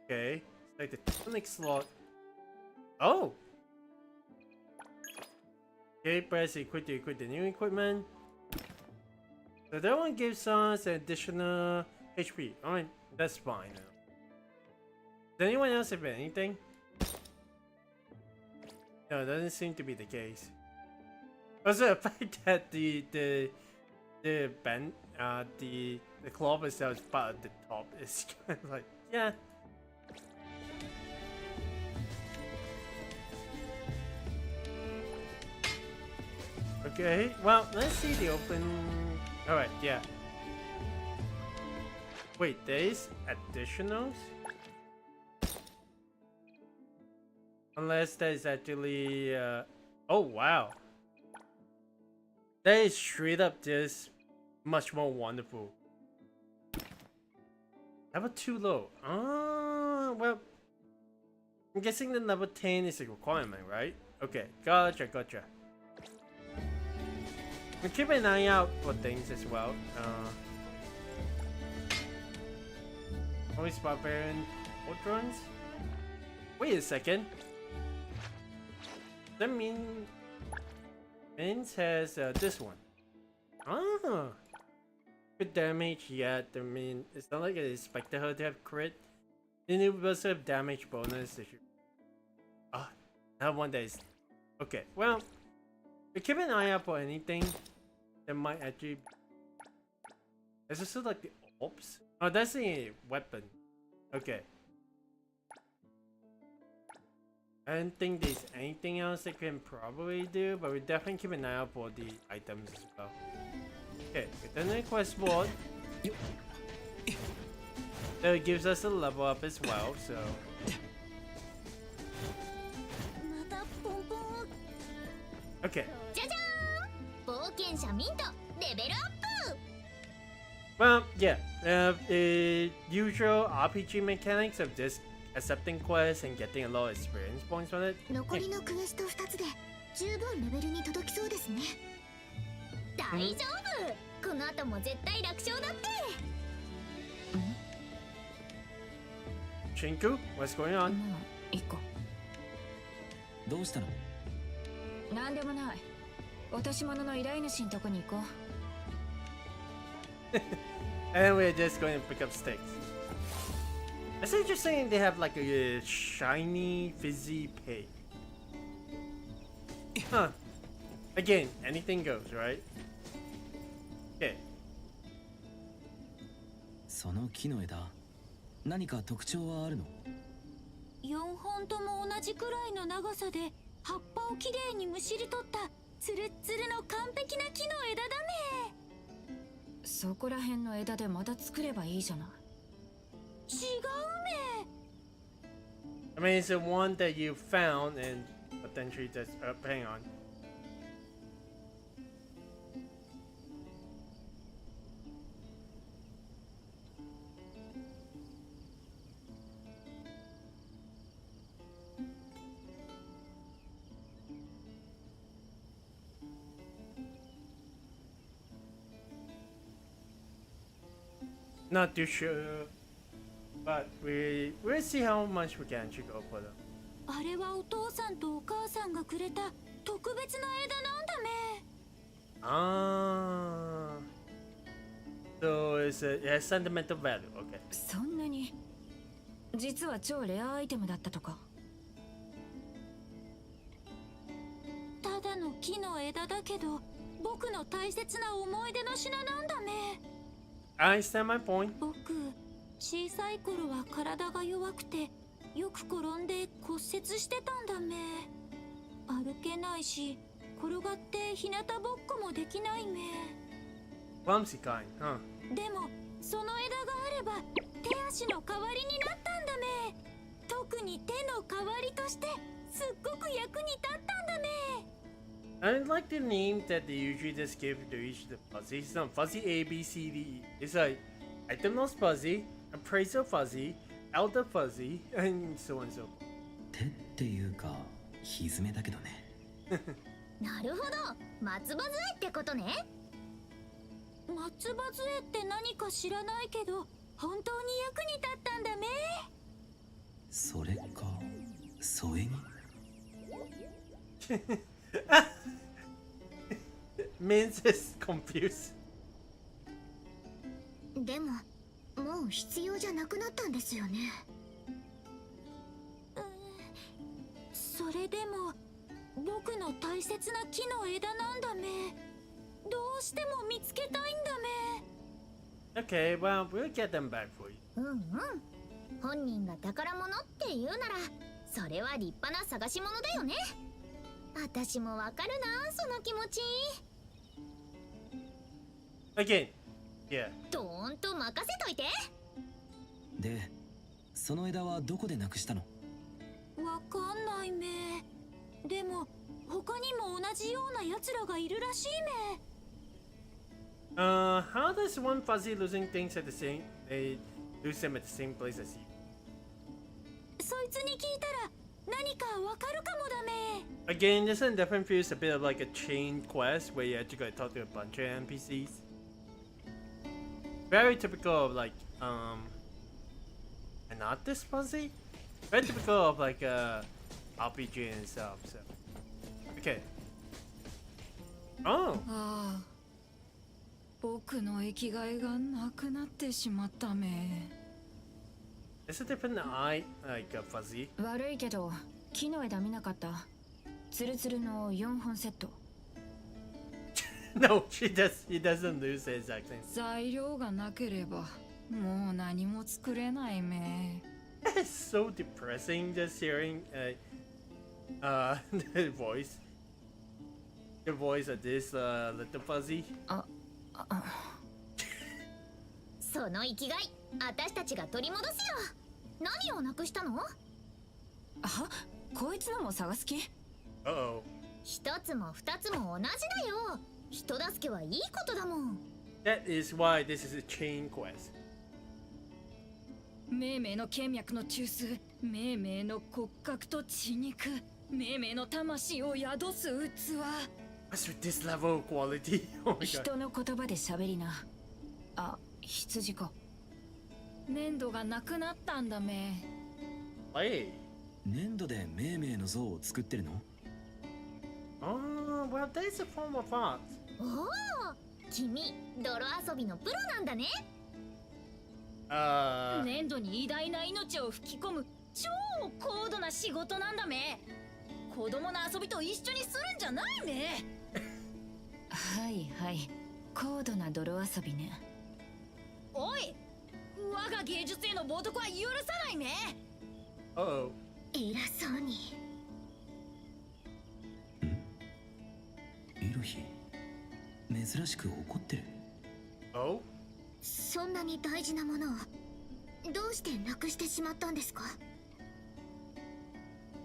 Okay, like the tonic slot. Oh! Okay, press equip to equip the new equipment. So that one gives us additional HP. Alright, that's fine now. Does anyone else have anything? No, it doesn't seem to be the case. Also, the fact that the bend, the cloth itself is part of the top is kind of like, yeah. Okay, well, let's see the open. Alright, yeah. Wait, there's additionals? Unless there's actually, oh wow. That is straight up just much more wonderful. Level 2 low. Ah, well, I'm guessing the level 10 is a requirement, right? Okay, gotcha. We'll keep an eye out for things as well. Always barbarian Ultrons? Wait a second. That means has this one. Ah, good damage yet. I mean, it's not like I expected her to have crit. And it was a damage bonus. Ah, that one that is okay. Well, we keep an eye out for anything that might actually. Is this like the ops? Oh, that's a weapon. Okay. I don't think there's anything else they can probably do, but we definitely keep an eye out for the items as well. Okay, within the quest board, so it gives us a level up as well, so. Okay. Well, yeah, the usual RPG mechanics of just accepting quests and getting a lot of experience points on it. 残りのクエスト2つで十分レベルに届きそうですね。大丈夫。この後も絶対楽勝だって。Shinku, what's going on? 行こう。どうしたの？なんでもない。落とし物の依頼主のとこに行こう。And we're just going to pick up sticks. It's interesting they have like a shiny, fizzy pig. Huh. Again, anything goes, right? Okay. その木の枝、何か特徴はあるの？4本とも同じくらいの長さで葉っぱをきれいにむしり取ったツルッツルの完璧な木の枝だね。そこら辺の枝でまた作ればいいじゃない。違うめ。 I mean, it's the one that you found and potentially just hang on. Not too sure, but we'll see how much we can actually go for them. あれはお父さんとお母さんがくれた特別な枝なんだめ。Ah, so it has sentimental value. Okay. そんなに。実は超レアアイテムだったとか。ただの木の枝だけど僕の大切な思い出の品なんだめ。I understand my point. 僕小さい頃は体が弱くてよく転んで骨折してたんだめ。歩けないし転がって日向ぼっこもできないめ。 Clumsy kind, huh? でもその枝があれば手足の代わりになったんだめ。特に手の代わりとしてすっごく役に立ったんだめ。I like the name that they usually just give to each of the fuzzy. It's not fuzzy A, B, C, D, E. It's like item lost fuzzy, appraiser fuzzy, elder fuzzy, and so on and so forth. 手っていうか蹄だけどね。なるほど、松葉杖ってことね。松葉杖って何か知らないけど本当に役に立ったんだめ。それか添え木。 Min's is confused. でももう必要じゃなくなったんですよね。それでも僕の大切な木の枝なんだめ。どうしても見つけたいんだめ。 Okay, well, we'll get them back for you. うんうん。本人が宝物って言うならそれは立派な探し物だよね。私もわかるな、その気持ち。 Again, yeah. どーんと任せといて。で、その枝はどこでなくしたの？わかんないめ。でも他にも同じような奴らがいるらしいめ。How does one fuzzy losing things at the same? They lose them at the same place as you. そいつに聞いたら何かわかるかもだめ。 Again, this one definitely feels a bit of like a chain quest where you actually gotta talk to a bunch of NPCs. Very typical of like an artist fuzzy. Very typical of like a RPG and stuff. So, okay. Oh. ああ、僕の生きがいがなくなってしまっため。 It's a different eye, like a fuzzy. 悪いけど木の枝見なかった。ツルツルの4本セット。No, he doesn't lose the exact same. 材料がなければもう何も作れないめ。It's so depressing just hearing the voice of this little fuzzy. その生きがい私たちが取り戻すよ。何をなくしたの？は？こいつのも探す気？ Uh-oh. 一つも二つも同じだよ。人助けはいいことだもん。 That is why this is a chain quest. 命名の剣脈の中枢、命名の骨格と血肉、命名の魂を宿す器。 What's with this level of quality? Oh my god. 人の言葉で喋りな。あ、羊か。粘土がなくなったんだめ。Hey. 粘土で命名の像を作ってるの？ Oh, well, that's a form of art. おお、君泥遊びのプロなんだね。粘土に偉大な命を吹き込む超高度な仕事なんだめ。子供の遊びと一緒にするんじゃないめ。はいはい、高度な泥遊びね。おい、我が芸術への冒涜は許さないめ。 Uh-oh. 偉そうに。イルヒ、珍しく怒ってる。 Oh? そんなに大事なものをどうしてなくしてしまったんですか？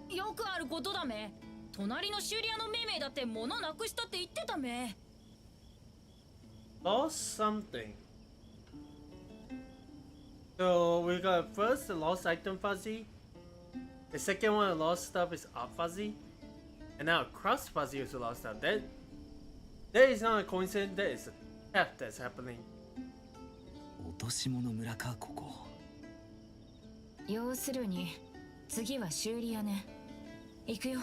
よくあることだめ。隣の修理屋のメイメイだって物なくしたって言ってため。 Lost something. So we got first the lost item fuzzy. The second one, the lost stuff is up fuzzy. And now cross fuzzy is the lost stuff. That is not a coincidence, that is a theft that's happening. 落とし物村か、ここ。要するに次は修理屋ね。行くよ。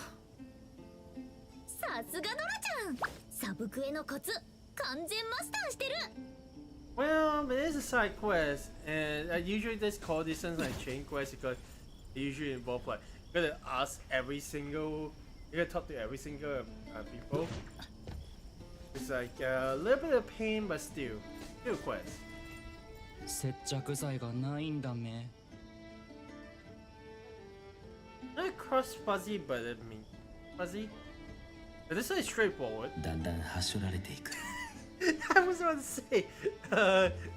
さすがドラちゃん、サブクエのコツ完全マスターしてる。 Well, it is a side quest, and I usually just call these things like chain quests because they usually involve like you gotta ask every single, you gotta talk to every single people. It's like a little bit of pain, but still a quest. 接着剤がないんだめ。 Not cross fuzzy, but I mean fuzzy. But this is straightforward. だんだんはしょられていく。I was about to say,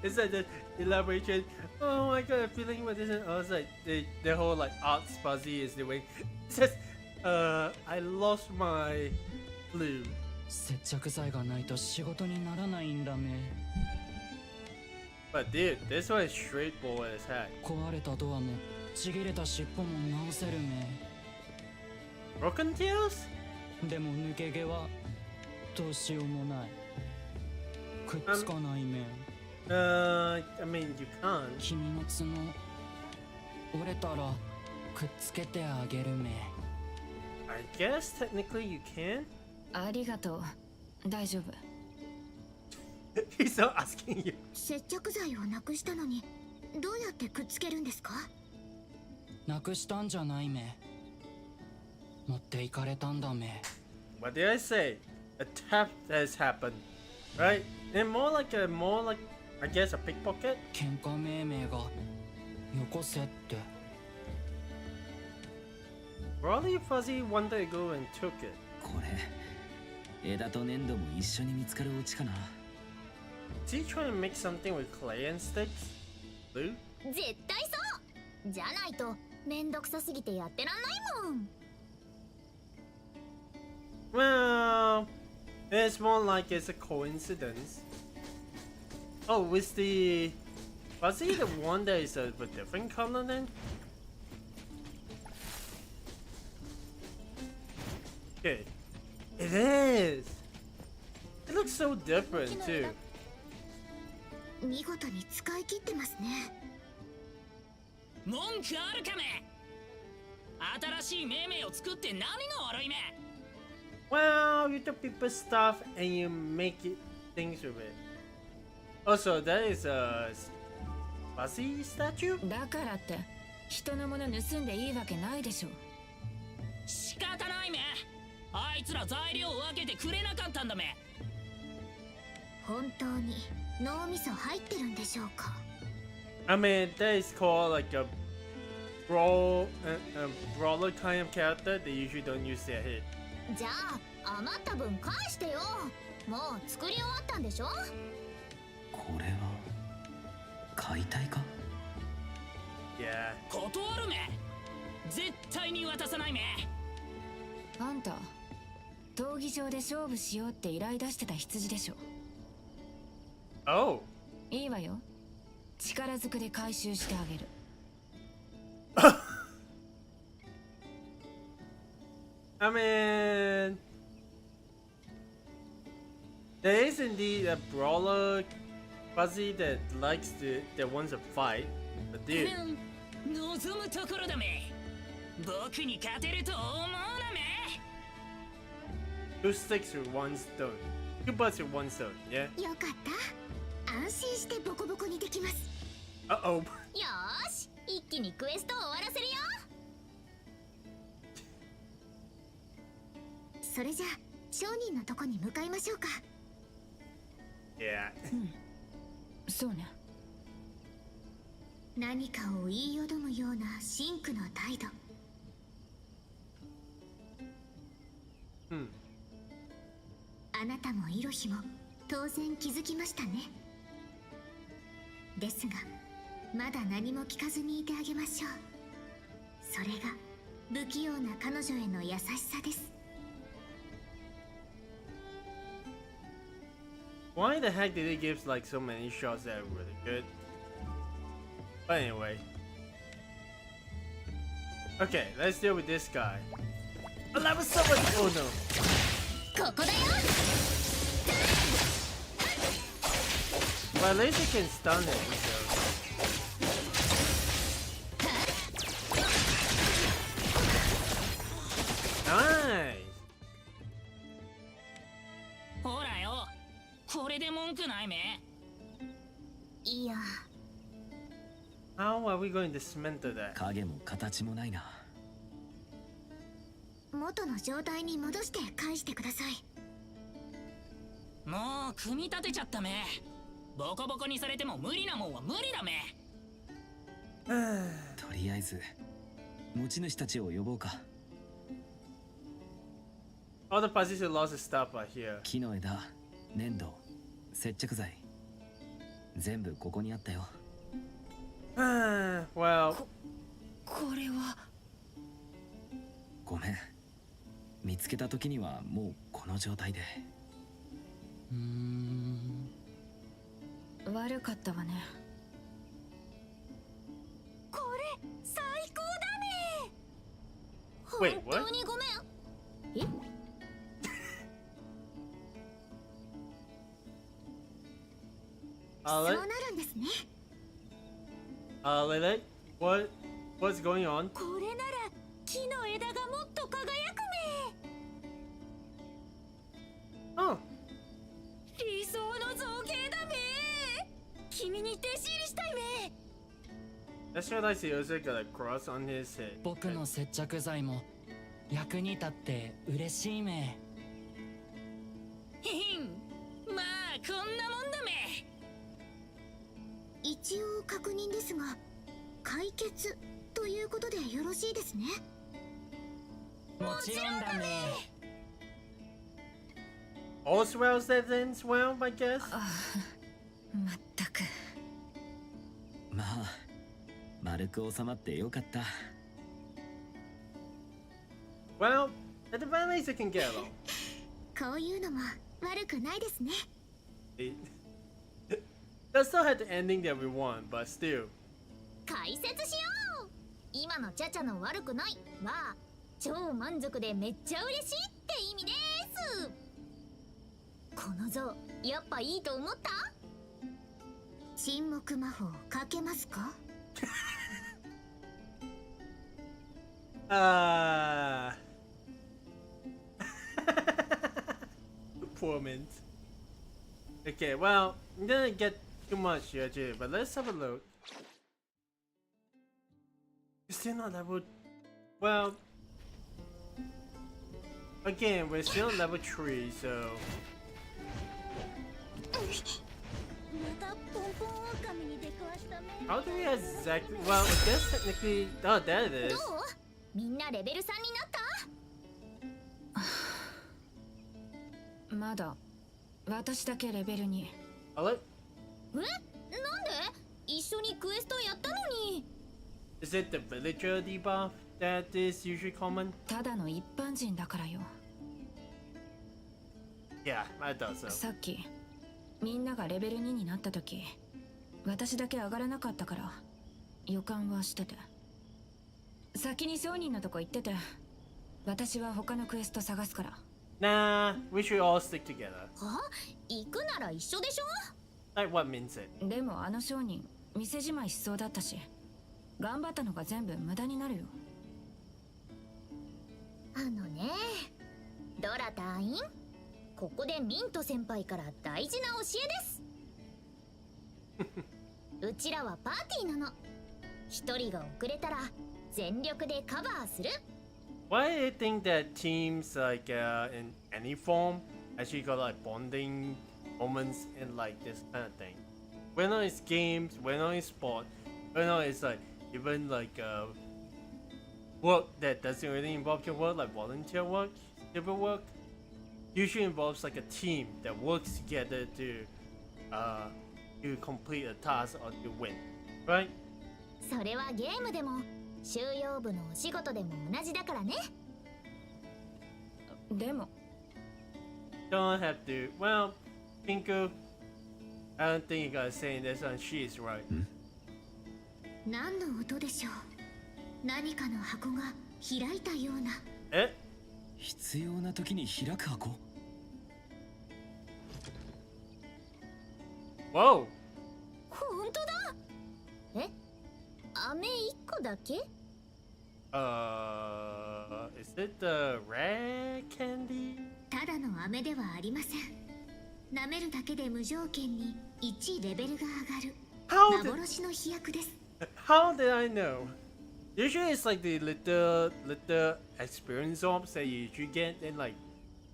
it's like the elaboration. Oh my god, I'm feeling what this is. I was like, the whole like arts fuzzy is doing. It says, I lost my blue. 接着剤がないと仕事にならないんだめ。 But dude, this one is straightforward as heck. 壊れたドアもちぎれた尻尾も直せるめ。 Broken tails? でも抜け毛はどうしようもない。くっつかないめ。I mean, you can't. 君の角折れたらくっつけてあげるめ。 I guess technically you can. ありがとう。大丈夫。 He's not asking you. 接着剤をなくしたのにどうやってくっつけるんですか？なくしたんじゃないめ。持っていかれたんだめ。 What did I say? A theft has happened, right? And more like I guess a pickpocket. 喧嘩命名がよこせって。 Probably Fuzzy one day ago and took it. これ、枝と粘土も一緒に見つかるオチかな。 Is he trying to make something with clay and sticks? Blue? 絶対そうじゃないとめんどくさすぎてやってらんないもん。 Well, it's more like it's a coincidence. Oh, was the Fuzzy the one that is of a different color then? Okay. It is! It looks so different too. 見事に使い切ってますね。文句あるかめ。新しい命名を作って何が悪いめ。 Well, you took people's stuff and you make it things with it. Also, that is a Fuzzy statue? だからって人のもの盗んでいいわけないでしょ。仕方ないめ。あいつら材料を分けてくれなかったんだめ。本当に脳みそ入ってるんでしょうか？ I mean, that is called like a brawler kind of character. They usually don't use their head. じゃあ余った分返してよ。もう作り終わったんでしょ？これは解体か？ Yeah. 断るめ。絶対に渡さないめ。あんた闘技場で勝負しようって依頼出してた羊でしょ。 Oh. いいわよ。力ずくで回収してあげる。I mean, there is indeed a brawler Fuzzy that wants to fight, but dude. 望むところだめ。僕に勝てると思うなめ。 Two sticks with one stone. Two butts with one stone, yeah? よかった。安心してボコボコにできます。 Uh-oh. よーし、一気にクエストを終わらせるよ。それじゃあ商人のとこに向かいましょうか。 Yeah. そうね。何かを言いよどむようなシンクの態度。あなたもイロヒも当然気づきましたね。ですがまだ何も聞かずにいてあげましょう。それが不器用な彼女への優しさです。 Why the heck did they give like so many shots that are really good? But anyway. Okay, let's deal with this guy. Allow someone. Oh no. ここだよ。 Well, at least it can stun him. So. Nice. ほらよ、これで文句ないめ。いや、 How are we going to dismantle that? 影も形もないな。元の状態に戻して返してください。もう組み立てちゃっため。ボコボコにされても無理なもんは無理だめ。とりあえず持ち主たちを呼ぼうか。 All the parties who lost the stuff are here. 木の枝、粘土、接着剤、全部ここにあったよ。Well, これはごめん。見つけた時にはもうこの状態で。悪かったわね。これ最高だ Wait, ね。 what? 本当にごめん。え、 そうなるんですね。 Lele, what's going on? これなら木の枝がもっと輝くめ。 Oh, 理想の造形だめ。君に弟子入りしたいめ。 that's realize he also got a cross on his head. 僕の接着剤も役に立って嬉しいめ。ひん、まあこんなもんだめ。一応確認ですが、解決ということでよろしいですね。もちろんだめ。All's well that ends well, I guess. まったく。まあ丸く収まってよかった。 Well, at the very least, it can get along. こういうのも悪くないですね。 That still had the ending that we want, but still. 解説しよう。今のチャチャの悪くないは超満足でめっちゃ嬉しいって意味です。この像やっぱいいと思った？沈黙魔法かけますか？ Poor mint. Okay, well, I'm gonna get too much here, but let's have a look. You're still not level. Well, again, we're still on level 3, so. またポンポン狼に出くわしため。 How do we exactly? Well, I guess technically. Oh, there it ど is. う？みんなレベル3になった？まだ私だけレベル2。Hello? え？なんで？一緒にクエストやったのに。 Is it the villager debuff that is usually common? ただの一般人だからよ。Yeah, I thought so. さっきみんながレベル2になった時、私だけ上がらなかったから予感はしてて。先に商人のとこ行ってて、私は他のクエスト探すから。 Nah, we should all stick together. は？行くなら一緒でしょ？ Like what Min said. でもあの商人店じまいしそうだったし、頑張ったのが全部無駄になるよ。あのね、ドラ隊員、ここでミント先輩から大事な教えです。うちらはパーティーなの。一人が遅れたら全力でカバーする。 Why do you think that teams like in any form actually got like bonding moments and like this kind of thing? Whether it's games, whether it's sport, But no, it's like even like work that doesn't really involve your work, like volunteer work, civil work, usually involves like a team that works together to complete a task or to win, right? それはゲームでも収容部のお仕事でも同じだからね。でも Don't have to. Well, Pinku, I don't think you gotta say this one. She is right. 何の音でしょう。何かの箱が開いたような。え？必要な時に開く箱。Whoa! 本当だ。え？飴一個だけ？ Is it the red candy? ただの飴ではありません。舐めるだけで無条件に1レベルが上がる。幻の飛躍です。How did I know? Usually it's like the little experience orbs that you usually get in like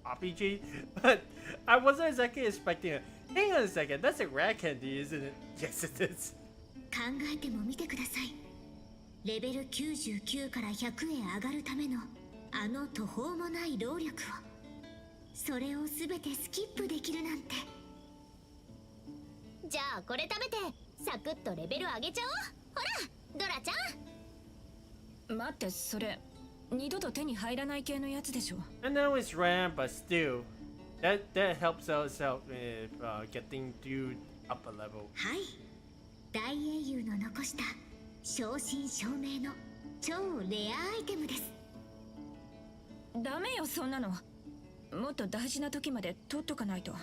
RPG, but I wasn't exactly expecting it. Hang on a second, that's a red candy, isn't it? Yes, it is. 考えてもみてください。レベル99から100へ上がるためのあの途方もない労力を、それをすべてスキップできるなんて。じゃあこれ食べてサクッとレベル上げちゃおう。ほらドラちゃん。待って、それ二度と手に入らない系のやつでしょ。 I know it's rare, but still, that helps us out with getting to upper level. はい、大英雄の残した正真正銘の超レアアイテムです。ダメよ、そんなの。もっと大事な時まで取っとかないと。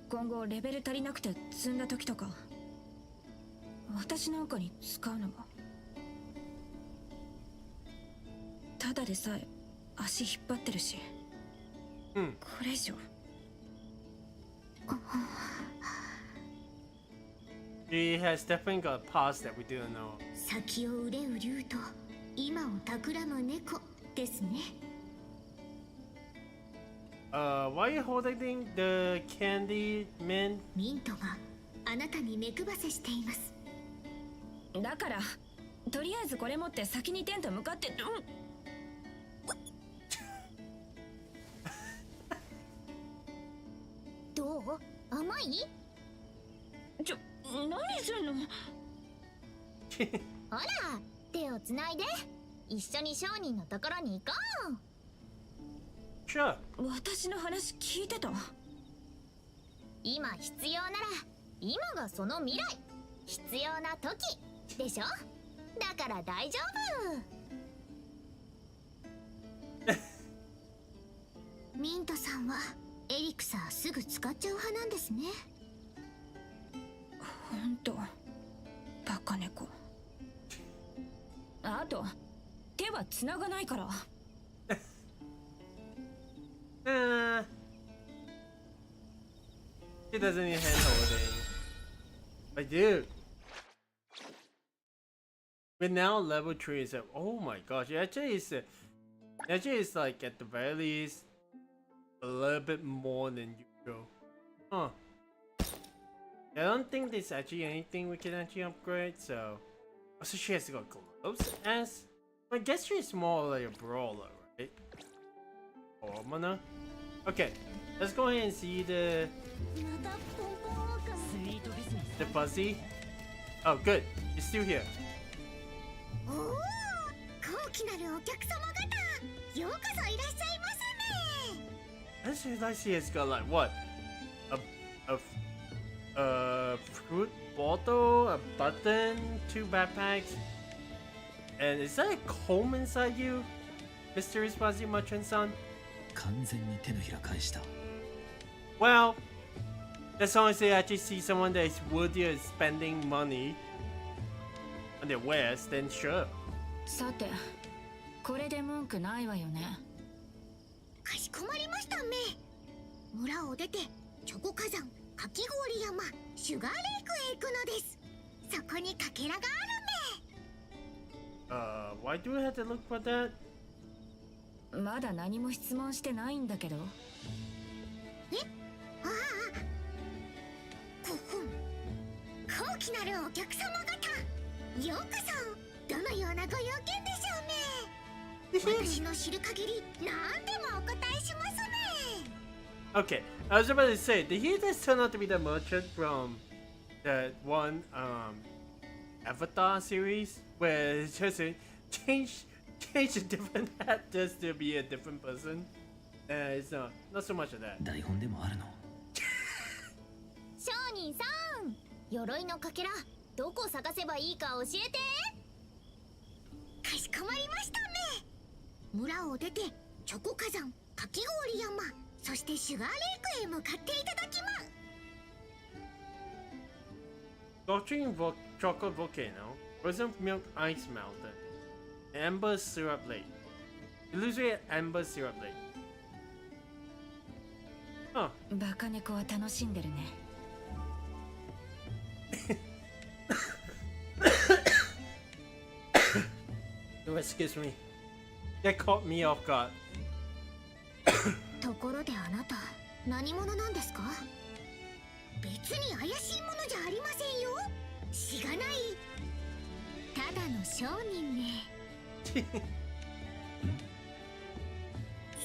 今後レベル足りなくて積んだ時とか私なんかに使うのも。ただでさえ足引っ張ってるし、これ以上。She has definitely got a past that we didn't know. 先を憂う竜と今を企む猫ですね。Why are you holding the candy, man? ミントがあなたに目配せしています。だからとりあえずこれ持って先にテント向かって。どう？甘い？何するの？ほら、手をつないで一緒に商人のところに行こう。Sure. 私の話聞いてた？今必要なら今がその未来、必要な時でしょ。だから大丈夫。ミントさんはエリクサーすぐ使っちゃう派なんですね。ほんとバカ猫。あと手は繋がないから。She doesn't need hand holding. But dude, we're now level 3. So, oh my gosh, it actually is like at the very least a little bit more than usual. Huh. I don't think there's actually anything we can actually upgrade, so... Also, she has to go gloves as... I guess she's more like a brawler, right? Or mana? Okay, let's go ahead and see the fuzzy. Oh, good. He's still here. おお、高貴なるお客様方、ようこそいらっしゃいませね。Actually, I see it's got like what? A fruit bottle, a button, 2 backpacks, and is that a comb inside you, Mysterious Fuzzy Merchant-san? 完全に手のひら返した。 Well, as long as they actually see someone that is worthy of spending money on their wares, then sure. さて、これで文句ないわよね。かしこまりましため。村を出てチョコ火山、かき氷山、シュガーレイクへ行くのです。そこにかけらがあるめ。Why do we have to look for that? まだ何も質問してないんだけど。え？ああ。高貴なるお客様方、ようこそ。どのようなご用件でしょうね。私の知る限り何でもお答えしますね。 Okay, I was about to say, did he just turn out to be the merchant from that one Avatar series where it's just a change a different hat just to be a different person? It's not so much of that. 台本でもあるの？商人さん、鎧のかけらどこ探せばいいか教えて。かしこまりましたね。村を出てチョコ火山、かき氷山、そしてシュガーレイクへ向かっていただきます。Scorching chocolate volcano, frozen milk ice mountain, amber syrup lake. Illusory amber syrup lake. Huh. バカ猫は楽しんでるね。Oh, excuse me. That caught me off guard. ところであなた何者なんですか？別に怪しいものじゃありませんよ。しがないただの商人ね。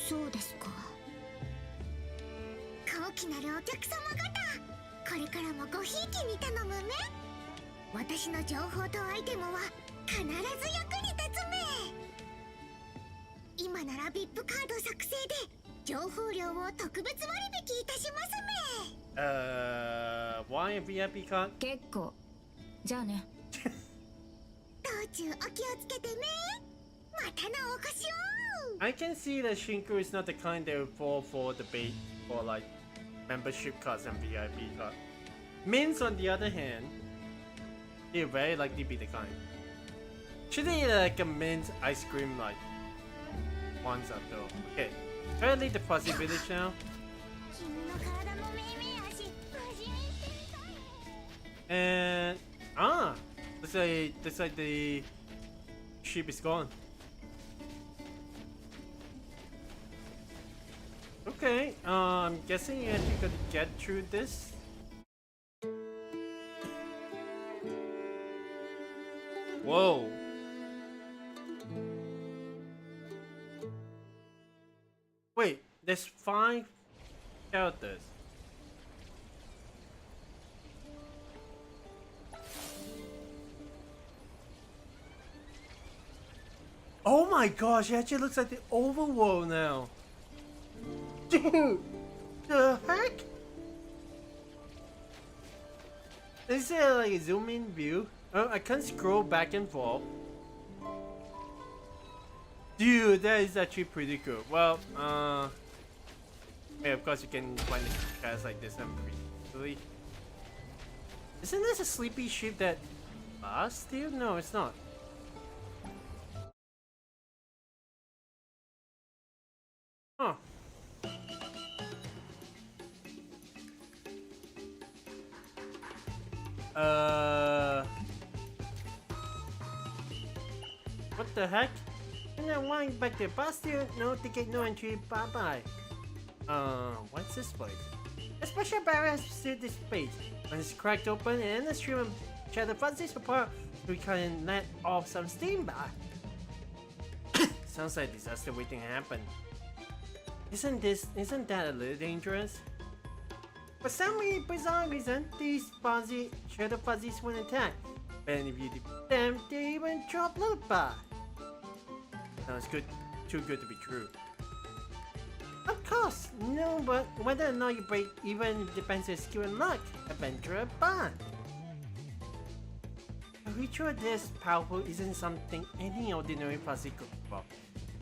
そうですか。高貴なるお客様方、これからもごひいきに頼むね。私の情報とアイテムは必ず役に立つめ。今なら VIP カード作成で情報料を特別割引いたしますめ。Why a VIP card? 結構。じゃあね。道中お気をつけてね。またのお越しを。I can see that Shinku is not the kind that would fall for the bait for like membership cards and VIP cards. Mints, on the other hand, they're very likely to be the kind. Should they like a mint ice cream like ones up though? Okay, try to leave the fuzzy village now. And looks like the sheep is gone. Okay, I'm guessing you actually gotta get through this. Whoa. Wait, there's 5 characters. Oh my gosh, it actually looks like the overworld now. Dude, the heck? Is there like a zoom in view? Oh, I can't scroll back and forth. Dude, that is actually pretty good. Well, yeah, of course you can find guys like this pretty easily. Isn't this a sleepy sheep that lasts still? No, it's not. Huh. What the heck? And then why back to Bastille? No ticket, no entry, bye bye. What's this place? A special barrier has sealed this space. When it's cracked open and a stream of shadow fuzzies apart, we can let off some steam back. Sounds like a disaster waiting to happen. Isn't that a little dangerous? For some bizarre reason, these fuzzy shadow fuzzies won't attack. And if you defeat them, they even drop little bar. Sounds good, too good to be true. Of course, no, but whether or not you break even depends on skill and luck. Adventurer bond. A creature this powerful isn't something any ordinary fuzzy could fall.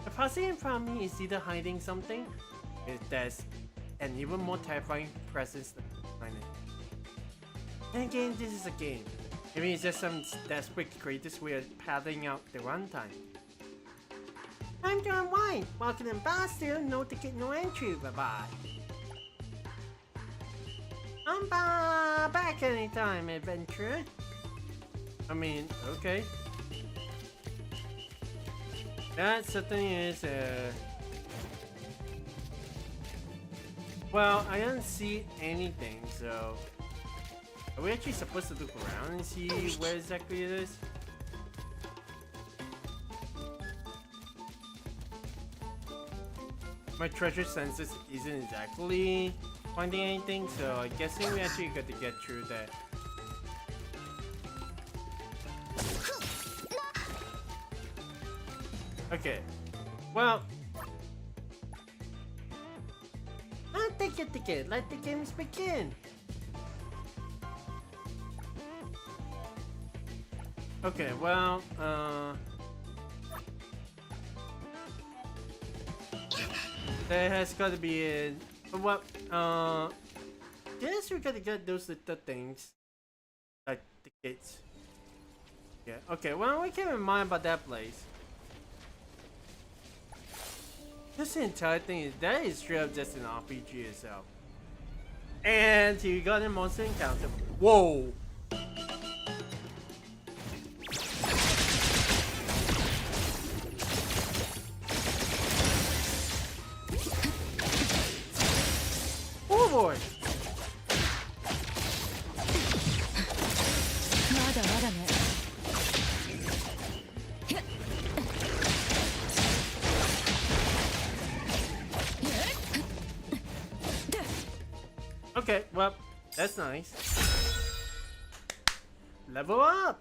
The fuzzy in front of me is either hiding something, there's an even more terrifying presence behind it. Then again, this is a game. Maybe it's just some desperate creators way of padding out the runtime. Time to unwind. Welcome to Bastille. No ticket, no entry. Bye bye. I'm back anytime, adventurer. I mean, okay. That certainly is well, I don't see anything, so are we actually supposed to look around and see where exactly it is? my treasure census isn't exactly finding anything, so I'm guessing we actually got to get through that. Okay, well, I'll take your ticket. Let the games begin. Okay, well, there has got to be a, well, guess we gotta get those little things, like tickets. Yeah, okay, well, we keep in mind about that place. This entire thing is, that is straight up just an RPG itself. And you got a monster encounter. Whoa! Oh boy! Okay, well, that's nice. Level up!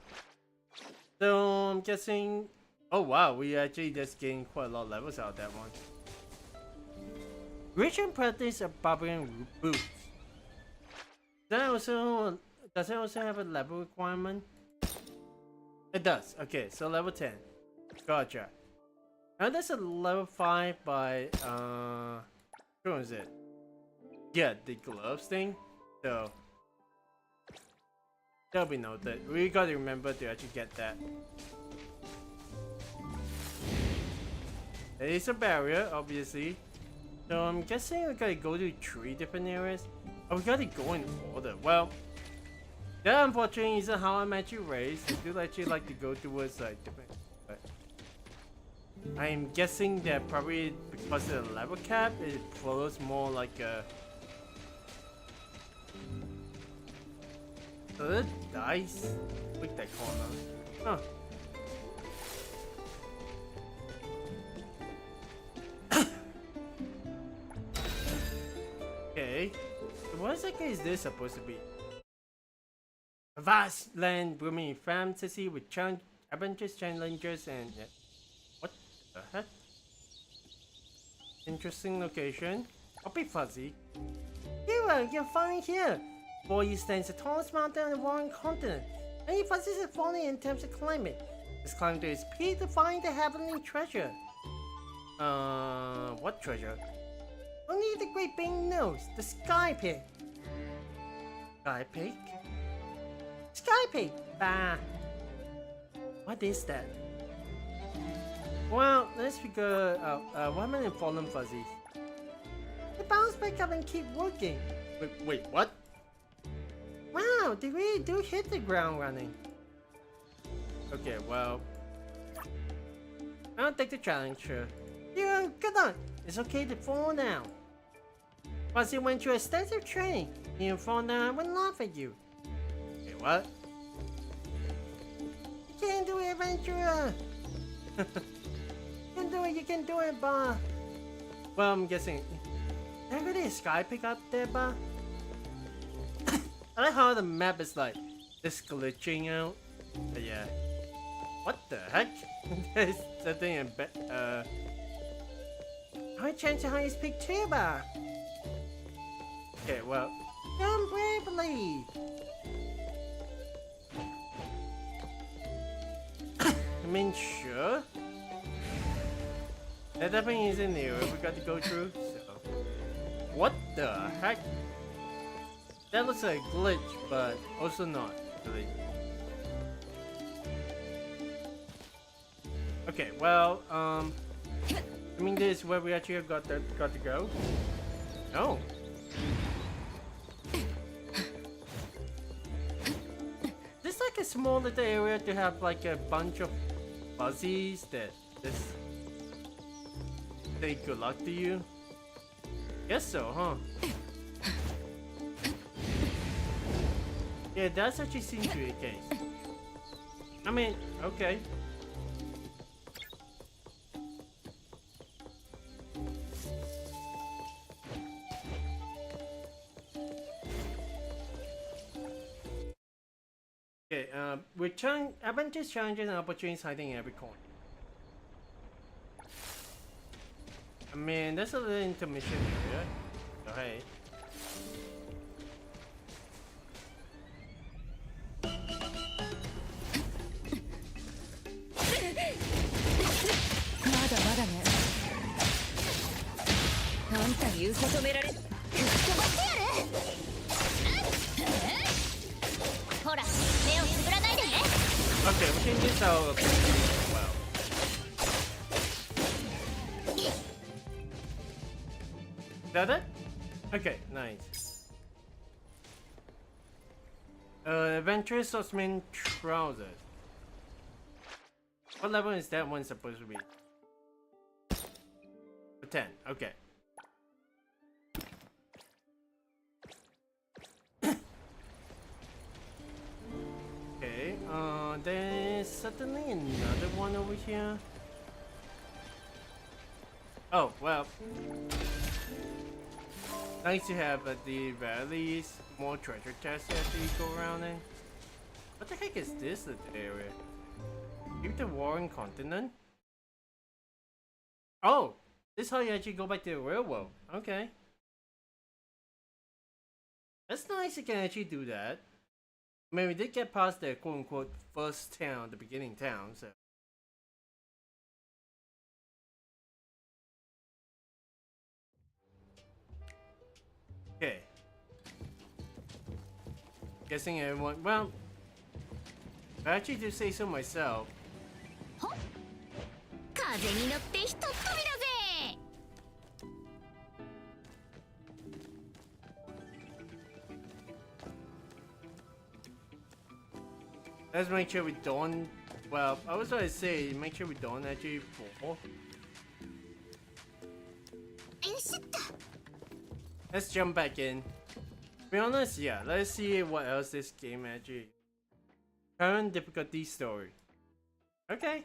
So, I'm guessing... Oh wow, we actually just gained quite a lot of levels out of that one. Reach and practice a barbarian boots. Does it also have a level requirement? It does. Okay, so level 10. Gotcha. And that's a level 5 by who is it? Yeah, the gloves thing. So that'll be noted. We gotta remember to actually get that. There is a barrier, obviously. So I'm guessing we gotta go to 3 different areas. Oh, we gotta go in order. Well, that unfortunately isn't how I'm actually raised. I do actually like to go towards like different. But I'm guessing that probably because of the level cap, it flows more like a. So the dice, click that corner. Huh. Okay, so what exactly is this supposed to be? A vast land brimming with fantasy with adventures, challenges, and what the heck? Interesting location. I'll be fuzzy. Hero, you're finally here. Before you stands the tallest mountain on the warring continent. Many fuzzies have fallen in terms of climate. This climb to its peak to find the heavenly treasure. What treasure? Only the great being knows. The Sky Peak. Sky Peak? Sky Peak! Bah! What is that? Well, let's figure out what happened in Fallen Fuzzies. They bounce back up and keep working. Wait, what? Wow, they really do hit the ground running. Okay, well, I'll take the challenge, sure. Yeah, good luck. It's okay to fall now. Fuzzy went through extensive training. You fall down, I would laugh at you. Okay, what? You can do it, adventurer. You can do it, Ba. Well, I'm guessing. Is there really a sky pick up there, Ba? I like how the map is like just glitching out. But yeah. What the heck? There's something in high chance of highest pick too, Ba. Okay, well. Jump bravely! I mean, sure. That definitely is in the area we got to go through, so. What the heck? That looks like a glitch, but also not, really. Okay, well, I mean, this is where we actually got to go. No. This like a small little area to have like a bunch of fuzzies that just say good luck to you. Guess so, huh? Yeah, that's actually seems to be the case. I mean, okay. Okay, adventures, challenges, and opportunities hiding in every corner. I mean, there's a little intermission here. So hey. Okay, we can use our abilities as well. Is that it? Okay, nice. Adventurous Swordsman Trousers. What level is that one supposed to be? 10, okay. Okay, there's certainly another one over here. Oh, well. Nice to have at the very least more treasure chests after you go around in. What the heck is this little area? Maybe the Warring Continent? Oh! This is how you actually go back to the real world. Okay. That's nice you can actually do that. I mean, we did get past the quote-unquote first town, the beginning town, so... Okay. Guessing everyone... Well... I actually do say so myself. Let's make sure we don't... Well, I was going to say, make sure we don't actually fall. Let's jump back in. To be honest, yeah, let's see what else this game actually... Current difficulty story. Okay.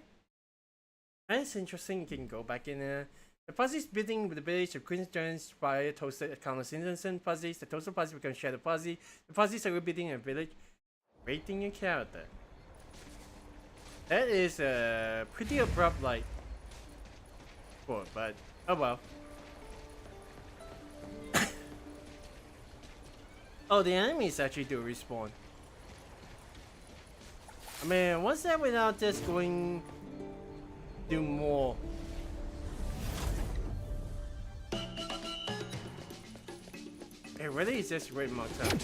That's interesting, you can go back in there. The fuzzies building with the village of Queen's Jones fire toasted countless innocent fuzzies. The toasted fuzzy become shadow fuzzy. The fuzzies are rebuilding a village. Rating your character. That is a pretty abrupt like quote, but oh well. Oh, the enemies actually do respawn. I mean, what's that without just going do more? Hey, really is this right more time?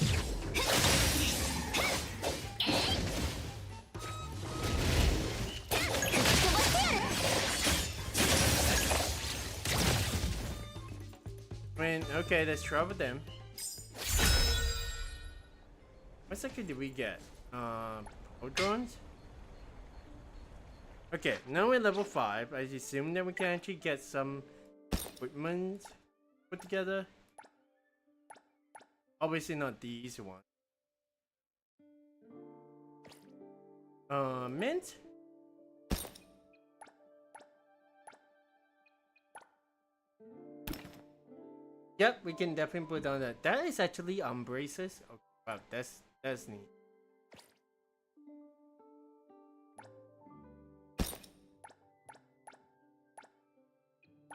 I mean, okay, let's try with them. What second did we get? Drones? Okay, now we're level 5. I assume that we can actually get some equipment put together. Obviously not these ones. Mint? Yep, we can definitely put on that. That is actually Appraisers. Oh, wow, that's neat.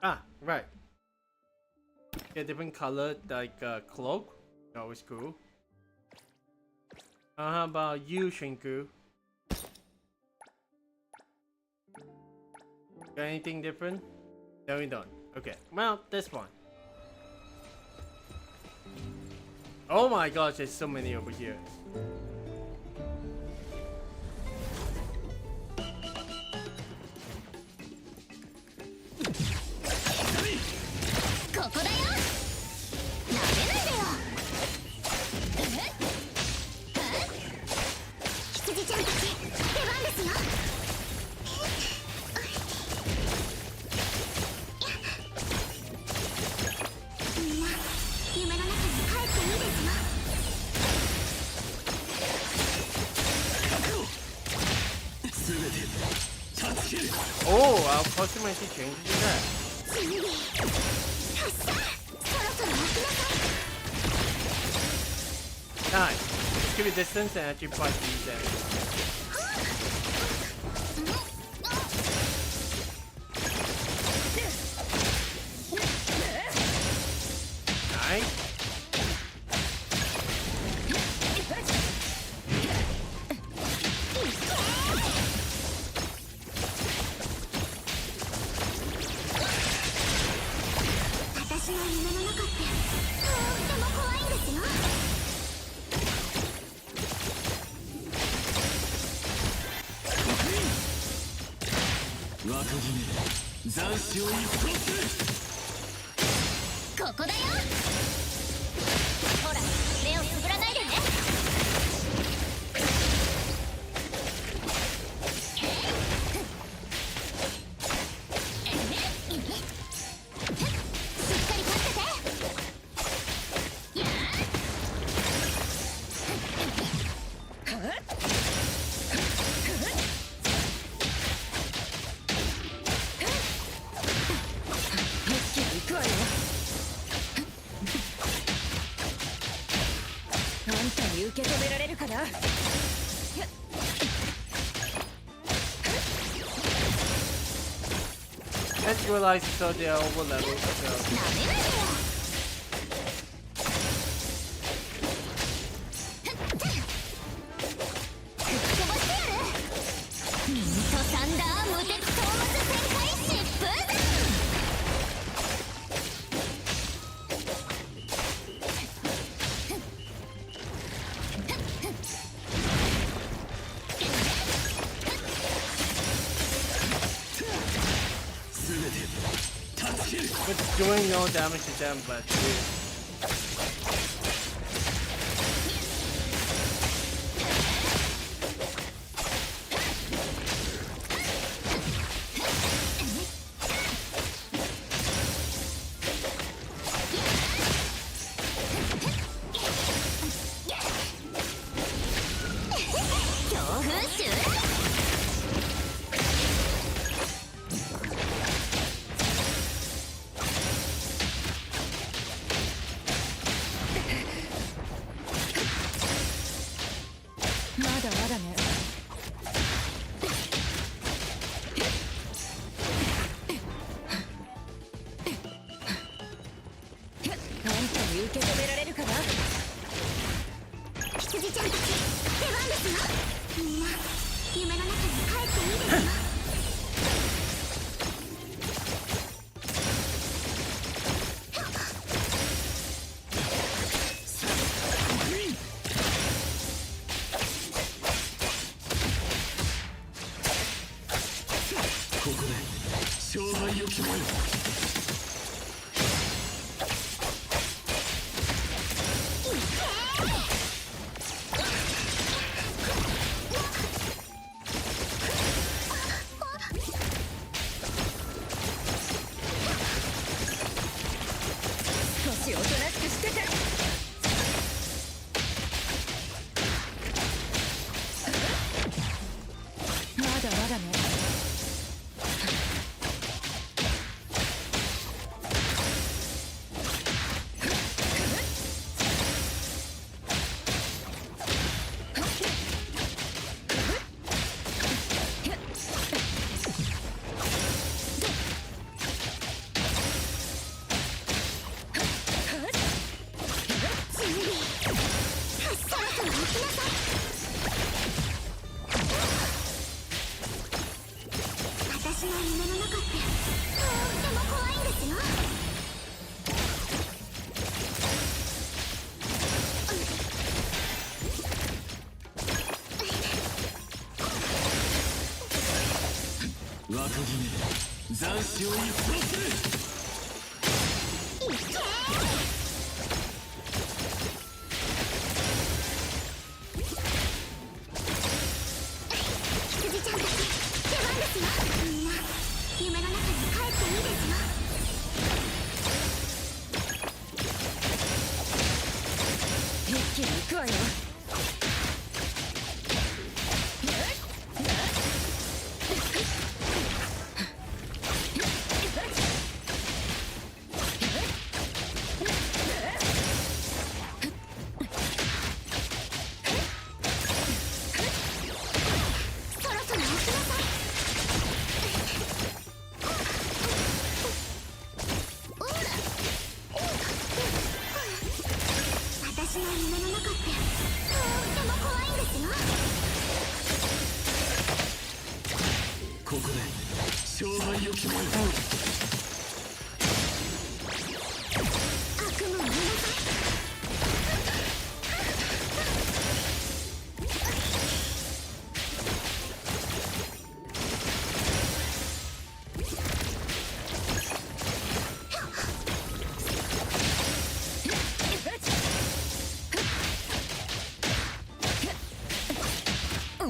Ah, right. Yeah, different colored like cloak. Always cool. How about you, Shinku? Got anything different? No, we don't. Okay, well, this one. Oh my gosh, there's so many over here. Oh, I'll possibly change to that. Nice. keep your distance and actually fight these enemies. Nice. I just realized so they are over leveled. So. It's doing no damage to them, but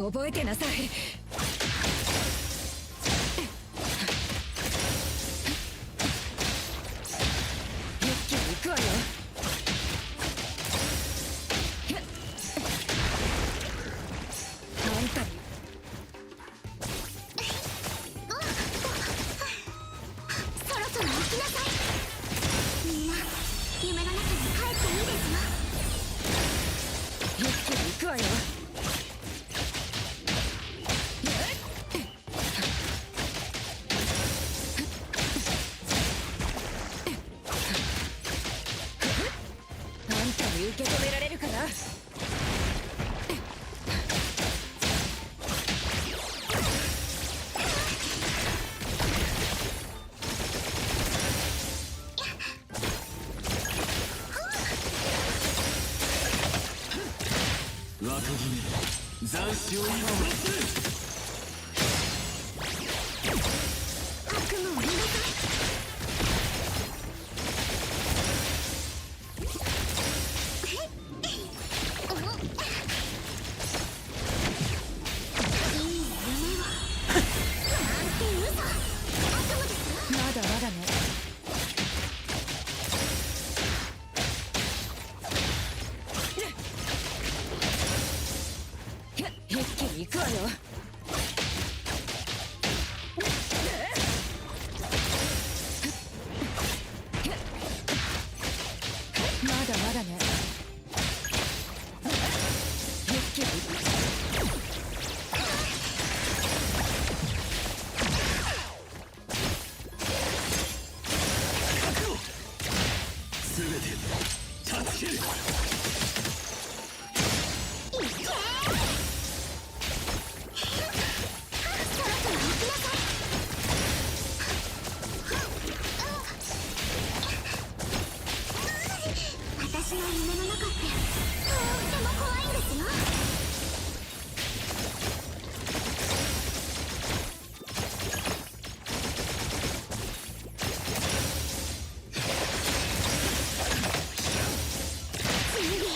覚えてなさい。一気に行くわよ。あんたにそろそろ起きなさい。みんな夢の中に帰っていいですよ。一気に行くわよ。あんたに受け止められるから。若君斬首を今は悪夢を見なさい。いい夢をなんて嘘。悪夢ですよ。まだまだね。一気に行くわよ。まだまだね。一気に全て断ち切る。私の夢の中ってとっても怖いんですよ。準備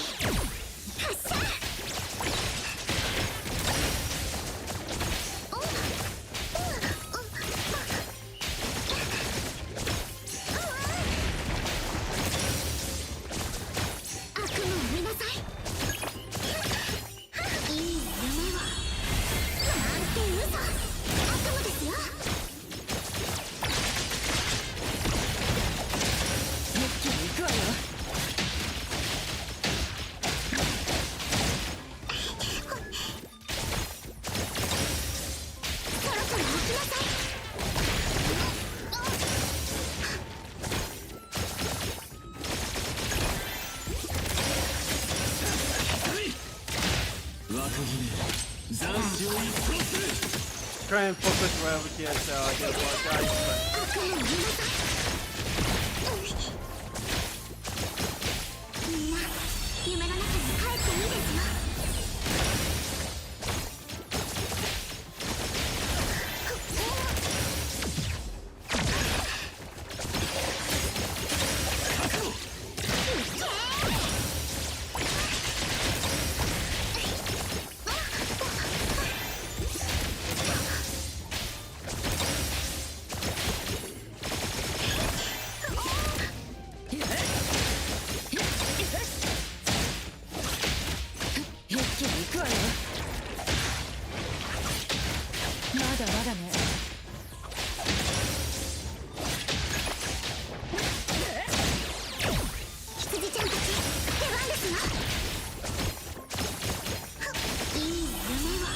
発射。悪夢を見なさい。いい夢をなんて嘘。悪夢ですよ。一気に行くわよ。そろそろ起きなさい。若君斬首を一掃する。 Try and focus wherever he is, so I do apologize, but 悪夢を見なさい。みんな夢の中に帰っていいですよ。一気に行くわよ。まだまだね。羊ちゃんたち出番ですよ。いい夢をな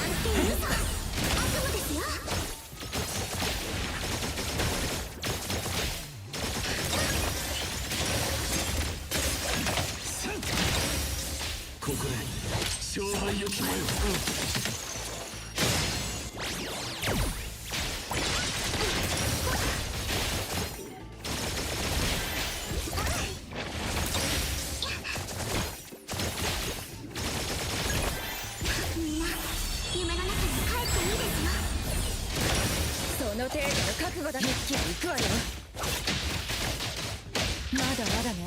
んて嘘。悪夢ですよ。ここで勝敗を決めよう。みんな夢の中に帰っていいですよ。その程度の覚悟だ。一気に行くわよ。まだまだね。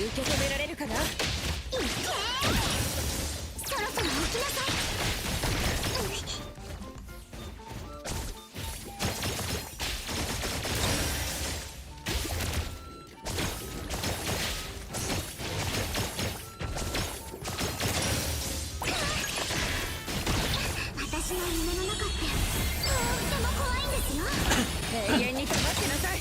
受け止められるかな。いっけー、そろそろ起きなさい。私の夢の中ってとっても怖いんですよ。永遠に止まってなさい。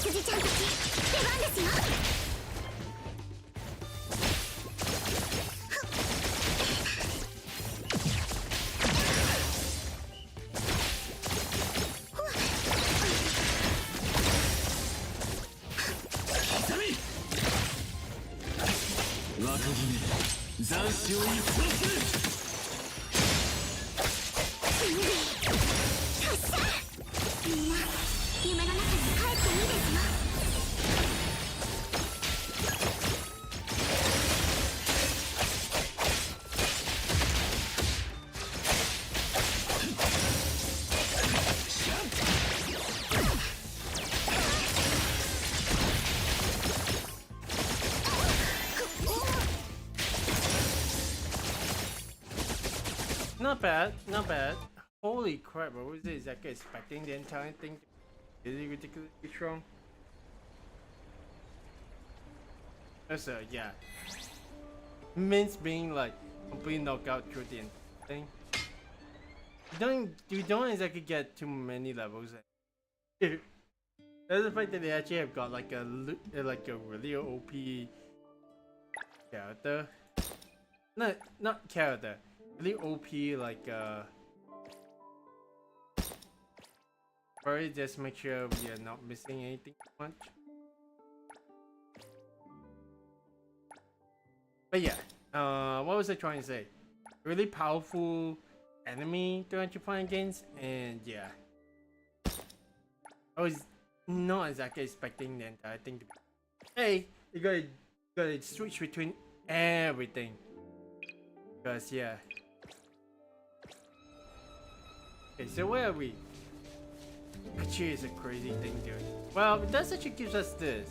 羊ちゃんたち、出番ですよ。若君、斬首を一掃する。みんな夢の中に帰っていいですよ。Not bad, not bad. Holy crap, what was it exactly expecting the entire thing to be ridiculously strong? That's yeah. Mince being like completely knocked out through the entire thing. You don't exactly get too many levels. There's the fact that they actually have got like a really OP character. Not character. Really OP like probably just make sure we are not missing anything much. But yeah, what was I trying to say? Really powerful enemy to actually fight against, and yeah, I was not exactly expecting the entire thing to be. Hey, you gotta switch between everything, because yeah. Okay, so where are we? Actually, it's a crazy thing, dude. Well, it does actually gives us this.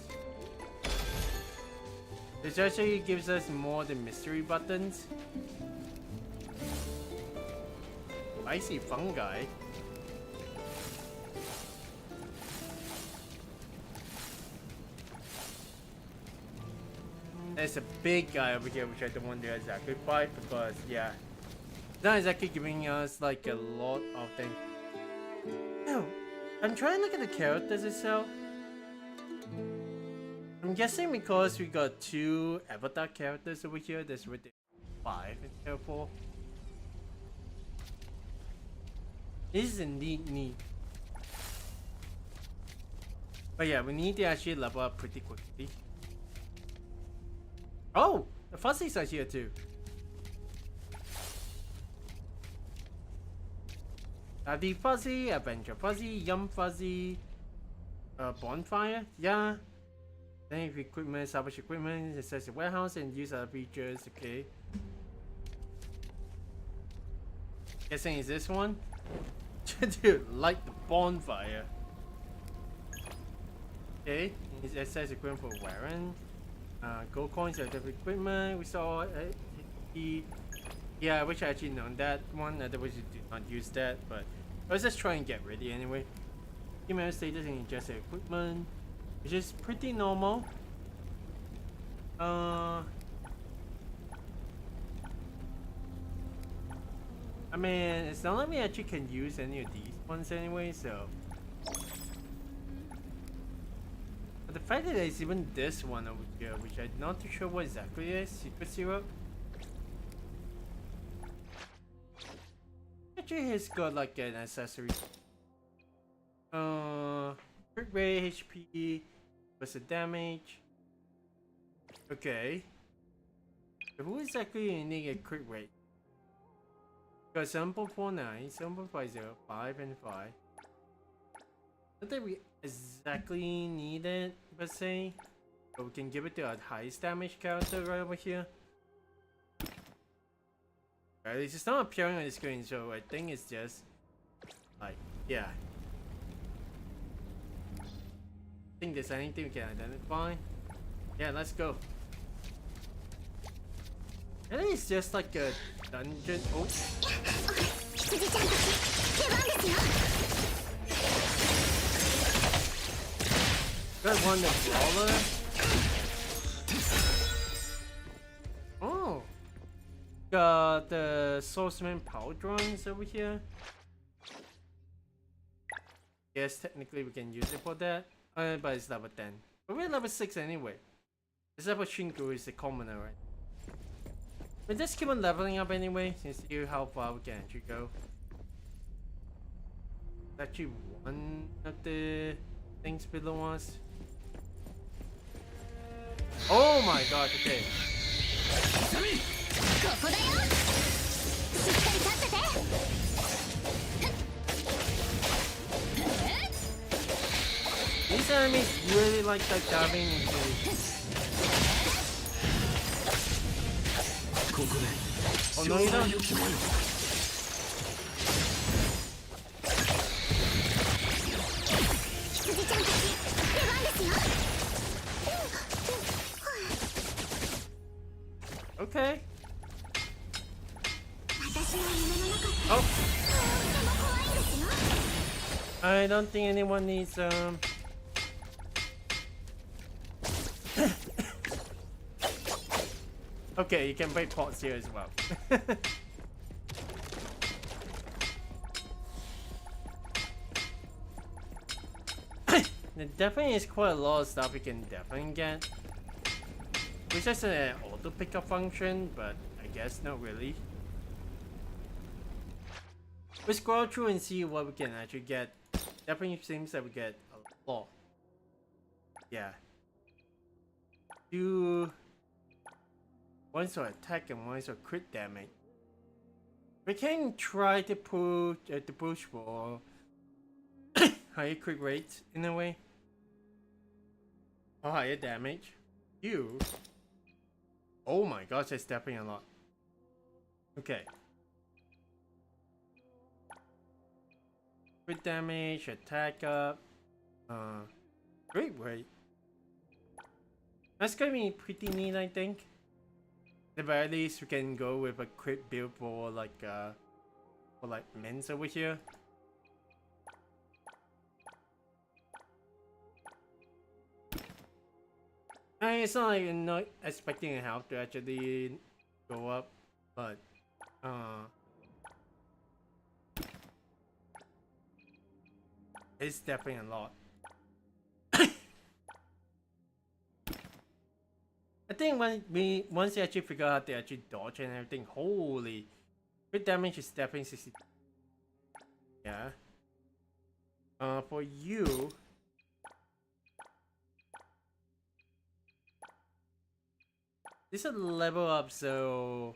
It actually gives us more than mystery buttons. I see fungi. There's a big guy over here which I don't want to exactly fight because yeah. It's not exactly giving us like a lot of things. No, I'm trying to look at the characters itself. I'm guessing because we got 2 avatar characters over here, there's really 5 instead of 4. This is indeed neat. But yeah, we need to actually level up pretty quickly. Oh! The fuzzies are here too. The Fuzzy, Adventure Fuzzy, Yum Fuzzy, Bonfire, yeah. Then if equipment, salvage equipment, access the warehouse and use other features, okay. Guessing is this one? Dude, like the bonfire. Okay, it's access equipment for wearing. Gold coins are different equipment. We saw yeah, I wish I actually known that one, otherwise you did not use that, but let's just try and get ready anyway. Email status and adjust equipment, which is pretty normal. I mean, it's not like we actually can use any of these ones anyway, so. But the fact that there's even this one over here, which I'm not too sure what exactly is, secret syrup. Actually, he's got like an accessory. Crit rate, HP, versus damage. Okay. So who exactly needing a crit rate? Got 7.49, 7.50, 5 and 5. Not that we exactly need it, per se. But we can give it to our highest damage character right over here. At least it's not appearing on the screen, so I think it's just like, yeah. Think there's anything we can identify? Yeah, let's go. I think it's just like a dungeon. Oh. Got one the brawler. Oh. Got the swordsman power drones over here. Yes, technically we can use it for that. But it's level 10. But we're level 6 anyway. Except for Shinku is the commoner, right? But just keep on leveling up anyway, since you how far we can actually go. Actually one of the things below us. Oh my god, okay. These enemies really like diving into. Oh no, you don't. Okay. Oh. I don't think anyone needs Okay, you can break pots here as well. There definitely is quite a lot of stuff you can definitely get. Which is an auto pickup function, but I guess not really. We scroll through and see what we can actually get. Definitely seems that we get a lot. Yeah. Do one's for attack and one's for crit damage. We can try to push for higher crit rates in a way. Or higher damage. You. Oh my gosh, that's definitely a lot. Okay. Crit damage, attack up. Great rate. That's gonna be pretty neat, I think. At the very least, we can go with a crit build for like men's over here. It's not like you're not expecting a health to actually go up, but it's definitely a lot. I think once you actually figure out to actually dodge and everything, holy, crit damage is definitely 60. Yeah. For you. This is a level up, so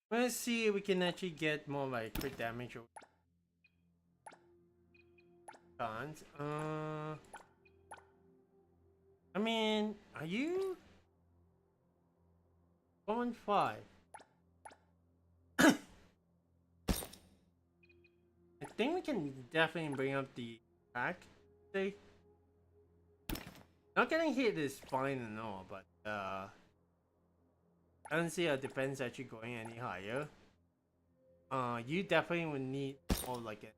let's see if we can actually get more like crit damage. Can't. I mean, are you 1.5? I think we can definitely bring up the attack. See? Not getting hit is fine and all, but I don't see our defense actually going any higher. You definitely would need more like a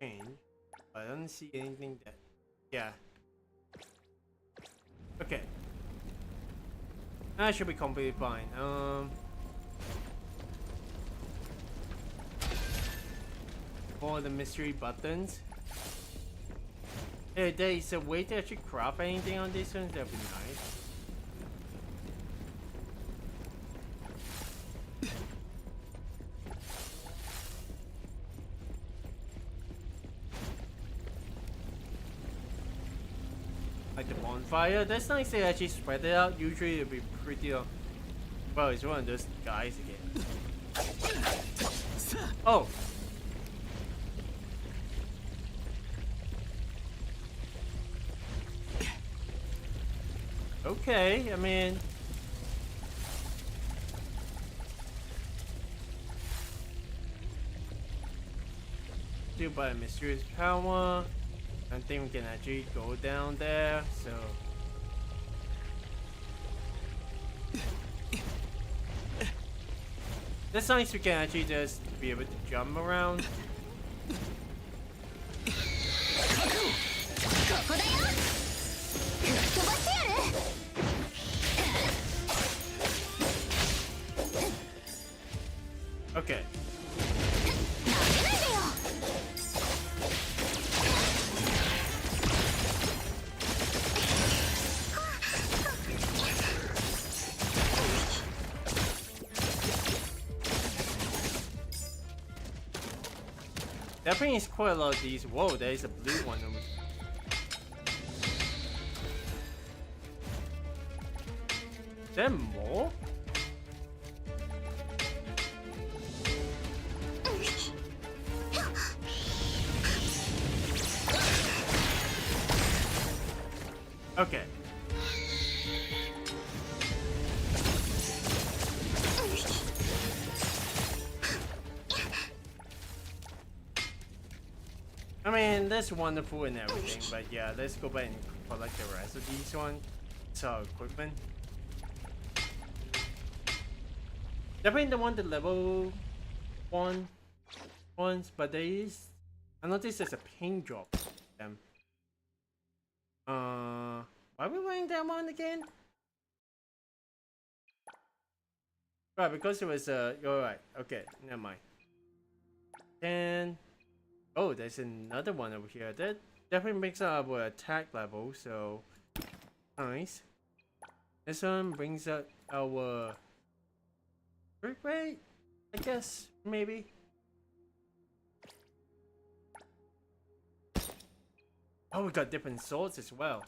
change, but I don't see anything that, yeah. Okay, that should be completely fine. For the mystery buttons. Hey, there is a way to actually craft anything on this one, that'd be nice. Like the bonfire, that's nice they actually spread it out. Usually it'd be pretty well, it's one of those guys again. Oh! Okay, I mean, due by mysterious power, I think we can actually go down there. So. That's nice, we can actually just be able to jump around. Okay. That brings quite a lot of these. Whoa, there is a blue one. Is there more? Okay. I mean, that's wonderful and everything, but yeah, let's go back and collect the rest of these ones. So, equipment. Definitely don't want the level 1 ones, but there is. I noticed there's a paint drop. Them. Why are we wearing that one again? Right, because it was you're right. Okay, never mind. And oh, there's another one over here. That definitely makes up our attack level, so nice. This one brings up our crit rate, I guess, maybe. Oh, we got different swords as well.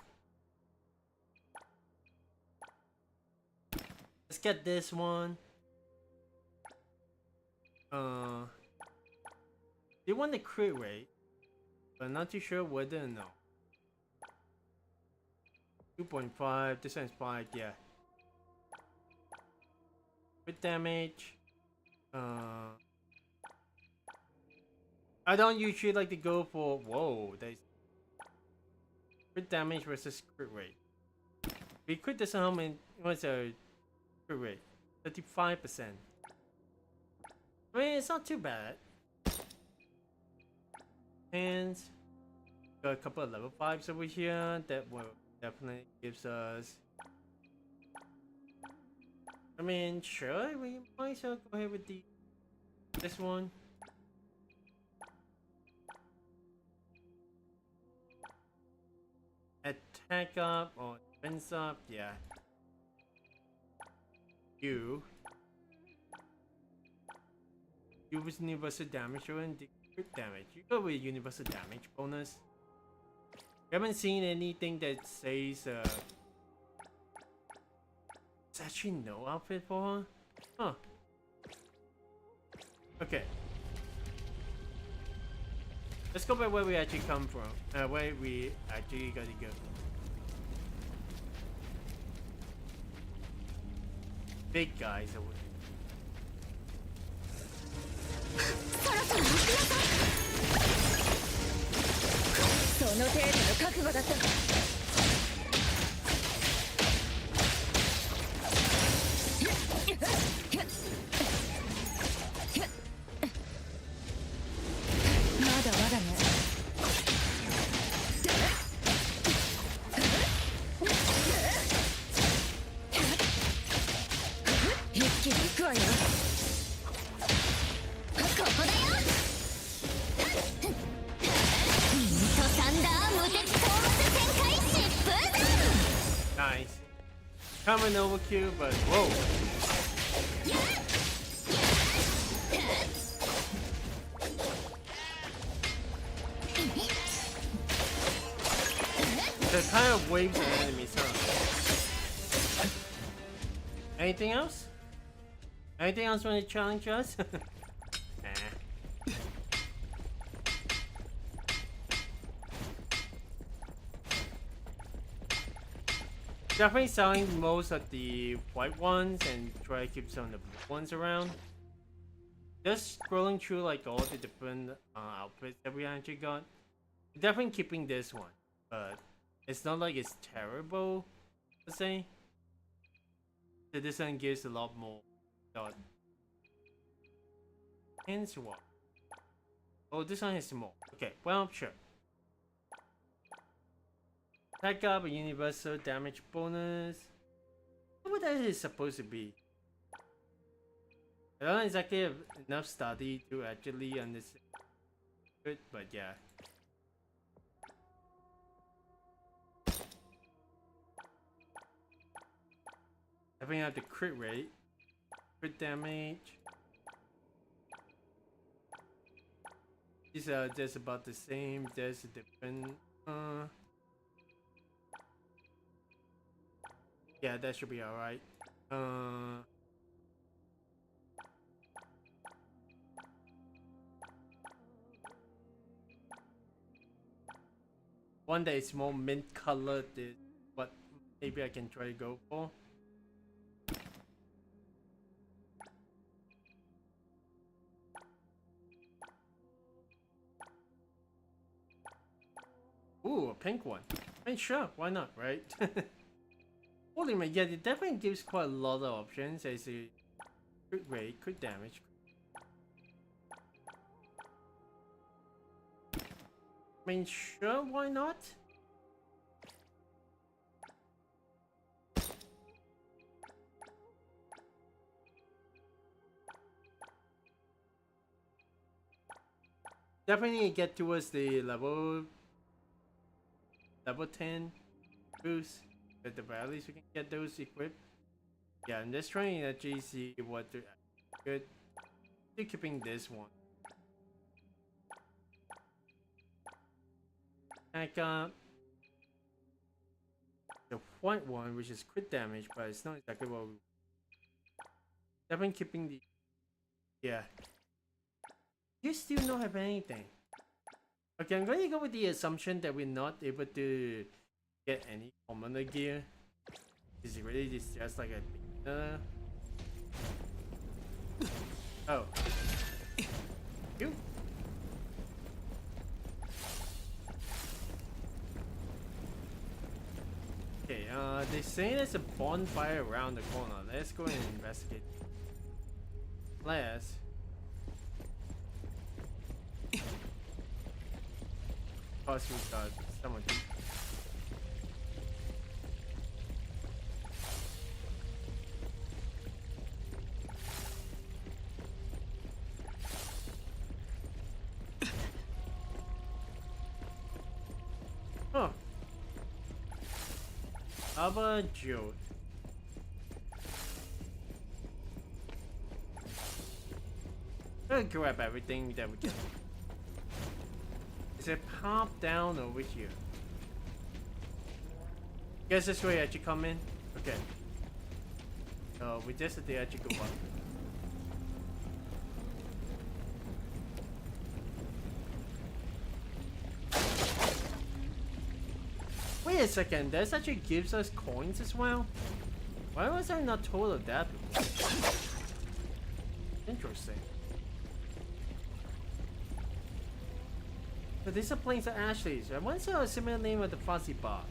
Let's get this one. They want the crit rate, but I'm not too sure whether or not. 2.5, this one's 5, yeah. Crit damage. I don't usually like to go for, whoa, there's crit damage versus crit rate. We crit this how many, what's a crit rate? 35%. I mean, it's not too bad. And got a couple of level 5s over here that will definitely gives us. I mean, sure, we might as well go ahead with this one. Attack up or defense up, yeah. You with universal damage and crit damage. You go with universal damage bonus. We haven't seen anything that says there's actually no outfit for her? Huh. Okay. Let's go back where we actually come from. Where we actually gotta go. Big guys over here. そろそろ行きなさい。その程度の覚悟だったの。まだまだね。一気に行くわよ。Nice. Coming over Q, but whoa. They're kind of waves of enemies, huh? Anything else? Anything else want to challenge us? Definitely selling most of the white ones and try to keep some of the blue ones around. Just scrolling through like all the different outfits that we actually got. Definitely keeping this one, but it's not like it's terrible, per se. So this one gives a lot more dot. And swap. Oh, this one is more. Okay, well, sure. Attack up a universal damage bonus. What that is supposed to be? I don't exactly have enough study to actually understand it, but yeah. I have the crit rate, crit damage. These are just about the same. There's a different. Yeah, that should be alright. One that is more mint colored is what maybe I can try to go for. Ooh, a pink one. I mean, sure, why not, right? Holy man, yeah, it definitely gives quite a lot of options. As a crit rate, crit damage. I mean, sure, why not? Definitely get towards the level 10 boost. At the very least we can get those equipped. Yeah, I'm just trying to actually see what to good. Still keeping this one. I got the white one, which is crit damage, but it's not exactly what we definitely keeping the yeah. You still don't have anything. Okay, I'm going to go with the assumption that we're not able to get any commoner gear. Is it really just like a oh. You. Okay, they say there's a bonfire around the corner. Let's go and investigate. Let's. Plus we got someone. Huh. Abba Joe. We'll grab everything that we can. Is it pop down over here? Guess this way as you come in? Okay. We just have to actually go up. Wait a second, this actually gives us coins as well? Why was I not told of that before? Interesting. But these are planes of Ashley's. I once saw a similar name of the Fuzzy Bot.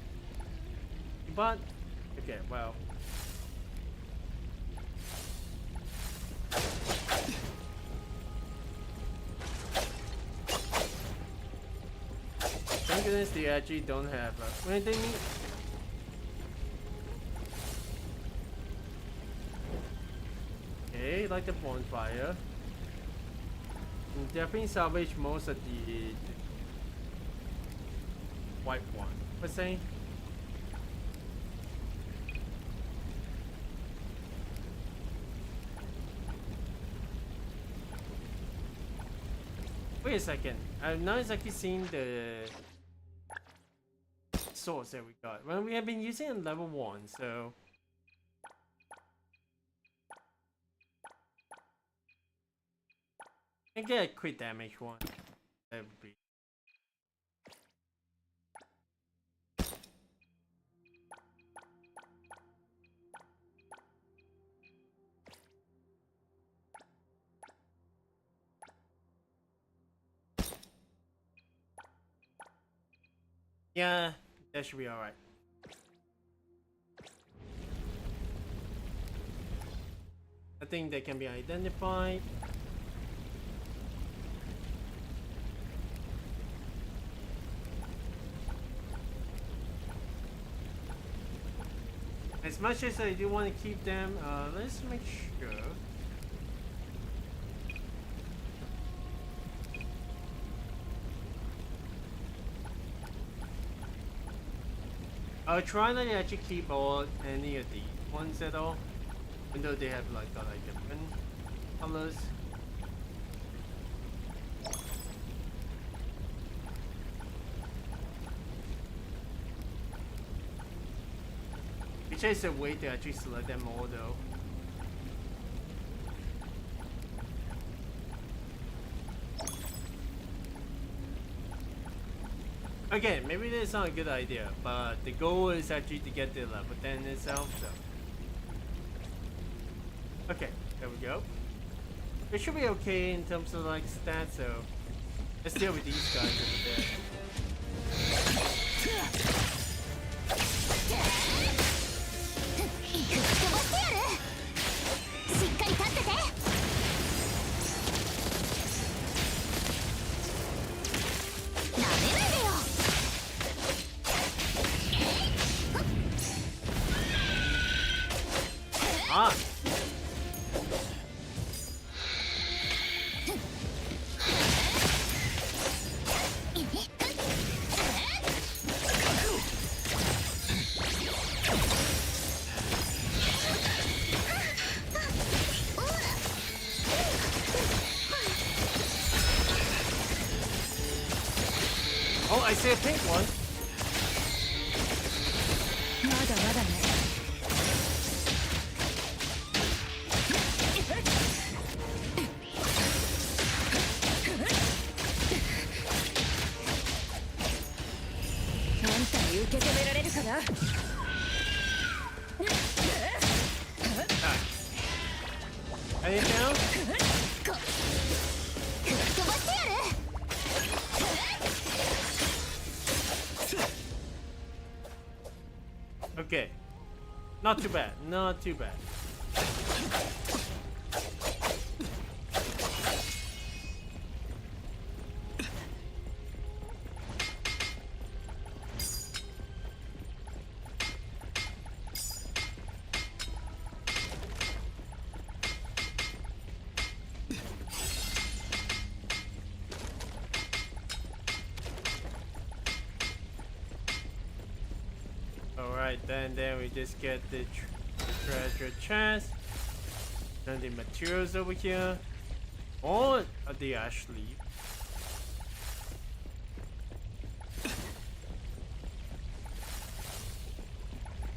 But okay, well. Thank goodness they actually don't have when they need. Okay, like the bonfire. And definitely salvage most of the white one. What's saying? Wait a second. I've not exactly seen the source that we got. Well, we have been using it in level 1, so. I get a crit damage one. That would be. Yeah, that should be alright. I think they can be identified. As much as I do want to keep them, let's make sure. I'll try not to actually keep all any of these ones at all, even though they have like different colors. Which is a way to actually select them all though. Again, maybe that's not a good idea, but the goal is actually to get the level 10 itself, so. Okay, there we go. It should be okay in terms of like stats, so let's deal with these guys over there. Ah! Oh, I see a pink one. Anything else? Okay. Not too bad. Not too bad. Alright, then we just get the treasure chest. Then the materials over here. Or the ash leaf.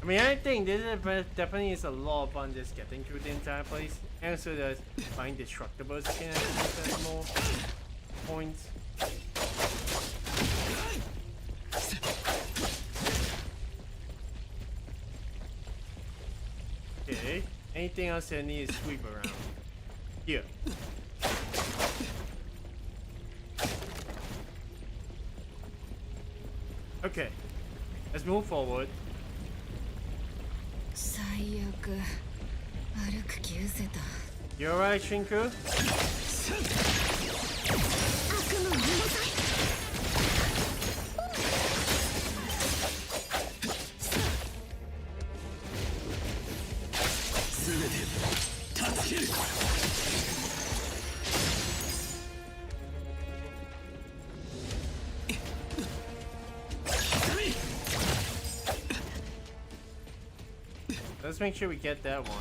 I mean, I think this is definitely is a lot of fun just getting through the entire place. And also there's find destructibles again, there's more points. Okay, anything else I need to sweep around? Here. Okay, let's move forward. You alright, Shinku? Let's make sure we get that one.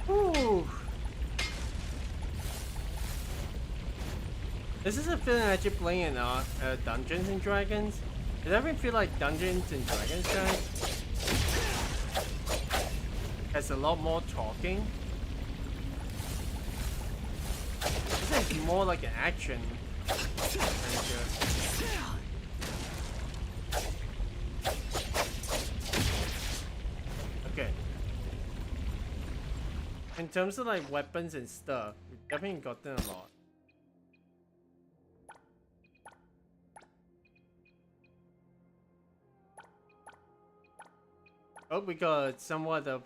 Ooh. This is a feeling actually playing in Dungeons and Dragons. Does that feel like Dungeons and Dragons, guys? Has a lot more talking. This is more like an action adventure. Okay. In terms of like weapons and stuff, we've definitely gotten a lot. Oh, we got somewhat of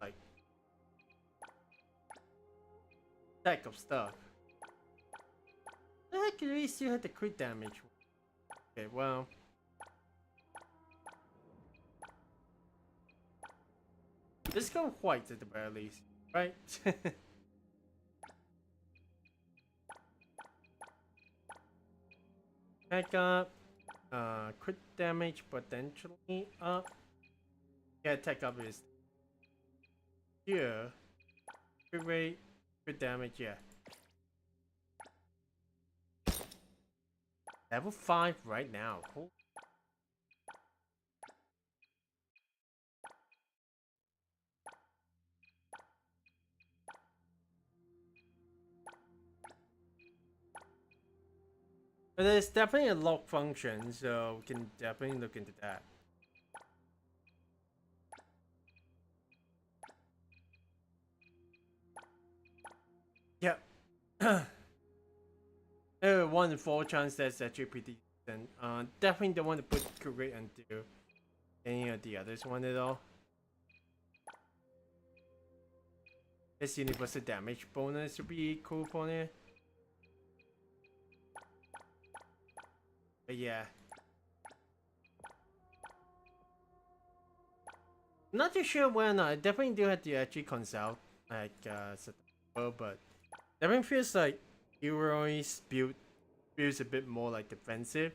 like stack of stuff. The heck, we still had the crit damage. Okay, well. Let's go white at the very least, right? Back up. Crit damage potentially up. Yeah, attack up is here. Crit rate, crit damage, yeah. Level 5 right now. Cool. But there's definitely a lock function, so we can definitely look into that. Yep. 1 in 4 chance that's actually pretty decent. Definitely don't want to put crit into any of the others one at all. This universal damage bonus would be cool for it. But yeah. Not too sure when. I definitely do have to actually consult like but definitely feels like Hero's build feels a bit more like defensive.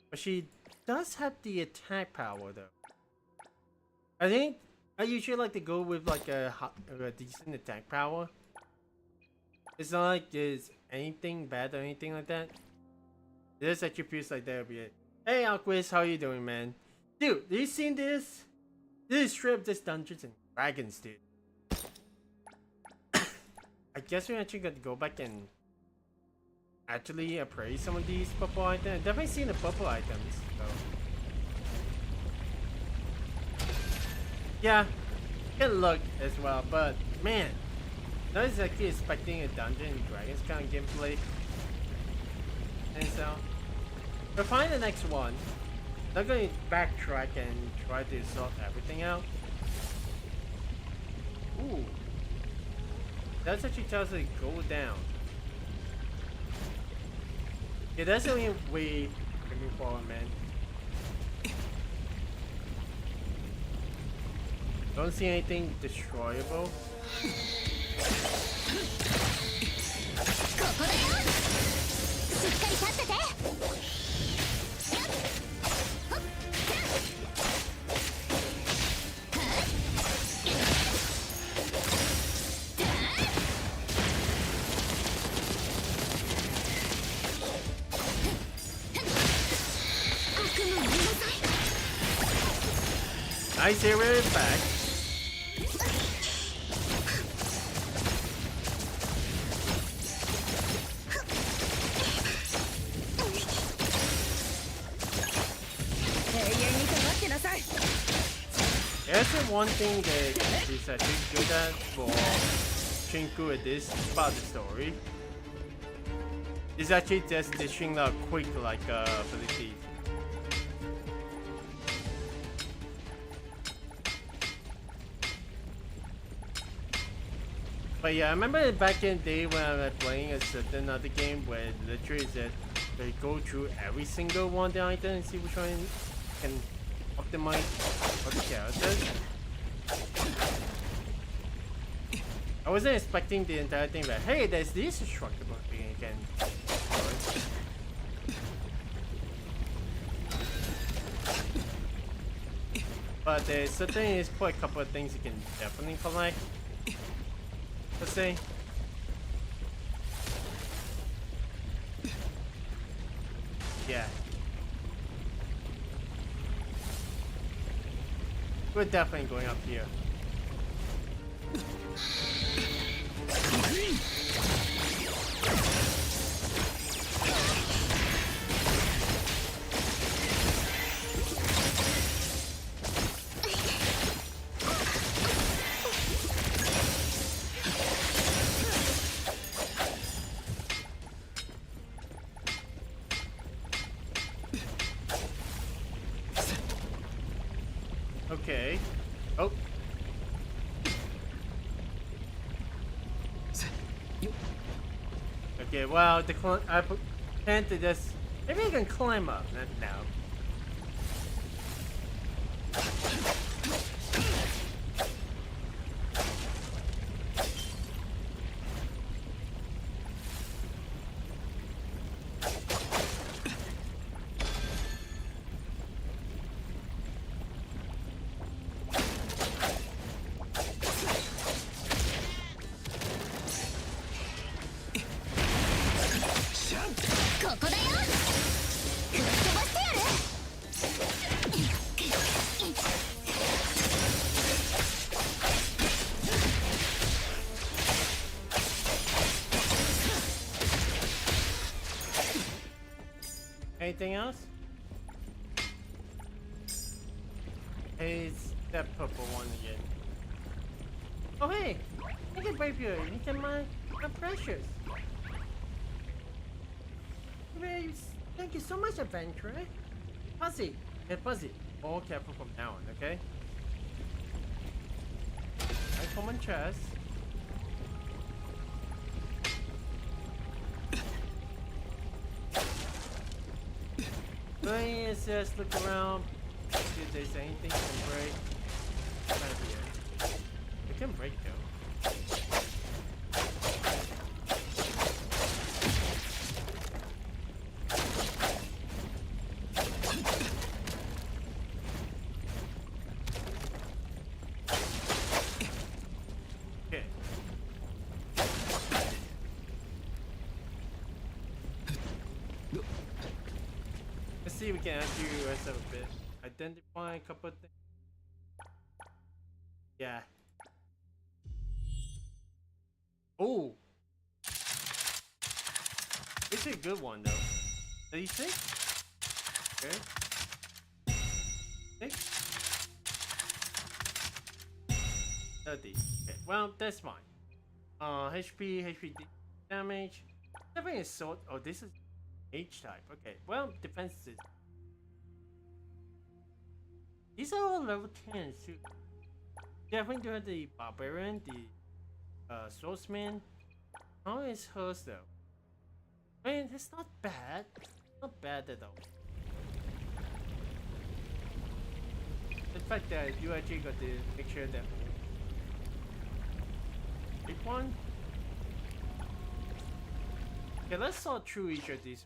But she does have the attack power though. I think I usually like to go with like a decent attack power. It's not like there's anything bad or anything like that. This actually feels like that would be it. Hey Alquist, how you doing, man? Dude, have you seen this? This is straight up just Dungeons and Dragons, dude. I guess we actually got to go back and actually appraise some of these purple items. I've definitely seen the purple items, so. Yeah, can look as well, but man, I was actually expecting a Dungeons and Dragons kind of gameplay. And so, we'll find the next one. I'm going to backtrack and try to sort everything out. Ooh. That actually tells us to go down. Yeah, that's the only way to move forward, man. Don't see anything destroyable. Nice area back. That's the one thing that is actually good at for Chinku at this part of the story. Is actually just dishing out quick like abilities. But yeah, I remember back in the day when I was playing a certain other game where literally that they go through every single one of the items and see which one can optimize for the characters. I wasn't expecting the entire thing, but hey, there's this destructible thing you can destroy. But there certainly is quite a couple of things you can definitely collect. Let's see. Yeah. We're definitely going up here. Okay, well, I plan to just... Maybe I can climb up. Not now. Anything else? Hey, it's that purple one again. Oh hey! Look at Rapier, you can mine my precious. Thank you so much, adventurer. Fuzzy, hey Fuzzy, all careful from now on, okay? Nice common chest. Let's just look around, see if there's anything that can break. Right here. It can break though. Okay. Let's see if we can do us up a bit. Identify a couple of things. Yeah. Oh! It's a good one though. 36? Okay. 6? 30. Okay, well, that's fine. HP damage. Everything is sort. Oh, this is H type. Okay, well, defense is. These are all level 10s too. Definitely do have the Barbarian, the Swordsman. How is hers though? I mean, it's not bad. Not bad at all. The fact that you actually got to make sure that big one. Okay, let's sort through each of these.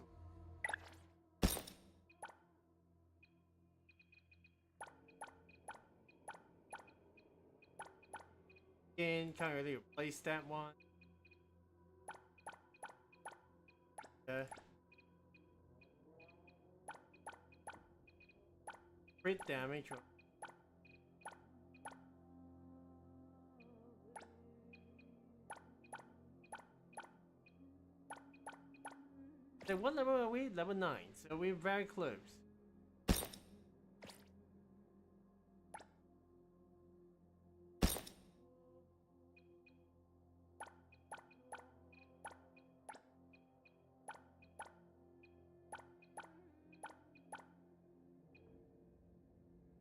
Again, can't really replace that one. Okay. Crit damage. So what level are we? Level 9. So we're very close.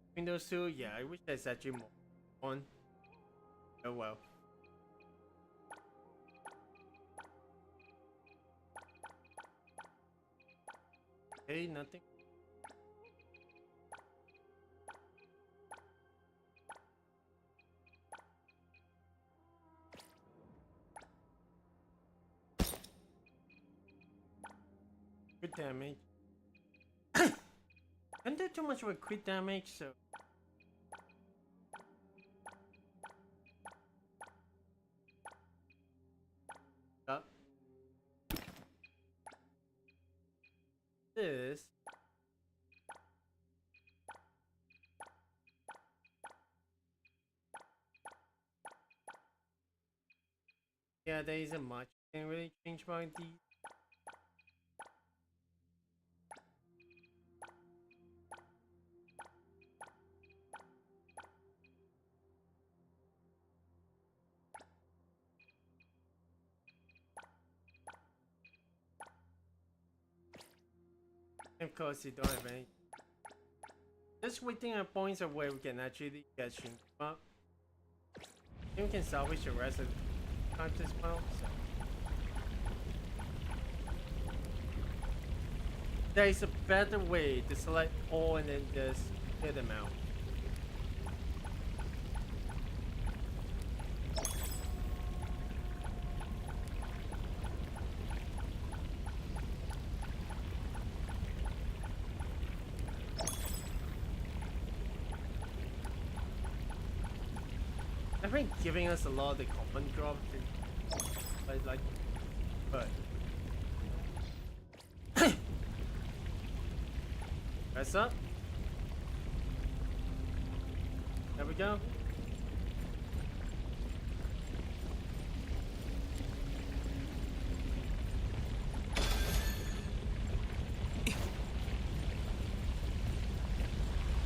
Between those two, yeah, I wish there's actually more. One. Oh well. Hey, nothing. Crit damage. Can't do too much with crit damage, so. Up. This. Yeah, there isn't much. Can't really change my D. Of course, you don't have any. Just waiting at points of where we can actually get him up. And we can salvage the rest of the time as well. So. there's a better way to select all and then just hit them out. I think giving us a lot of the common drops is like, but press up. There we go.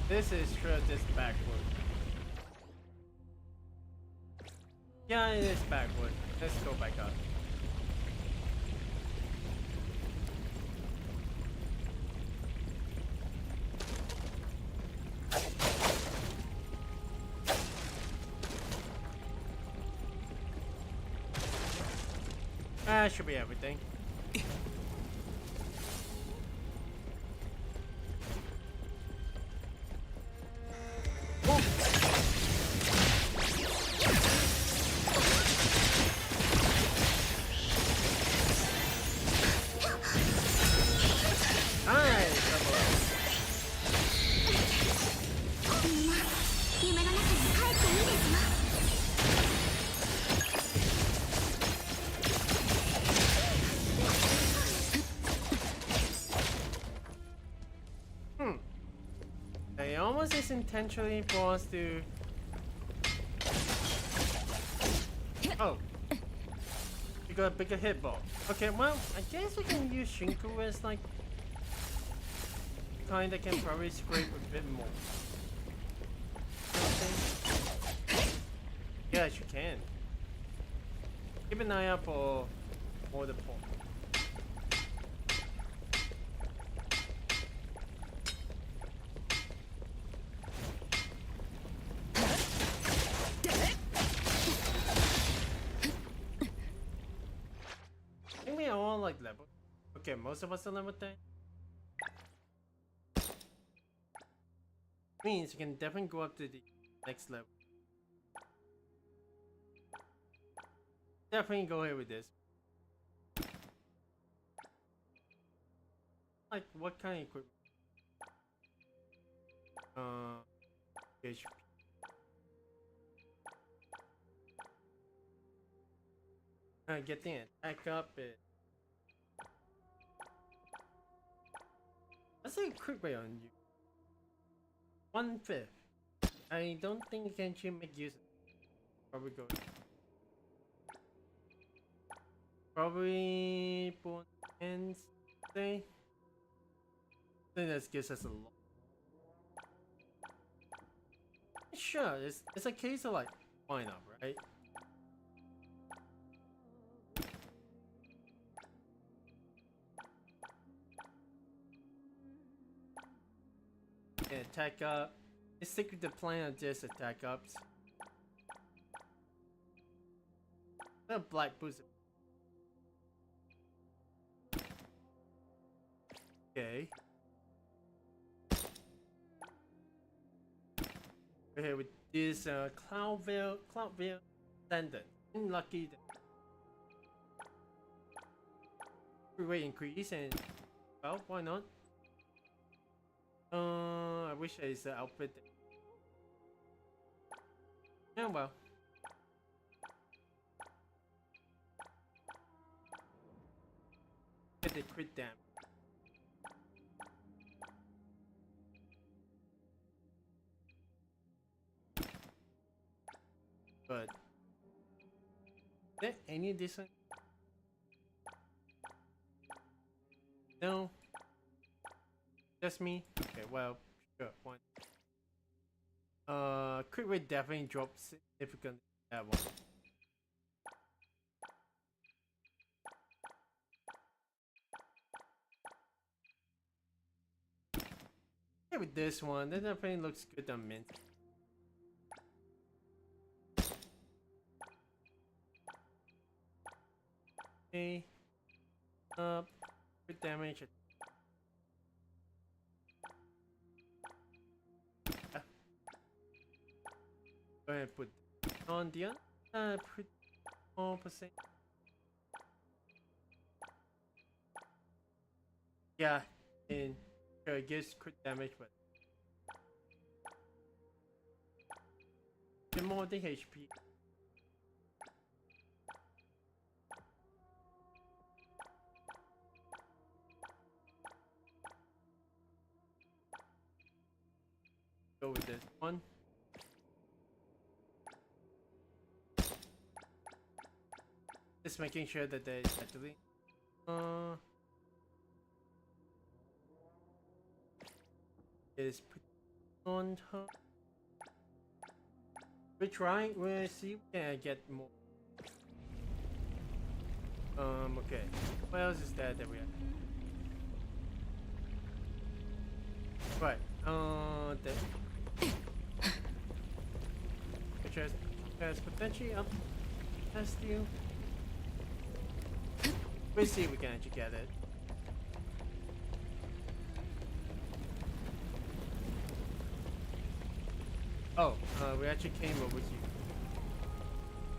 This is sure just backward. Yeah, it is backward. Let's go back up. That should be everything. Intentionally for us to. Oh, you got a bigger hitbox. Okay, well, I guess we can use Shinku as like kind that can probably scrape a bit more. Yes, you can. Keep an eye out for more the port. Level. Okay, most of us are level 10. Means you can definitely go up to the next level. Definitely go ahead with this. Like, what kind of equipment? HP. Get the attack up it. Let's say a quick way on you. 1/5. I don't think you can actually make use of it. Probably go. Probably born ends say. I think that gives us a lot. Sure, it's a case of like, why not, right? Attack up. Let's stick with the plan of just attack ups. A black boost. Okay. We're here with this Cloudville standard. Lucky rate increase and well, why not? I wish it's the outfit. Yeah, well. Get the crit damage. But is there any decent? No. Just me? Okay, well, sure, one. Crit rate definitely drops significantly. That one. Okay, with this one, that definitely looks good on mint. Okay. Crit damage. Go ahead and put on the put on percent. Yeah, and sure, it gives crit damage, but the more the HP. Go with this one. Just making sure that they actually is put on her. We're trying. We'll see if we can get more. Okay. What else is that we have? Right. Which has potentially up test you. We'll see if we can actually get it. Oh, we actually came over here.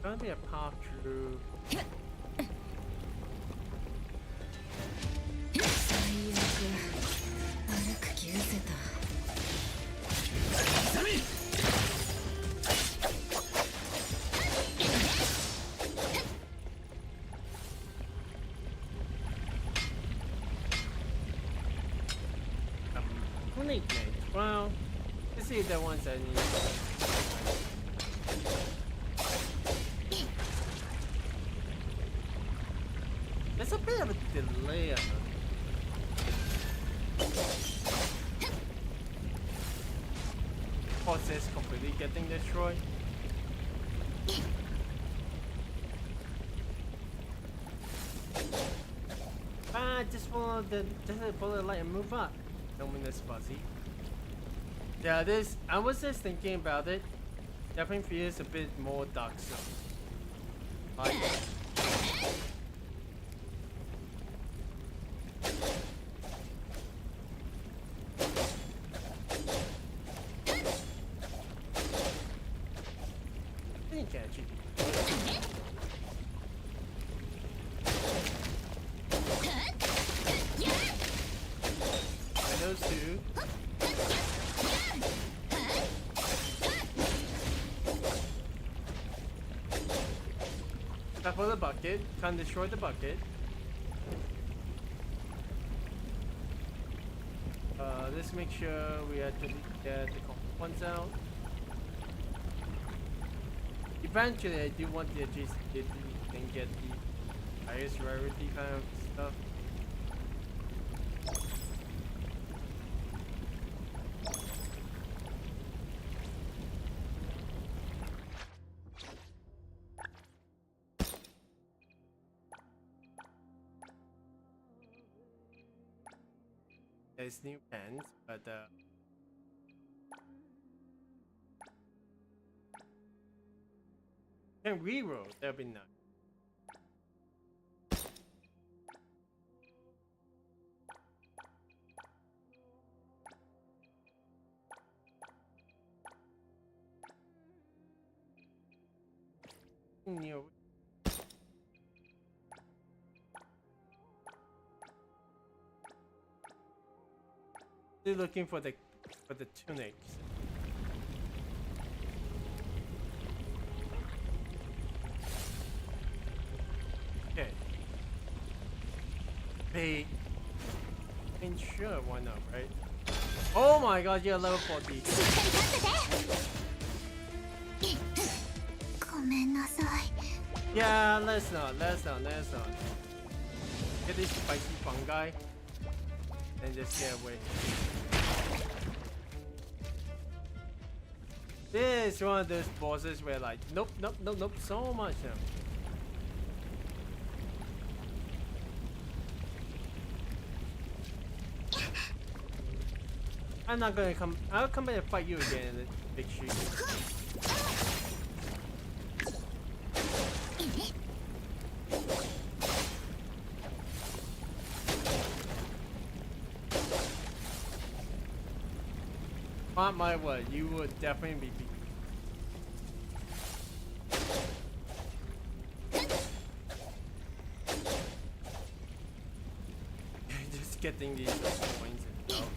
Gonna be a path through. Well, let's see if that one's any. There's a bit of a delay on it. Process completely getting destroyed. Just want the bullet light and move up. Don't mean this fuzzy. Yeah, this. I was just thinking about it. Definitely feels a bit more Dark Souls. Like. I didn't catch it. Those two. Tap on the bucket, can't destroy the bucket. Let's make sure we actually get the ones out. Eventually, I do want the agility and get the highest rarity kind of stuff. There's new pens, but can reroll. That'd be nice. New. Still looking for the tunics. Okay. Hey. And sure, why not, right? Oh my god, you're level 40. Yeah, let's not. Get this spicy fungi and just get away. This is one of those bosses where like, nope, so much now. I'm not gonna come. I'll come back and fight you again in the big shoot. Mark my word, you would definitely be beat. getting these coins and stuff.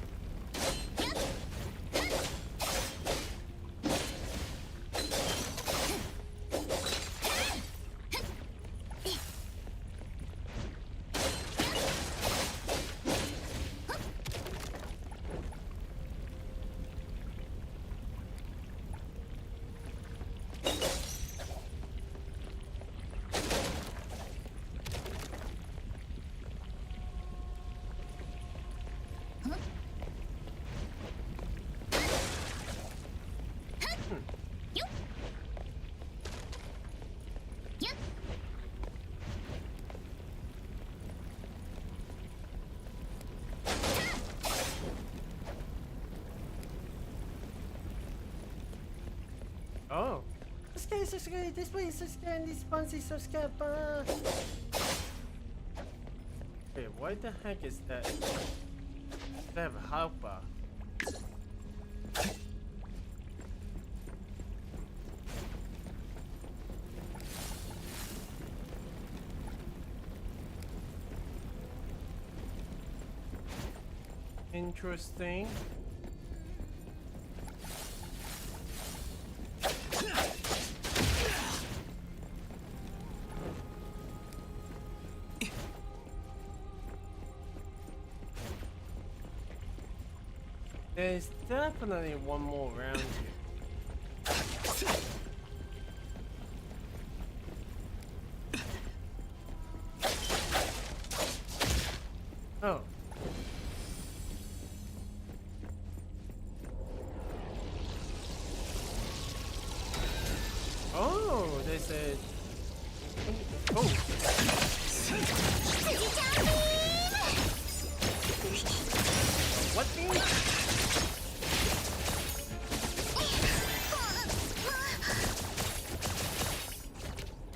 Oh. This guy is so scary. This place is so scary. These spawns is so scary. Wait, what the heck is that? They have a health bar. Interesting. There's definitely one more round here. Oh. Oh, there's a... Oh. What thing?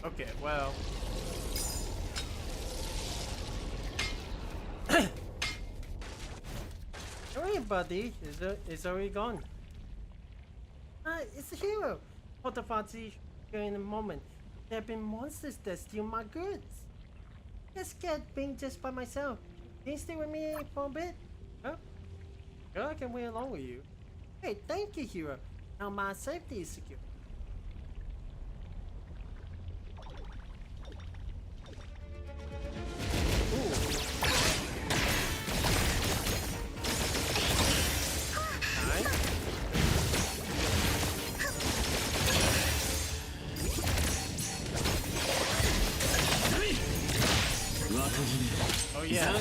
Okay, well. Alright, buddy. It's already gone. It's a hero. Potafati here in a moment. There have been monsters that steal my goods. I'm scared being just by myself. Can you stay with me for a bit? Huh? Sure, I can wait along with you. Hey, thank you, hero. Now my safety is secure. Oh yeah,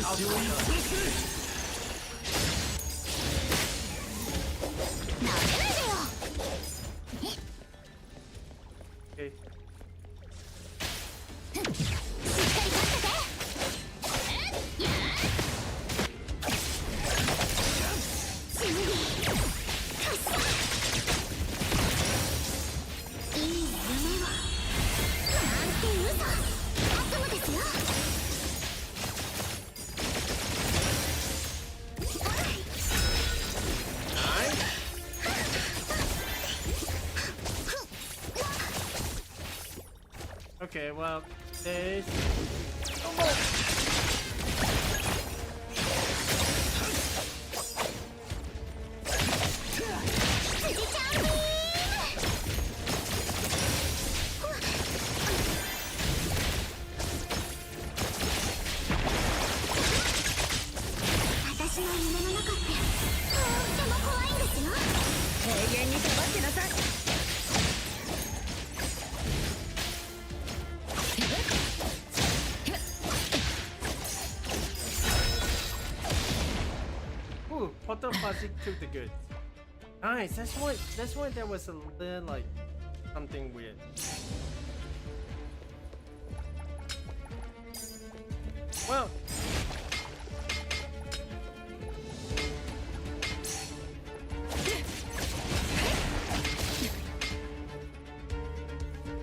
okay. Okay, well, there's... Oh, no. Ooh, Poto Fuzzy took the goods. Nice, that's why there was a little, like, something weird. Well.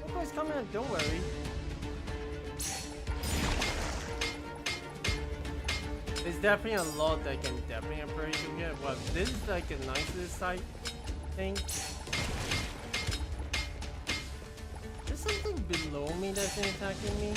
Coco's coming up, don't worry. There's definitely a lot that can definitely appraise in here. Well, this is like a nice little side thing. There's something below me that's attacking me.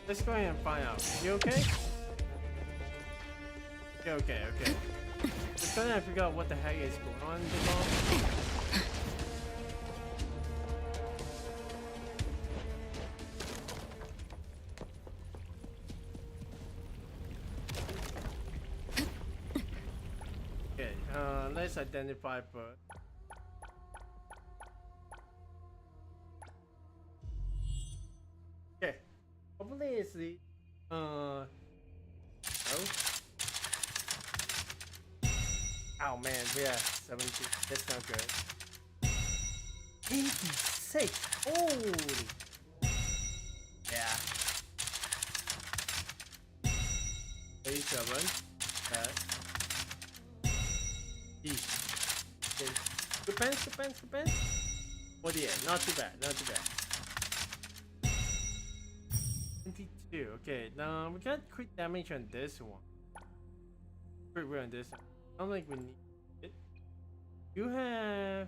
Let's go ahead and find out. You okay? Okay. Just trying to figure out what the heck is going on in the ball. Okay, let's identify first. Okay, hopefully it's the oh. Oh man, yeah, 72. That's not good. 86. Holy. Yeah. 37. That. Okay. Good pens. 48. Not too bad. 22. Okay, now we got crit damage on this one. Crit rate on this one. I don't think we need it. You have.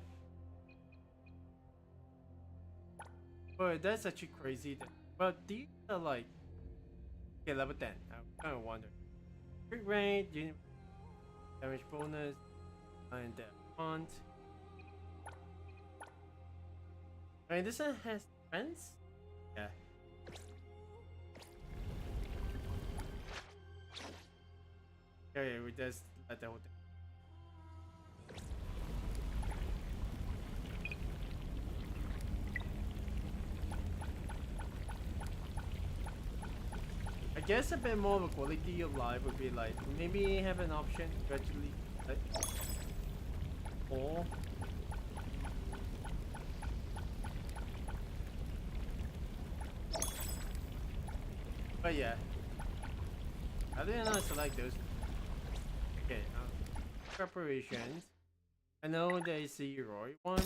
Oh, that's actually crazy. But these are like. Okay, level 10. I'm kind of wondering. Crit rate, damage bonus, and that font. I mean, this one has defense? Yeah. Okay, we just let that whole thing. I guess a bit more of a quality of life would be like maybe have an option to actually like or but yeah, I didn't know select those. Okay, preparations. I know there is the Roy one.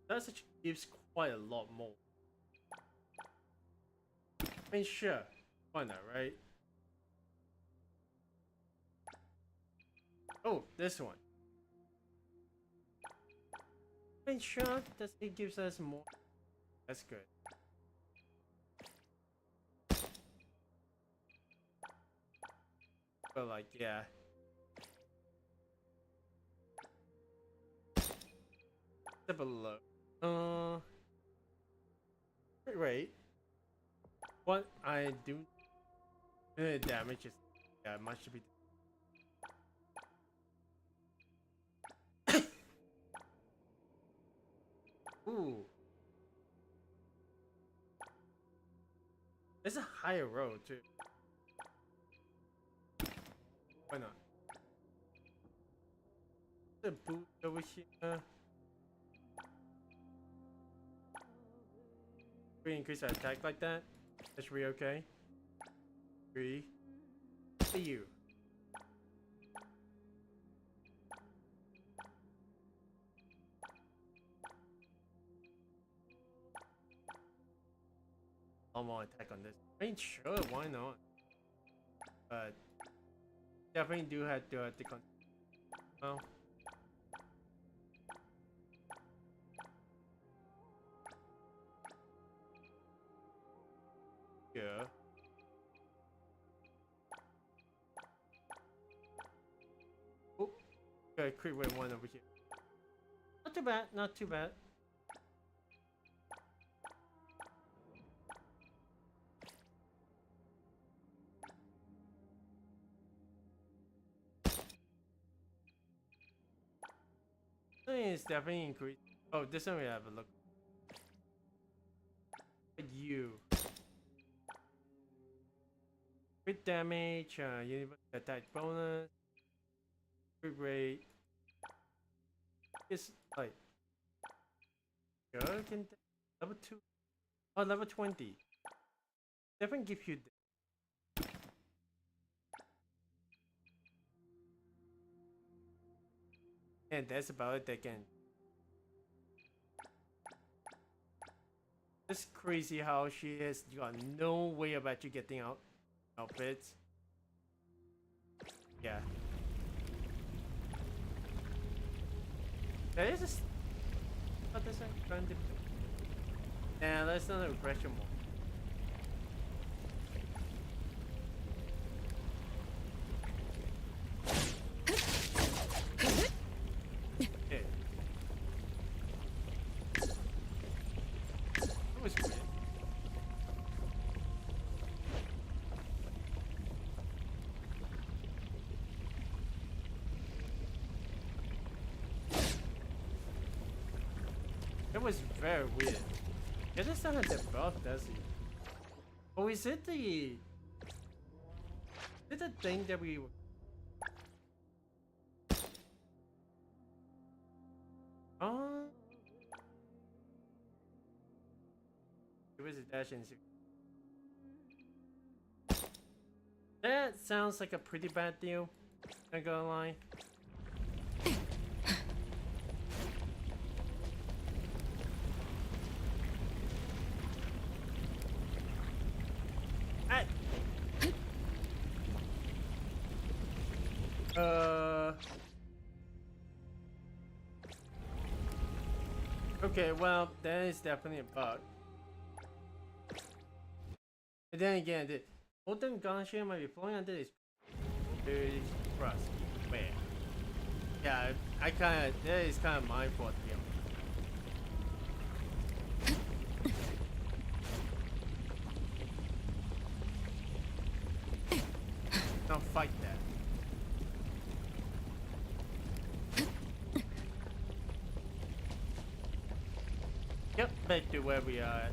That actually gives quite a lot more. I mean, sure, why not, right? Oh, this one. I mean, sure, it gives us more. That's good. But like, yeah. Step below. Wait. What I do? Damage is much to be. Ooh. There's a higher road too. Why not? The boot over here. We increase our attack like that. That should be okay. 3. For you. I'm gonna attack on this. I mean, sure, why not? But definitely do have to attack on. Well. Yeah. Oh, okay, crit rate 1 over here. Not too bad, not too bad. It's definitely increased. Oh, this one we have a look. You. Crit damage, universal attack bonus, crit rate. It's like. Sure, can level 2. Oh, level 20. Definitely give you. And that's about it again. It's crazy how she has got no way about you getting out outfits. Yeah. Can I just... What is that? Trying to... Nah, that's not a regression mode. Okay. That was weird. It was very weird. It just doesn't develop, does it? Oh, is it the... Is it the thing that we... Oh... It was a dash in... That sounds like a pretty bad deal. Not gonna lie. Okay, well, that is definitely a bug. And then again, the Golden Gun ship might be flowing under this crust. Where? Yeah, I kinda, that is kinda my fault here. Don't fight that. Yep, back to where we are at.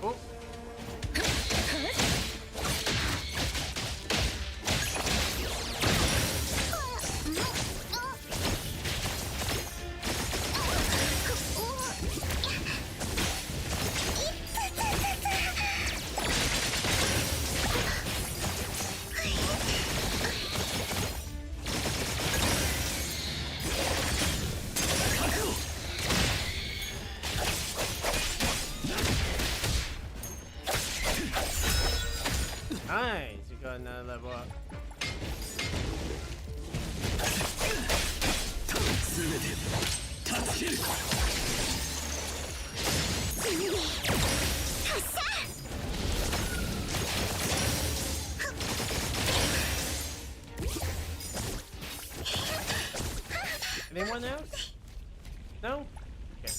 Oh. Nice, you got another level up. Anyone else? No? Okay.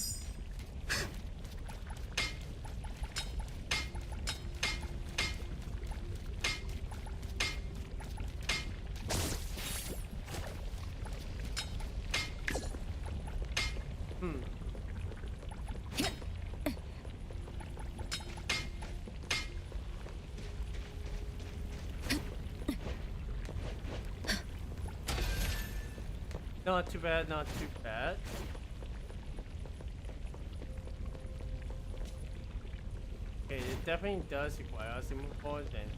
Not too bad, not too bad. Okay, it definitely does require us to move forward then.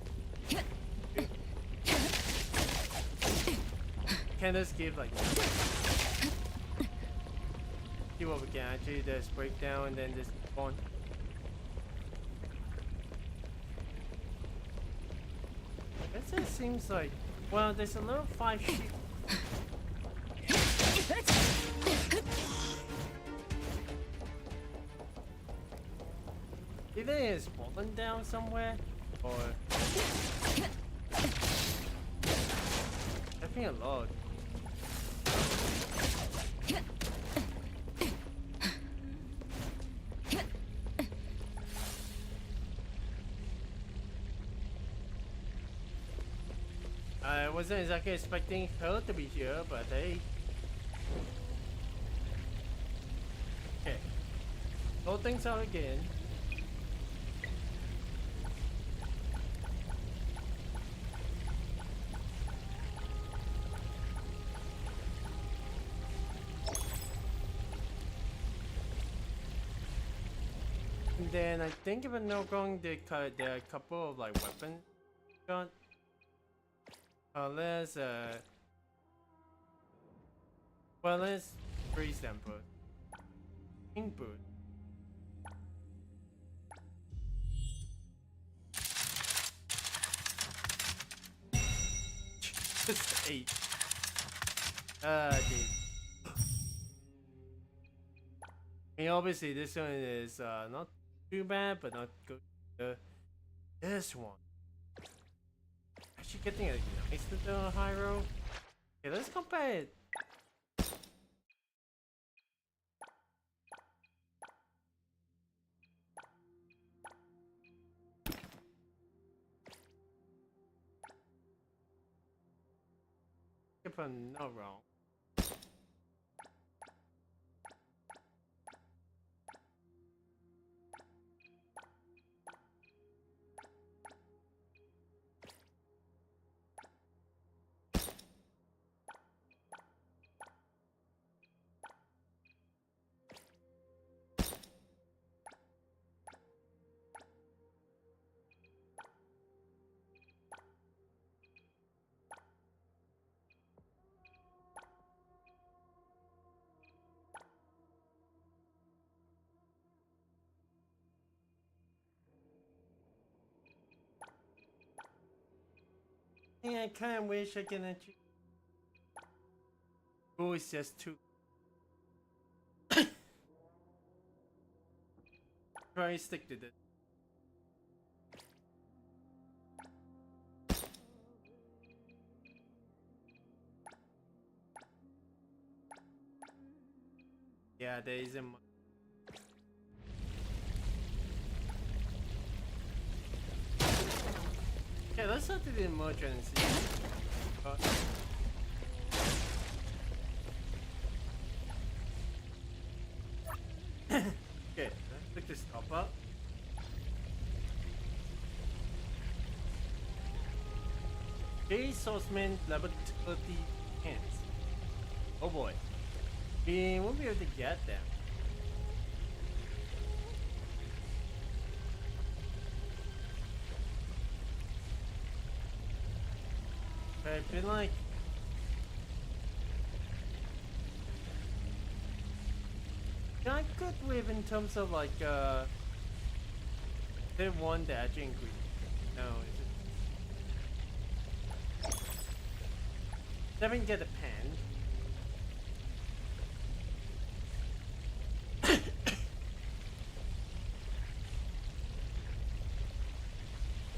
Can this give like see what we can actually just break down and then just move on. It just seems like, well, there's a little 5 sheep. Either it's fallen down somewhere, or definitely a lot. I wasn't exactly expecting her to be here, but hey. Okay. Throw things out again. And then I think if I'm not wrong, there are a couple of like weapons got. Let's well, let's freeze them first. Input. It's 8. Dude. I mean, obviously this one is not too bad, but not good. This one. Actually getting a nice little high roll. Okay, let's compare it. If I'm not wrong. Yeah, I kind of wish I can achieve. Oh, it's just too. Try stick to this. Yeah, there isn't much. Yeah, let's not do the emergency. Okay, let's pick this top up. J Swordsman level 30 hands. Oh boy. We won't be able to get them. I feel like not good with in terms of like the one that actually increased. No, is it? Devin get a pen.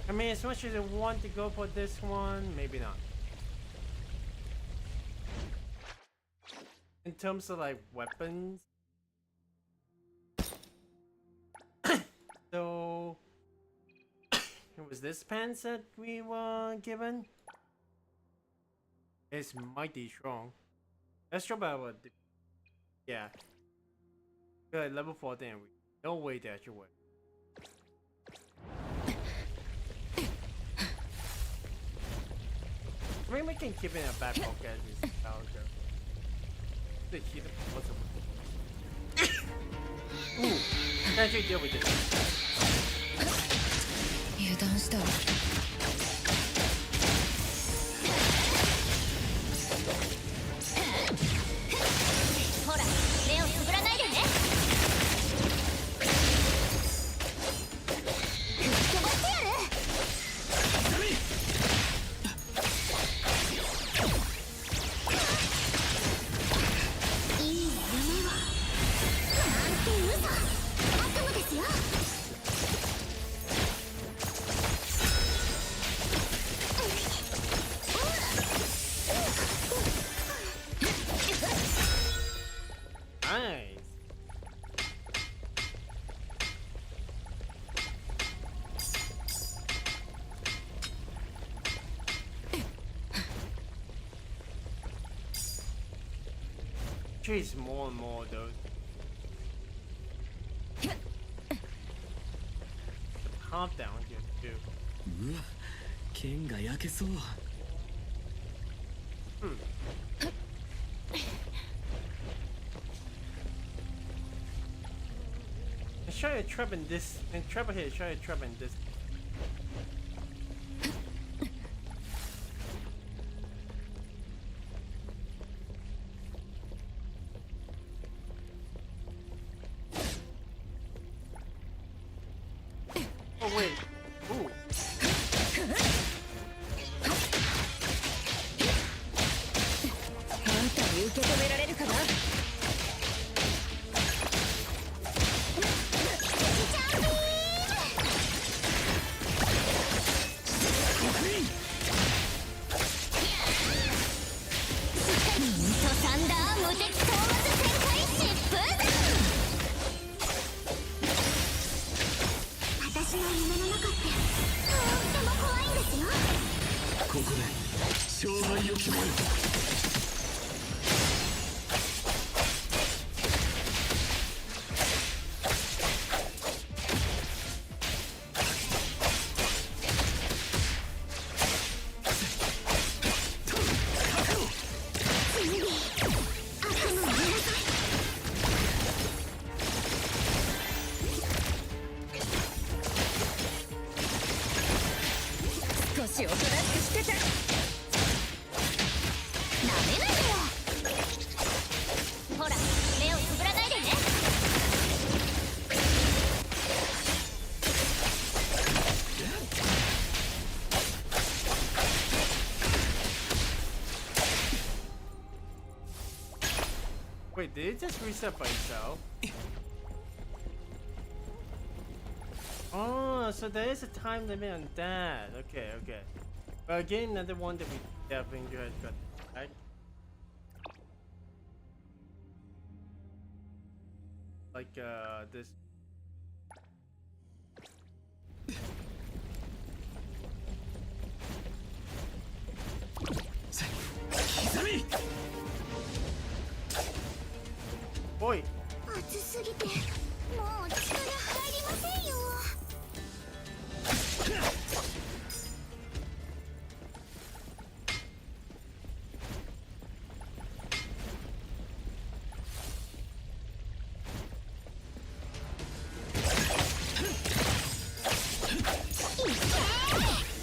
I mean, as much as I want to go for this one, maybe not. In terms of like weapons, so it was this pants that we were given. It's mighty strong. Let's drop out what. Yeah. Good, level 14. No way to actually work. I mean, we can keep it in a back pocket as this character. The key to possible. Ooh, can actually deal with this. 油断したわ。ほら、目をつぶらないでね。吹き飛ばしてやる。いい夢はなんて嘘。悪夢ですよ。Nice. Jeez, more and more though. Calm down here too. うわ、剣が焼けそう。Try a trap in this, and trap here. Try a trap in this. Oh wait. Ooh. 受け止められるかな。サンダー無敵討伐旋回疾風弾。私の夢の中ってとっても怖いんですよ。ここで勝敗を決める。少しおとなしくしてて。なめないでよ。ほら目をつぶらないでね。Wait, did it just reset by itself? Oh, so there is a time limit on that. Okay, okay. But again, another one that we definitely had got back. Like this. Boy. 熱すぎてもう力入りませんよ。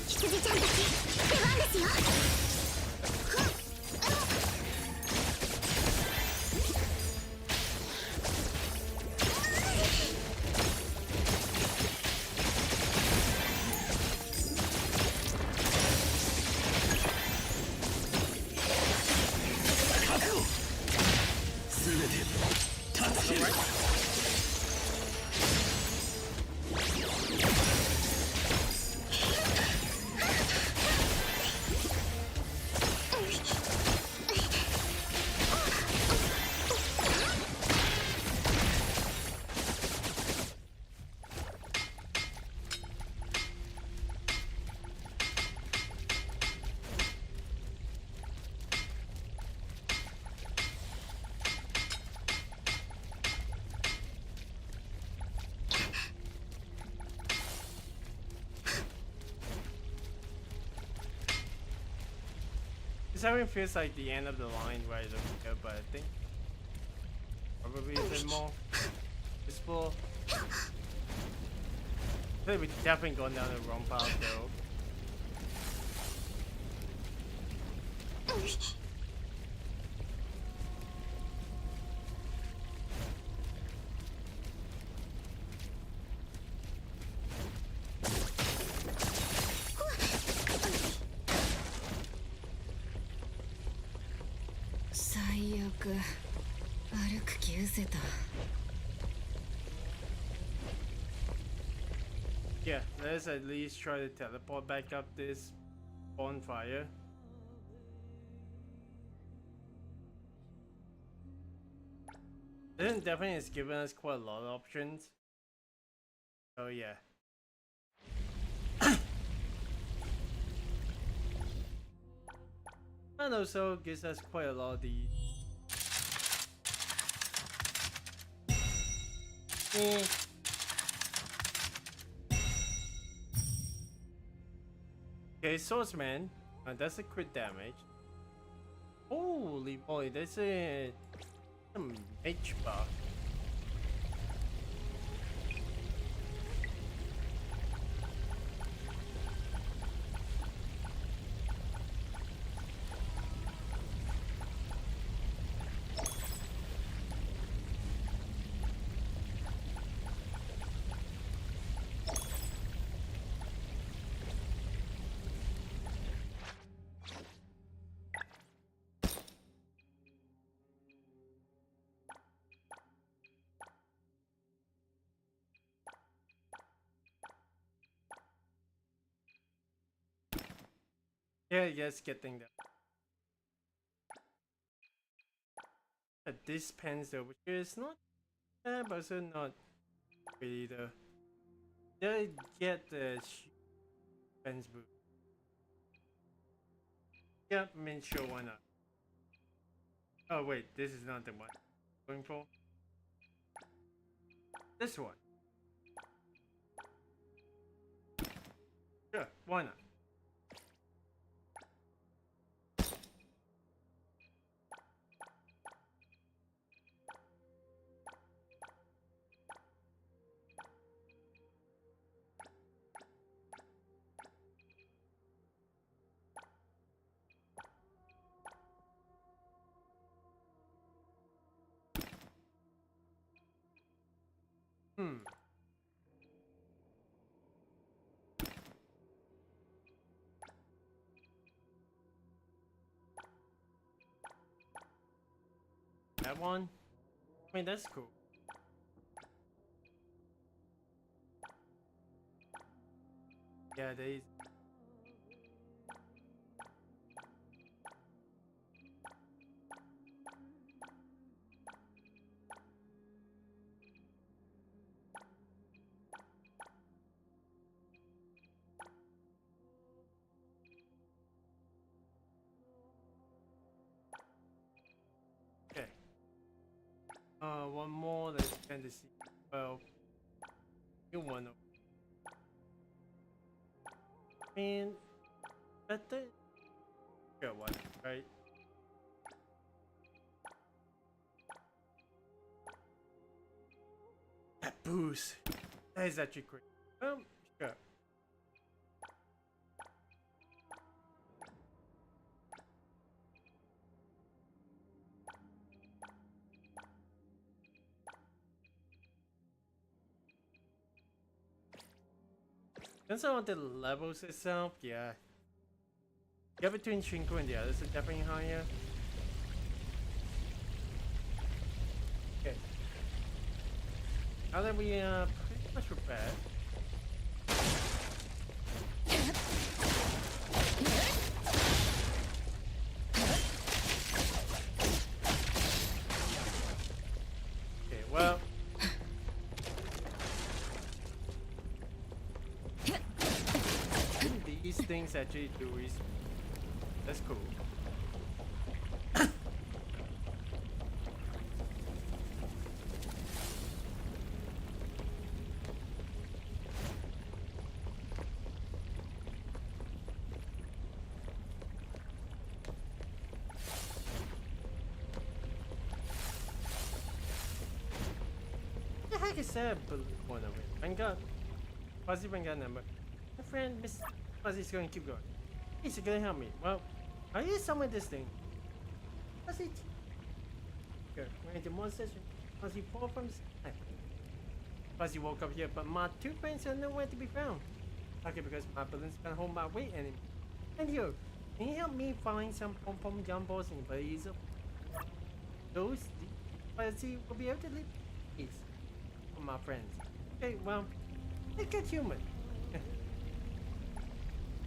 羊ちゃんたち出番ですよ。This having feels like the end of the line right over here, but I think probably a bit more visible. I think we're definitely going down the wrong path though. Yeah, let's at least try to teleport back up this bonfire. This definitely has given us quite a lot of options. Oh yeah. And also gives us quite a lot of the Okay, Swordsman, that's a crit damage. Holy boy, that's a mage buff. Yeah, yes, getting that. This pens over here is not bad, but also not really the. They get the pens boot. Yeah, I mean, sure, why not? Oh wait, this is not the one I'm going for. This one. Sure, why not? That one? I mean, that's cool. Yeah, they. Okay. One more that's fantasy. Well, you want to. I mean, but the. Yeah, what? Right? That boost. That is actually great. Sure. Since I want the levels itself, yeah. Yeah, between Shinko and the others are definitely higher. Okay. Now that we are pretty much prepared. Okay, well. These things actually do is that's cool. The heck is that one of it? Vanguard. Fuzzy Vanguard number. My friend Miss Fuzzy's going to keep going. He's gonna help me. Well, are you somewhere this thing? Fuzzy. Okay, when the monsters Fuzzy fall from the sky. Fuzzy woke up here, but my two friends are nowhere to be found. Okay, because my balloons can't hold my weight anymore. And you, can you help me find some pom-pom jumbos and blaze of those? Fuzzy will be able to leave peace for my friends. Okay, well, let's get human.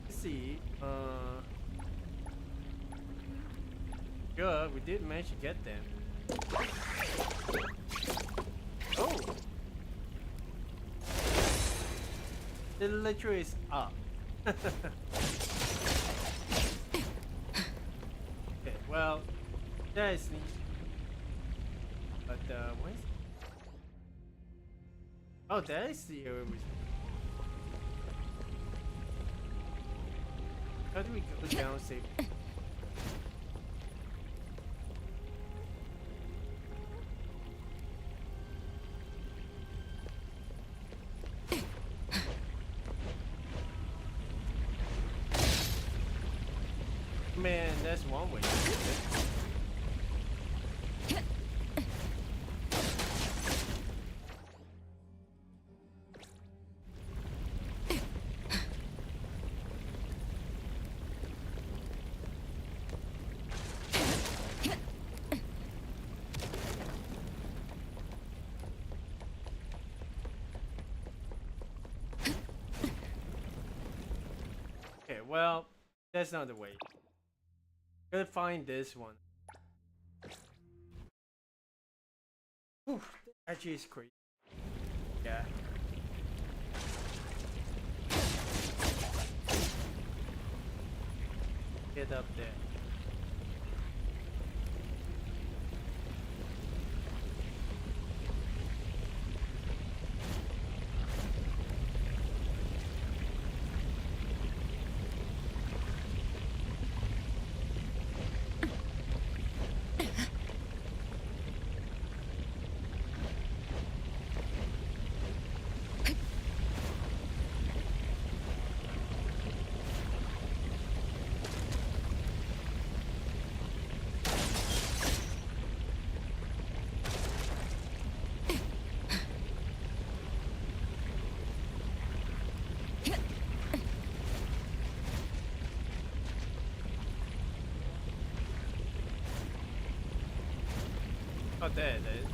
Let's see, sure, we did manage to get them. Oh! The literature is up. Okay, well, that is neat. But, what is it? Oh, that is the area we. How do we go down safe? Man, that's one way to do it. Okay, well, That's not the way. Gotta find this one. Oof, actually is crazy. Yeah. Get up there. Oh, there it is.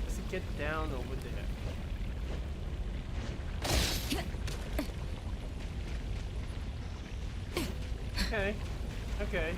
Let's get down over there. Okay. Okay.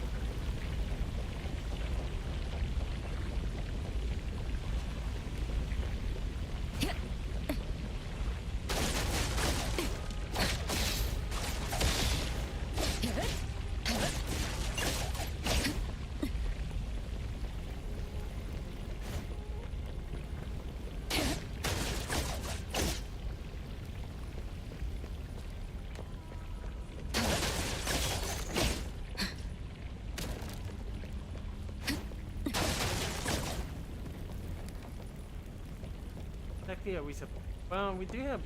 Exactly, are we supposed? Well, we do have.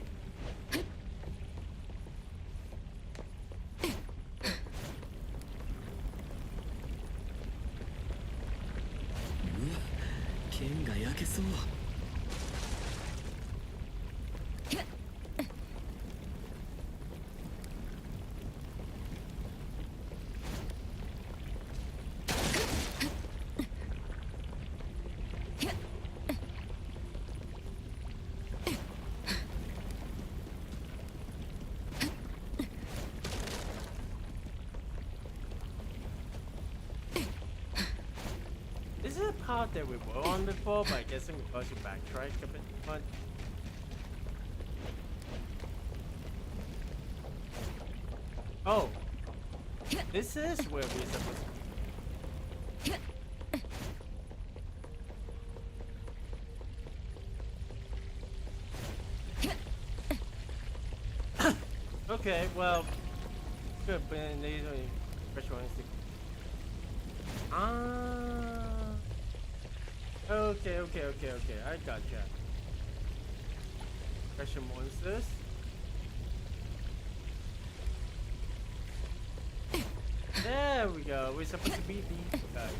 This is a part that we were on before, but I guess because you backtrack a bit too much. Oh, this is where we're supposed to be. Okay, well, good, but these are fresh ones. Okay, I gotcha. Pressure monsters. There we go. We're supposed to be these guys.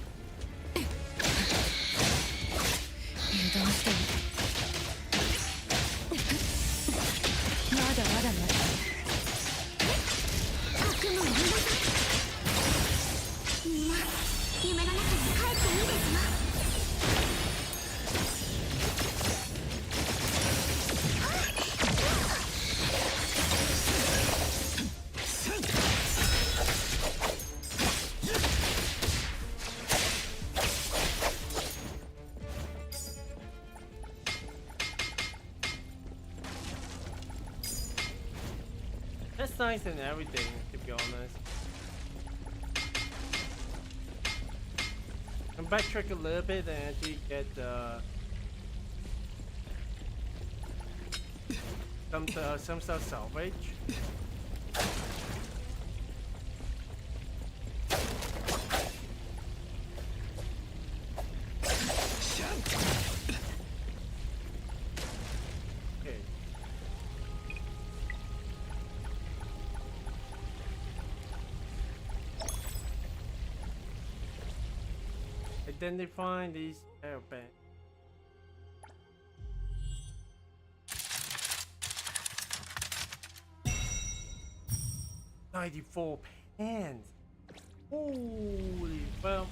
That's nice and everything, to be honest. And backtrack a little bit and actually get some stuff salvage. Okay. Identifying these airbands. 94 pans. Holy, well,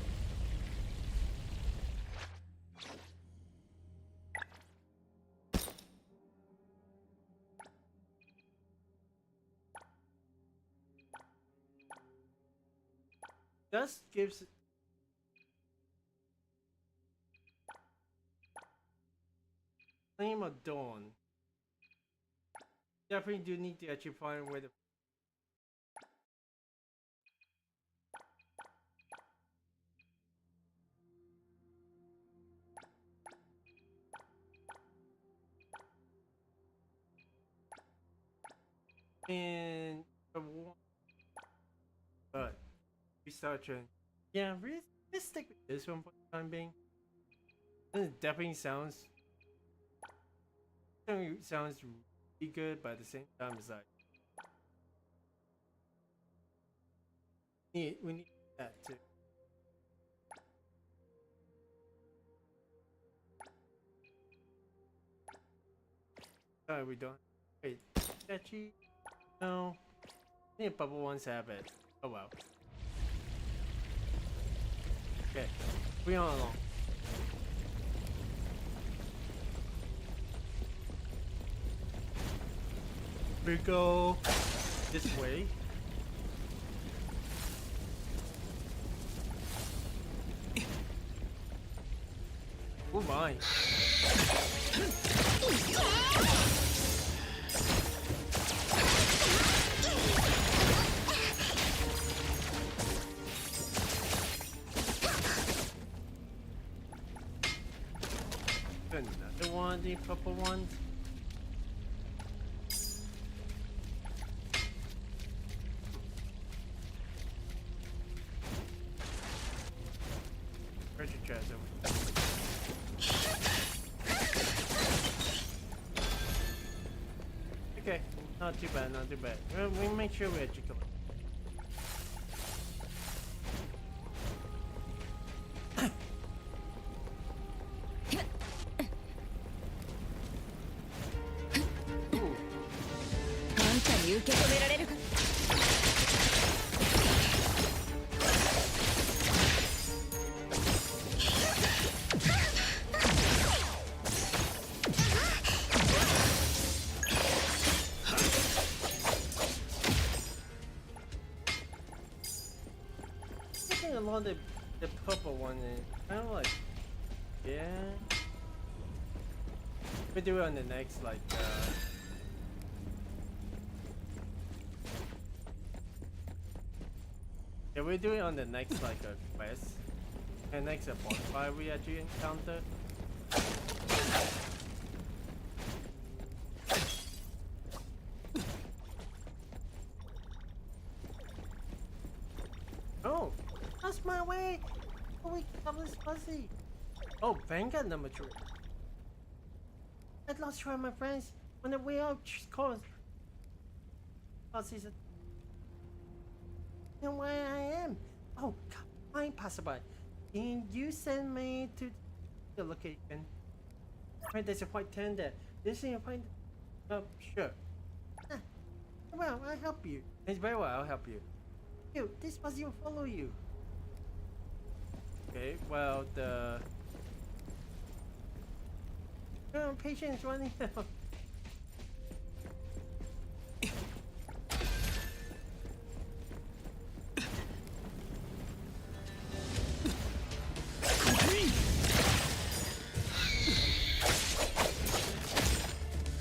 does gives Flame of Dawn. Definitely do need to actually find where the and but researching. Yeah, let's stick with this one for the time being. This definitely sounds really good, but at the same time it's like we need that too. Sorry, we don't. Wait, sketchy? No. I think bubble ones have it. Oh well. Okay, we on along. We go this way. Oh my. Another one, the purple ones. Treasure chest over. Okay, not too bad, not too bad. We make sure we actually collect. Along the purple one is kind of like, yeah. We do it on the next like yeah, we do it on the next like quest and next bonfire we actually encounter. Oh, that's my way. Holy cow, this fuzzy. Oh, Vanguard number 3. I lost track of my friends on the way out. Cause Fuzzy's a... You know where I am. Oh, come on, passerby. Can you send me to the location? Right, there's a white tent there. This is a white... Oh, sure. Ah, well, I'll help you. It's very well, I'll help you. You, this Fuzzy will follow you. Okay, well, the... Oh, patience running out.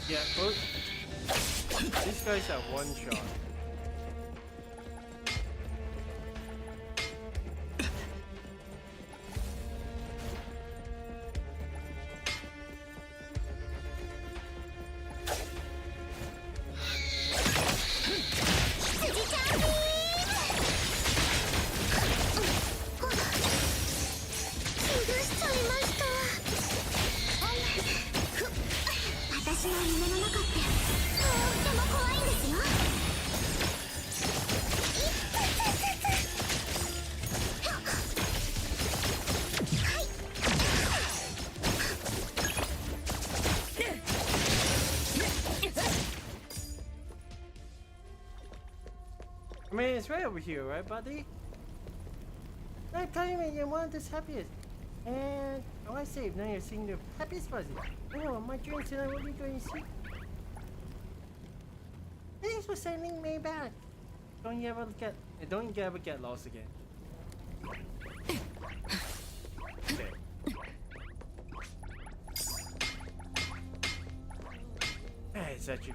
Yeah, both these guys are one shot. I mean, it's right over here, right, buddy? I'm telling you, you're one of the happiest. And, oh, I saved. Now you're seeing the happiest Fuzzy. Oh, my dreams tonight, what are you going to see? Thanks for sending me back. Don't you ever get lost again. Okay. Hey, it's actually.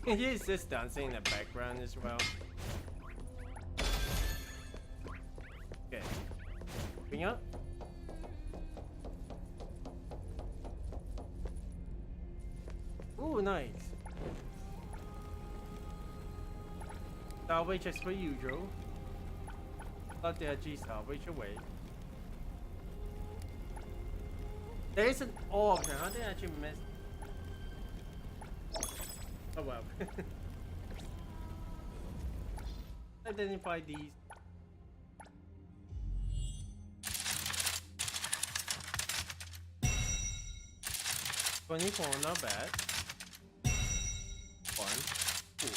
He is just dancing in the background as well. Okay. Bring up. Ooh, nice. Salvage as per usual. Love the actually salvage away. There is an orb now. I think I actually missed. Oh well. Identify these. $24, not bad. 1, 2.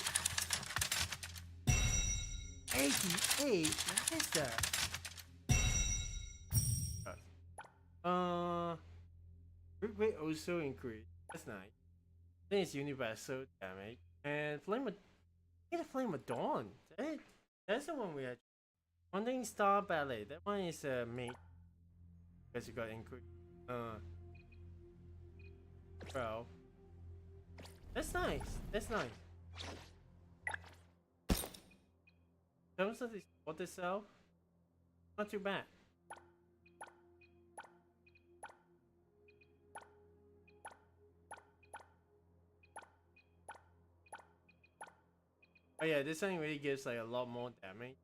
88? What is that? Crit rate also increased. That's nice. I think it's universal damage. And Flame of... Get a Flame of Dawn. That's the one we had. Wandering Star Ballet. That one is a mate. Because you got increased. Well. That's nice. That's nice. In terms of the sport itself, not too bad. Oh yeah, this thing really gives like a lot more damage.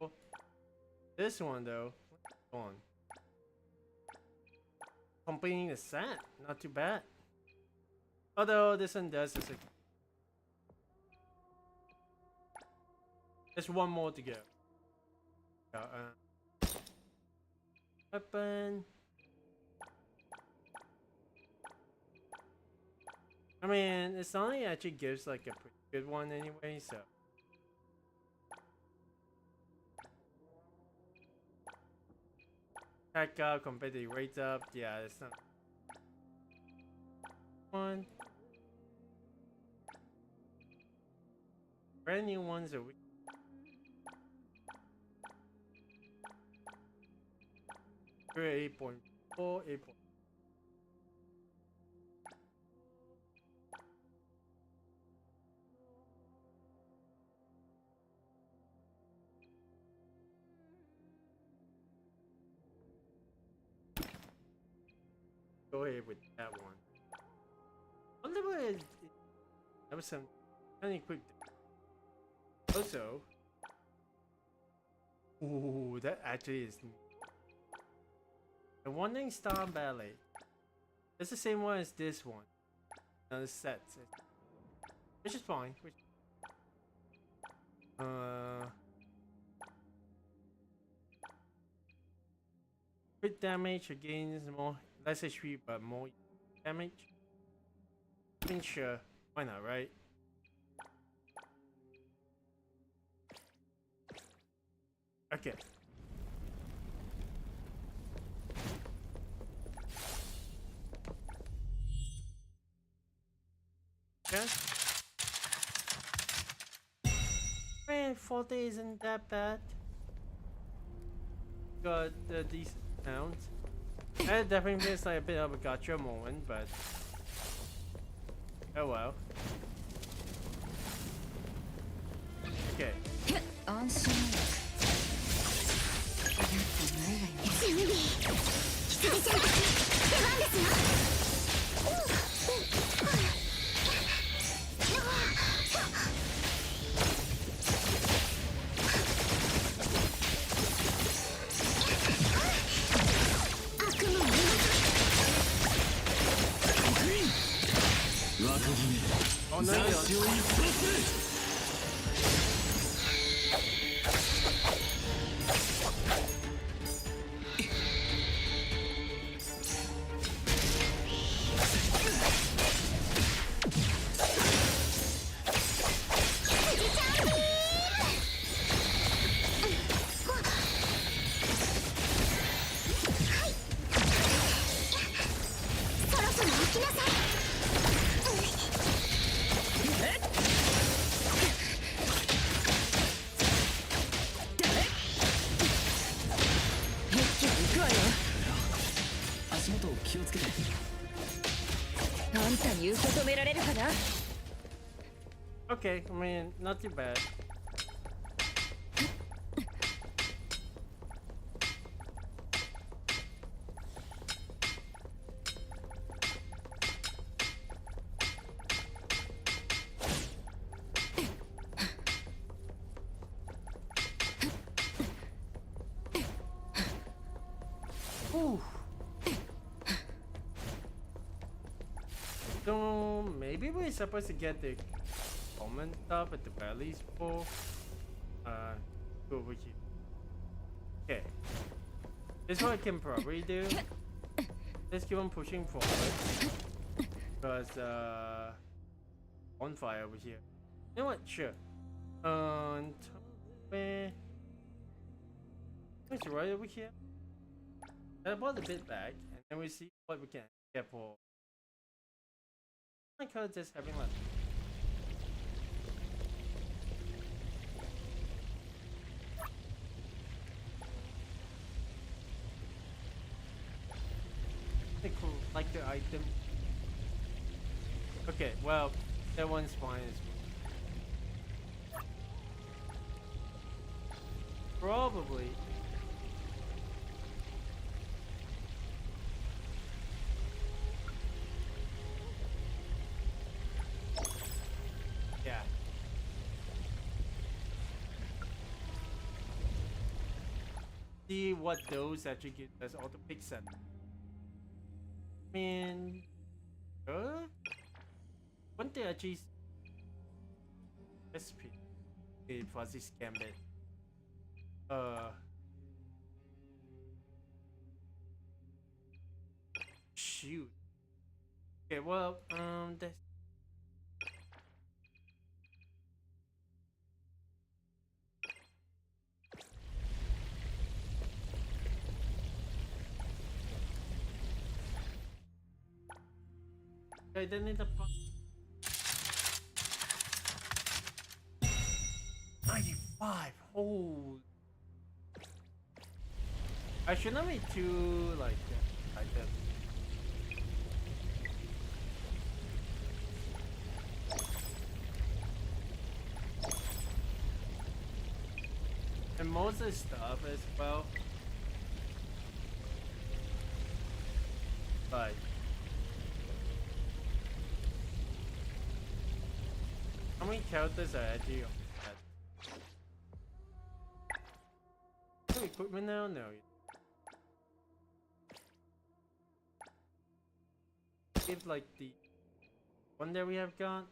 Oh. This one though, go on. Completing the set, not too bad. Although this one does is like there's one more to go. Weapon. I mean, it's only actually gives like a pretty good one anyway, so. Attack up, competitive rate up. Yeah, it's not. One. Brand new ones are weak. We're 8.4, 8. Go ahead with that one. Wonder what that was some kind of quick. Also, ooh, that actually is the Wandering Star Ballet. It's the same one as this one. Another set, which is fine. Crit damage again is more. Less HP, but more damage. I think sure. Why not, right? Okay. Okay. Man, 40 isn't that bad. Got the decent amount. It definitely feels like a bit of a gotcha moment, but oh well. Okay. Oh no, んたに受け止められるかな。 Okay, I mean, not too bad. Ooh. So maybe we're supposed to get the common stuff at the very least for go over here. Okay. This is what I can probably do. Let's keep on pushing forward. Because on fire over here. You know what? Sure. Where it's right over here. Teleport a bit back, and then we see what we can get for. I could just having like. They cool, like the item. Okay, well, that one's fine as well. Probably. Yeah. See what those actually get as auto pick set. I mean, one thing actually SP a fuzzy gambit. Shoot. Okay, well, that's. I didn't need a 95. Oh, I should not be too like that. And most of the stuff as well. Like. How many characters are actually on that? No equipment now? No. Give like the one that we have got.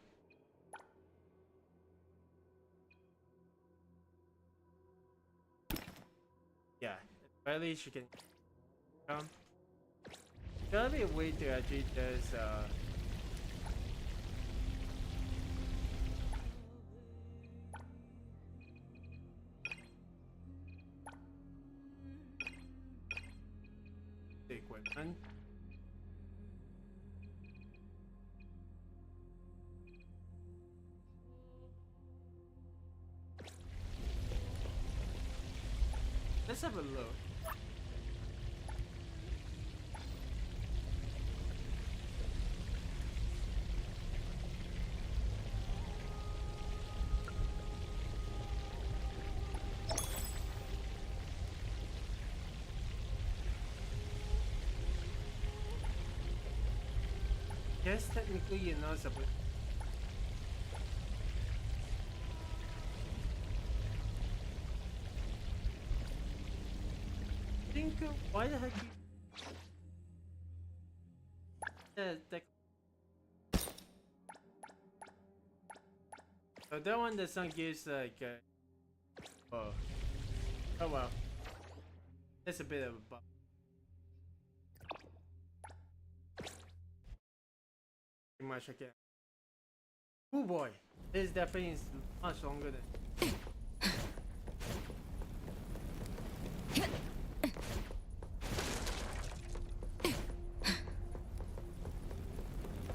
Yeah, at least you can come. There'll be a way to actually just the equipment. Let's have a look. Yes, technically you're not supposed. Think why the heck you so that one does not give like oh well, that's a bit of a bug. Pretty much I can. Oh boy, this definitely is much longer than.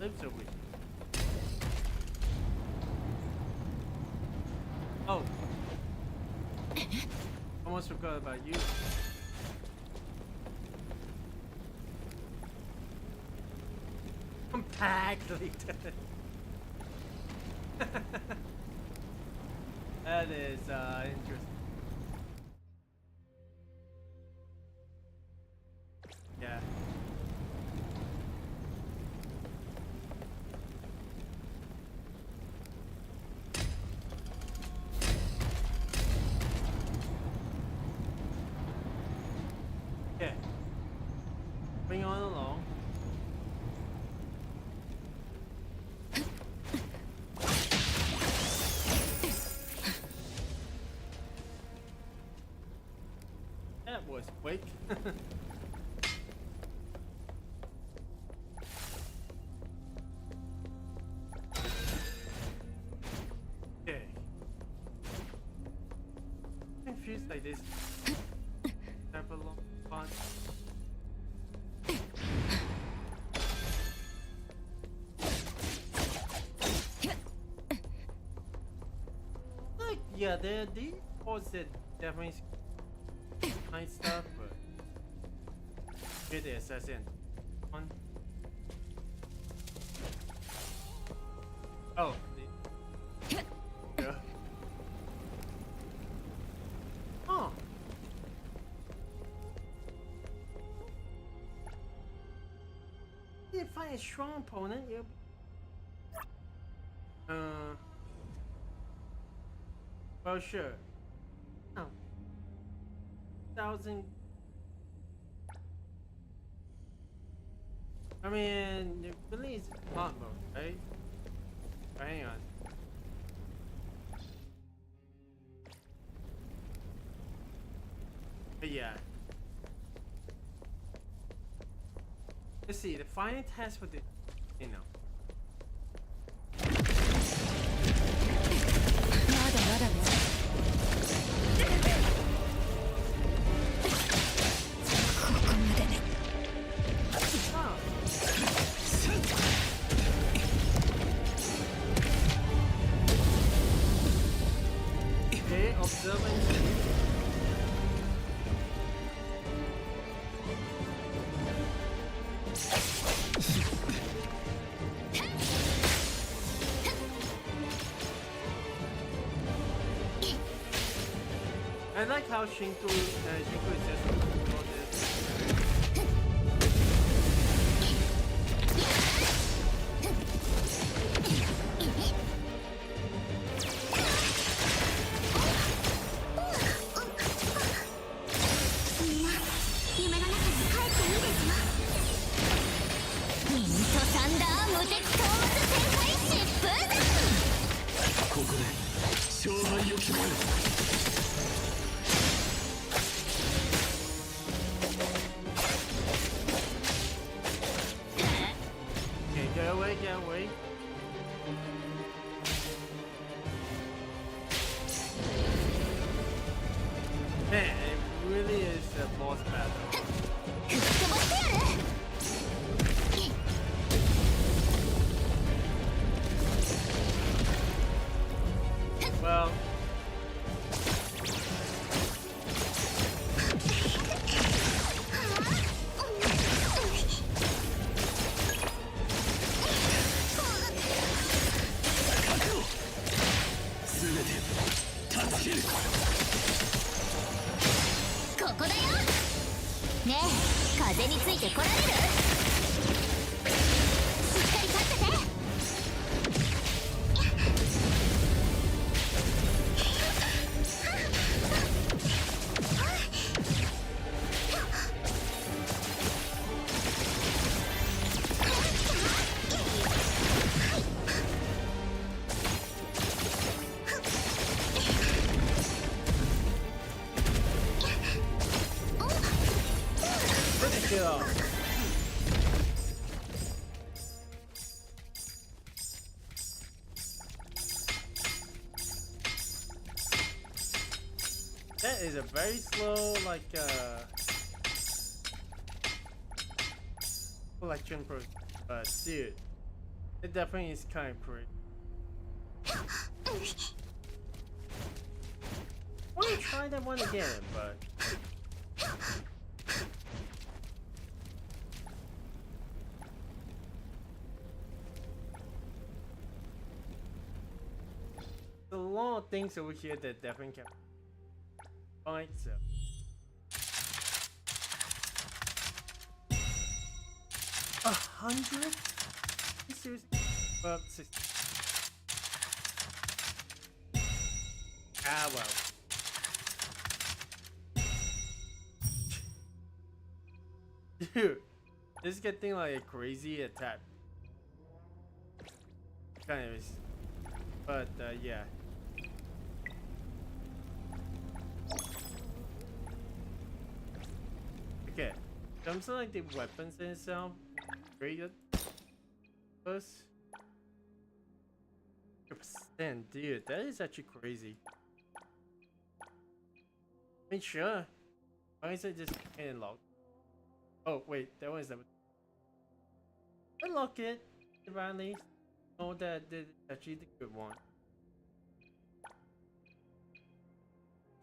Lives over here. Oh, almost forgot about you. Exactly. That is interesting. Yeah. Yeah. Bring on along. That was quick. Okay. Confused like this. Have a long fun. Like, yeah, the parts that definitely nice stuff, but get the assassin one. Oh, yeah. Oh. You find a strong opponent, you. Well, sure. Oh. 1,000. I mean, it really is hard mode, right? Hang on. But yeah. Let's see, the final task for the, you know. Okay, observing. I like how Shinku is just all this. Okay, get away, get away. Man, it really is a boss battle. Well, ridiculous. That is a very slow, like, collection process. But dude, it definitely is kind of pretty. I want to try that one again, but lot of things over here that Delphin can find. So. 100? Seriously? Well, 60. Ah, well. Dude, this is getting like a crazy attack. Kind of is. But, yeah. Okay. Something like the weapons in itself. Very good. First. 100%, dude, that is actually crazy. I mean, sure. Why is it just unlocked? Oh, wait, that one is that. Unlock it, finally. Know that this is actually the good one.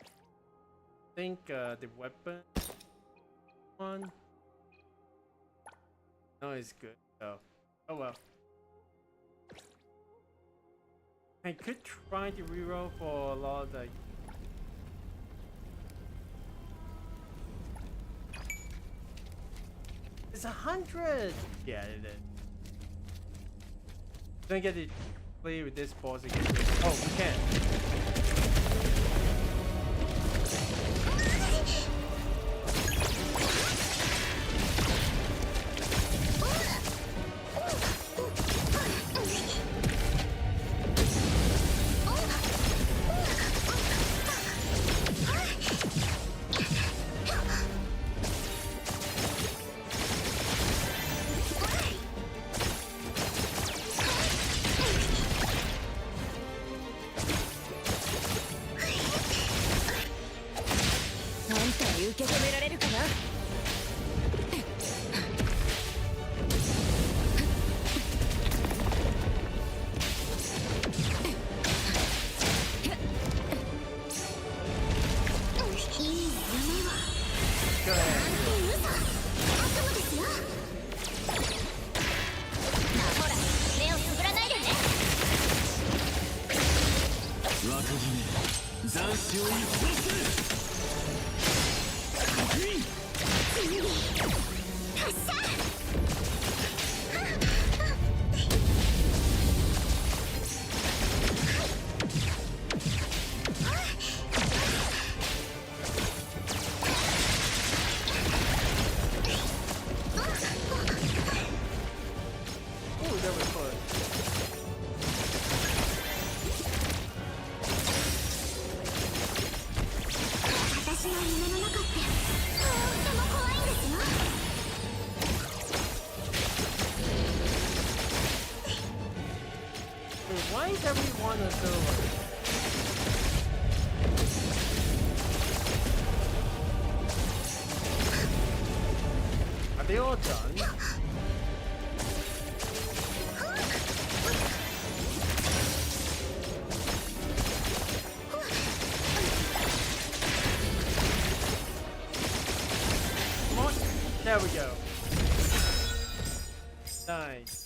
I think the weapon one. No, it's good. So, oh well. I could try to reroll for a lot of like. It's 100. Yeah, it is. Don't get to play with this boss again. Oh, we can. Why is everyone a silver? Are they all done? Come on. There we go. Nice.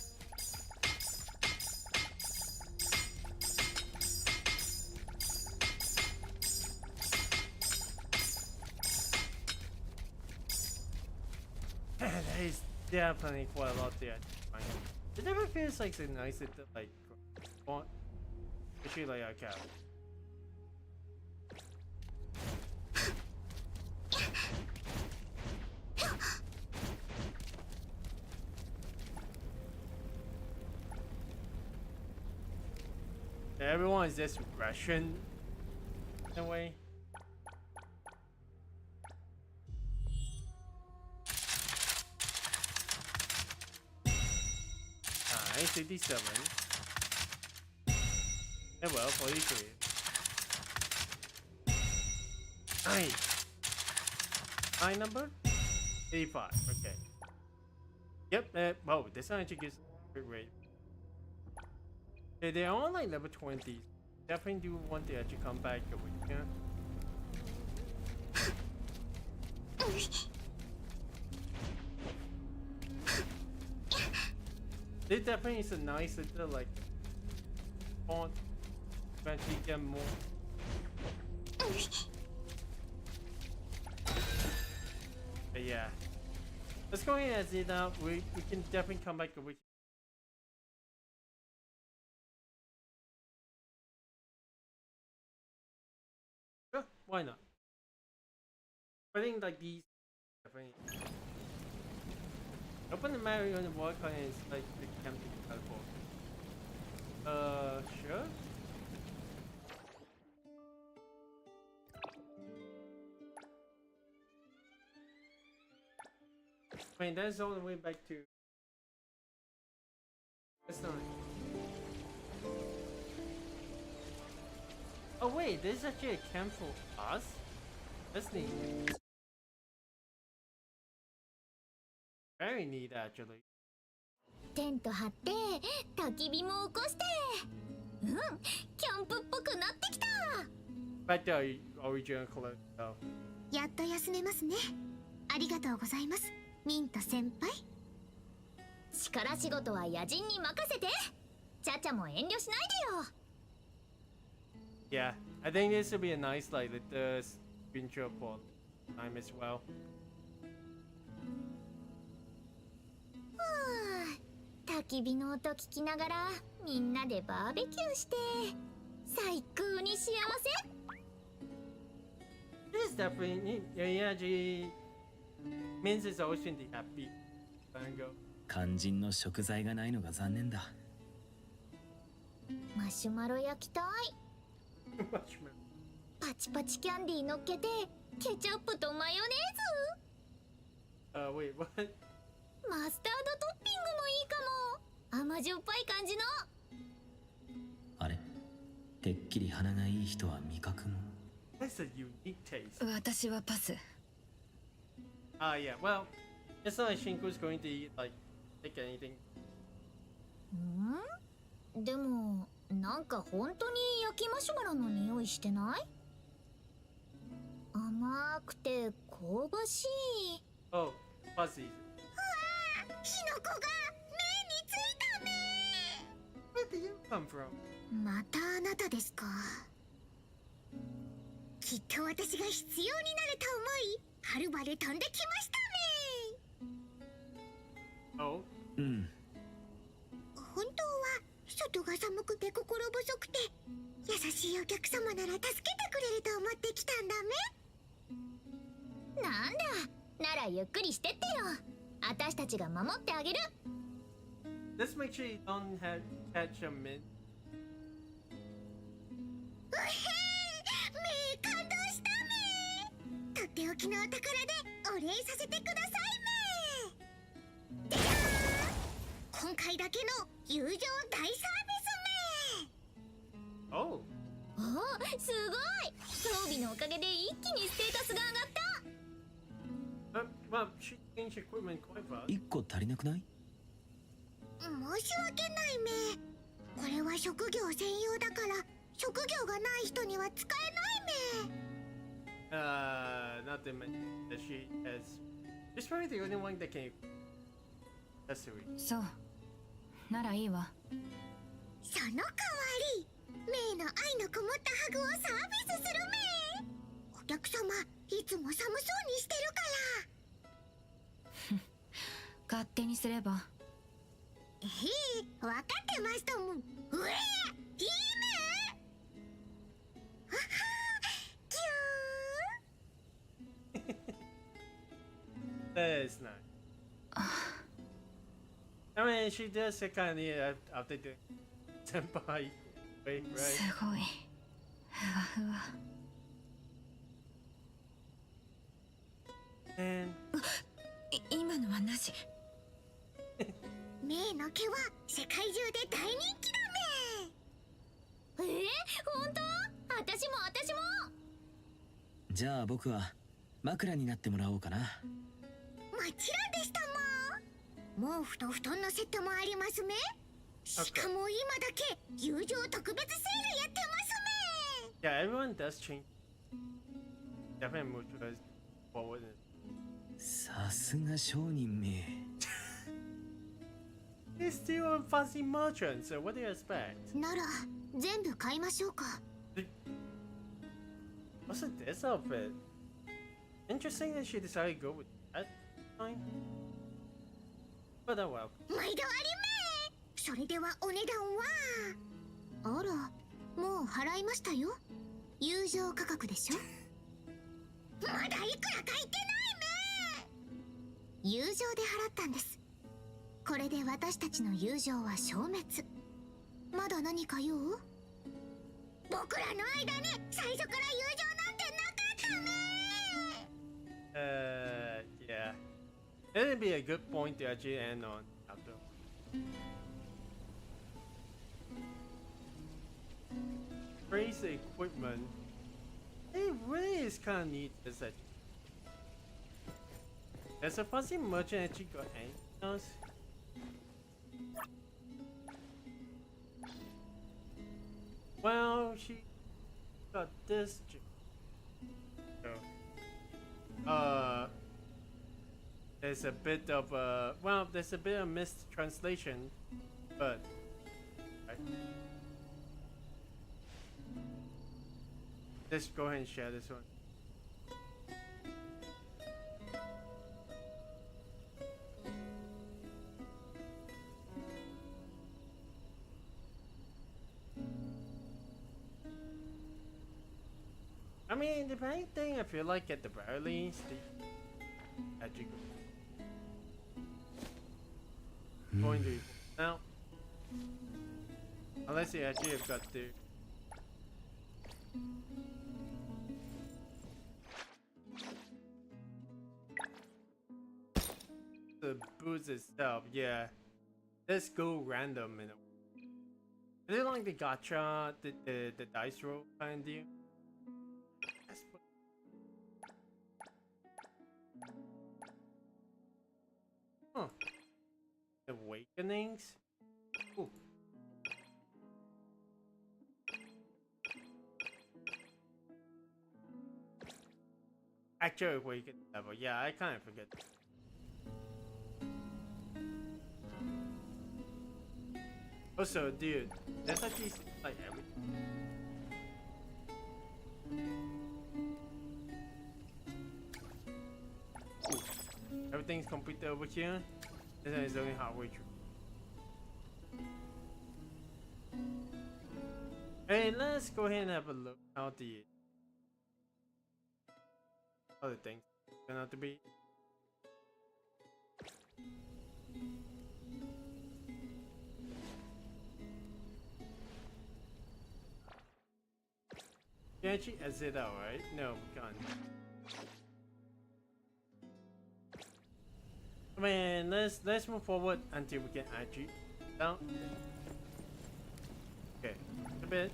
Definitely quite a lot there. It never feels like it's nice to like want especially like a cow. Everyone is just regression in a way. Nice, 87. Yeah, well, 43. Nice. High number? 85, okay. Yep, whoa, this one actually gives a good rate. Okay, they're all like level 20. Definitely do want to actually come back over here. It definitely is a nice little like font eventually get more. But yeah, let's go ahead and see now. We can definitely come back a week. Sure, why not? I think like these definitely. Open the Mario on the wall and it's like the camping teleport. Sure. I mean, that's the only way back to. That's not. Oh wait, there's actually a camp for us. That's neat. Very neat, actually. テント張って焚き火も起こしてキャンプっぽくなってきた Back to our original color. So. やっと休めますねありがとうございますミント先輩力仕事は野人に任せてちゃちゃも遠慮しないでよ Yeah, I think this would be a nice like the intro for time as well. 焚き火の音聞きながらみんなでバーベキューして最高に幸せ This is definitely yeah, means it's always been the happy mango. 肝心の食材がないのが残念だ。マシュマロ焼きたいパチパチキャンディー乗っけてケチャップとマヨネーズ Wait, what? マスタードトッピングもいいかも甘じょっぱい感じのあれてっきり鼻がいい人は味覚も That's a unique taste. 私はパス Yeah, well, it's not like Shinko's going to eat, like, take anything. でもなんか本当に焼きマシュマロの匂いしてない甘くて香ばしい Oh, fuzzy. 火の粉が目についたね Where did you come from? またあなたですかきっと私が必要になると思いはるばる飛んできましたね Oh? 本当は外が寒くて心細くて優しいお客様なら助けてくれると思ってきたんだめなんだならゆっくりしてってよ私たちが守ってあげる Let's make sure you don't catch a mint. うへー感動しためとっておきのお宝でお礼させてくださいめでじゃーん今回だけの友情大サービスめ Oh. おすごい装備のおかげで一気にステータスが上がった Well, she changed equipment quite fast. 1個足りなくない？申し訳ないめこれは職業専用だから職業がない人には使えないめ Not to mention that she has. She's probably the only one that can. That's sweet. そうならいいわその代わりメイの愛のこもったハグをサービスするめお客様いつも寒そうにしてるから勝手にすればえへ分かってましたもんうえいいめははキュー That is nice. I mean, she does kind of need after the senpai way, す right? ごいふわふわ And 今のはなしメイの毛は世界中で大人気だめ本当私もじゃあ僕は枕になってもらおうかな。もちろんでしたもん毛布と布団のセットもありますめしかも今だけ友情特別セールやってますめ yeah, everyone does change. Definitely move towards forward. さすが商人め。He's still on fancy merchant, so what do you expect? なら全部買いましょうか。 What's with this outfit? Interesting that she decided to go with that time. But oh well. 毎度ありめ。それではお値段は。あら、もう払いましたよ。友情価格でしょ。まだいくら書いてないめ。友情で払ったんです。これで私たちの友情は消滅。まだ何か用？僕らの間に最初から友情なんてなかっため。Yeah. It'd be a good point to actually end on after. Praise the equipment. It really is kind of neat. Is that there's a fancy merchant actually got anything else? Well, she got this. There's a bit of there's a bit of mistranslation, but right. Let's go ahead and share this one. I mean, the main thing I feel like at the very least, actually going to now, unless you actually have got to. The boost itself, yeah. Let's go random in a way. Is it like the gacha, the dice roll kind of deal? Huh. Awakenings? Ooh. Actual awaken level, yeah, I kind of forget. Also, dude, there's actually like everything. Ooh. Everything's completed over here. And then it's only halfway through. Hey, let's go ahead and have a look how the other things turn out to be. Can actually exit out, right? No, we can't. Man, let's move forward until we can actually down. Okay, a bit.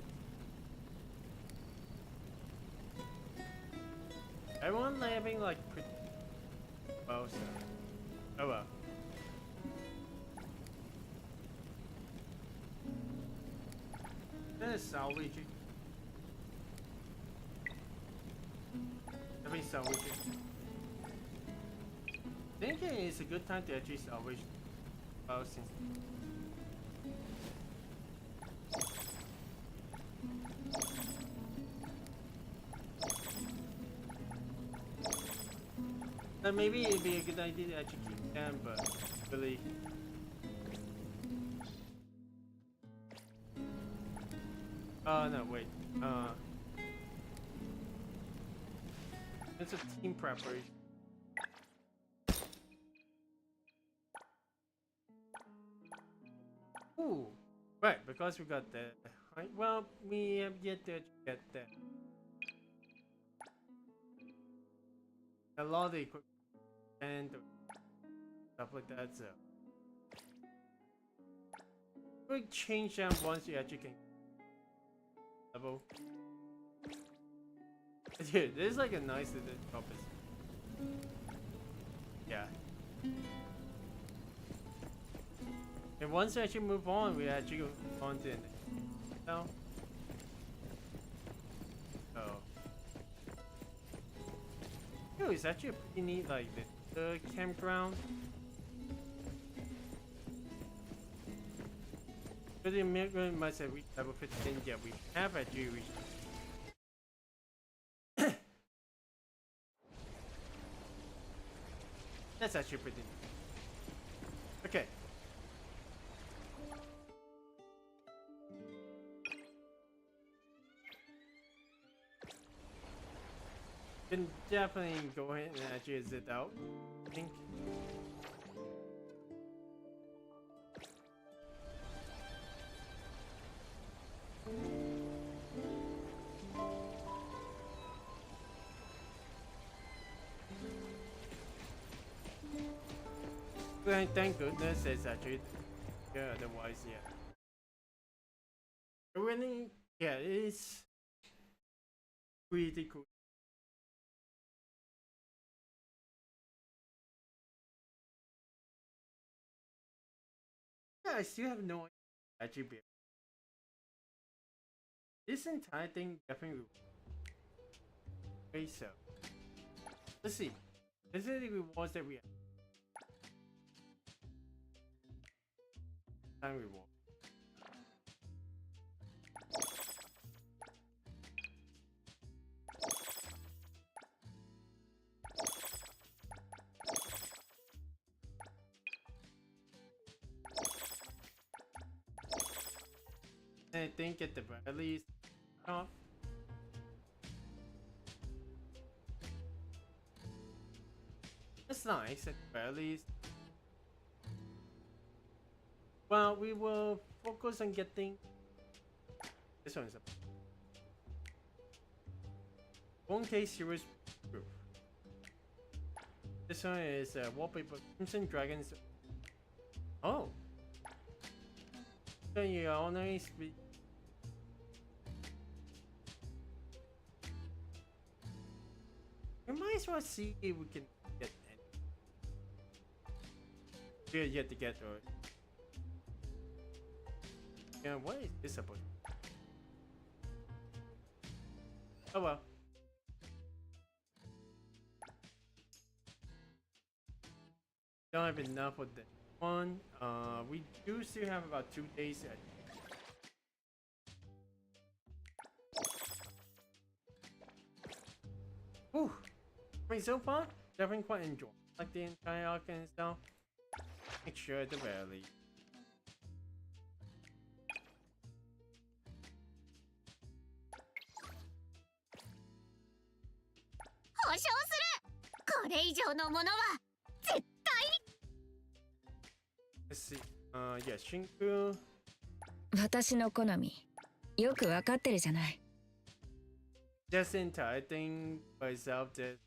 Everyone having like pretty well, so oh well. Let's salvage it. Let me salvage it. I think it's a good time to actually salvage since maybe it'd be a good idea to actually keep them, but really no wait, it's a team preparation. Ooh, right, because we got that. Right, well, we have yet to get that. A lot of the equipment and stuff like that, so we change them once you actually can level. Dude, this is like a nice little compass. Yeah. And once we actually move on, we actually go on to the next now. Oh. Yo, it's actually a pretty neat like the campground. For the American must have reached level 15. Yeah, we have actually reached. That's actually pretty nice. Okay. Can definitely go ahead and actually zip out, I think. Thank goodness it's actually, yeah, otherwise, yeah. Really, yeah, it's pretty cool. Yeah, I still have no actually be. This entire thing definitely okay, so let's see. This is the rewards that we have. Time reward. And I think at the very least, off. That's nice at the very least. Well, we will focus on getting this one is a 1K series proof. This one is wallpaper Crimson Dragons. Oh, so you only speak. We might as well see if we can get any. We're yet to get or. Yeah, what is this about? Oh well. Don't have enough of that one. We do still have about 2 days. Whew. I mean, so far, definitely quite enjoy like the entire arc and stuff. Make sure at the very least. 保証する。これ以上のものは絶対。Let's see. Yeah, Shinku. 私の好みよくわかってるじゃない。Just the entire thing by itself that.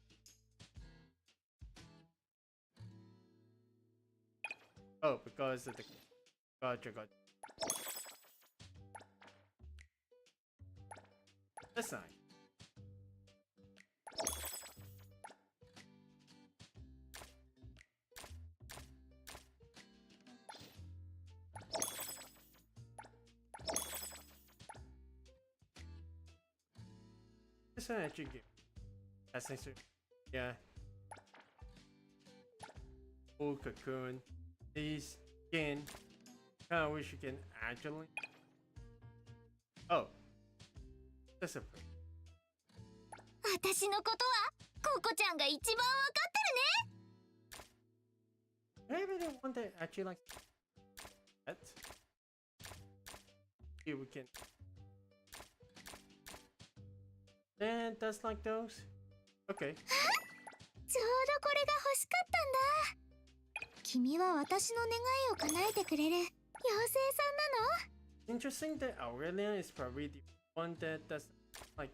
Oh, because of the. Gotcha. That's nice. This one actually good. That's nice. Yeah. Full cocoon. These skin. Kinda wish you can actually. Oh. That's a. 私のことはココちゃんが一番わかってるね。 Maybe they want to actually like that. Here we can. And that's like those. Okay. ちょうどこれが欲しかったんだ。君は私の願いを叶えてくれる妖精さんなの？ Interesting that Aurelian is probably the one that does like.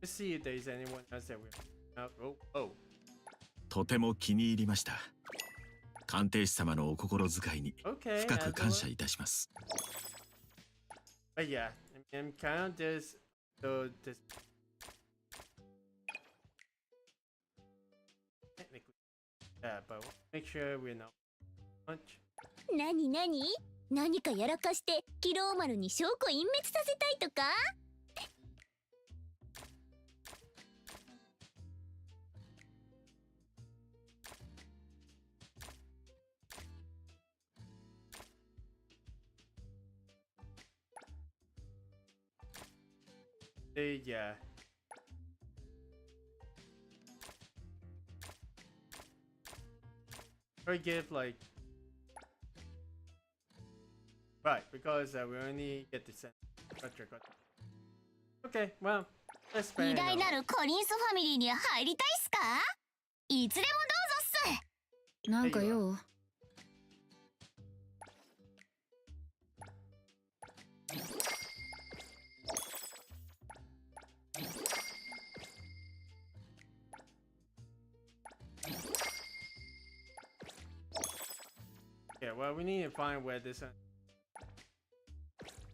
Let's see if there is anyone else that we. Oh. とても気に入りました。鑑定士様のお心遣いに深く感謝いたします。But yeah, I'm kind of just this. Technically, yeah, but make sure we're not much. 何かやらかしてキローマルに証拠隠滅させたいとか？ Let's Yeah. Or give like right because we only get to send. Gotcha. Okay, well, that's fair 偉大 enough. なるコリンスファミリーに入りたいっすか？いつでもどうぞっす。なんか用？ Yeah, well, we need to find where this.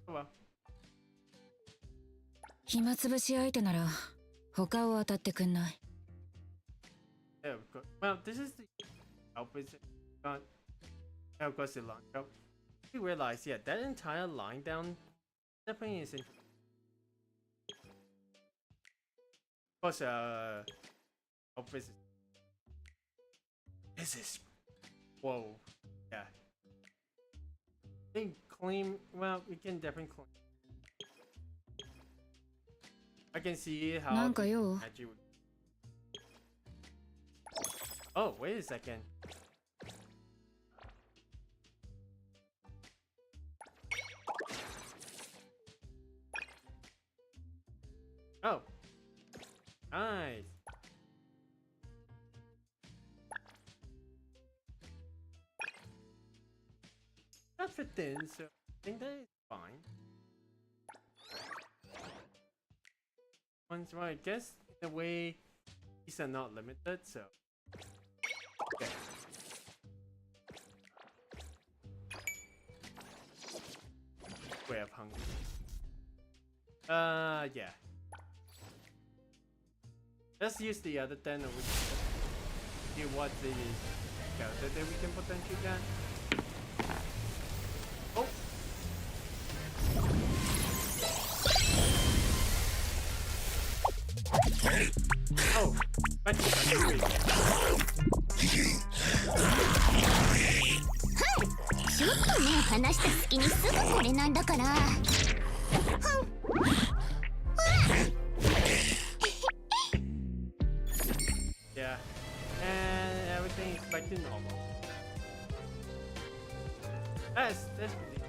Oh well. 暇つぶし相手なら他を当たってくんない？ Yeah, of course. Well, this is the opposite. Not, of course, the line. You realize, yeah, that entire line down definitely is. Of course, opposite. This is. Whoa. Yeah. I think claim. Well, we can definitely claim. I can see how. なんか用？ Actually would... Oh, wait a second. Oh. Nice. That fit in, so I think that is fine. Once, well, I guess in a way these are not limited, so okay. Way of hunger. Yeah. Let's use the other 10 and we can see what the character that we can potentially get. Oh! Oh! Thank you. ちょっと目離した隙にすぐこれなんだから。Yeah, and everything is back to normal. That's pretty.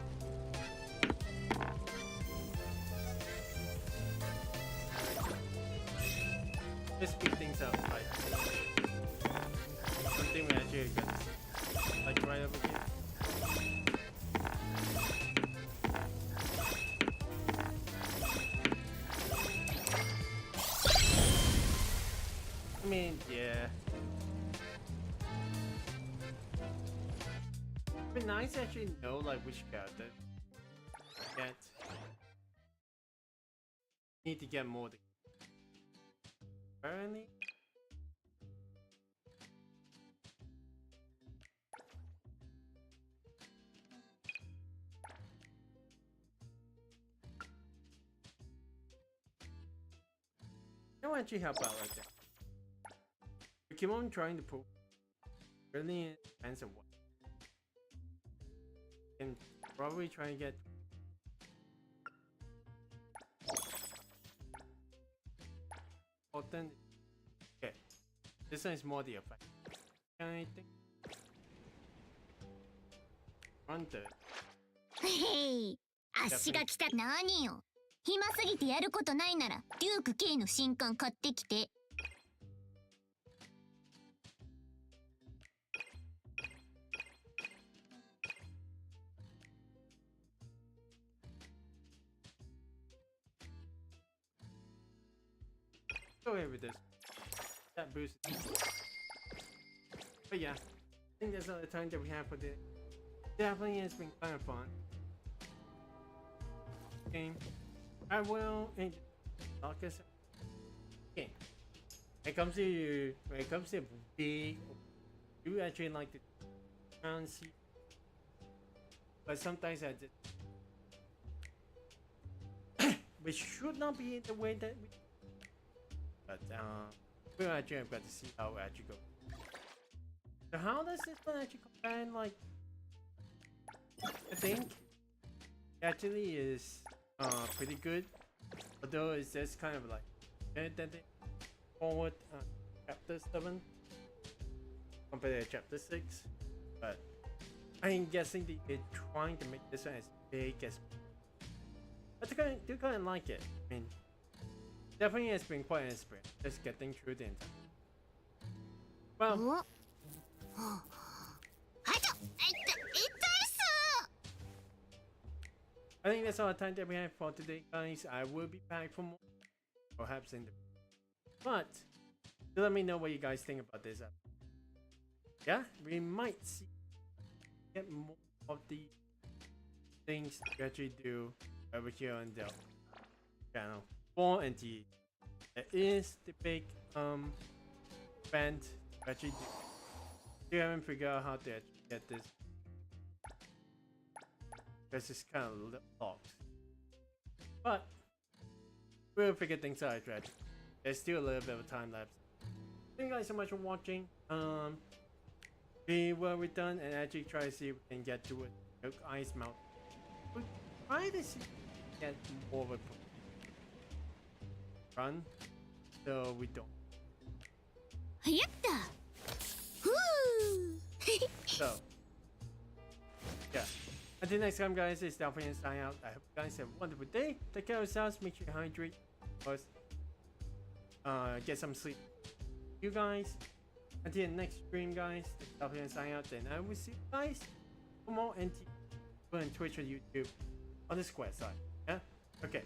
Let's speed things up. Like something we actually got, like right over here. I mean, yeah. It'd be nice to actually know like which character get. Need to get more. Apparently. I'll actually help out like that. We keep on trying to pull really depends on what. And probably try and get potent. Okay. This one is more the effect. I think. Run third. へい、足が来た。何よ。暇すぎてやることないならデューク K の新刊買ってきて。Go ahead with this. That boost. But yeah, I think that's all the time that we have for this. Definitely has been kind of fun. Game. I will talk us. Okay. When it comes to big, you actually like to see, but sometimes I just we should not be in the way that we. But we'll actually have got to see how it actually goes. So how does this one actually combine? Like, I think it actually is pretty good although it's just kind of like forward chapter 7 compared to chapter 6, but I'm guessing they're trying to make this one as big as, but I do kind of like it. I mean, definitely has been quite an experience just getting through the entire. Well, I think that's all the time that we have for today, guys. I will be back for more, perhaps in the, but do let me know what you guys think about this. Yeah, we might see get more of the things to actually do over here on the channel for NT. There is the big event to actually do. You haven't figured out how to actually get this, because it's kind of locked. But we'll figure things out, right? There's still a little bit of time lapse. Thank you guys so much for watching. We will return and actually try to see if we can get to it. Milk Ice Mountain. We'll try to see if we can get more of a run, so we don't. So, yeah. Until next time, guys, it's Delphin signing out. I hope you guys have a wonderful day. Take care of yourselves. Make sure you hydrate. First, get some sleep. You guys. Until the next stream, guys. Delphin signing out. Then I will see you guys for more NT on Twitch or YouTube on the square side. Yeah. Okay.